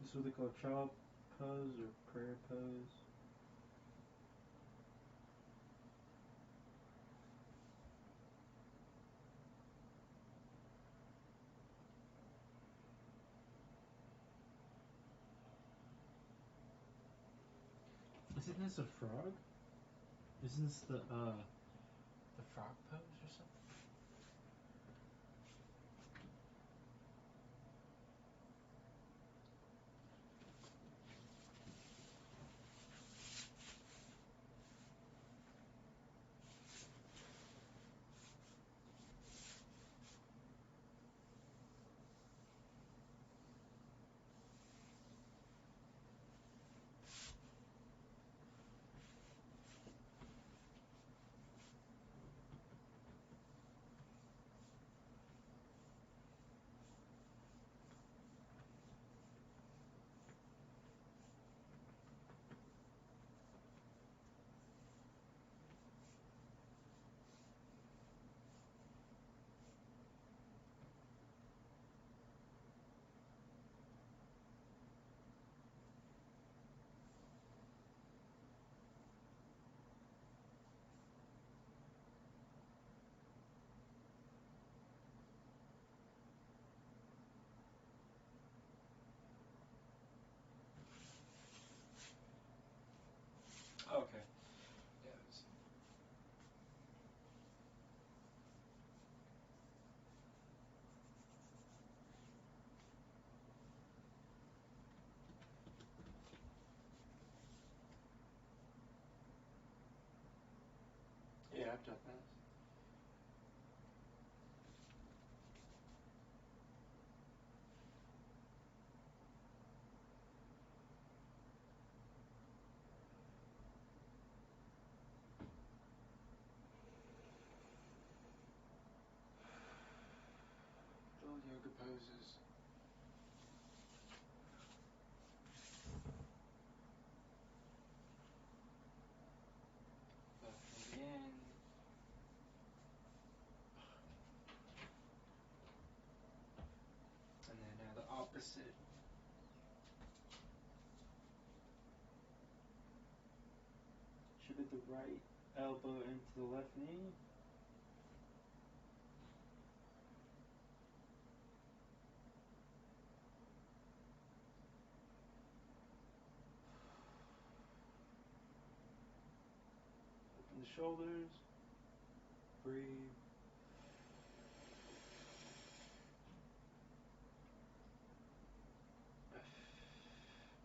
This is what they call child pose or prayer pose.
Isn't this a frog? Isn't this the
frog pose or something? Okay. Yeah. Yeah, I've done that. Little yoga poses. Left knee in. And then now the opposite. Should put the right elbow into the left knee. Open the shoulders. Breathe.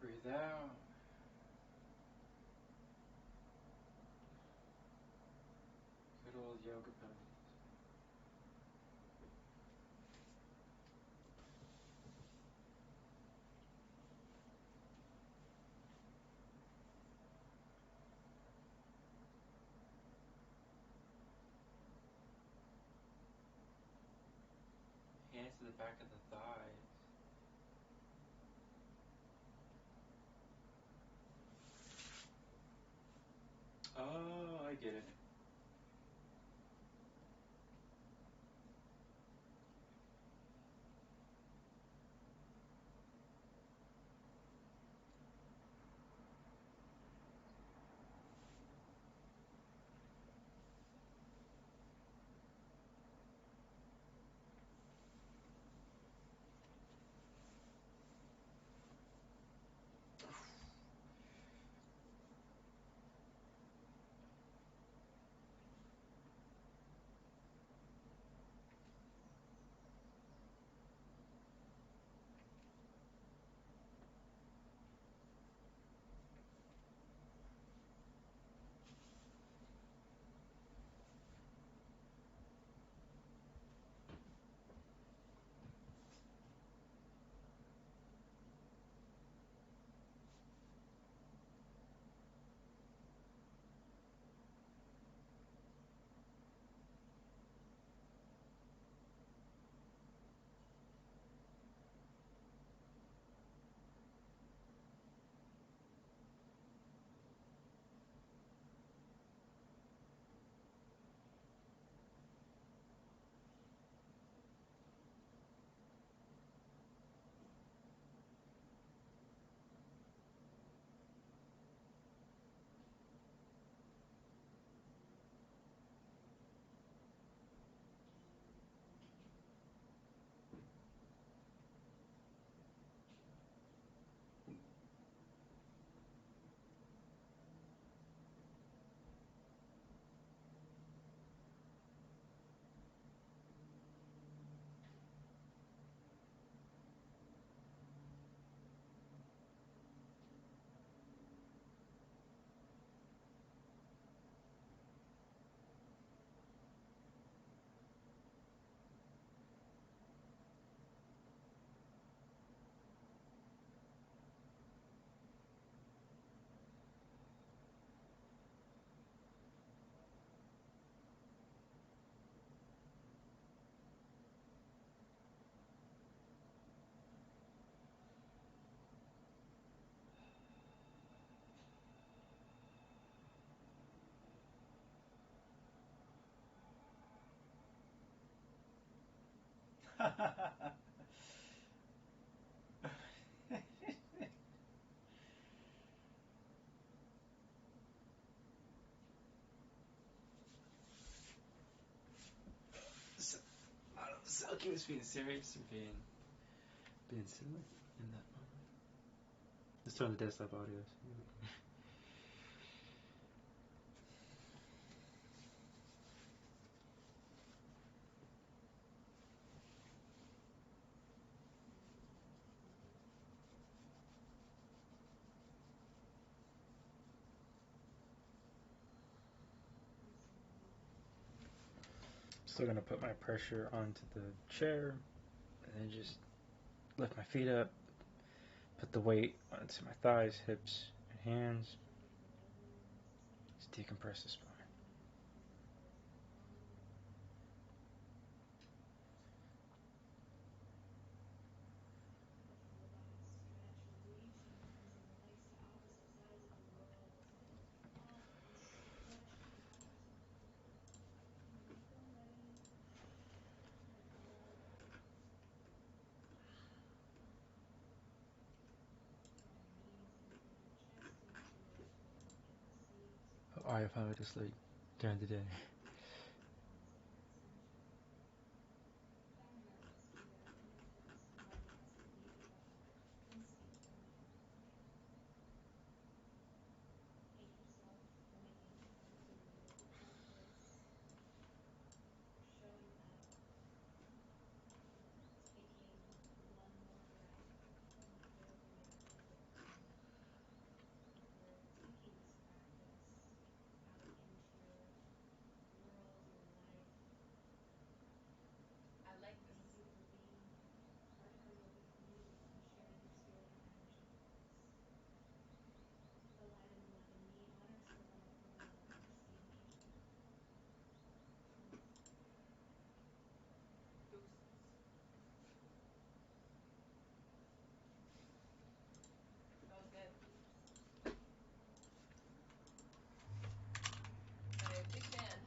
Breathe out. Good old yoga pose. Hands to the back of the thighs. Oh, I get it. I don't know if Selkie was being serious or being silly in that moment. Let's turn the desktop audio. Still gonna put my pressure onto the chair and then just lift my feet up, put the weight onto my thighs, hips, and hands. Just decompress the spine. Oh, I finally to sleep during the day.
That was good. I'm a big fan.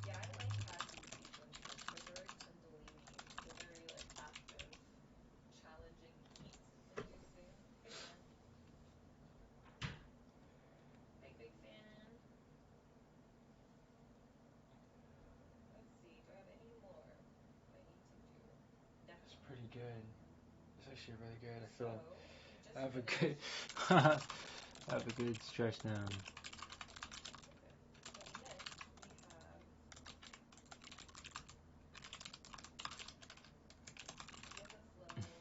Yeah, I like casual sequences. They're very kundalini. They're very like active, challenging, heat inducing. Big fan. Big, big fan. Let's see, do I have any more that I need to do?
That's
Definitely.
pretty good. It's actually really good. I
So,
feel
we just
I have a good
finished.
I have a good stretch now.
Okay. So next we have yoga flow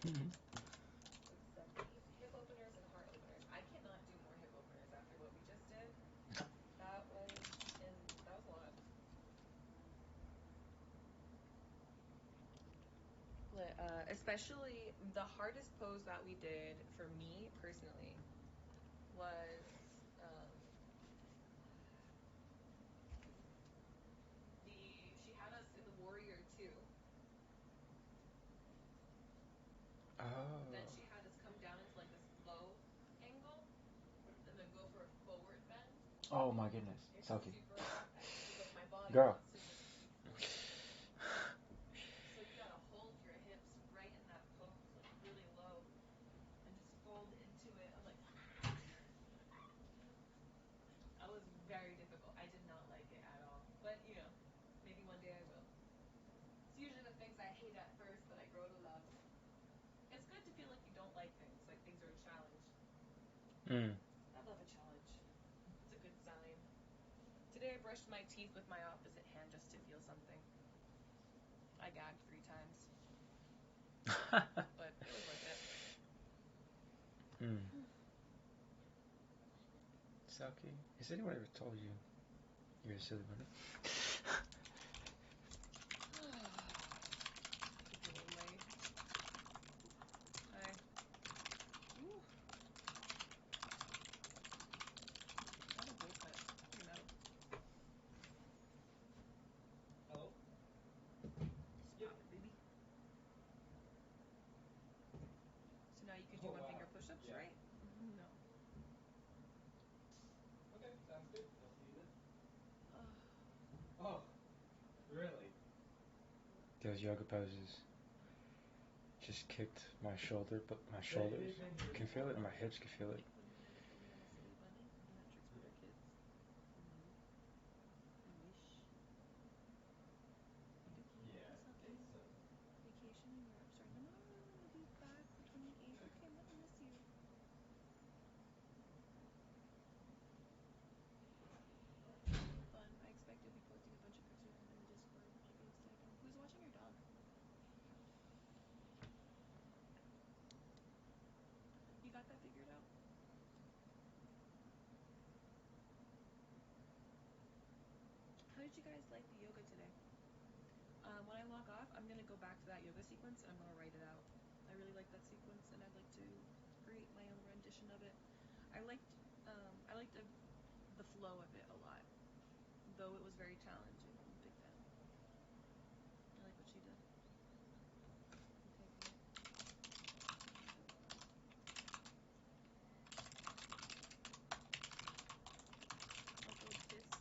with some hip openers and heart openers. I cannot do more hip openers after what we just did. That was that was a lot. Especially the hardest pose that we did for me personally was um the she had us in the warrior two. Then
Oh.
she had us come down into like this low angle and then go for a forward bend.
Oh my goodness.
It's
Selkie.
super hard. Cause like my body
Girl.
wants to just keep floating. So you gotta hold your hips right in that pose, like really low, and just fold into it. I'm like, that was very difficult. I did not like it at all. But you know, maybe one day I will. It's usually the things I hate at first that I grow to love. It's good to feel like you don't like things, like things are a challenge.
Mm.
I love a challenge. It's a good sign. Today I brushed my teeth with my opposite hand just to feel something. I gagged 3 times. But it was worth it.
Mm. Selkie, has anyone ever told you you're a silly bunny?
Keep your name right. Hi. Ooh. Not a bowl cut. Pretty metal.
Hello? Yep,
Stop it, baby. So now you can do
Oh
one
wow.
finger push-ups,
Yeah.
right? No.
Okay, sounds good. I'll see you then.
Those yoga poses just kicked my shoulder, but my shoulders can feel it, and my hips can feel it.
Like when we were filming on the Silly Bunny, the Metrics with our kids.
Mm-hmm.
I wish. Dookie,
Yeah,
it's
it's
okay. Vacation in Europe starting tomorrow. You'll be back the 28th. Okay, I'm gonna miss you. It'll be fun. I expect you'll be posting a bunch of pictures in the Discord. Should be exciting. Who's watching your dog? You got that figured out? How did you guys like the yoga today? When I log off, I'm gonna go back to that yoga sequence and I'm gonna write it out. I really like that sequence and I'd like to create my own rendition of it. I liked the flow of it a lot, though it was very challenging. I'm a big fan. I like what she did. I'm typing it. Also Disc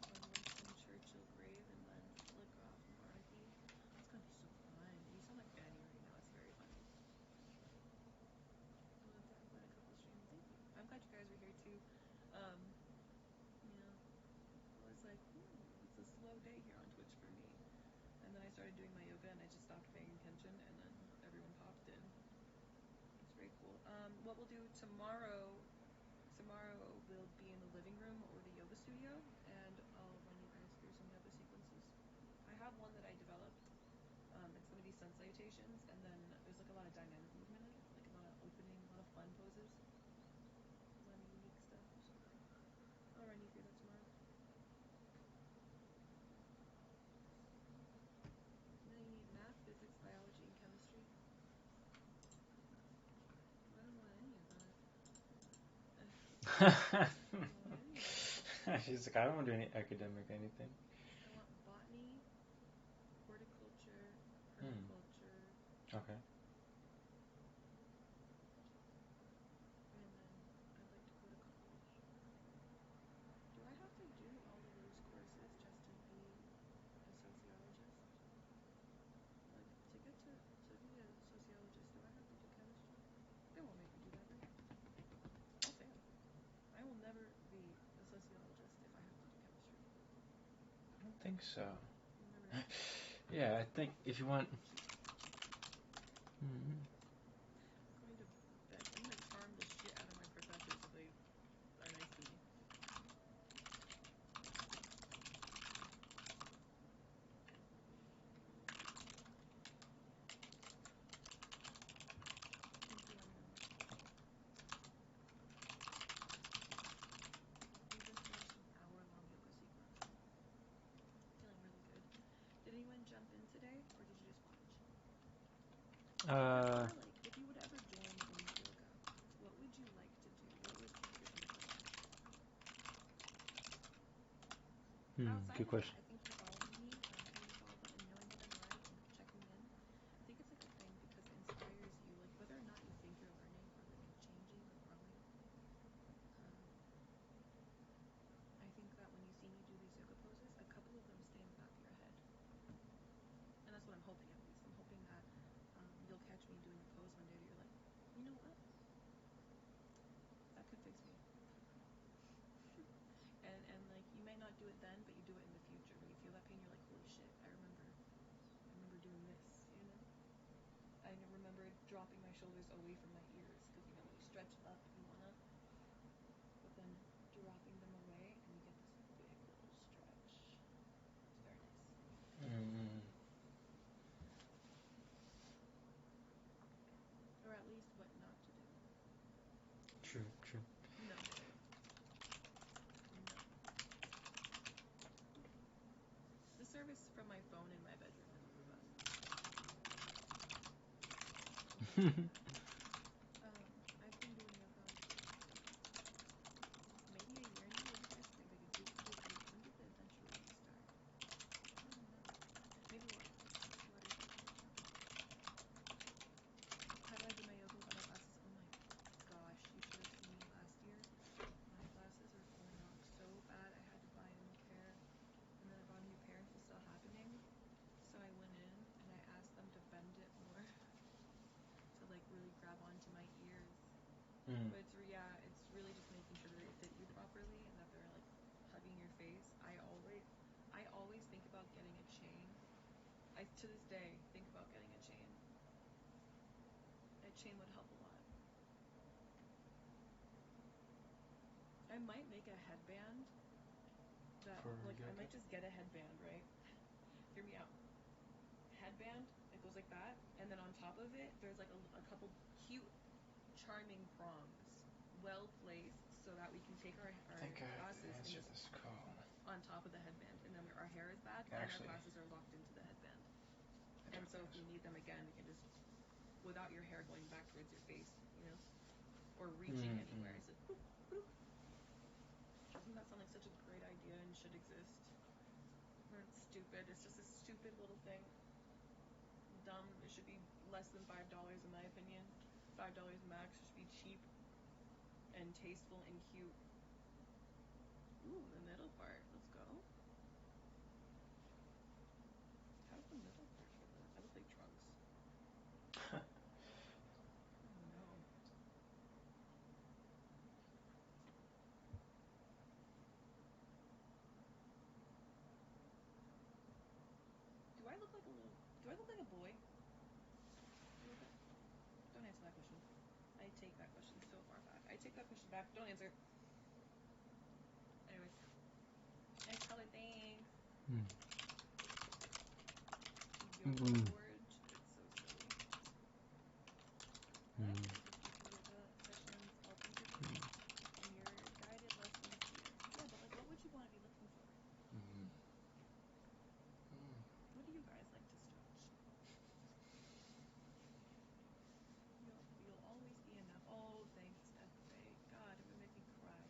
on Winston Churchill grave and then Flick off Marthy. It's gonna be so fun. You sound like Fanny right now. It's very funny. I love to combine a couple streams. Thank you. I'm glad you guys are here too. Yeah. I was like, it's a slow day here on Twitch for me. And then I started doing my yoga and I just stopped paying attention and then everyone popped in. It's very cool. What we'll do tomorrow we'll be in the living room or the yoga studio and I'll run you guys through some yoga sequences. I have one that I developed. It's gonna be sun salutations and then there's like a lot of dynamic movement in it, like a lot of opening, a lot of fun poses. A lot of unique stuff, so I'll run you through that tomorrow. And then you need math, physics, biology, and chemistry. I don't want any of that. I don't want any of that.
She's like, I don't want to do any academic anything.
I want botany, horticulture, permaculture.
Okay.
And then I'd like to go to college. Do I have to do all of those courses just to be a sociologist? Like, to be a sociologist, do I have to do chemistry? They won't make me do that, right? I'll fail. I will never be a sociologist if I have to do chemistry.
I don't think so.
You'll never have to.
Yeah, I think if you want.
I'm gonna charm the shit out of my professors so they are nice to me. Thank you, Emily. We just finished an hour-long yoga sequence. Feeling really good. Did anyone jump in today, or did you just watch? Like, if you would ever join in yoga, what would you like to do? What would pique your interest? Outside
Good
of that,
question.
I think you following me, hitting the follow button, knowing that I'm live, and checking in, I think it's like a thing because it inspires you, like whether or not you think you're learning or like changing or growing. I think that when you see me do these yoga poses, a couple of them stay in the back of your head. And that's what I'm hoping, at least. I'm hoping that you'll catch me doing a pose one day that you're like, you know what? That could fix me. And like you may not do it then, but you do it in the future. When you feel that pain, you're like, holy shit, I remember doing this, you know? I remember dropping my shoulders away from my ears because you know when you stretch up, you wanna, but then dropping them away and you get this big little stretch. It's very nice. Or at least what not to do.
True.
No. The service from my phone in my bedroom isn't the best. I've been doing yoga maybe a year now. What do you guys think? Like when did it eventually start? I don't know. Maybe water. Water definitely counts. How do I do my yoga without my glasses? Oh my gosh, you should have seen me last year. My glasses were falling off so bad. I had to buy a new pair, and then I bought a new pair and it was still happening. So I went in grab onto my ears.
Mm.
But it's really just making sure that they fit you properly and that they're like hugging your face. I always think about getting a chain. I to this day think about getting a chain. A chain would help a lot. I might make a headband that
For
like I
yoga?
might just get a headband, right? Hear me out. Headband, it goes like that, and then on top of it there's like a couple cute charming prongs, well placed so that we can take our
I think I have to
glasses and
answer
just
this call.
on top of the headband, and then our hair is back and our
Actually,
glasses are locked into the headband.
I
And
don't
so if
guess.
we need them again, we can just without your hair going back towards your face, you know, or reaching
Mm-mm.
anywhere. It's like boop, boop. Doesn't that sound like such a great idea and should exist? It's stupid. It's just a stupid little thing. Dumb. It should be less than $5 in my opinion. $5 max. It should be cheap and tasteful and cute. Ooh, the middle part. Let's go. How does the middle part feel? I look like Trunks. Oh no. Do I look like a boy? A little bit? Don't answer that question. I take that question so far back. I take that question back. Don't answer. Anyways. Nice color, thanks.
Mm.
Yoga
Mm.
Forge. It's so silly. What?
Mm.
50 yoga sessions all included? And your guided lessons here. Yeah, but like what would you want to be looking for?
Mm.
What do you guys like to stretch? You'll always be enough. Oh, thanks, FFA. God, it would make me cry.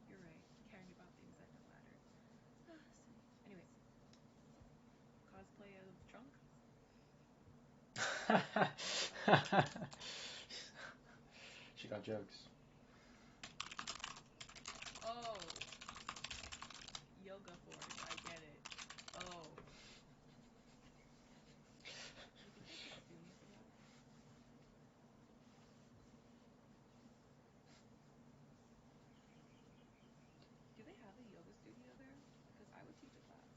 You're right. Caring about things that don't matter. Silly. Anyways. Cosplay of Trunk?
She got jokes.
Oh. Yoga Forge. I get it. Oh. Do you think they could sue me for that? Do they have a yoga studio there? Because I would teach a class.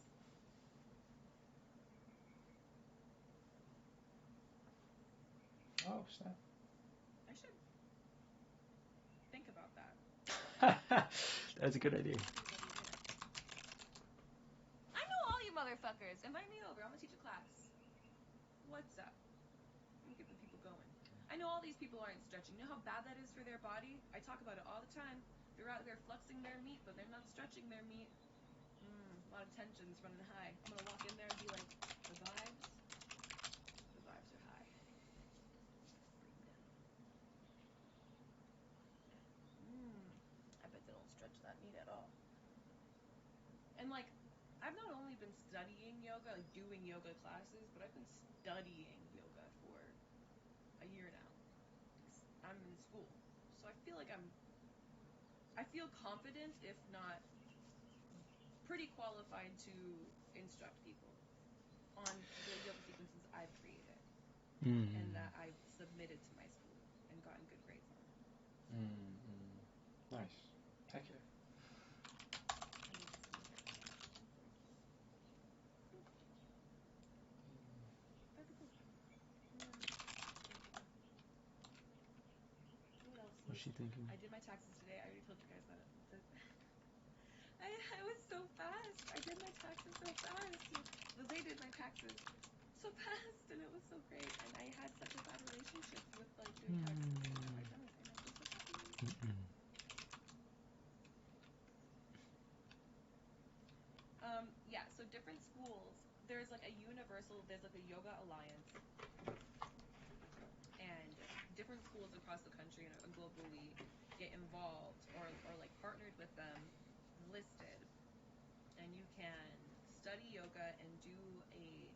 Oh, snap.
I should think about that.
That's a good idea.
I know all you motherfuckers. Invite me over. I'm gonna teach a class. What's up? Let me get the people going. I know all these people aren't stretching. You know how bad that is for their body? I talk about it all the time. They're out there flexing their meat, but they're not stretching their meat. A lot of tensions running high. I'm gonna walk in there and be like, the vibes? The vibes are high. Bring them down. I bet they don't stretch that meat at all. And like, I've not only been studying yoga, like doing yoga classes, but I've been studying yoga for a year now. I'm in school. So I feel like I feel confident, if not pretty qualified to instruct people on the yoga sequences I've created and that I've submitted to my school and gotten good grades on.
Nice. Heck yeah.
I need to see my hair transition first. That'd be cool. Yeah. What else?
What's she thinking?
I did my taxes today. I already told you guys that. I was so fast. I did my taxes so fast. They did my taxes so fast, and it was so great. And I had such a bad relationship with like doing taxes, and now I don't, and I'm just so happy. Yeah. So different schools. There's like a universal. There's like a yoga alliance, and different schools across the country and globally get involved or like partnered with them, listed, and you can study yoga and do a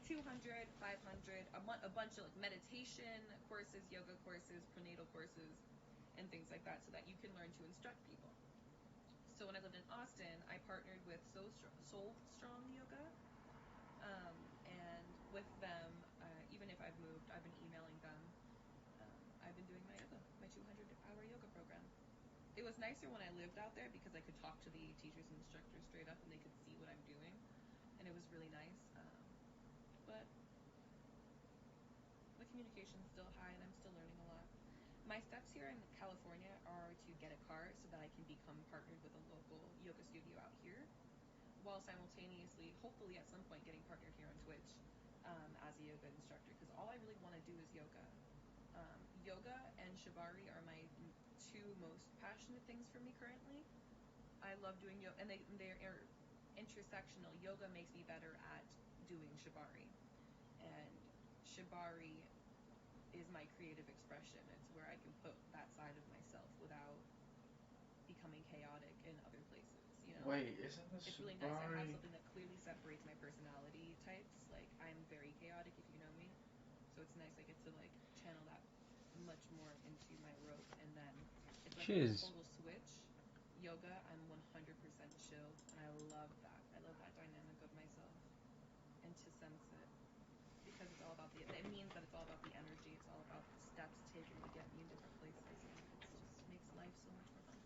200, 500, a bunch of like meditation courses, yoga courses, prenatal courses, and things like that, so that you can learn to instruct people. So when I lived in Austin, I partnered with Soul Strong Yoga, and with them, even if I've moved, I've been emailing them
doing my yoga, my 200-hour yoga program. It was nicer when I lived out there because I could talk to the teachers and instructors straight up and they could see what I'm doing, and it was really nice. But the communication's still high and I'm still learning a lot. My steps here in California are to get a car so that I can become partnered with a local yoga studio out here, while simultaneously, hopefully at some point, getting partnered here on Twitch as a yoga instructor, because all I really want to do is yoga. Yoga and shibari are my two most passionate things for me currently. I love doing yoga, and they're intersectional. Yoga makes me better at doing shibari, and shibari is my creative expression. It's where I can put that side of myself without becoming chaotic in other places, you know?
Wait, isn't the
It's really nice. I have
shibari?
something that clearly separates my personality types. Like, I'm very chaotic, if you know me. So it's nice I get to, like, channel that much more into my rope. And then it's like a
Shiz.
total switch. Yoga, I'm 100% chill. And I love that. I love that dynamic of myself. And to sense it. Because it's all about it means that it's all about the energy. It's all about the steps taken to get me in different places. And it just makes life so much more fun.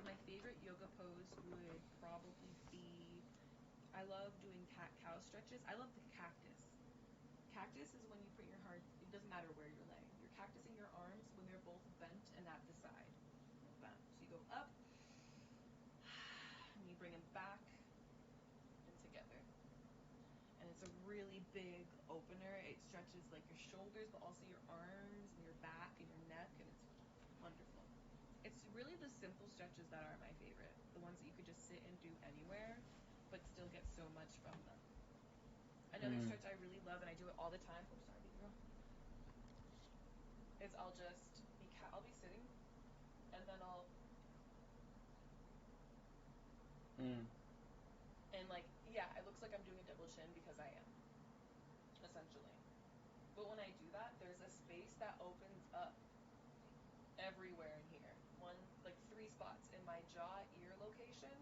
My favorite yoga pose would probably be, I love doing cat-cow stretches. I love the cactus. Cactus is when you put your heart, it doesn't matter where you're laying. You're cactusing your arms when they're both bent and at the side. Like that. So you go up, and you bring them back and together. And it's a really big opener. It stretches like your shoulders, but also your arms and your back and your neck, and it's wonderful. It's really the simple stretches that are my favorite. The ones that you could just sit and do anywhere, but still get so much from them. Another stretch I really love, and I do it all the time. Oh, sorry, baby girl. Is I'll be sitting, and then and like, yeah, it looks like I'm doing a double chin because I am, essentially. But when I do that, there's a space that opens up everywhere in here. Like 3 spots in my jaw, ear location,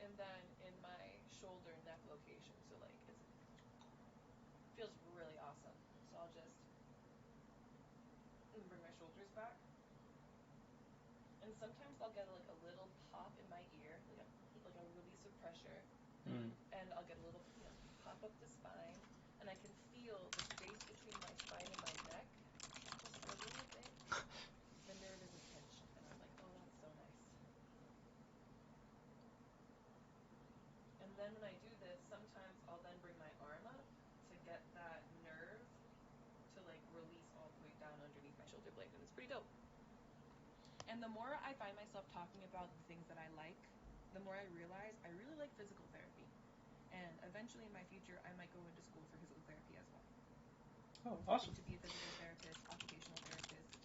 and then in my shoulder, neck location. So like it feels really awesome. So I'll just bring my shoulders back, and sometimes I'll get like a little pop in my ear, like a release of pressure, and I'll get a little, pop up the spine, and I can feel the space between my spine and my neck just for a little bit. The nerve isn't pinched, and I'm like, oh, that's so nice. And then when I do this, sometimes I'll then bring my arm up to get that nerve to like release all the way down underneath my shoulder blade, and it's pretty dope. And the more I find myself talking about the things that I like, the more I realize I really like physical therapy. And eventually in my future, I might go into school for physical therapy as well.
Oh,
I
awesome.
think to be a physical therapist, occupational therapist,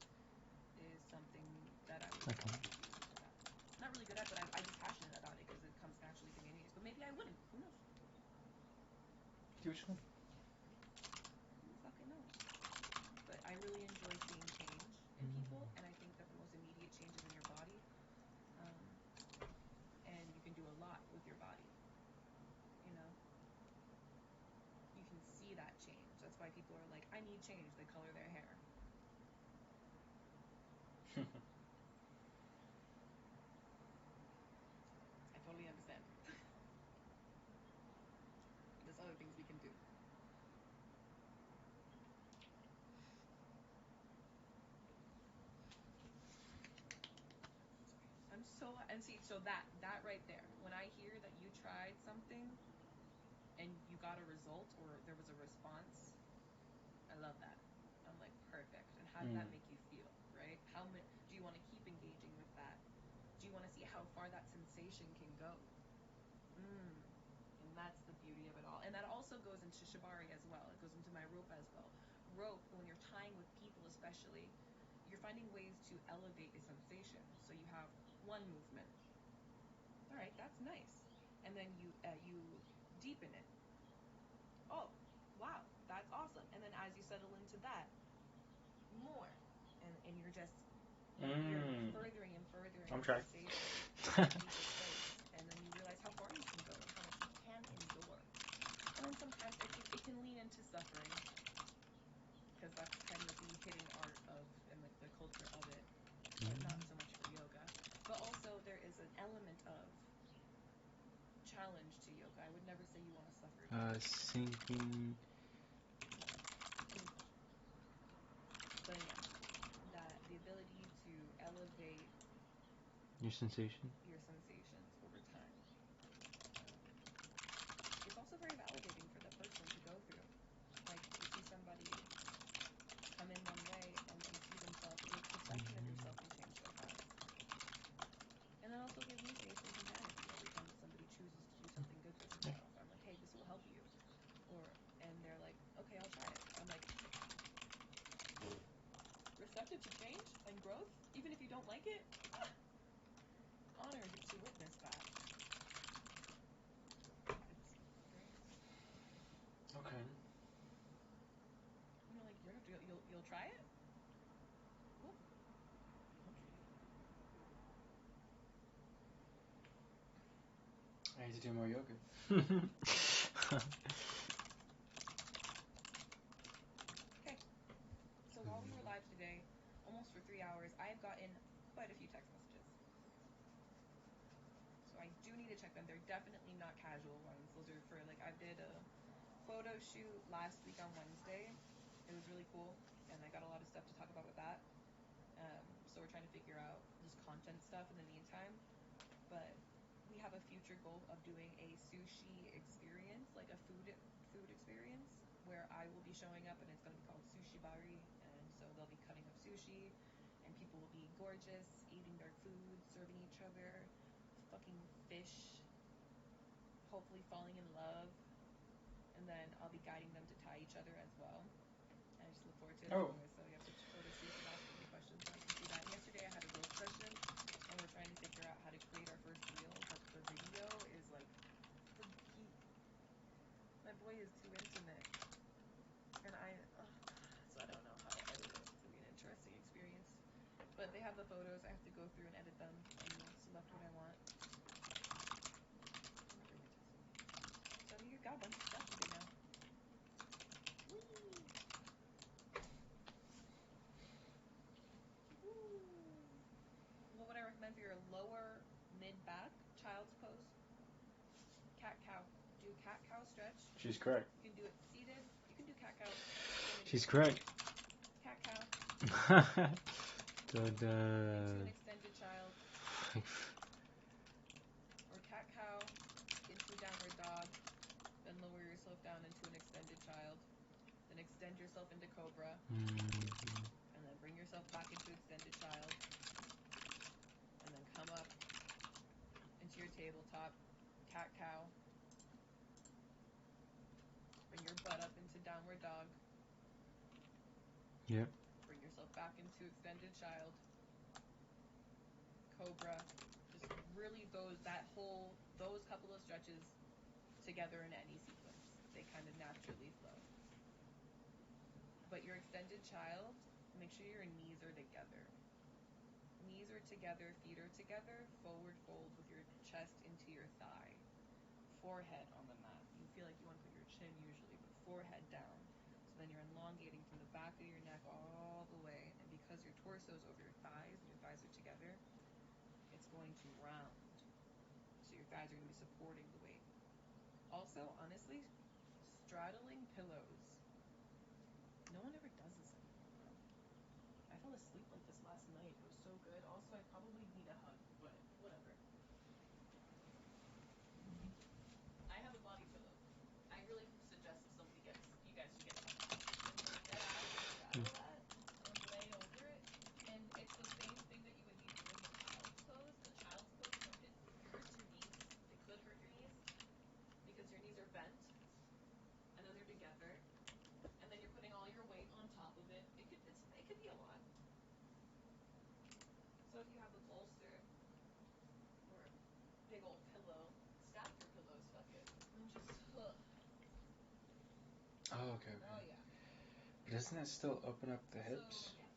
is something that I would probably be super good at. Not really good at, but I'm just passionate about it because it comes naturally to me anyways. But maybe I wouldn't. Who knows?
Do which one?
Who fucking knows? But I really enjoy seeing change in people, and I think that the most immediate change is in your body. And you can do a lot with your body. You know? You can see that change. That's why people are like, I need change. They color their hair. I totally understand. There's other things we can do. So that right there, when I hear that you tried something and you got a result or there was a response, I love that. I'm like, perfect. And how did that make you feel, right? Do you want to keep engaging with that? Do you want to see how far that sensation can go? And that's the beauty of it all. And that also goes into shibari as well. It goes into my rope as well. Rope, when you're tying with people especially, you're finding ways to elevate a sensation. So you have one movement. All right, that's nice. And then you deepen it. Oh, wow, that's awesome. And then as you settle into that, more. And you're just you're furthering and furthering
I'm
the
trying.
sensation. And then you realize how far you can go and how much you can endure. And then sometimes it can lean into suffering, because that's kind of the hidden yoga. I would never say you want to suffer yoga.
Sinking.
But yeah, that the ability to elevate
Your sensation.
your sensations over time. It's also very validating for the person to go through. Like to see somebody come in one way and then see themselves, your perception of yourself can change so fast. And that also gives me faith in humanity every time that somebody chooses to do something good for
Yeah.
themselves. I'm like, hey, this will help you. And they're like, okay, I'll try it. I'm like, receptive to change and growth, even if you don't like it. Honored to witness that. It's very nice.
Okay.
And you're like, you'll try it? Cool. I'll treat you.
I need to do more yoga.
Okay. So while we were live today, almost for 3 hours, I have gotten quite a few text messages. So I do need to check them. They're definitely not casual ones. Those are for like I did a photo shoot last week on Wednesday. It was really cool, and I got a lot of stuff to talk about with that. So we're trying to figure out just content stuff in the meantime. But we have a future goal of doing a sushi experience, like a food experience, where I will be showing up, and it's going to be called Sushi Bari, and so they'll be cutting up sushi, and people will be gorgeous, eating their food, serving each other, fucking fish, hopefully falling in love, and then I'll be guiding them to tie each other as well. And I just look forward to it.
Oh.
So we have the photo shoot for that. There'll be questions so I can see that. And yesterday I had a roast session, and we're trying to figure out how to create our first reel, but the video is like my boy is too intimate, and so I don't know how to edit it. It's gonna be an interesting experience. But they have the photos. I have to go through and edit them and select what I want. So you've got a bunch of stuff to do now. Whee! Woo! What would I recommend for your lower mid-back child's pose? Cat-cow. Do cat-cow stretch.
She's correct.
You can do it seated. You can do cat-cow.
She's correct.
Cat-cow.
Into
an extended child. Or cat-cow into downward dog. Then lower yourself down into an extended child. Then extend yourself into cobra. And then bring yourself back into extended child. And then come up into your tabletop. Cat-cow. Bring your butt up into downward dog.
Yep.
Bring yourself back into extended child. Cobra. Just really those couple of stretches together in any sequence. They kind of naturally flow. But your extended child, make sure your knees are together. Knees are together, feet are together, forward fold with your chest into your thigh. Forehead on the mat. You feel like you want to put your chin usually, but forehead down. So then you're elongating from the back of your neck all the way, and because your torso is over your thighs and your thighs are together, it's going to round. So your thighs are going to be supporting the weight. Also, honestly, straddling pillows. No one ever does this anymore, bro. I fell asleep like this last night. It was so good. Also, I probably need a hug, but whatever. I have a body pillow. I really suggest you guys should get some. And dead ass straddle that and lay over it. And it's the same thing that you would be doing in child's pose. The child's pose, it hurts your knees. It could hurt your knees because your knees are bent and then they're together. And then you're putting all your weight on top of it. It could be a lot. So if you have a bolster or a big old pillow, stack your pillows, fuck it. And just
Oh, okay.
Oh yeah.
But doesn't that still open up the
So
hips?
yeah.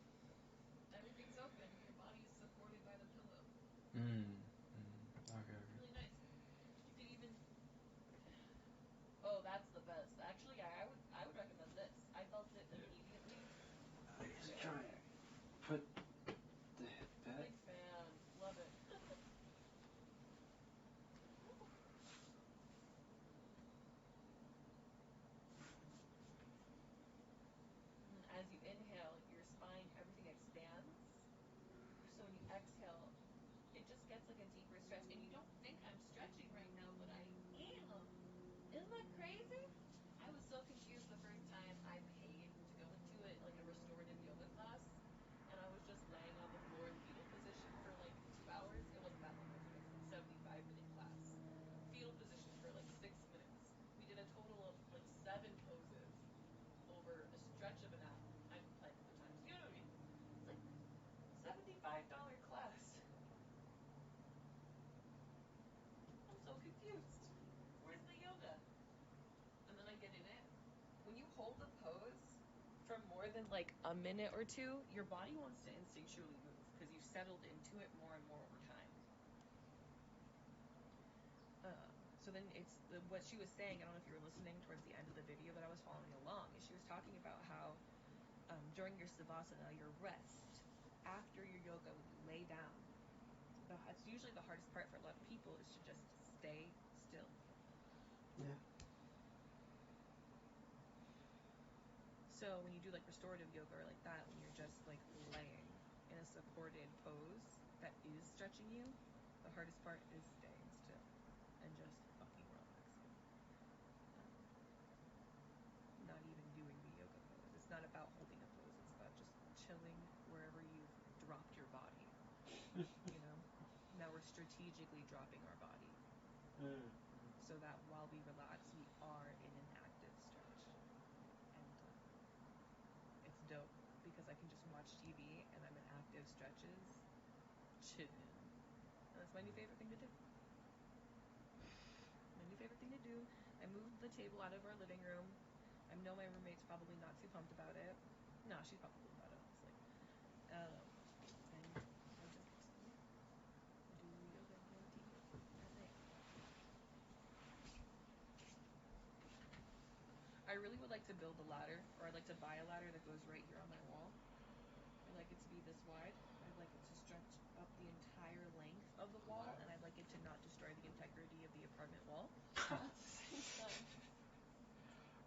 Everything's open. Your body is supported by the pillow.
Okay.
It's really nice. You could even Oh, that's the best. Actually, I would recommend this. I felt it immediately.
I need to try it. Put the hip back.
Big fan. Love it. gets like a deeper stretch, and you don't think I'm stretching right now, but I am. Isn't that crazy? I was so confused the first time I paid to go into it, like a restorative yoga class, and I was just laying on the floor in fetal position for like 2 hours. It wasn't that long, anyways. 75-minute class, fetal position for like 6 minutes. We did a total of like 7 poses over a stretch of an hour. Like the times, you know what I mean? It's like $75 class. I'm so confused. Where's the yoga? And then I get in it. When you hold a pose for more than like a minute or two, your body wants to instinctually move because you've settled into it more and more over time. So then it's what she was saying. I don't know if you were listening towards the end of the video, but I was following along. And she was talking about how during your savasana, your rest after your yoga, when you lay down, it's usually the hardest part for a lot of people is to just stay still.
Yeah.
So when you do like restorative yoga or like that, when you're just like laying in a supported pose that is stretching you, the hardest part is staying still and just fucking relaxing. Not even doing the yoga pose. It's not about holding a pose. It's about just chilling wherever you've dropped your body. You know? Now we're strategically dropping our body so that while we relax, we are in an active stretch. And it's dope because I can just watch TV and I'm in active stretches, chilling. And that's my new favorite thing to do. My new favorite thing to do. I moved the table out of our living room. I know my roommate's probably not too pumped about it. No, she's probably cool about it, honestly. And I just do yoga and play TV at night. I really would like to build a ladder, or I'd like to buy a ladder that goes right here on my wall. I'd like it to be this wide. I'd like it to stretch up the entire length of the wall, and I'd like it to not destroy the integrity of the apartment wall at the same time.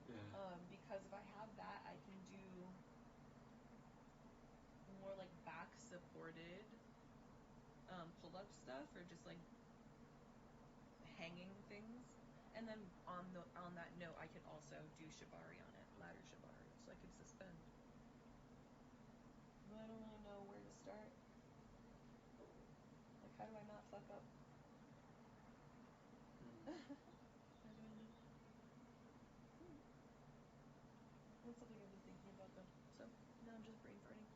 Yeah.
Because if I have that, I can do more like back supported pull-up stuff, or just like hanging things. And then on that note, I could also do shibari on it, ladder shibari, so I could suspend. But I don't really know where to start. Like, how do I not fuck up? How do I not? That's something I've been thinking about though. So now I'm just brain farting.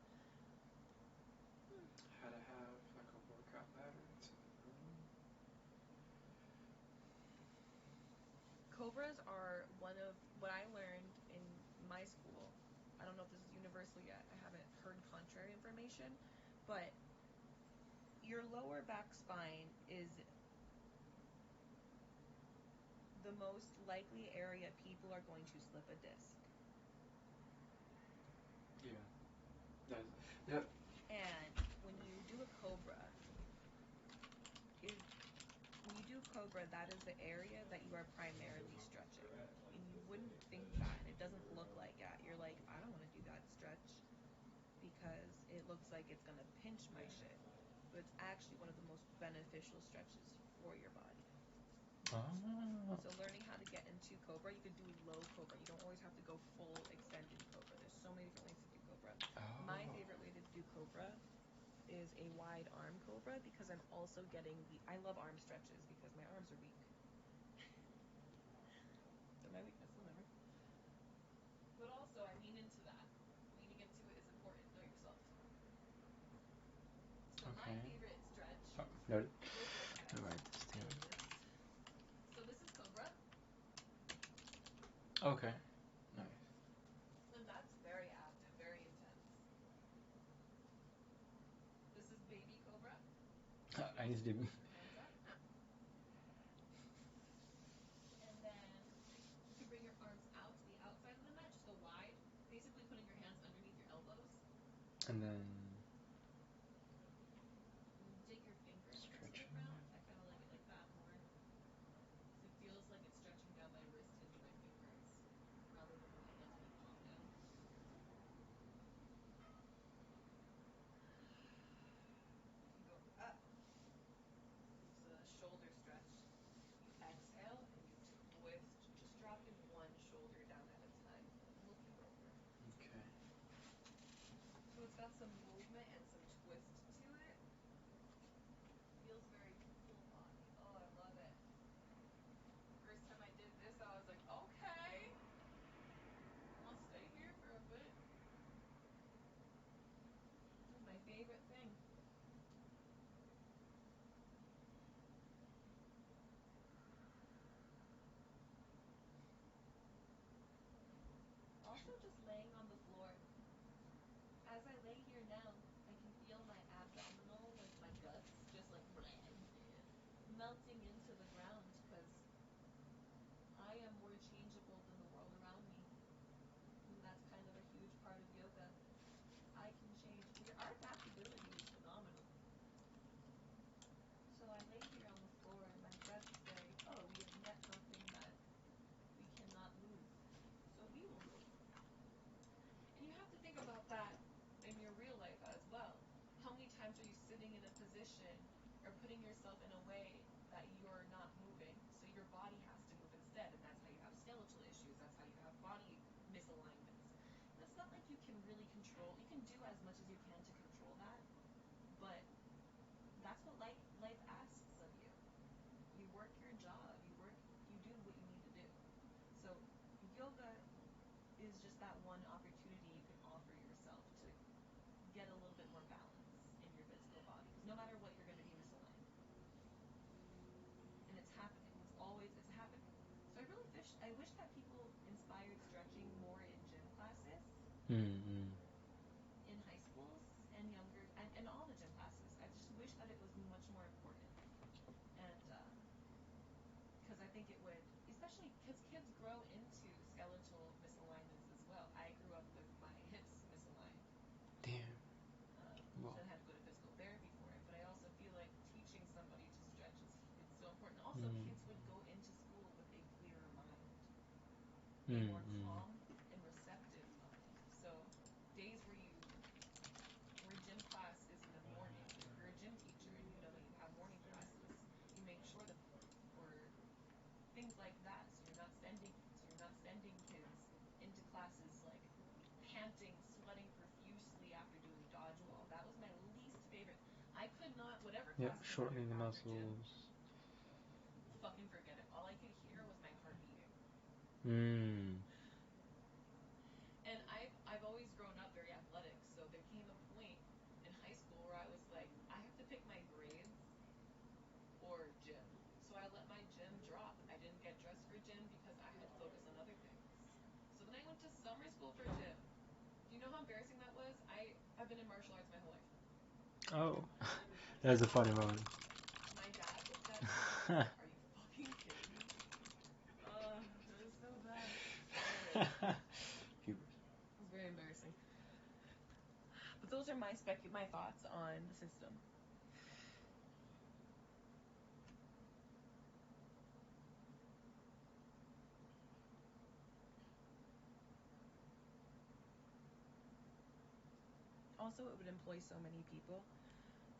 How to have like a workout ladder inside the room.
Cobras are one of what I learned in my school. I don't know if this is universal yet. I haven't heard contrary information, but your lower back spine is the most likely area people are going to slip a disc.
Yeah. Yep.
And when you do a cobra, that is the area that you are primarily stretching. And you wouldn't think that, and it doesn't look like that. You're like, I don't want to do that stretch because it looks like it's going to pinch my shit. But it's actually one of the most beneficial stretches for your body.
Oh.
So learning how to get into cobra, you could do low cobra. You don't always have to go full extended cobra. There's so many different ways to do cobra.
Oh.
My favorite way to do cobra is a wide arm cobra because I'm also getting I love arm stretches because my arms are weak. They're my weakness, remember? But also I lean into that. Leaning into it is important. Know yourself. So my
Okay.
favorite stretch
Noted.
for cobra
I'll write this down.
is, so this is cobra.
Okay. Nice.
And that's very active, very intense. This is baby cobra.
I need to do.
Put your hands up. And then you can bring your arms out to the outside of the mat, just go wide. Basically putting your hands underneath your elbows.
And then
Dig your fingers into the
stretching.
ground. I kind of like it like that more. Because it feels like it's stretching down my wrist into my fingers, rather than when my hands are like palm down. You can go up. some movement and some twist to it. Feels very full body. Oh, I love it. First time I did this, I was like, okay, I'll stay here for a bit. This is my favorite thing. Also, just laying on the floor. As I lay here now, I can feel my abdominal, like my guts, just like melting into the ground, because I am more changeable than the world around me. And that's kind of a huge part of yoga. I can change. Our adaptability is phenomenal. So I lay here on the floor and my guts say, oh, we have met something that we cannot move. So we will move. And you have to think about that in your real life as well. How many times are you sitting in a position or putting yourself in a way that you're not moving, so your body has to move instead, and that's how you have skeletal issues, that's how you have body misalignments. And it's not like you can really control. You can do as much as you can to control that, but that's what life asks of you. You work your job, you do what you need to do. So yoga is just that one opportunity you can offer yourself to get a little bit more balance in your physical body, because no matter what, you're going to be misaligned. And it's happening. It's happening. So I wish that people inspired stretching more in gym classes.
Mm-hmm.
In high schools and younger, and all the gym classes. I just wish that it was much more important. And because I think it would, especially because kids grow into skeletal misalignments as well. I grew up with my hips misaligned.
Damn. Well.
And had to go to physical therapy for it. But I also feel like teaching somebody to stretch is so important. Also, kids would go into school with a clearer mind, a more calm and receptive mind. So days where gym class is in the morning, if you're a gym teacher and you have morning classes, you make sure that, or things like that, so you're not sending kids into classes like panting, sweating profusely after doing dodgeball. That was my least favorite. I could not, whatever
Yeah,
classes
shortening the
after gym,
muscles.
fucking forget it. All I could hear was my heart beating. And I've always grown up very athletic, so there came a point in high school where I was like, I have to pick my grades or gym. So I let my gym drop. I didn't get dressed for gym because I had to focus on other things. So then I went to summer school for gym. Do you know how embarrassing that was? I've been in martial arts my whole life.
Oh, that was a funny moment.
My dad looked at me and was like, are you fucking kidding me? It was so bad. It was very embarrassing. But those are my thoughts on the system. Also, it would employ so many people.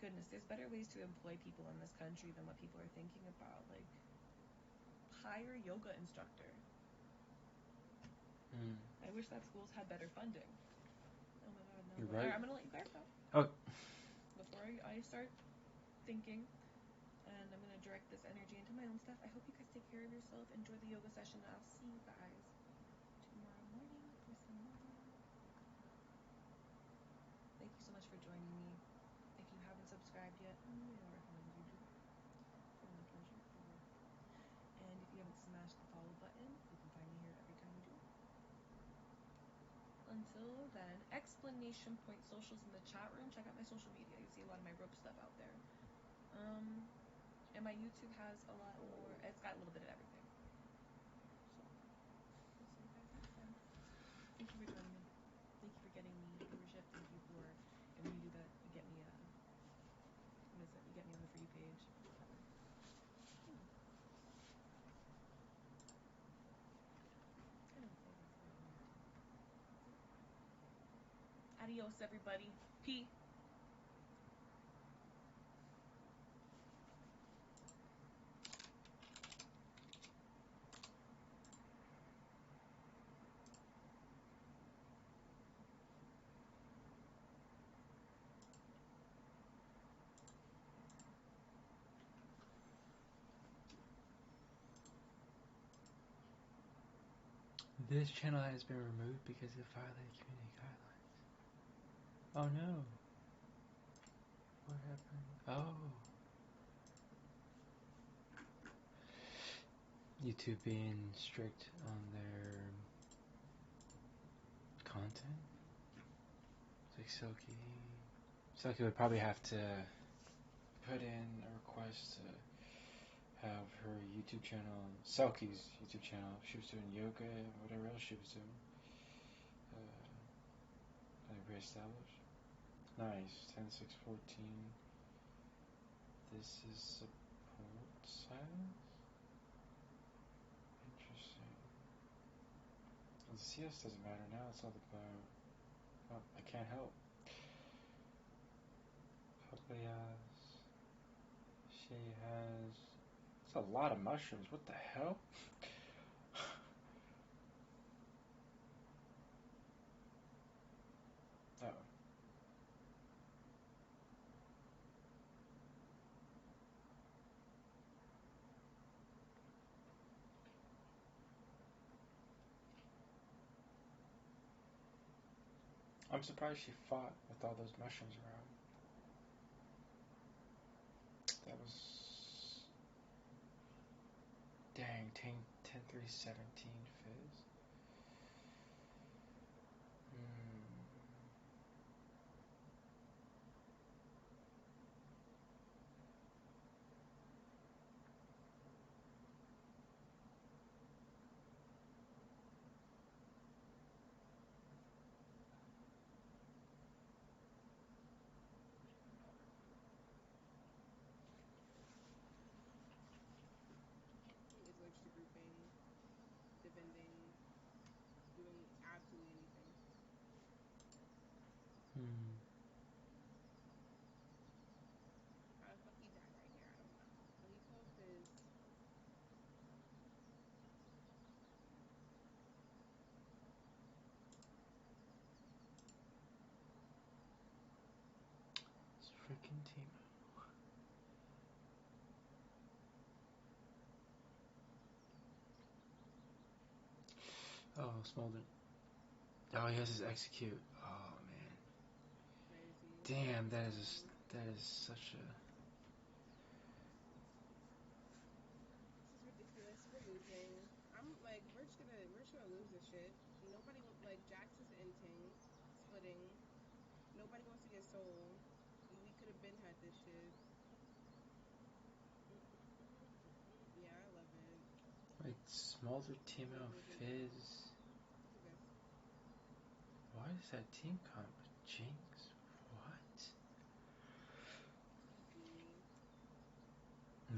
Goodness, there's better ways to employ people in this country than what people are thinking about. Like, hire yoga instructor. I wish that schools had better funding. Oh my god, no.
You're right.
I'm gonna let you guys go.
Oh.
Before I start thinking, and I'm gonna direct this energy into my own stuff. I hope you guys take care of yourself. Enjoy the yoga session. I'll see you guys tomorrow morning for some more. Thank you so much for joining me. If you haven't subscribed yet, I recommend you do. It's been my pleasure. And if you haven't smashed the follow button, you can find me here every time we do. Until then, exclamation point socials in the chat room. Check out my social media. You see a lot of my rope stuff out there. And my YouTube has a lot more. It's got a little bit of everything. So, I'll see you guys next time. Thank you for joining me. Thank you for getting me viewership. Thank you for, and when you do that, you get me what is it? You get me on the For You page. Thank you. I don't say this, but I need to. Adios, everybody. Peace.
This channel has been removed because it violated community guidelines. Oh no. What happened? Oh. YouTube being strict on their content. It's like Selkie would probably have to put in a request to have her YouTube channel, Selkie's YouTube channel, she was doing yoga and whatever else she was doing, reestablished. Nice, 10.6.14. This is support silence? Interesting. And the CS doesn't matter now, it's all about, oh, I can't help. Puglias. She has, it's a lot of mushrooms, what the hell? Oh. I'm surprised she fought with all those mushrooms around. That was... Dang, 10-3-17 Fizz.
It's like just grouping, defending, doing absolutely anything. How the fuck he died right here? I don't know. But he told Fizz.
It's freaking team. Oh, Smolder. Oh, he has his execute. Oh man.
Crazy.
Damn, that is such a.
This is ridiculous. We're losing. I'm like, we're just gonna lose this shit. Nobody like Jax is inting, splitting. Nobody wants to get soul. We could have been had this shit. Yeah, I love it.
Wait, Smolder, Teemo, Fizz.
Look at this.
Why is that team comp? Jinx? What?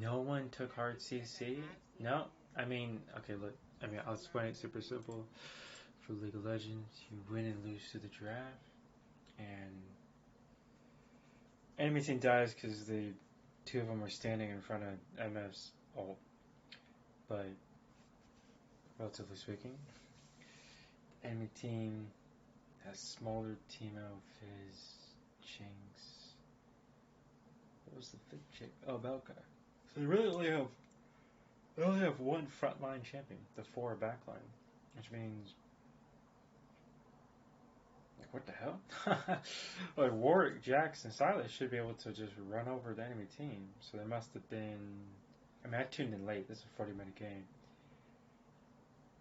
No one took hard CC? No. I mean, okay, look. I mean, I'll explain it super simple. For League of Legends, you win and lose to the draft, and enemy team dies because the two of them are standing in front of MF's ult. But relatively speaking, enemy team has Smolder, Teemo, Fizz, Jinx. What was the fifth chick? Oh, Belka. So they only have one frontline champion, the 4 backline, which means like what the hell? Like Warwick, Jax, and Sylas should be able to just run over the enemy team. So there must have been. I mean, I tuned in late. This is a 40-minute game.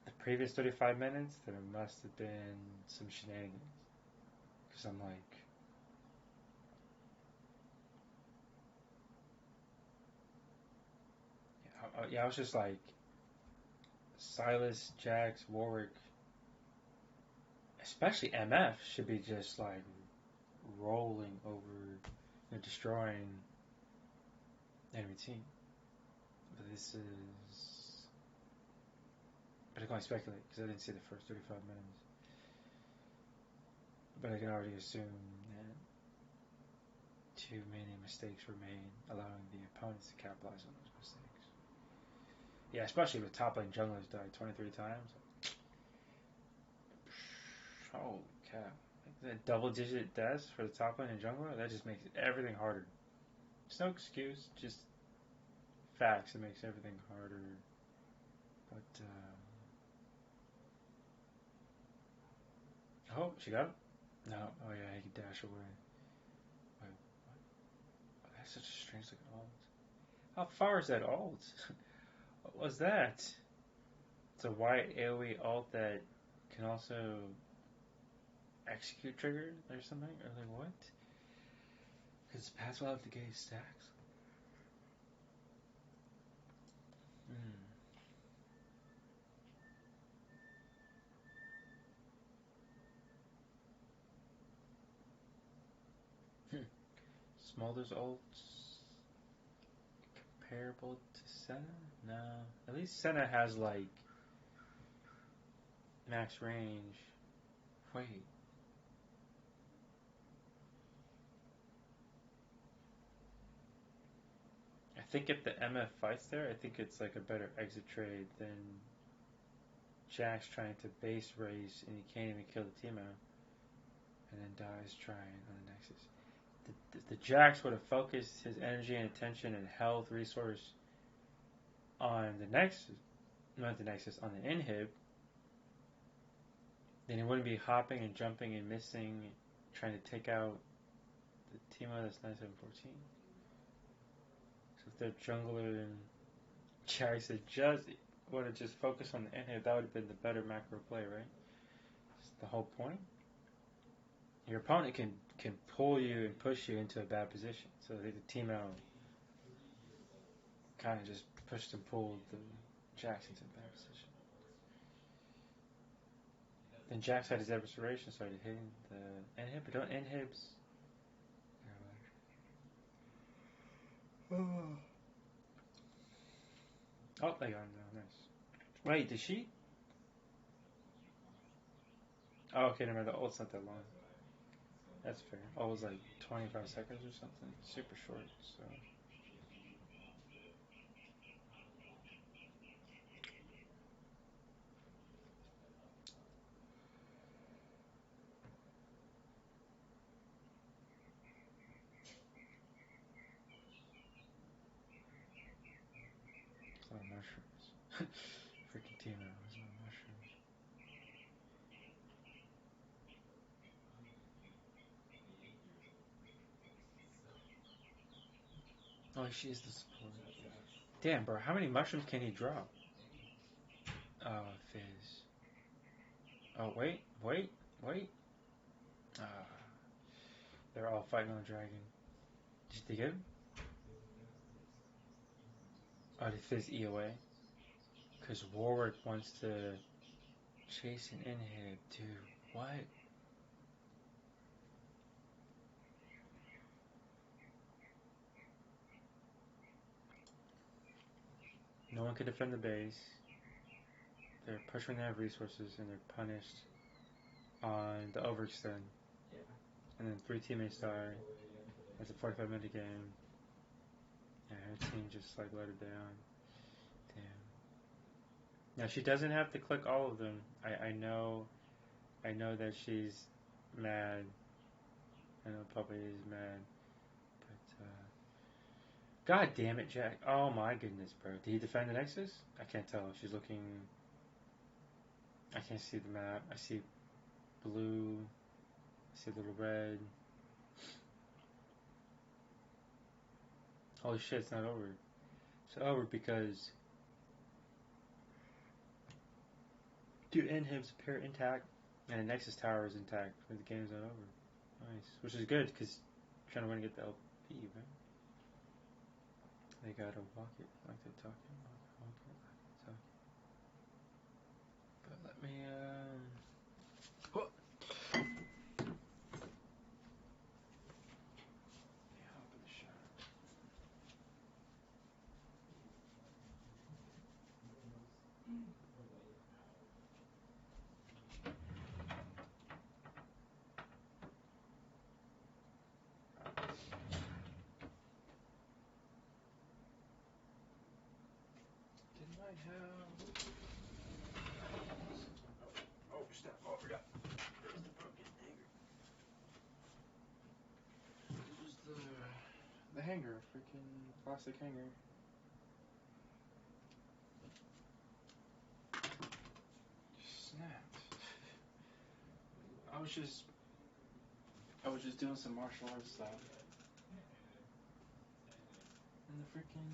The previous 35 minutes, there must have been some shenanigans. Because I'm like, yeah, I was just like, Sylas, Jax, Warwick, especially MF should be just like rolling over, destroying the enemy team. But this is, but I can only speculate because I didn't see the first 35 minutes. But I can already assume that too many mistakes were made, allowing the opponents to capitalize on those mistakes. Yeah, especially with top lane junglers died 23 times. Holy cow. That double-digit deaths for the top lane and jungler, that just makes everything harder. It's no excuse, just facts. It makes everything harder. But, Oh, she got him? No. Oh yeah, he can dash away. Wait, what? Oh, that's such a strange looking ult. How far is that ult? What was that? It's a white AoE ult that can also execute trigger or something? Or like what? Because pass will have to gauge stacks. Smolder's ults comparable to Senna? No. At least Senna has like max range. Wait. I think if the MF fights there, I think it's like a better exit trade than Jax trying to base race and he can't even kill the Teemo. And then dies trying on the Nexus. The Jax would have focused his energy and attention and health resource on the Nexus, not the Nexus, on the inhib, then he wouldn't be hopping and jumping and missing, trying to take out the Teemo that's 9714. So if their jungler and Jax had just would have just focused on the inhib, that would have been the better macro play, right? That's the whole point. Your opponent can pull you and push you into a bad position. So the Teemo kind of just pushed and pulled the Jax into a bad position. Then Jax had his restoration, started hitting the inhib, but don't inhibs. Oh, they got him now. Nice. Wait, did she? Oh, okay, never mind. The ult's not that long. That's fair. Oh, it was like 25 seconds or something. Super short, so. It's a lot of mushrooms. Freaking Teemo. There's a lot of mushrooms. Oh, she is the support. Damn, bro. How many mushrooms can he drop? Oh, Fizz. Oh, wait. They're all fighting on Dragon. Did they get him? Oh, did Fizz E away? Because Warwick wants to chase an inhib, dude. What? No one can defend the base. They're pushing their resources and they're punished on the overextend. And then 3 teammates die. It's a 45-minute game. Yeah, her team just like let her down. Damn. Now she doesn't have to click all of them. I know that she's mad. I know Puppy is mad. But God damn it, Jack. Oh my goodness, bro. Did he defend the Nexus? I can't tell. She's looking. I can't see the map. I see blue. I see a little red. Holy shit, it's not over. It's over because two inhibs appear intact and the Nexus tower is intact when the game's not over. Nice. Which is good because trying to win and get the LP, right? They gotta walk it like they're talking. Walk it like they're talking. But let me hop in the shot. Didn't I have? Oh, snap! Oh, I forgot. Where's the broken hanger? It was the hanger, freaking plastic hanger. Snapped. I was just doing some martial arts stuff. And the freaking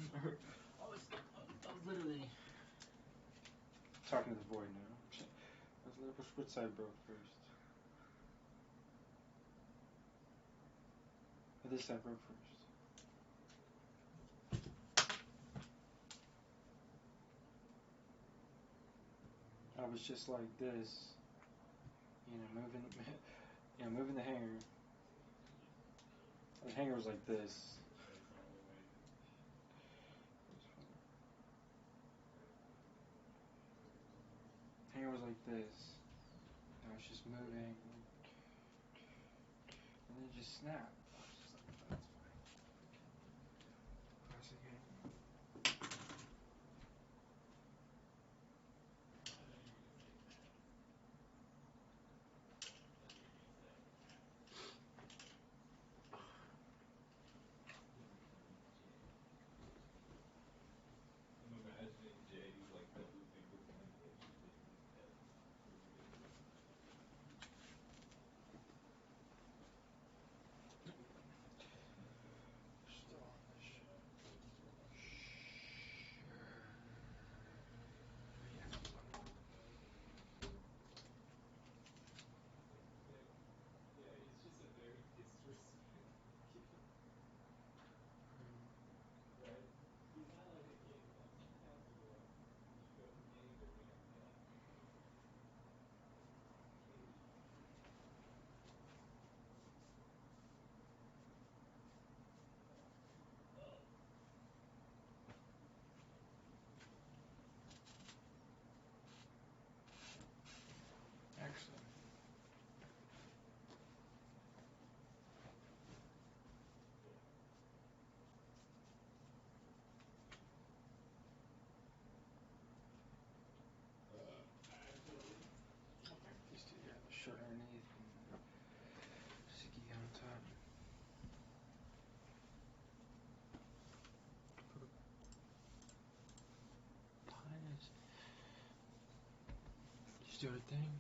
I was literally talking to the void now. Which side broke first? This side broke first. I was just like this, moving the hanger. The hanger was like this. Hanger was like this. I was just moving, and then it just snapped. I was just like, oh, that's fine. Classic game.
I'm imagining Jay's like double finger pointing at you, shaking his head.
Still on this shit.
Yeah, he's just a very disrespectful kid. Right? He's not like a kid who wants to mess with you. You should go to games or bring up pets. Cage.
Actually,
Actually.
these two got the shirt underneath and sticky on top. Pies. Just do a thing.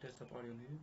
Desktop audio needed.